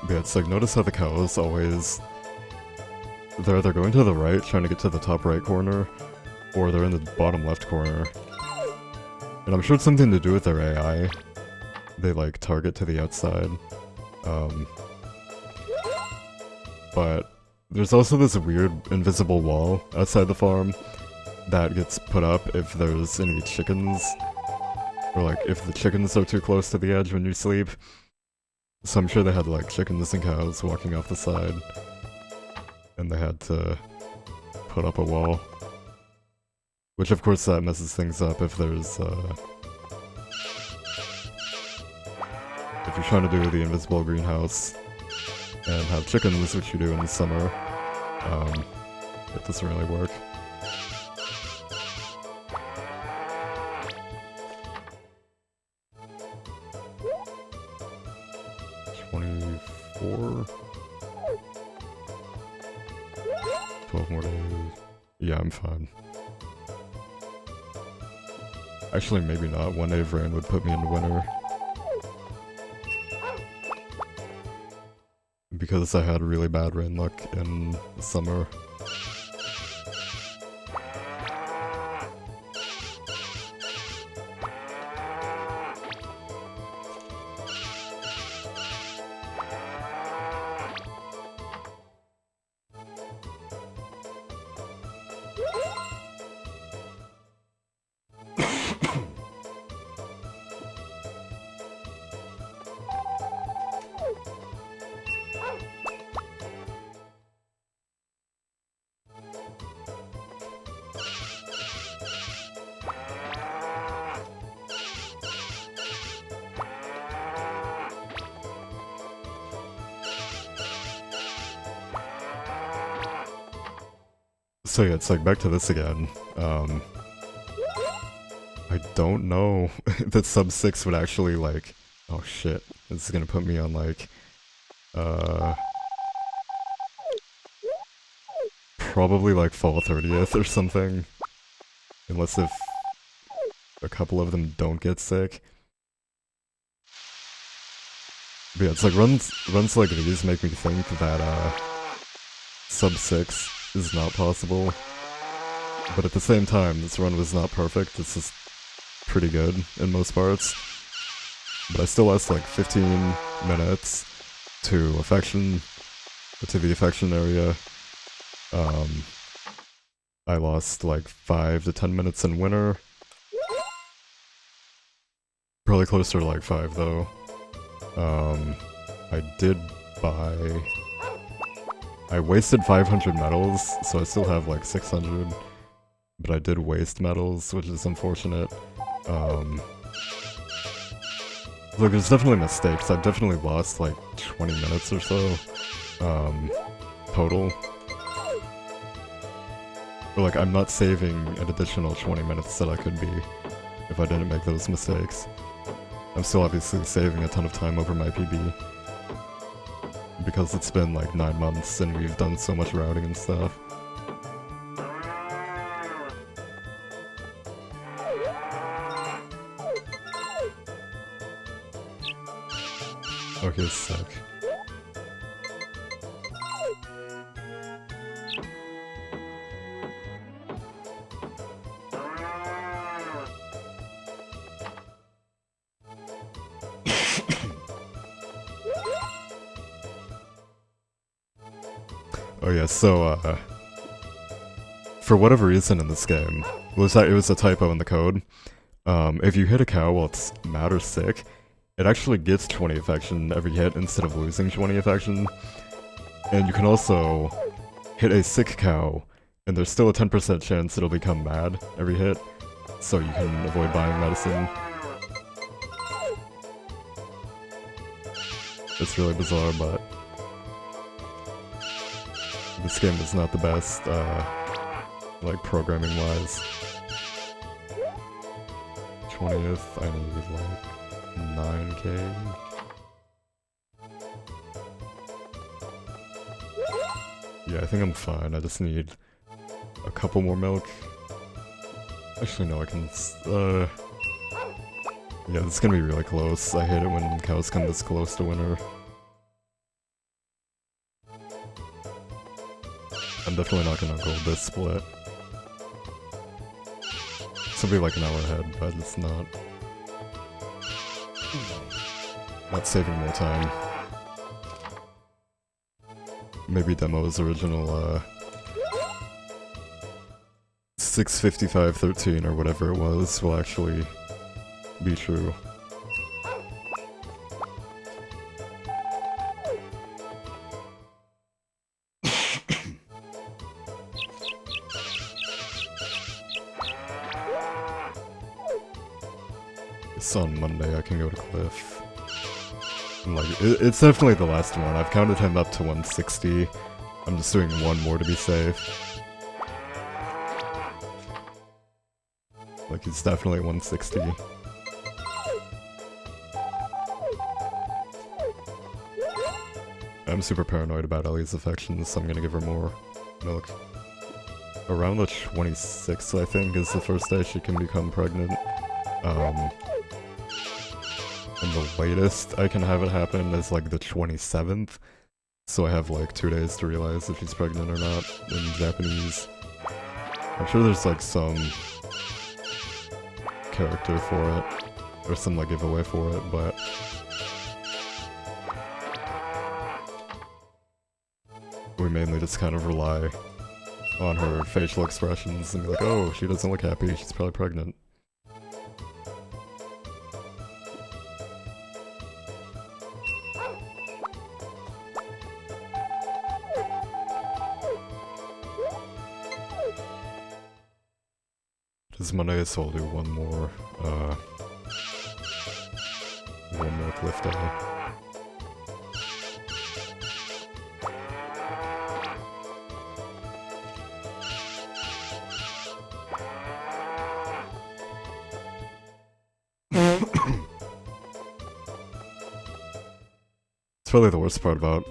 Yeah, it's like, notice how the cows always... They're either going to the right, trying to get to the top right corner, or they're in the bottom left corner. And I'm sure it's something to do with their AI. They, like, target to the outside. But there's also this weird invisible wall outside the farm that gets put up if there's any chickens. Or, like, if the chickens are too close to the edge when you sleep. So I'm sure they had, like, chickens and cows walking off the side. And they had to put up a wall. Which, of course, that messes things up if there's, if you're trying to do the invisible greenhouse and have chickens, which you do in the summer, it doesn't really work. Four? 12 more days. Yeah, I'm fine. Actually, maybe not. One day of rain would put me into winter. Because I had really bad rain luck in the summer. So yeah, it's like back to this again. I don't know that sub 6 would actually like... Oh shit, this is gonna put me on like... probably like fall 30th or something. Unless if a couple of them don't get sick. But yeah, it's like runs like these make me think that sub 6 is not possible. But at the same time, this run was not perfect, it's just pretty good in most parts. But I still lost like 15 minutes to affection, to the affection area. I lost like 5 to 10 minutes in winter. Probably closer to like 5 though. I did buy... I wasted 500 medals, so I still have like 600. But I did waste medals, which is unfortunate. Look, there's definitely mistakes. I've definitely lost like 20 minutes or so, total. But like, I'm not saving an additional 20 minutes that I could be if I didn't make those mistakes. I'm still obviously saving a ton of time over my PB. Because it's been like 9 months and we've done so much routing and stuff. Okay, sick. Oh yeah, so, for whatever reason in this game, it was a typo in the code. If you hit a cow while it's mad or sick, it actually gets 20 affection every hit instead of losing 20 affection. And you can also hit a sick cow, and there's still a 10% chance it'll become mad every hit, so you can avoid buying medicine. It's really bizarre, but this game is not the best, like, programming-wise. 20th, I need, like, 9k? Yeah, I think I'm fine, I just need a couple more milk. Actually, no, I can, yeah, this is gonna be really close. I hate it when cows come this close to winter. I'm definitely not gonna go this split. This will be like an hour ahead, but it's not. Not saving more time. Maybe Demo's original, 6:55:13 or whatever it was will actually be true. It's on Monday, I can go to Cliff. And like, it's definitely the last one. I've counted him up to 160. I'm just doing one more to be safe. Like, it's definitely 160. I'm super paranoid about Ellie's affections, so I'm gonna give her more milk. Around the 26th, I think, is the first day she can become pregnant. And the latest I can have it happen is like the 27th, so I have like 2 days to realize if she's pregnant or not in Japanese. I'm sure there's like some character for it, or some like giveaway for it, but we mainly just kind of rely on her facial expressions and be like, oh, she doesn't look happy, she's probably pregnant. It's Monday, so I'll do one more cliff day. It's probably the worst part about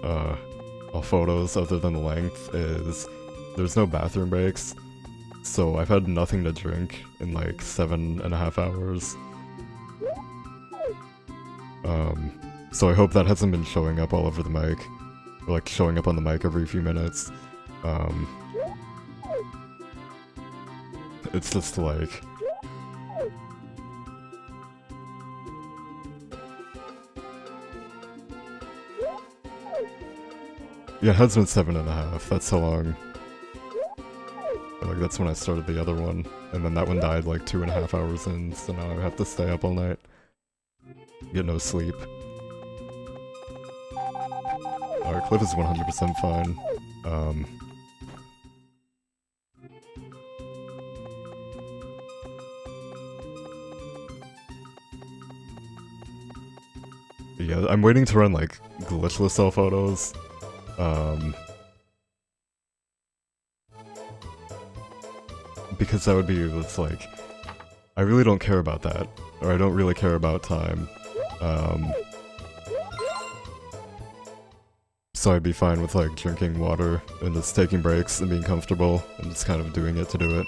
all photos, other than the length, is there's no bathroom breaks. So I've had nothing to drink in like 7.5 hours. So I hope that hasn't been showing up all over the mic. Or like showing up on the mic every few minutes. It's just like... Yeah, it has been 7.5, that's how long. Like, that's when I started the other one, and then that one died like 2.5 hours in, so now I have to stay up all night. Get no sleep. Alright, Cliff is 100% fine. Yeah, I'm waiting to run like glitchless cell photos. Because that would be, it's like, I really don't care about that, or I don't really care about time. So I'd be fine with like drinking water and just taking breaks and being comfortable and just kind of doing it to do it.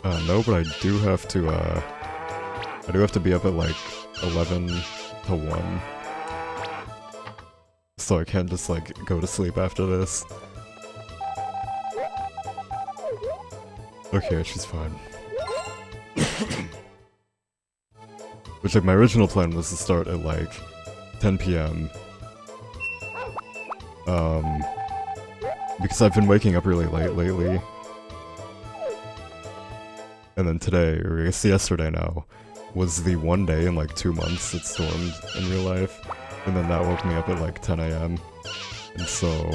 No, but I do have to be up at like 11 to 1. So I can't just like go to sleep after this. Okay, she's fine. Which, like, my original plan was to start at like 10 p.m. Because I've been waking up really late lately. And then today, or I guess yesterday now, was the one day in like 2 months it stormed in real life. And then that woke me up at like 10 a.m. And so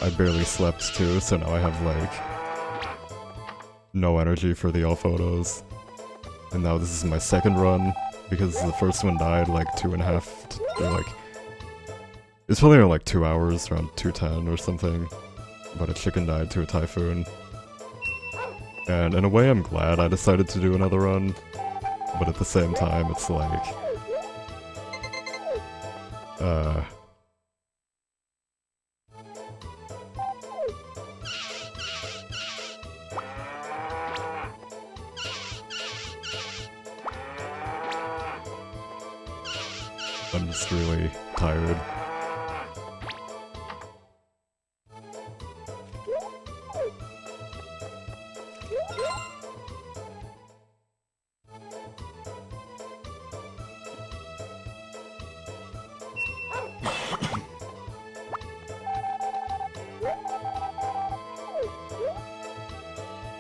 I barely slept too, so now I have like no energy for the all photos. And now this is my second run, because the first one died like 2.5 or like... It's probably around like 2 hours, around 2:10 or something. But a chicken died to a typhoon. And in a way I'm glad I decided to do another run, but at the same time it's like... I'm just really tired.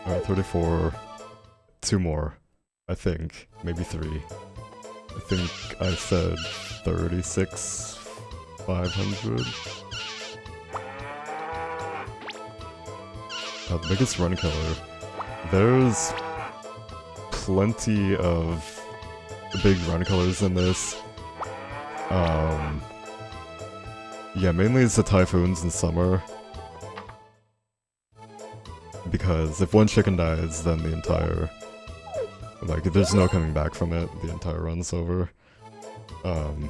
Alright, 34. 2 more. I think. Maybe 3. I think I said 36,500. The biggest run killer. There's plenty of big run killers in this. Yeah, mainly it's the typhoons in summer. Because if one chicken dies, then the entire... Like, there's no coming back from it, the entire run's over. And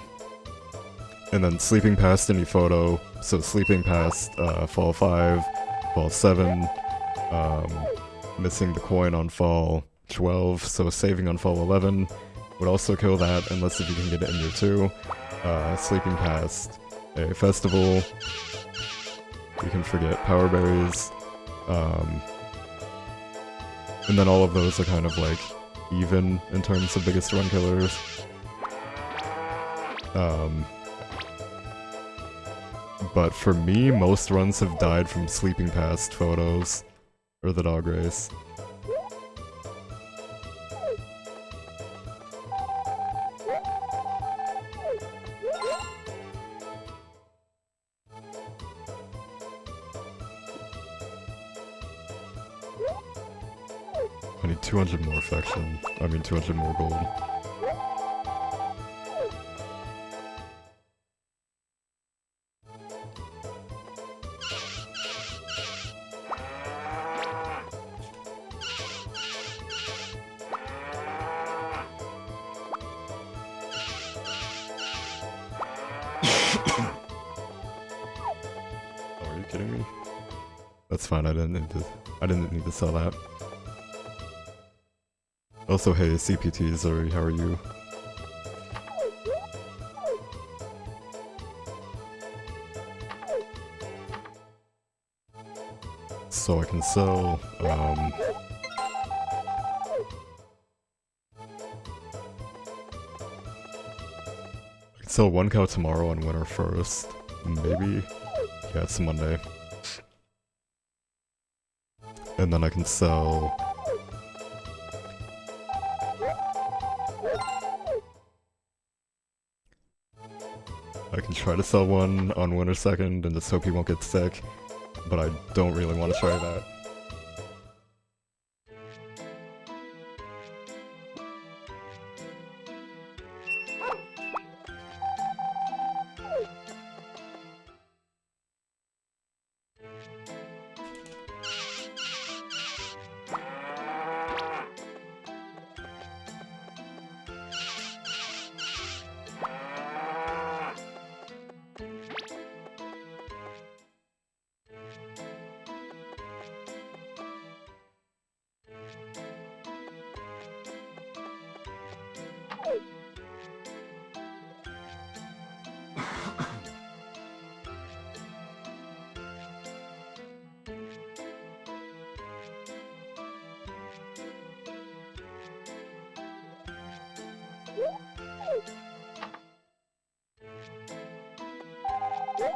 then sleeping past any photo, so sleeping past fall 5, fall 7, missing the coin on fall 12, so saving on fall 11 would also kill that, unless if you can get it in year 2. Sleeping past a festival, you can forget power berries, and then all of those are kind of like even in terms of biggest run killers. But for me, most runs have died from sleeping past photos, or the dog race. I need 200 more affection. I mean 200 more gold. Oh, are you kidding me? That's fine, I didn't need to sell that. Also, hey, CPT, Zuri, how are you? So I can sell, I can sell 1 cow tomorrow on winter first. Maybe? Yeah, it's Monday. And then I can sell... I can try to sell 1 on winter second and just hope he won't get sick, but I don't really want to try that. Yeah,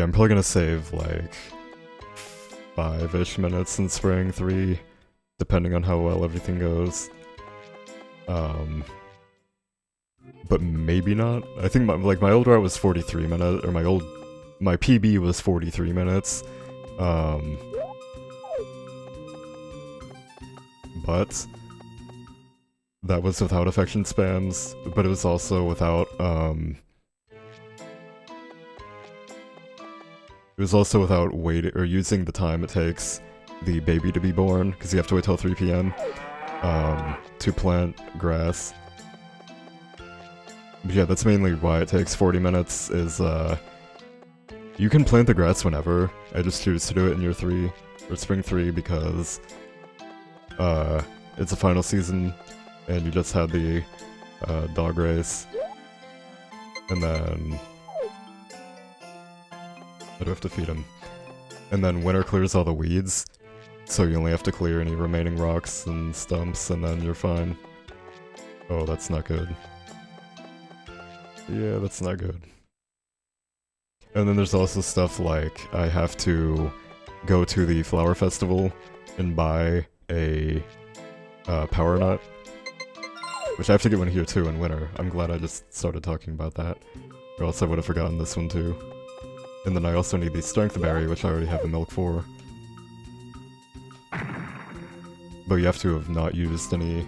I'm probably gonna save like 5-ish minutes in spring 3, depending on how well everything goes. But maybe not. I think my old route was 43 minutes, or my PB was 43 minutes. But that was without affection spams, but it was also without, it was also without waiting or using the time it takes the baby to be born, because you have to wait till 3 PM to plant grass. But yeah, that's mainly why it takes 40 minutes, is you can plant the grass whenever. I just choose to do it in year 3, or spring 3, because it's a final season, and you just had the dog race. And then I do have to feed him. And then winter clears all the weeds, so you only have to clear any remaining rocks and stumps, and then you're fine. Oh, that's not good. Yeah, that's not good. And then there's also stuff like, I have to go to the flower festival and buy a power nut, which I have to get one here too in winter. I'm glad I just started talking about that, or else I would have forgotten this one too. And then I also need the strength berry, which I already have the milk for. But you have to have not used any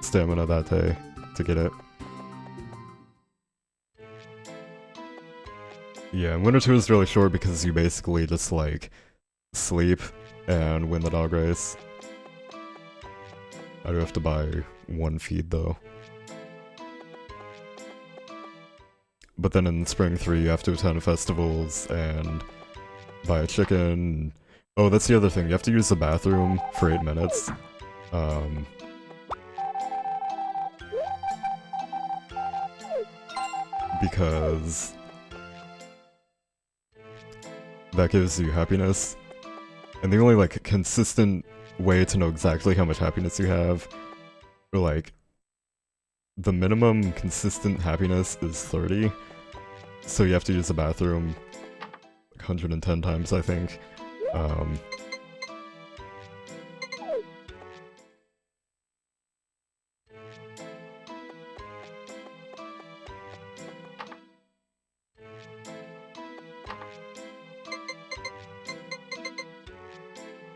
stamina that day to get it. Yeah, and winter 2 is really short because you basically just like sleep and win the dog race. I do have to buy 1 feed though. But then in spring 3 you have to attend festivals and buy a chicken. Oh, that's the other thing, you have to use the bathroom for 8 minutes. Because that gives you happiness. And the only like consistent way to know exactly how much happiness you have, or like the minimum consistent happiness is 30, so you have to use the bathroom like 110 times, I think.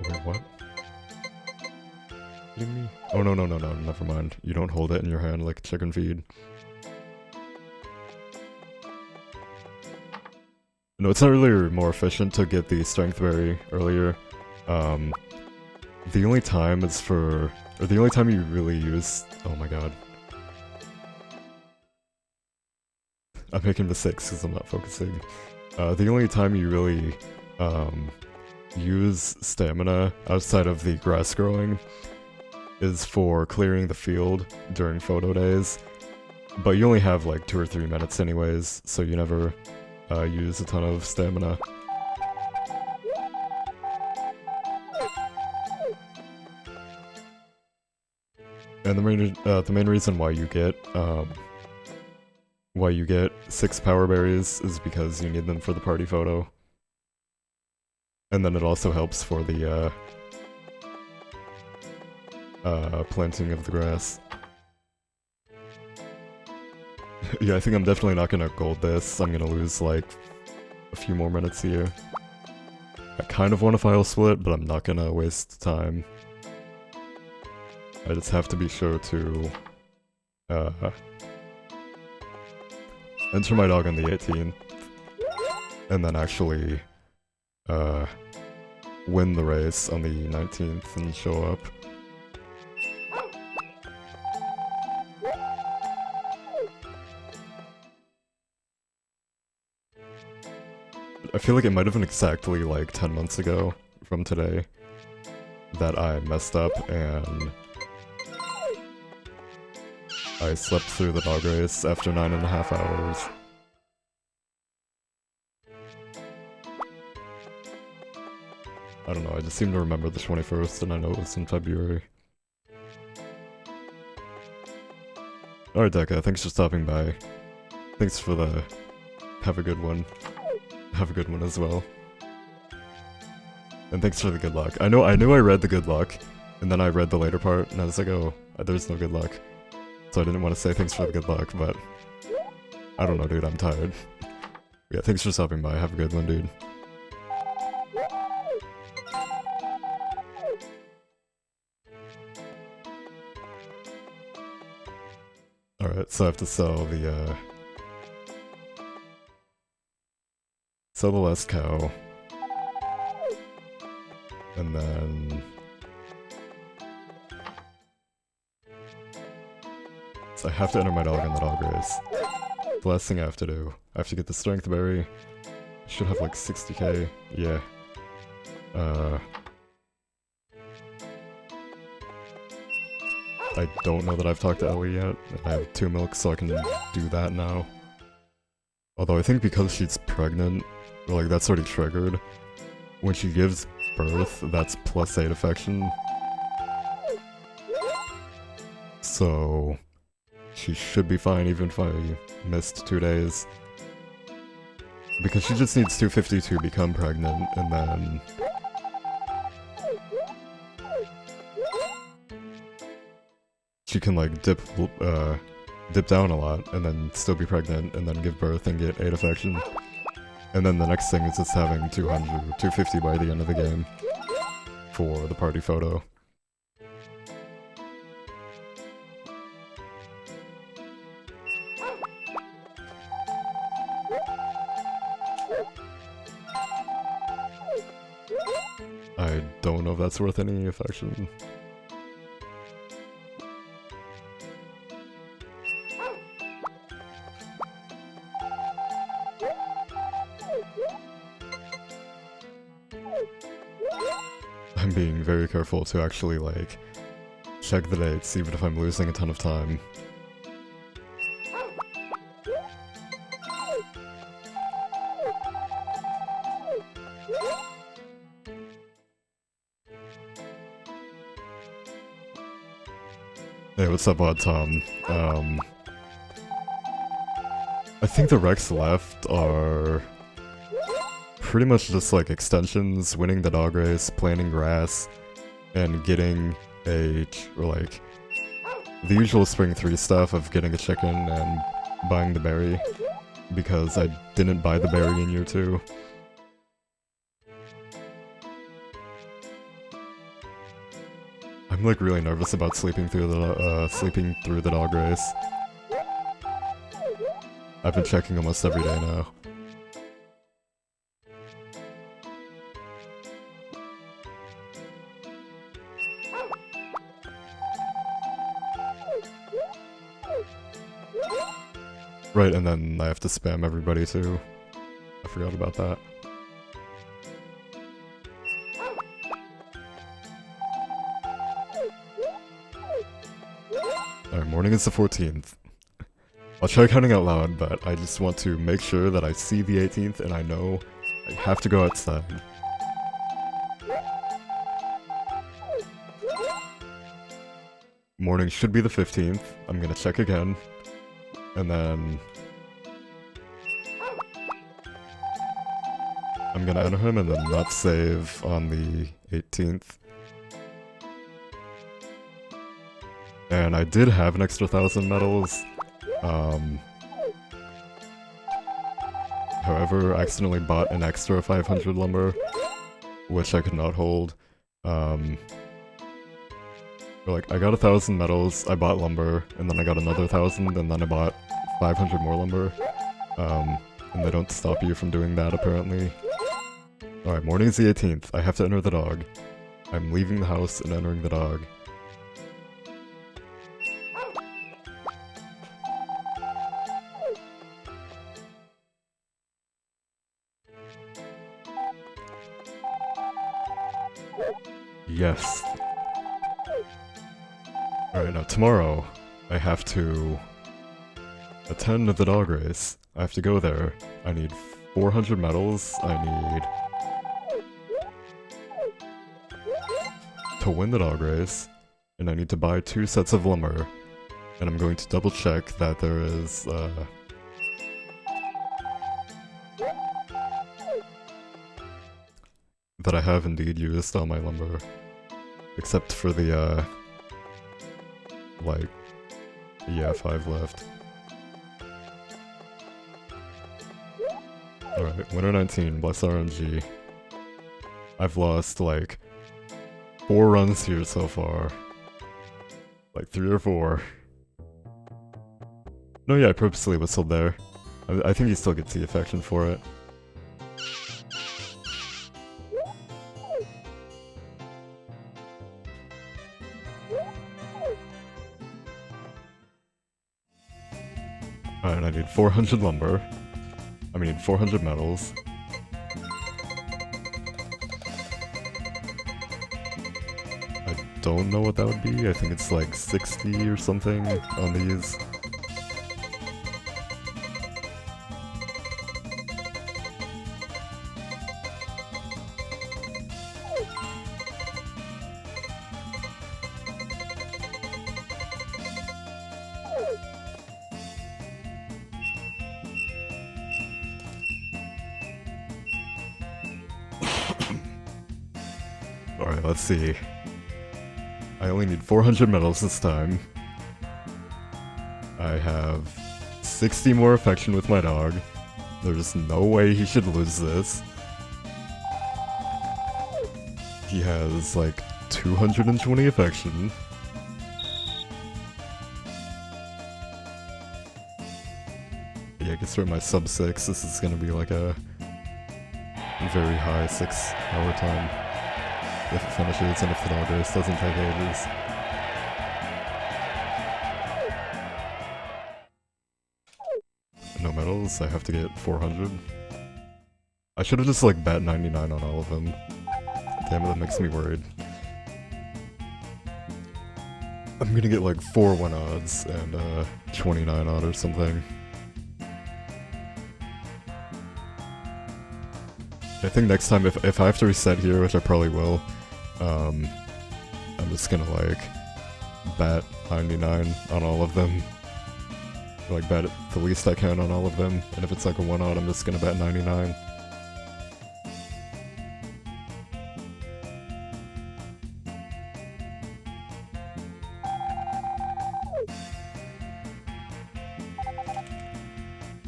Wait, what? Me? Oh, no, never mind. You don't hold it in your hand like chicken feed. No, it's not really more efficient to get the strength berry earlier. The only time is for... or the only time you really use... oh my god. I'm making mistakes because I'm not focusing. The only time you really use stamina outside of the grass growing is for clearing the field during photo days, but you only have like 2 or 3 minutes anyways, so you never use a ton of stamina. And the main reason why you get 6 power berries is because you need them for the party photo. And then it also helps for the planting of the grass. Yeah, I think I'm definitely not gonna gold this. I'm gonna lose like a few more minutes here. I kind of want a file split, but I'm not gonna waste time. I just have to be sure to enter my dog on the 18th, and then actually win the race on the 19th and show up. I feel like it might have been exactly like 10 months ago from today that I messed up and I slept through the dog race after 9.5 hours. I don't know, I just seem to remember the 21st and I know it was in February. Alright Deca, thanks for stopping by. Thanks for the... have a good one. Have a good one as well. And thanks for the good luck. I knew I read the good luck, and then I read the later part, and I was like, oh, there's no good luck. So I didn't want to say thanks for the good luck, but... I don't know, dude, I'm tired. Yeah, thanks for stopping by. Have a good one, dude. Alright, so I have to sell the, sell the last cow. And then... So I have to enter my dog in the dog race. The last thing I have to do. I have to get the strength berry. I should have like 60k. Yeah. I don't know that I've talked to Ellie yet. I have 2 milks, so I can do that now. Although I think because she's pregnant, like that's already triggered. When she gives birth, that's +8 affection. So... she should be fine even if I missed 2 days. Because she just needs 250 to become pregnant, and then... she can like dip down a lot, and then still be pregnant, and then give birth and get 8 affection. And then the next thing is just having 200, 250 by the end of the game. For the party photo. I don't know if that's worth any affection. I'm being very careful to actually, like, check the dates, even if I'm losing a ton of time. Hey, what's up, Odd Tom? I think the Recs left are pretty much just like extensions, winning the dog race, planting grass, and getting a, or like, the usual Spring 3 stuff of getting a chicken and buying the berry, because I didn't buy the berry in year 2. I'm like really nervous about sleeping through the dog race. I've been checking almost every day now. Right, and then I have to spam everybody too. I forgot about that. Alright, morning is the 14th. I'll try counting out loud, but I just want to make sure that I see the 18th and I know I have to go outside. Morning should be the 15th. I'm gonna check again. And then... I'm gonna enter him and then not save on the 18th. And I did have an extra 1,000 medals. However, I accidentally bought an extra 500 lumber, which I could not hold. Like, I got 1,000 medals, I bought lumber, and then I got another 1,000, and then I bought 500 more lumber. And they don't stop you from doing that, apparently. Alright, morning is the 18th. I have to enter the dog. I'm leaving the house and entering the dog. Yes. Alright, now tomorrow, I have to attend the dog race. I have to go there. I need 400 medals. I need to win the dog race. And I need to buy 2 sets of lumber. And I'm going to double check that there is, that I have indeed used all my lumber. Except for the, like, yeah, 5 left. Alright, winner 19, bless RNG. I've lost, like, 4 runs here so far. Like, 3 or 4. No, yeah, I purposely whistled there. I think he still gets the affection for it. Alright, I need 400 lumber. I mean, 400 metals. I don't know what that would be. I think it's like 60 or something on these. Alright, let's see. I only need 400 medals this time. I have 60 more affection with my dog. There's no way he should lose this. He has like 220 affection. Yeah, I can start my sub 6. This is gonna be like a very high 6-hour time. If it finishes and if the dog race doesn't take ages. No medals, I have to get 400. I should have just like bet 99 on all of them. Damn it, that makes me worried. I'm gonna get like 4 1 odds and 29 odd or something. I think next time if I have to reset here, which I probably will, I'm just gonna like bet 99 on all of them. Like bet the least I can on all of them, and if it's like a 1 odd, I'm just gonna bet 99.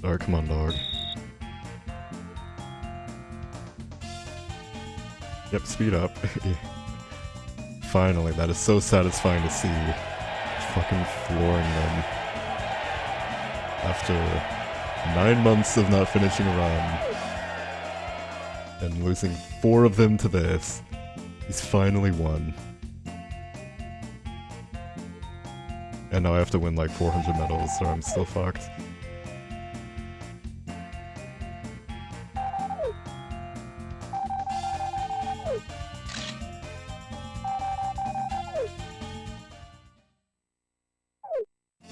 Alright, come on, dog. Yep, speed up. Finally, that is so satisfying to see. Fucking flooring them. After 9 months of not finishing a run. And losing 4 of them to this. He's finally won. And now I have to win like 400 medals, or I'm still fucked.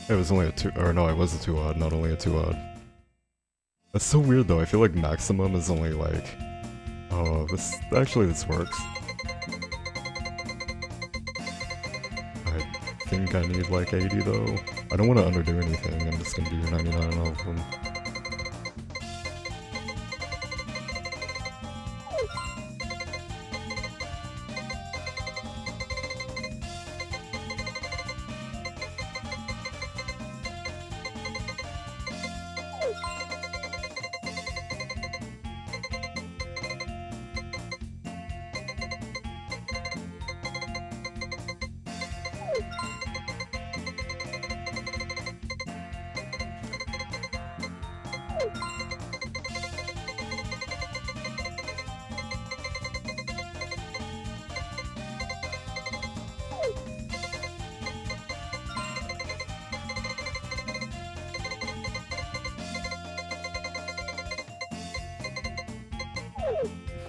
It was only a 2, or no, it was a 2 odd, not only a 2 odd. That's so weird though, I feel like maximum is only like... Oh, this works. I think I need like 80 though. I don't want to underdo anything, I'm just gonna do 99 on all of them.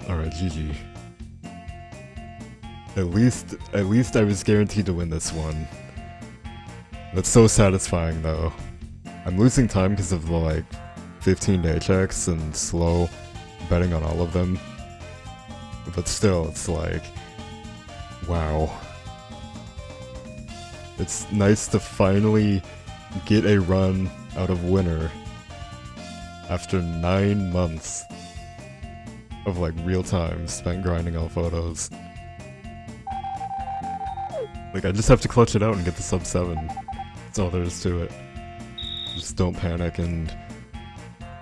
Alright, GG. At least I was guaranteed to win this one. That's so satisfying though. I'm losing time because of the like 15-day checks and slow betting on all of them. But still, it's like, wow. It's nice to finally get a run out of winner after 9 months of like real time spent grinding all photos. Like, I just have to clutch it out and get the sub 7. That's all there is to it. Just don't panic and,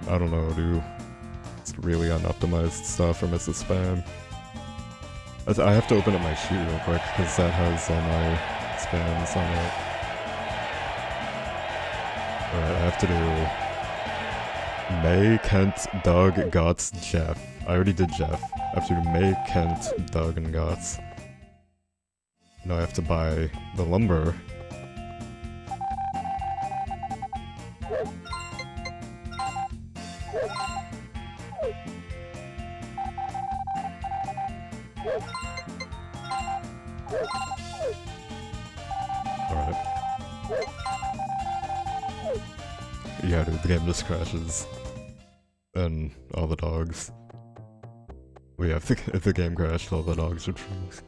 I don't know, do really unoptimized stuff or miss a spam. I have to open up my sheet real quick because that has all my spams on it. Alright, I have to do May, Kent, Doug, Gots, Jeff. I already did Jeff. I have to do May, Kent, Doug, and Gots. Now I have to buy the lumber. Alright. Yeah, dude, the game just crashes. And all the dogs. Well, yeah, if the game crashed, all the dogs would freeze.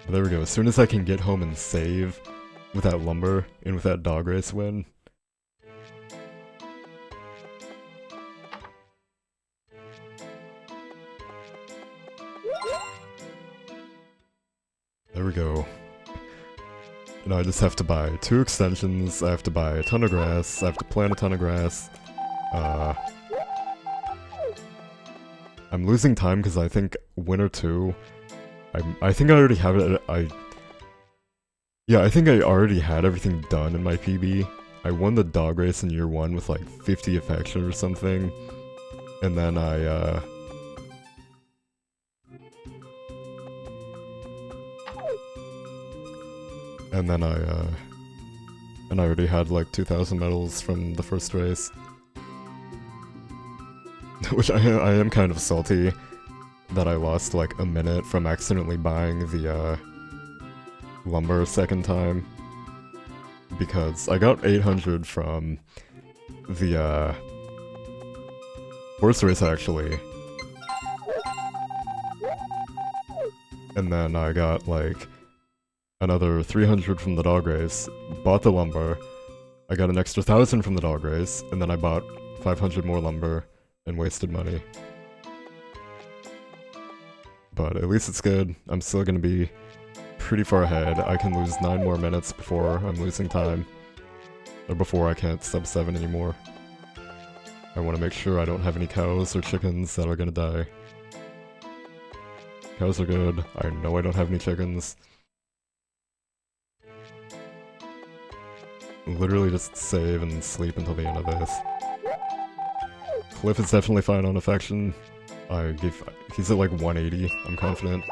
There we go, as soon as I can get home and save with that lumber and with that dog race win. There we go. Now I just have to buy 2 extensions, I have to buy a ton of grass, I have to plant a ton of grass. I'm losing time because I think winter 2, I think I already have it, yeah, I think I already had everything done in my PB. I won the dog race in year 1 with like 50 affection or something, and then I already had like 2,000 medals from the first race. Which I am kind of salty that I lost like a minute from accidentally buying the lumber a second time. Because I got 800 from the horse race actually. And then I got like another 300 from the dog race, bought the lumber, I got an extra 1,000 from the dog race, and then I bought 500 more lumber and wasted money. But at least it's good. I'm still gonna be pretty far ahead. I can lose 9 more minutes before I'm losing time. Or before I can't sub 7 anymore. I want to make sure I don't have any cows or chickens that are gonna die. Cows are good. I know I don't have any chickens. Literally just save and sleep until the end of this. Cliff is definitely fine on affection. He's at like 180, I'm confident.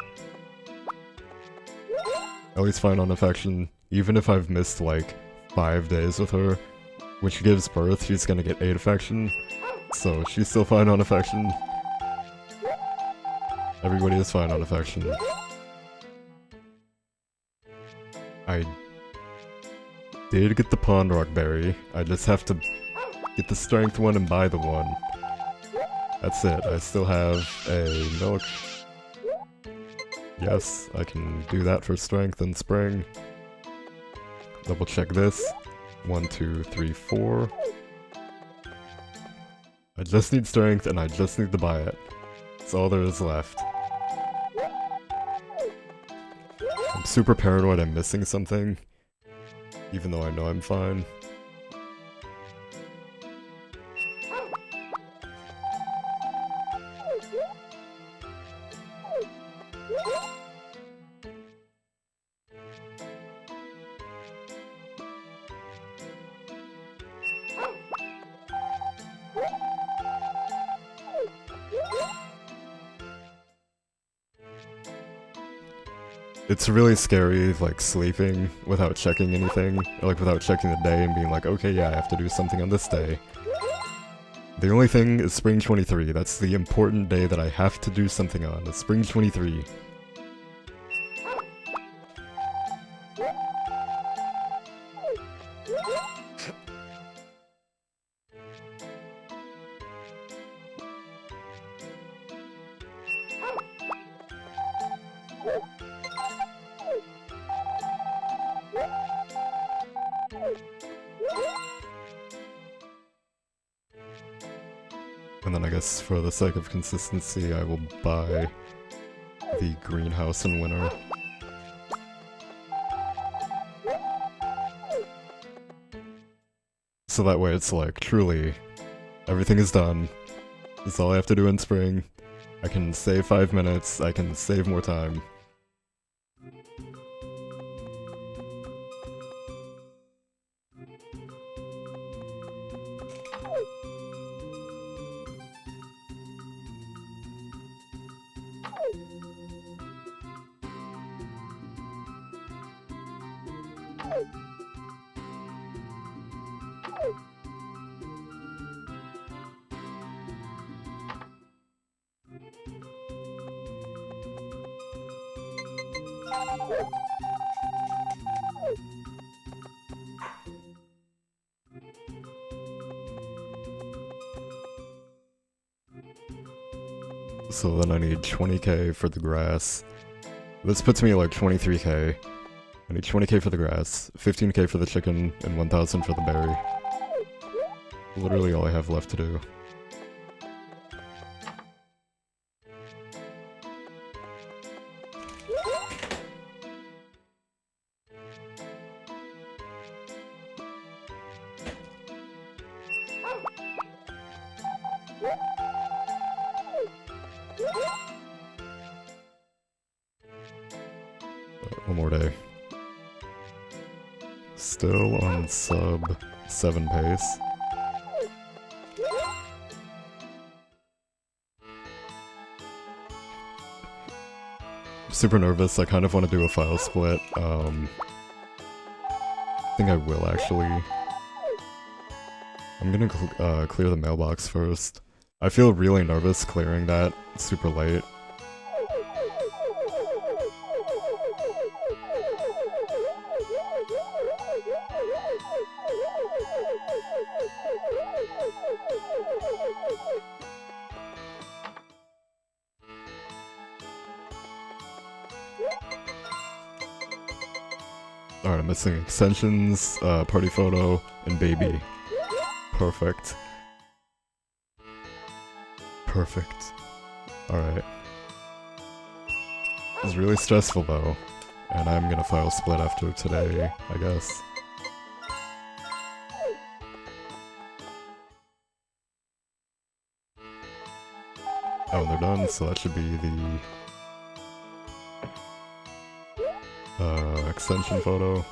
Ellie's fine on affection. Even if I've missed like 5 days with her, when she gives birth, she's gonna get 8 affection. So she's still fine on affection. Everybody is fine on affection. I did get the Pond Rock Berry. I just have to get the strength one and buy the one. That's it. I still have a milk. Yes, I can do that for strength in spring. Double check this. 1, 2, 3, 4. I just need strength and I just need to buy it. That's all there is left. I'm super paranoid I'm missing something, even though I know I'm fine. It's really scary, like, sleeping without checking anything, or, like, without checking the day and being like, okay, yeah, I have to do something on this day. The only thing is Spring 23, that's the important day that I have to do something on, it's Spring 23. And then I guess for the sake of consistency, I will buy the greenhouse in winter. So that way it's like, truly, everything is done. That's all I have to do in spring. I can save 5 minutes, I can save more time. So then I need 20k for the grass. This puts me at like 23k. I need 20k for the grass, 15k for the chicken, and 1000 for the berry. Literally all I have left to do. One more day. Still on sub 7 pace. Super nervous, I kind of want to do a file split. I think I will actually. I'm gonna clear the mailbox first. I feel really nervous clearing that super late. Alright, I'm missing extensions, party photo, and baby. Perfect. Perfect. Alright. It's really stressful though, and I'm gonna file split after today, I guess. Oh, they're done, so that should be the extension photo.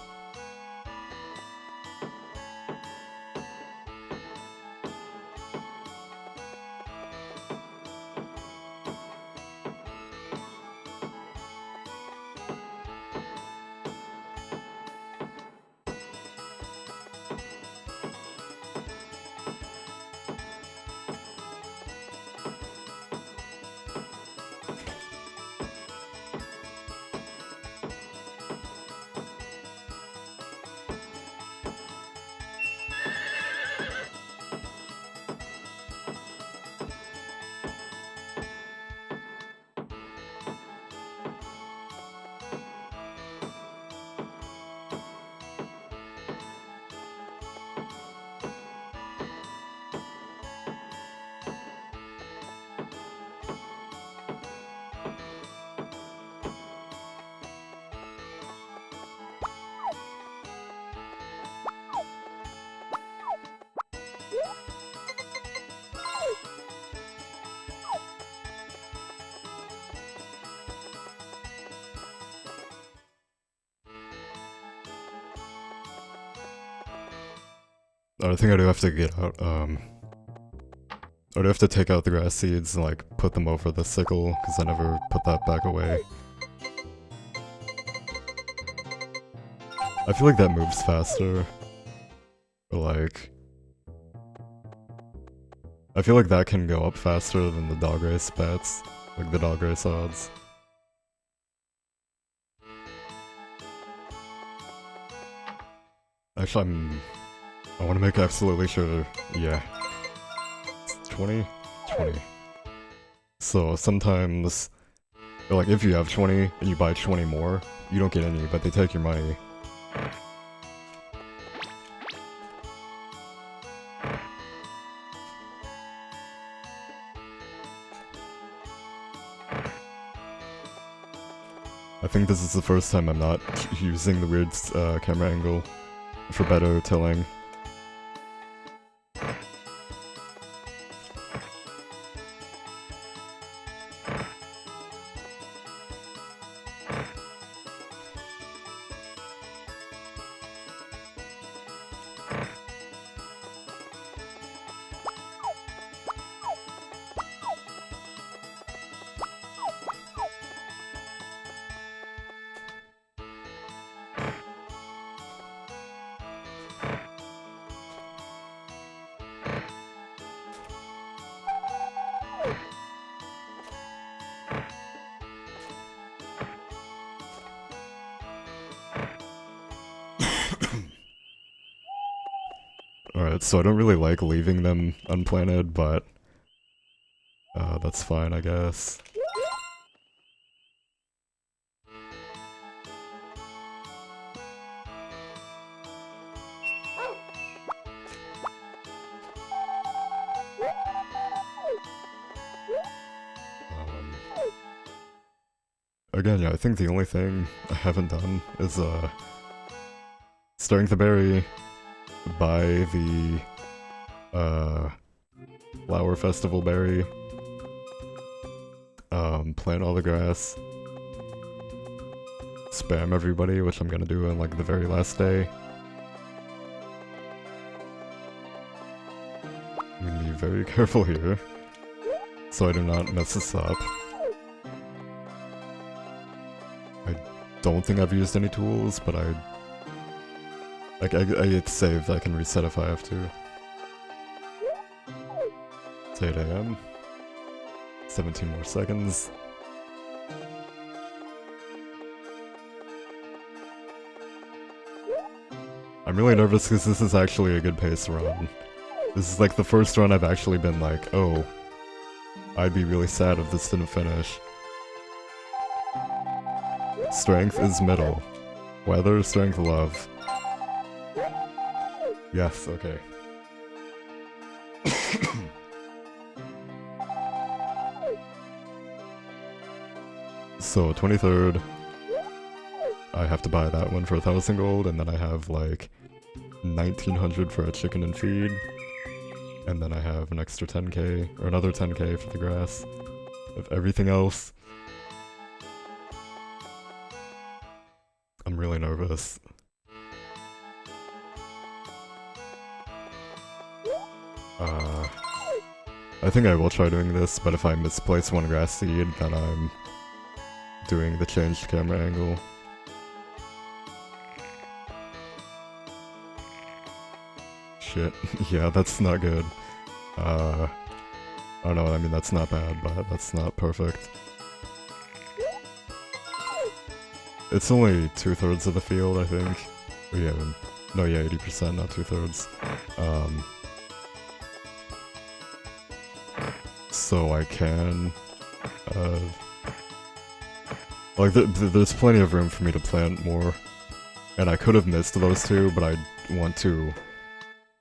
I think I do have to get out, I do have to take out the grass seeds and like put them over the sickle, because I never put that back away. I feel like that moves faster. Or like... I feel like that can go up faster than the dog race bets, like the dog race odds. Actually, I want to make absolutely sure, yeah. 20? 20. So sometimes Or like, if you have 20 and you buy 20 more, you don't get any, but they take your money. I think this is the first time I'm not using the weird camera angle for better tilling. Alright, so I don't really like leaving them unplanted, but that's fine, I guess. Again, yeah, I think the only thing I haven't done is starting the berry, buy the flower festival berry, plant all the grass, spam everybody, which I'm gonna do on like the very last day. I'm gonna be very careful here, so I do not mess this up. I don't think I've used any tools, but I get saved, I can reset if I have to. It's 8 AM. 17 more seconds. I'm really nervous because this is actually a good pace run. This is like the first run I've actually been like, oh, I'd be really sad if this didn't finish. Strength is middle. Weather, strength, love. Yes, okay. So, 23rd. I have to buy that one for 1,000 gold, and then I have like 1,900 for a chicken and feed. And then I have an extra 10k, or another 10k for the grass. Of everything else, I'm really nervous. I think I will try doing this, but if I misplace one grass seed, then I'm doing the changed camera angle. Shit. Yeah, that's not good. I don't know, I mean that's not bad, but that's not perfect. It's only 2/3 of the field, I think. Yeah, no, yeah, 80%, not 2/3. So I can, like, there's plenty of room for me to plant more, and I could have missed those two, but I want to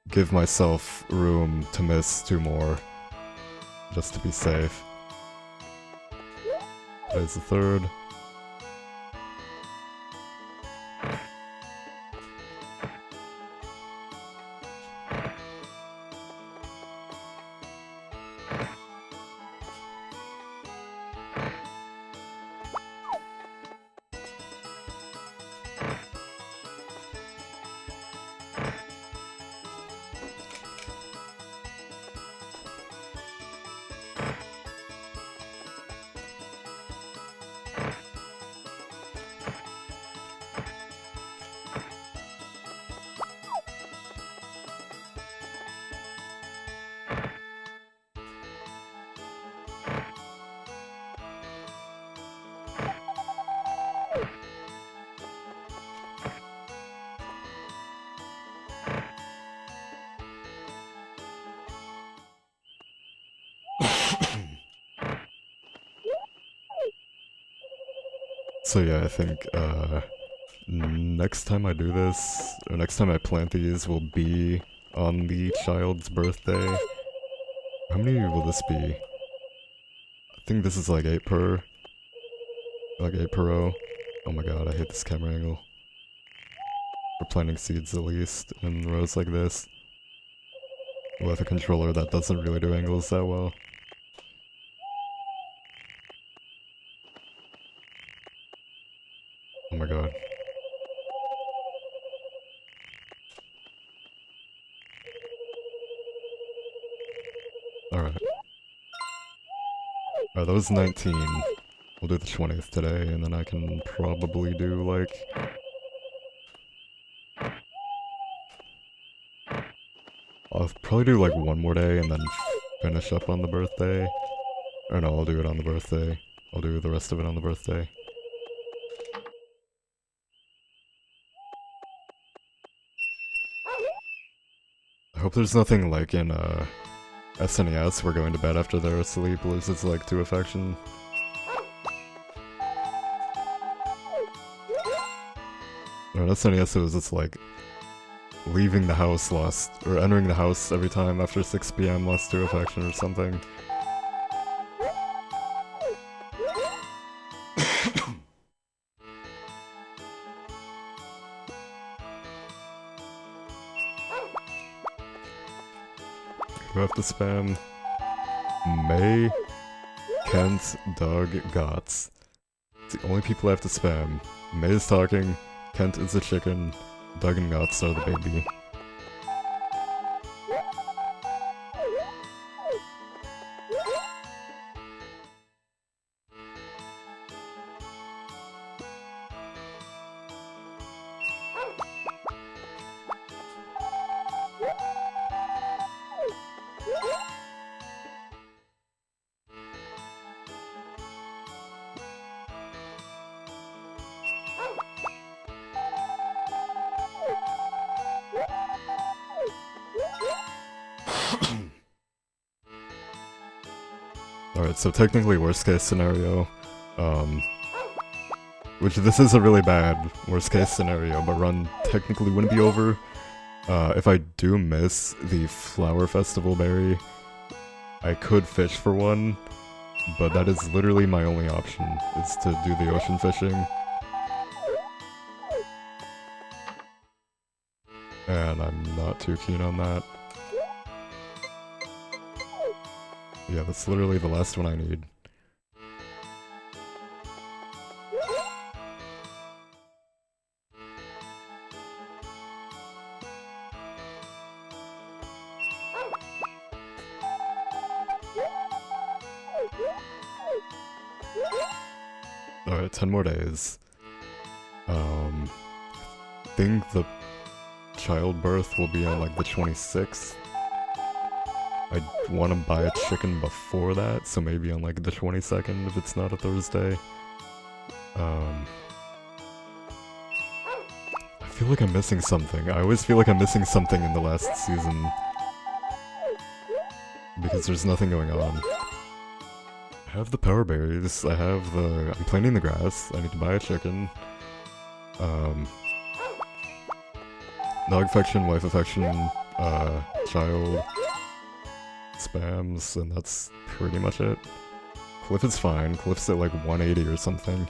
give myself room to miss 2 more, just to be safe. Today's the 3rd. So yeah, I think, next time I do this, or next time I plant these will be on the child's birthday. How many will this be? I think this is like 8 per row. Oh my god, I hate this camera angle. For planting seeds at least, in rows like this. With a controller that doesn't really do angles that well. Oh my god. Alright. Alright, that was 19. We'll do the 20th today, and then I can probably do, like... I'll probably do, like, one more day, and then finish up on the birthday. Or no, I'll do it on the birthday. I'll do the rest of it on the birthday. I hope there's nothing like in, SNES where going to bed after they're asleep loses, like, 2 affection. Or in SNES it was just, like, leaving the house lost, or entering the house every time after 6 PM lost 2 affection or something. Who have to spam? May, Kent, Doug, Gots. It's the only people I have to spam. May is talking, Kent is the chicken, Doug and Gots are the baby. Alright, so technically worst case scenario, which this is a really bad worst case scenario, but run technically wouldn't be over. If I do miss the Flower Festival berry, I could fish for one, but that is literally my only option, is to do the ocean fishing. And I'm not too keen on that. Yeah, that's literally the last one I need. Alright, 10 more days. I think the childbirth will be on like the 26th. I want to buy a chicken before that, so maybe on like the 22nd if it's not a Thursday. I feel like I'm missing something. I always feel like I'm missing something in the last season. Because there's nothing going on. I have the power berries, I have the... I'm planting the grass, I need to buy a chicken. Dog affection, wife affection, child... spams, and that's pretty much it. Cliff is fine. Cliff's at like 180 or something.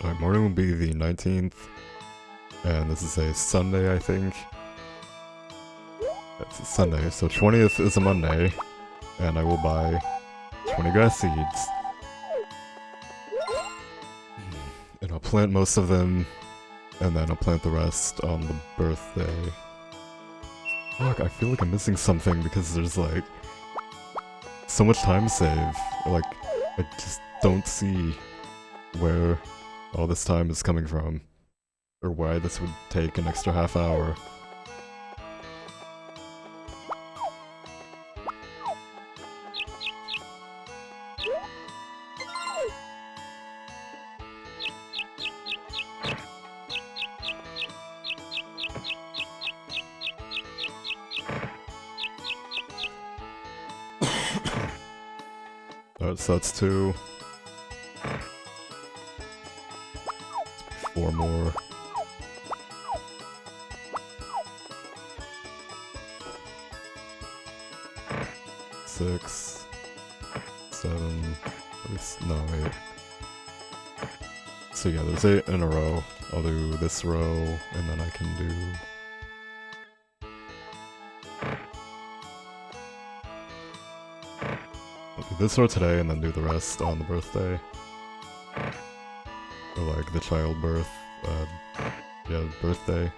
Alright, morning will be the 19th, and this is a Sunday, I think. It's a Sunday, so 20th is a Monday, and I will buy 20 grass seeds. And I'll plant most of them, and then I'll plant the rest on the birthday. Fuck, I feel like I'm missing something because there's like so much time save. Like, I just don't see where all this time is coming from. Or why this would take an extra half hour. Alright, so that's 2. 4 more. 6, 7, no, 8. So yeah, there's 8 in a row. I'll do this row, and then I can do... I'll do this row today, and then do the rest on the birthday. Or like the childbirth, yeah, birthday.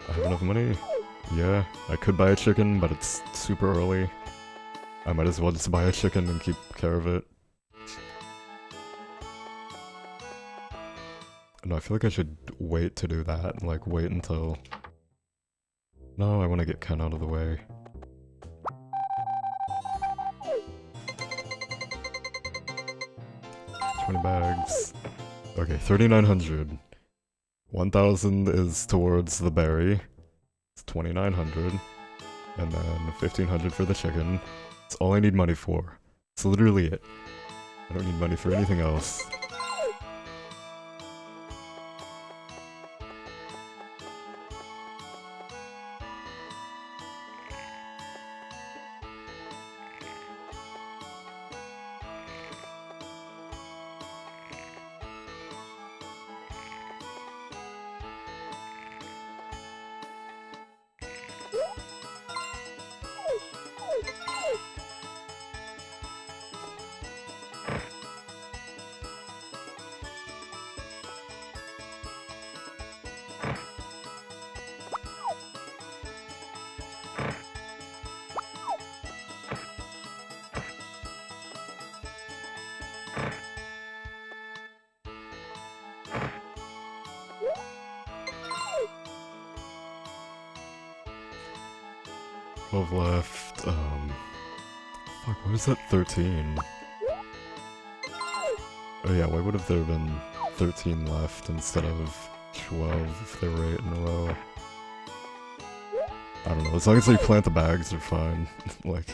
I have enough money? Yeah, I could buy a chicken, but it's super early. I might as well just buy a chicken and keep care of it. No, I feel like I should wait to do that, like wait until... No, I want to get Ken out of the way. $20 bags. Okay, 3,900. 1,000 is towards the berry. It's 2,900. And then 1,500 for the chicken. It's all I need money for. It's literally it. I don't need money for anything else. Left, fuck, what is that 13? Oh yeah, why would have there been 13 left instead of 12 if there were 8 in a row? I don't know, as long as they plant the bags, they're fine. Like...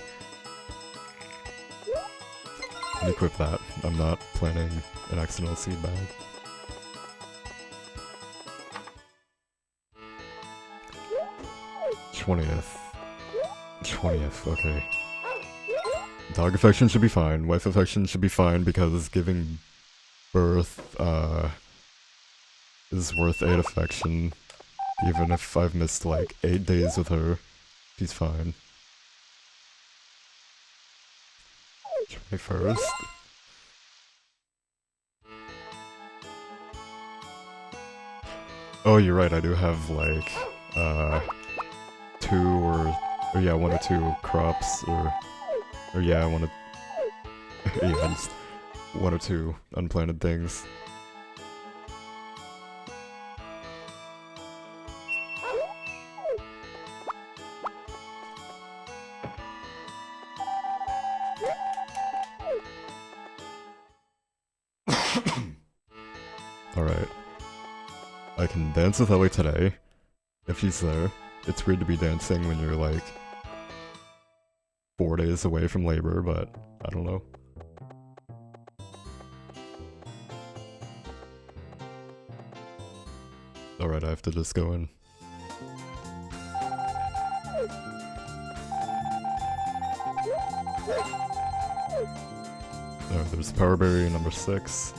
And equip that. I'm not planting an accidental seed bag. '20th. 20th, okay. Dog affection should be fine. Wife affection should be fine because giving birth, is worth 8 affection. Even if I've missed like 8 days with her, she's fine. 21st? Oh, you're right, I do have like, 2 or yeah, 1 or 2 crops, or yeah, 1 or... yeah, just 1 or 2 unplanted things. Alright. I can dance with Ellie today, if she's there. It's weird to be dancing when you're like 4 days away from labor, but I don't know. Alright, I have to just go in. Oh, there's Power Berry number 6.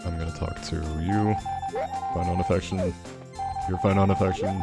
I'm gonna talk to you. Find on affection. You're fine on affection.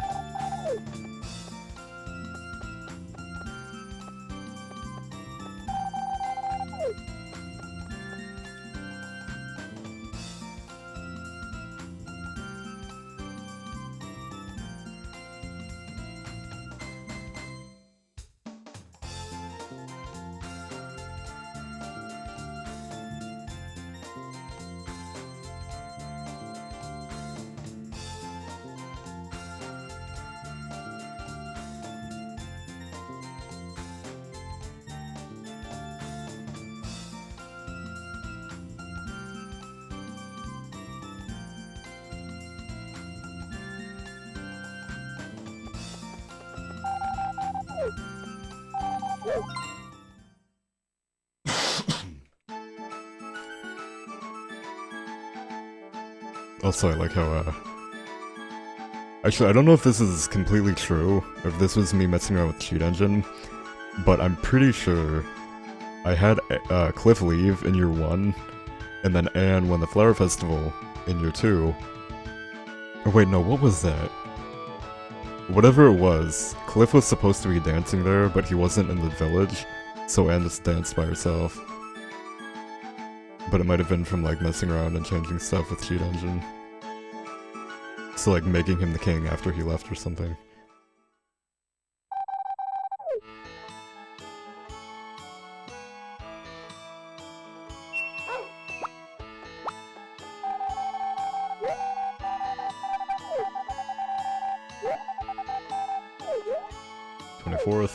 Also, I like how, actually, I don't know if this is completely true, or if this was me messing around with Cheat Engine, but I'm pretty sure I had Cliff leave in year 1, and then Anne won the Flower Festival in year 2. Or wait, no, what was that? Whatever it was, Cliff was supposed to be dancing there, but he wasn't in the village, so Anne just danced by herself. But it might have been from, like, messing around and changing stuff with Cheat Engine. So, like, making him the king after he left or something.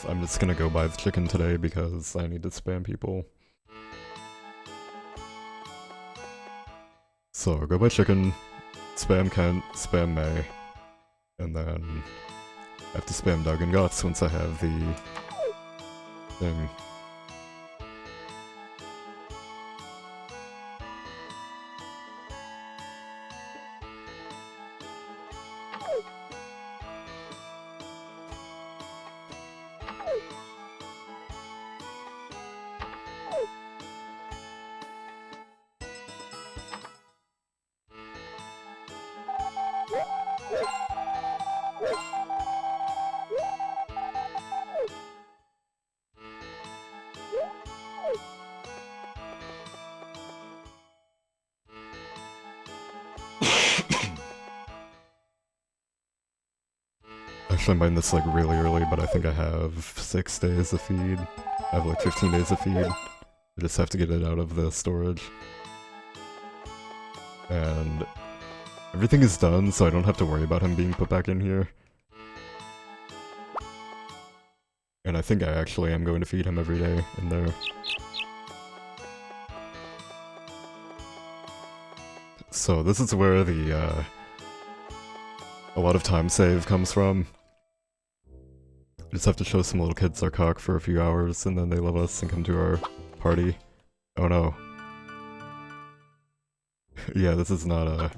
I'm just gonna go buy the chicken today because I need to spam people. So, go buy chicken, spam Kent, spam May, and then I have to spam Doug and Guts once I have the thing. Actually, I'm buying this like really early, but I think I have 6 days of feed. I have like 15 days of feed. I just have to get it out of the storage. And everything is done, so I don't have to worry about him being put back in here. And I think I actually am going to feed him every day in there. So this is where the, a lot of time save comes from. Just have to show some little kids our cock for a few hours, and then they love us and come to our party. Oh no. Yeah, this is not a...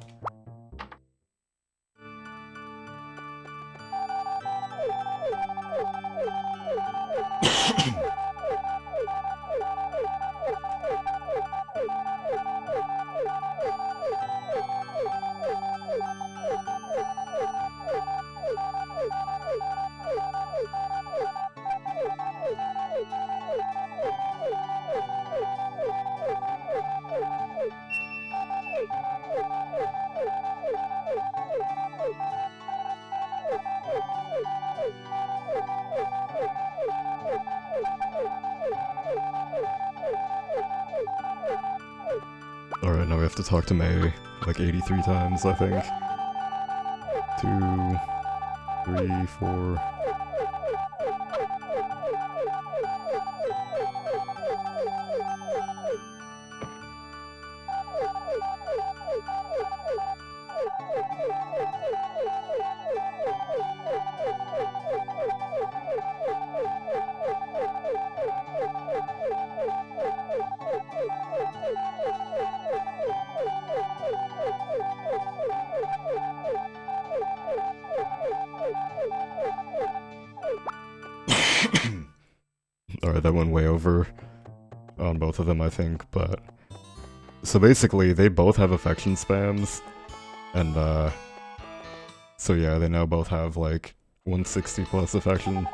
Alright, now we have to talk to May like 83 times, I think. 2, 3, 4... Alright, that went way over on both of them, I think, but... So basically, they both have affection spams, and so yeah, they now both have, like, 160 plus affection.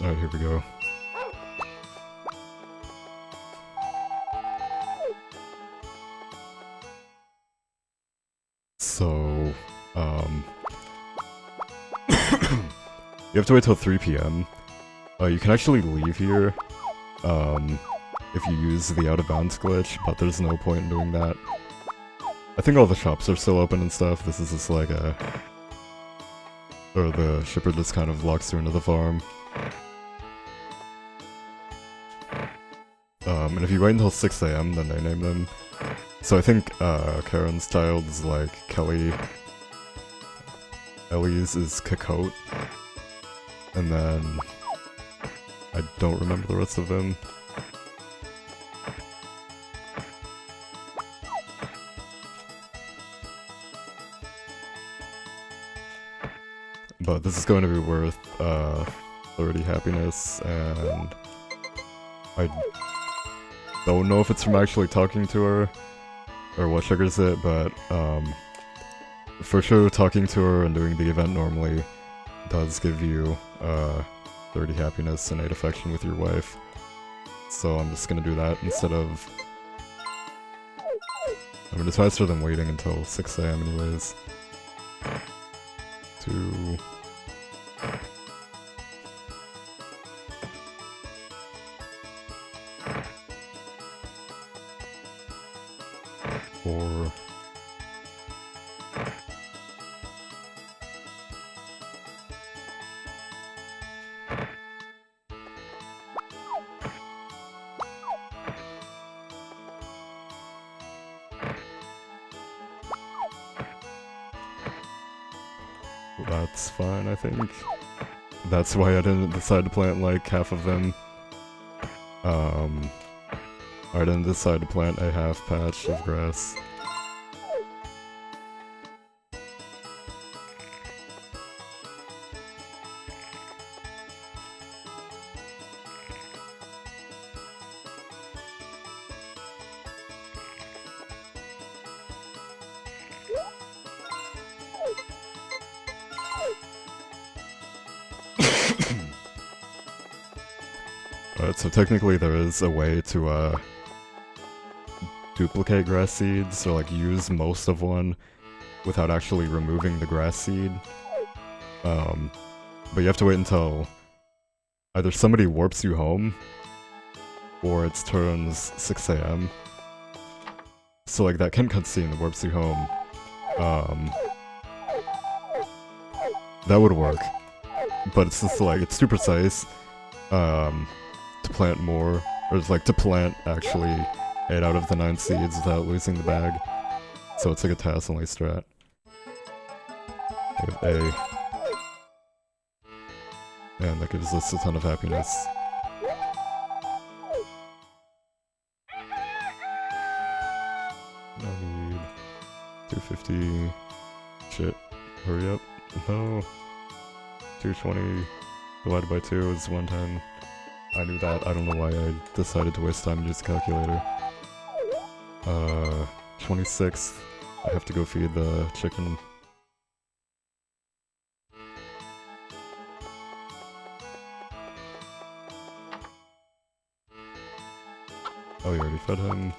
Alright, here we go. So, you have to wait till 3 PM. You can actually leave here, if you use the out-of-bounds glitch, but there's no point in doing that. I think all the shops are still open and stuff. This is just like a... Or the shipper just kind of locks you into the farm. And if you wait until 6 AM, then they name them. So I think Karen's child is like Kelly. Ellie's is Cacote. And then I don't remember the rest of them. But this is going to be worth 30 happiness, and I don't know if it's from actually talking to her or what triggers it, but for sure talking to her and doing the event normally does give you 30 happiness and 8 affection with your wife. So I'm just gonna do that instead of... I mean, it's faster than waiting until 6 AM anyways. 2... 4... That's fine, I think. That's why I didn't decide to plant like half of them. I didn't decide to plant a half patch of grass. Alright, so technically there is a way to duplicate grass seeds, or like use most of one without actually removing the grass seed. But you have to wait until either somebody warps you home, or it turns 6 AM. So like that Ken cutscene warps you home. That would work. But it's just like, it's too precise to plant more, or it's like to plant actually 8 out of the 9 seeds without losing the bag. So it's like a task-only strat. We have A. And that gives us a ton of happiness. I need 250. Shit. Hurry up. No. 220 divided by 2 is 110. I knew that. I don't know why I decided to waste time and use a calculator. 26th. I have to go feed the chicken. Oh, you already fed him.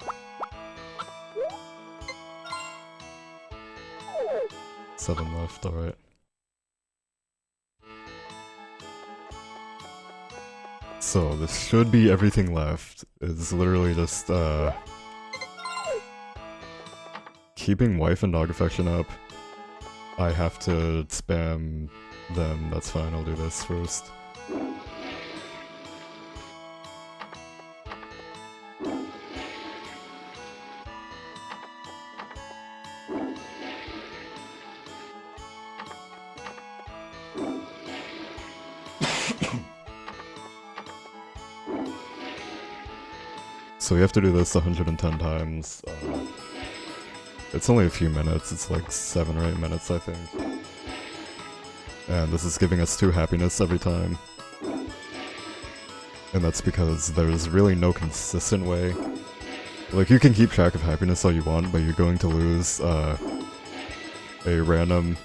Seven left, alright. So, this should be everything left. It's literally just, keeping wife and dog affection up. I have to spam them, that's fine, I'll do this first. So we have to do this 110 times. It's only a few minutes, it's like 7 or 8 minutes I think. And this is giving us 2 happiness every time. And that's because there's really no consistent way. Like, you can keep track of happiness all you want, but you're going to lose a random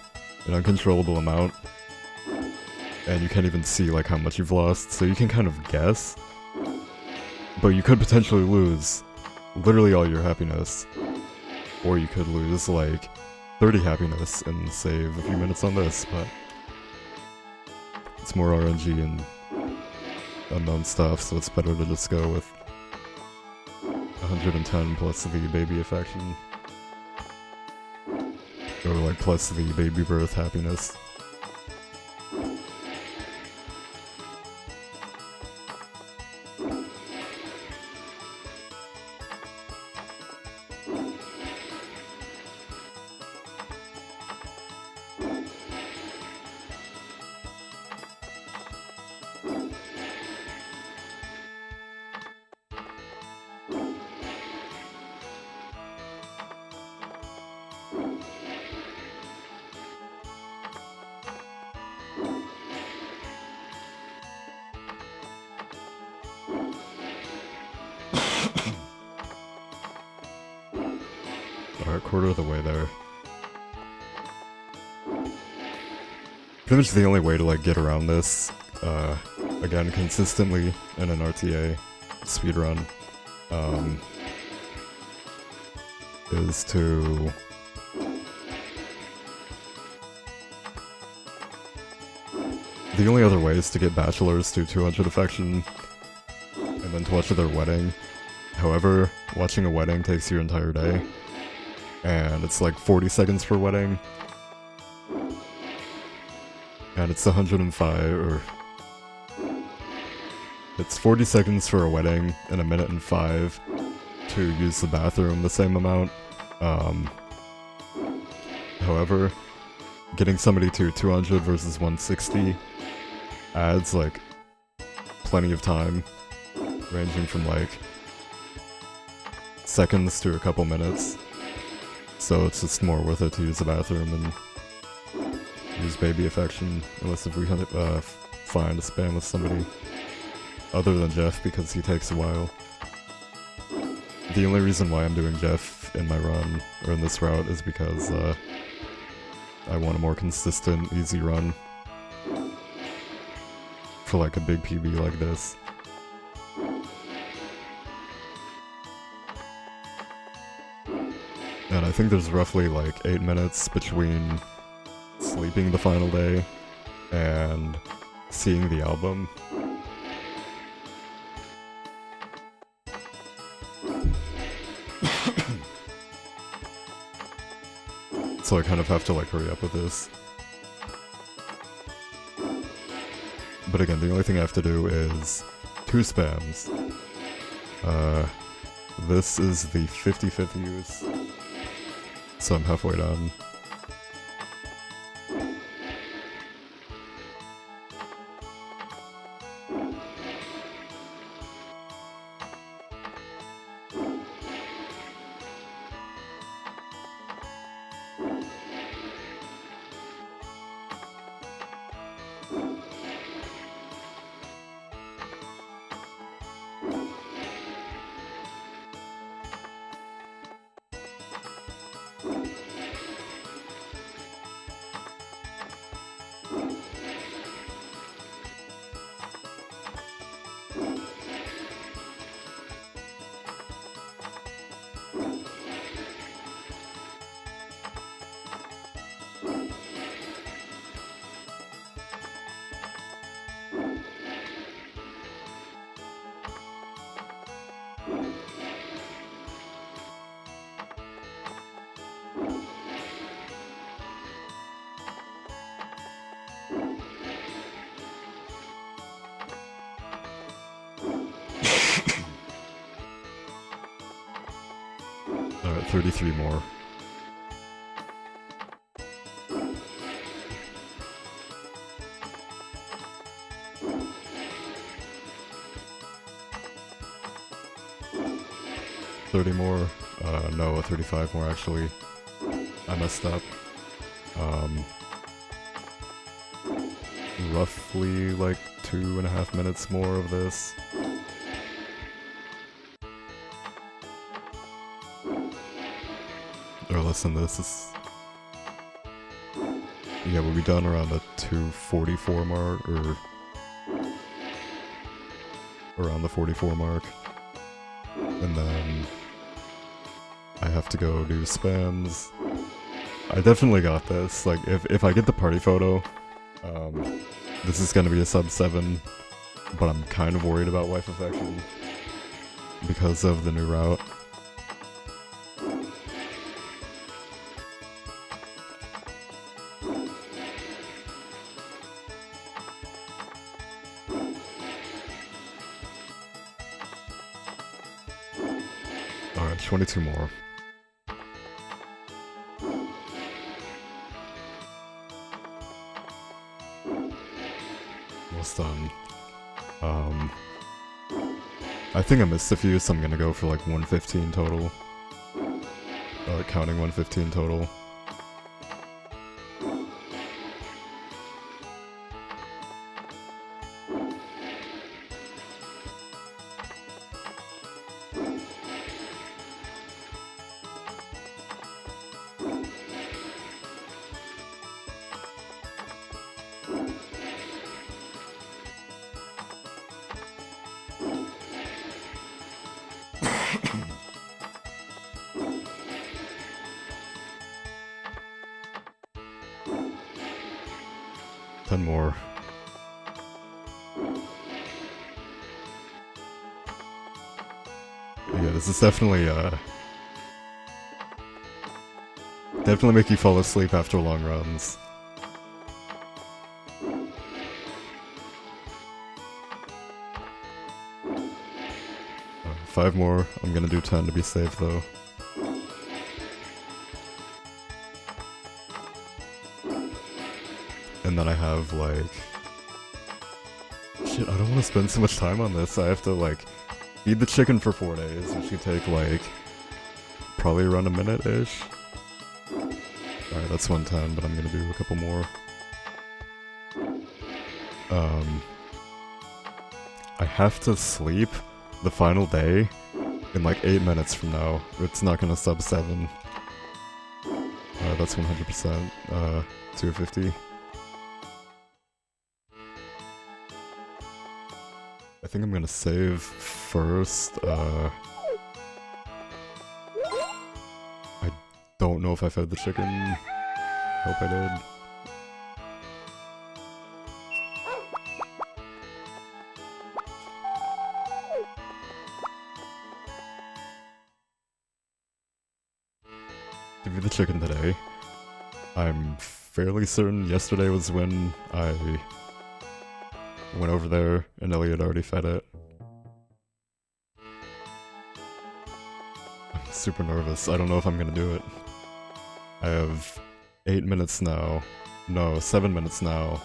and uncontrollable amount. And you can't even see like how much you've lost, so you can kind of guess. But you could potentially lose literally all your happiness. Or you could lose like 30 happiness and save a few minutes on this, but it's more RNG and unknown stuff, so it's better to just go with 110 plus the baby affection. Or like plus the baby birth happiness. quarter of the way there. Pretty much the only way to like get around this, again, consistently in an RTA speedrun, is to the only other way is to get bachelors to 200 affection and then to watch their wedding. However, watching a wedding takes your entire day, and it's like 40 seconds per wedding, and it's 105, or it's 40 seconds for a wedding and a minute and 5 to use the bathroom, the same amount. However, getting somebody to 200 versus 160 adds like plenty of time, ranging from like seconds to a couple minutes, so it's just more worth it to use the bathroom and use baby affection, unless if we find a spam with somebody other than Jeff, because he takes a while. The only reason why I'm doing Jeff in my run, or in this route, is because I want a more consistent, easy run for like a big PB like this. And I think there's roughly like 8 minutes between sleeping the final day and seeing the album. So I kind of have to like hurry up with this. But again, the only thing I have to do is 2 spams. This is the 50/50 use, so I'm halfway done. Alright, 33 more. More. No, 35 more actually. I messed up. Roughly like 2.5 minutes more of this. Or less than this. Yeah, we'll be done around the 2:44 mark, or around the 44 mark. And then I have to go do spams. I definitely got this. Like, if I get the party photo, this is gonna be a sub 7, but I'm kind of worried about wife affection because of the new route. Alright, 22 more. Almost done. I think I missed a few, so I'm gonna go for like 115 total. Counting 115 total. 10 more. Yeah, this is definitely, definitely make you fall asleep after long runs. 5 more. I'm gonna do 10 to be safe, though. And then I have, like... Shit, I don't want to spend so much time on this. I have to, like, feed the chicken for 4 days, which should take, like, probably around a minute-ish. Alright, that's 110, but I'm gonna do a couple more. I have to sleep the final day in like 8 minutes from now. It's not gonna sub 7. That's 100%. 250. I think I'm gonna save first. I don't know if I fed the chicken. Hope I did. Give me the chicken today. I'm fairly certain yesterday was when I went over there and Elliot already fed it. I'm super nervous. I don't know if I'm gonna do it. I have 8 minutes now. No, 7 minutes now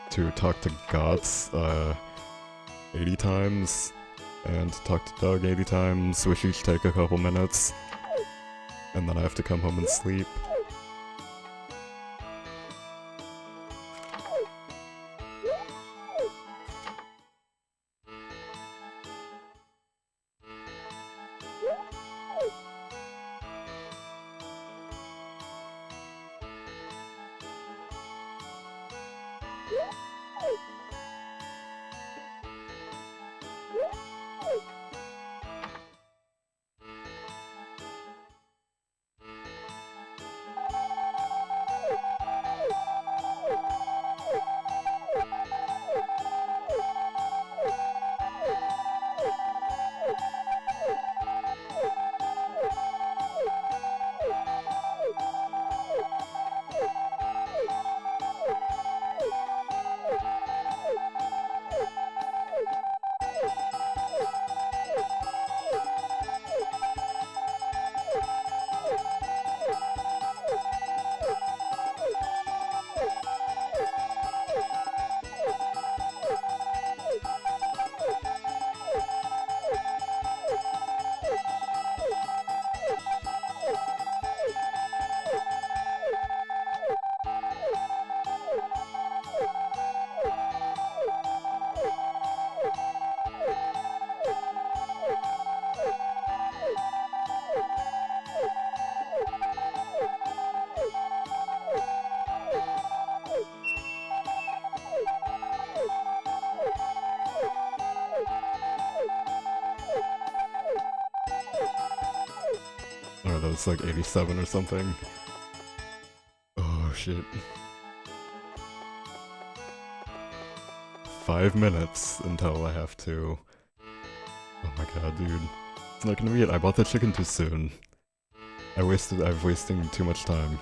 to talk to Gots 80 times and talk to Doug 80 times, which each take a couple minutes. And then I have to come home and sleep. Or that was like 87 or something. Oh shit. 5 minutes until I have to... Oh my god, dude. It's not gonna be it. I bought the chicken too soon. I'm wasting too much time.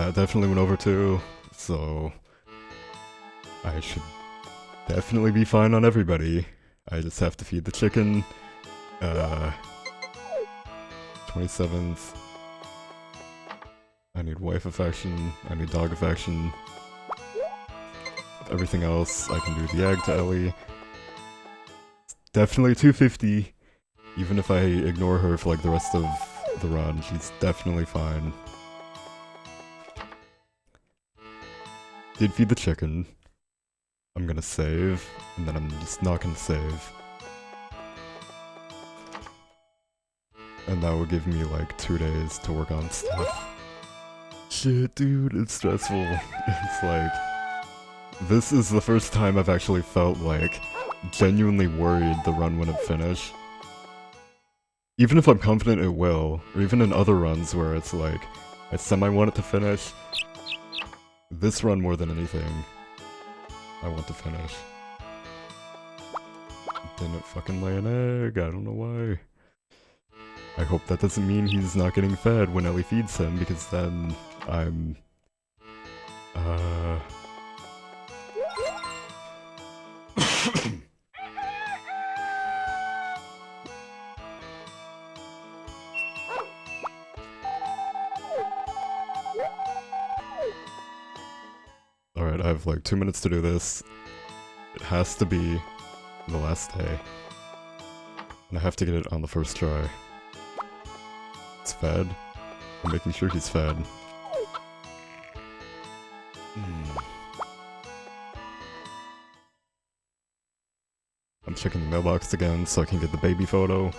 that definitely went over too, so I should definitely be fine on everybody. I just have to feed the chicken. 27th. I need wife affection, I need dog affection. Everything else, I can do the egg to Ellie. Definitely 250. Even if I ignore her for like the rest of the run, she's definitely fine. Did feed the chicken. I'm gonna save, and then I'm just not gonna save. And that will give me like 2 days to work on stuff. Shit, dude, it's stressful. It's like, this is the first time I've actually felt like genuinely worried the run wouldn't finish. Even if I'm confident it will, or even in other runs where it's like, I semi-want it to finish, this run more than anything, I want to finish. Didn't fucking lay an egg, I don't know why. I hope that doesn't mean he's not getting fed when Ellie feeds him, because then I'm... Alright, I have like 2 minutes to do this. It has to be the last day. And I have to get it on the first try. It's fed. I'm making sure he's fed. I'm checking the mailbox again so I can get the baby photo.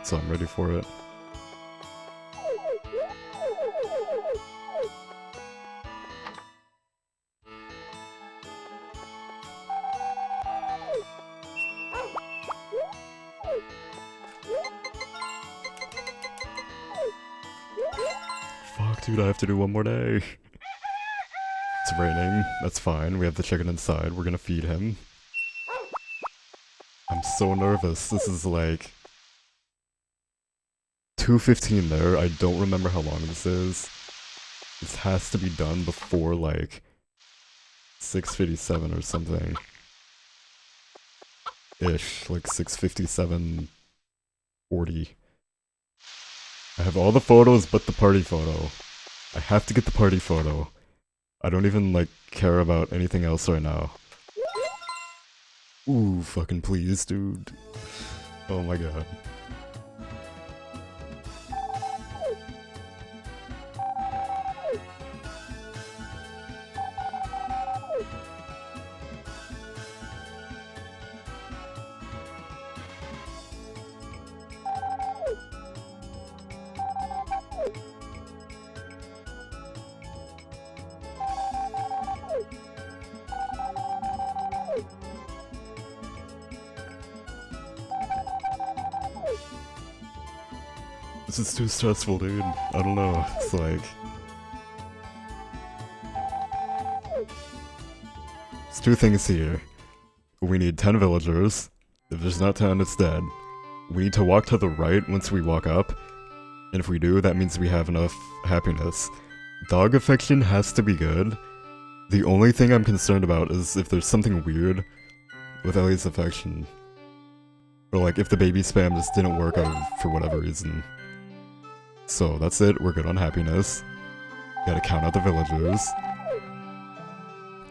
So I'm ready for it. Fuck, dude, I have to do one more day. It's raining. That's fine. We have the chicken inside. We're gonna feed him. I'm so nervous. This is like 2:15 there. I don't remember how long this is. This has to be done before like 6:57 or something. Ish, like 6:57:40. I have all the photos but the party photo. I have to get the party photo. I don't even like care about anything else right now. Ooh, fucking please, dude. Oh my god. This is too stressful, dude. I don't know. It's like... There's 2 things here. We need 10 villagers. If there's not 10, it's dead. We need to walk to the right once we walk up. And if we do, that means we have enough happiness. Dog affection has to be good. The only thing I'm concerned about is if there's something weird with Ellie's affection. Or like if the baby spam just didn't work out for whatever reason. So that's it, we're good on happiness. Gotta count out the villagers.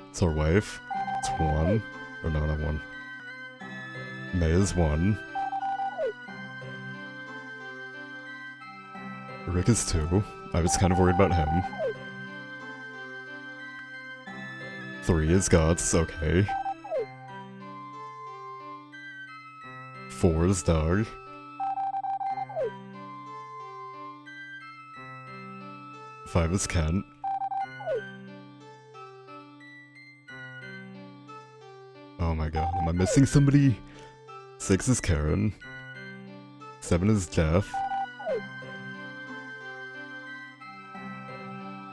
It's our wife. It's 1. Or no, not 1. May is 1. Rick is 2. I was kind of worried about him. 3 is Guts, okay. 4 is Doug. 5 is Kent. Oh my god, am I missing somebody? 6 is Karen. 7 is Jeff.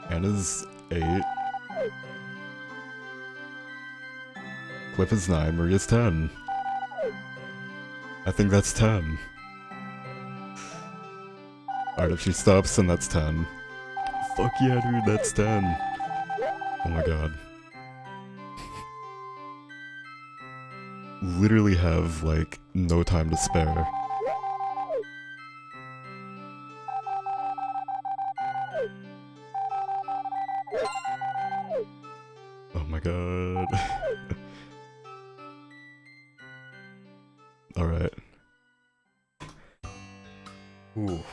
10 is 8. Cliff is 9, Maria's 10. I think that's 10. Alright, if she stops, then that's 10. Fuck yeah, dude, that's 10. Oh my god. Literally have, like, no time to spare. Oh my god. Alright. Ooh.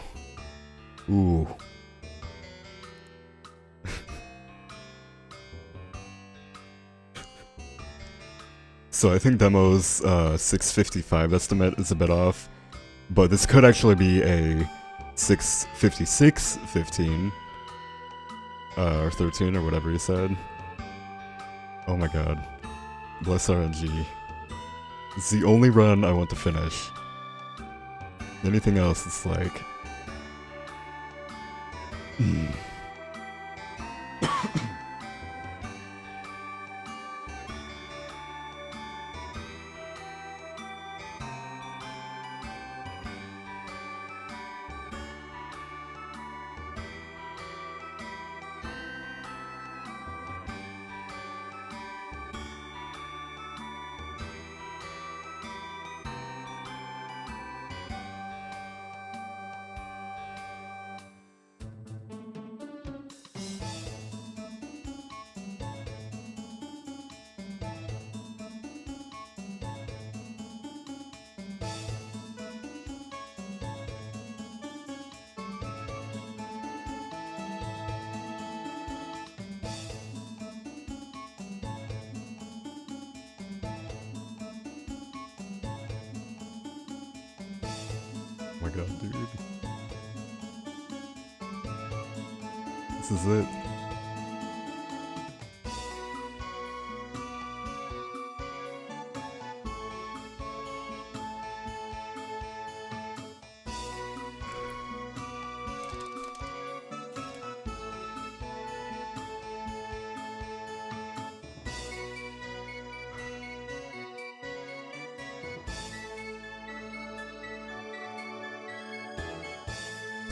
Ooh. So I think demo's 655 estimate is a bit off, but this could actually be a 656.15 or 13 or whatever you said. Oh my god. Bless RNG. It's the only run I want to finish. Anything else is like... Oh my god, dude. This is it.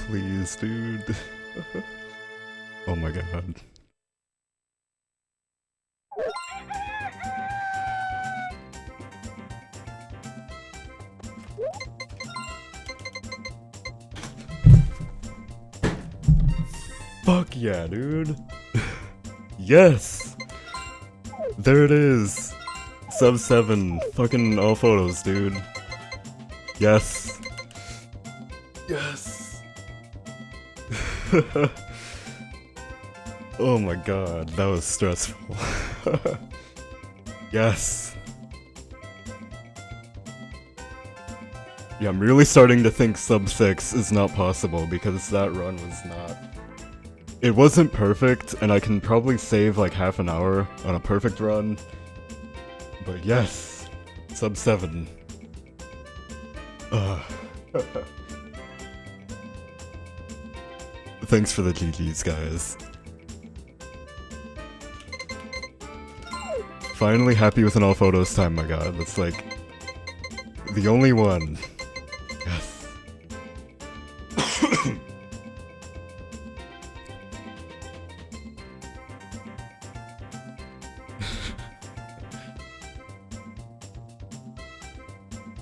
Please, dude. Oh my god. Fuck yeah, dude. Yes! There it is. Sub 7. Fucking all photos, dude. Yes. Yes. Oh my god, that was stressful. Yes. Yeah, I'm really starting to think sub 6 is not possible because that run was not... It wasn't perfect, and I can probably save like half an hour on a perfect run. But yes, sub 7. Thanks for the GG's, guys. Finally happy with an all photos time, my god. That's like the only one. Yes.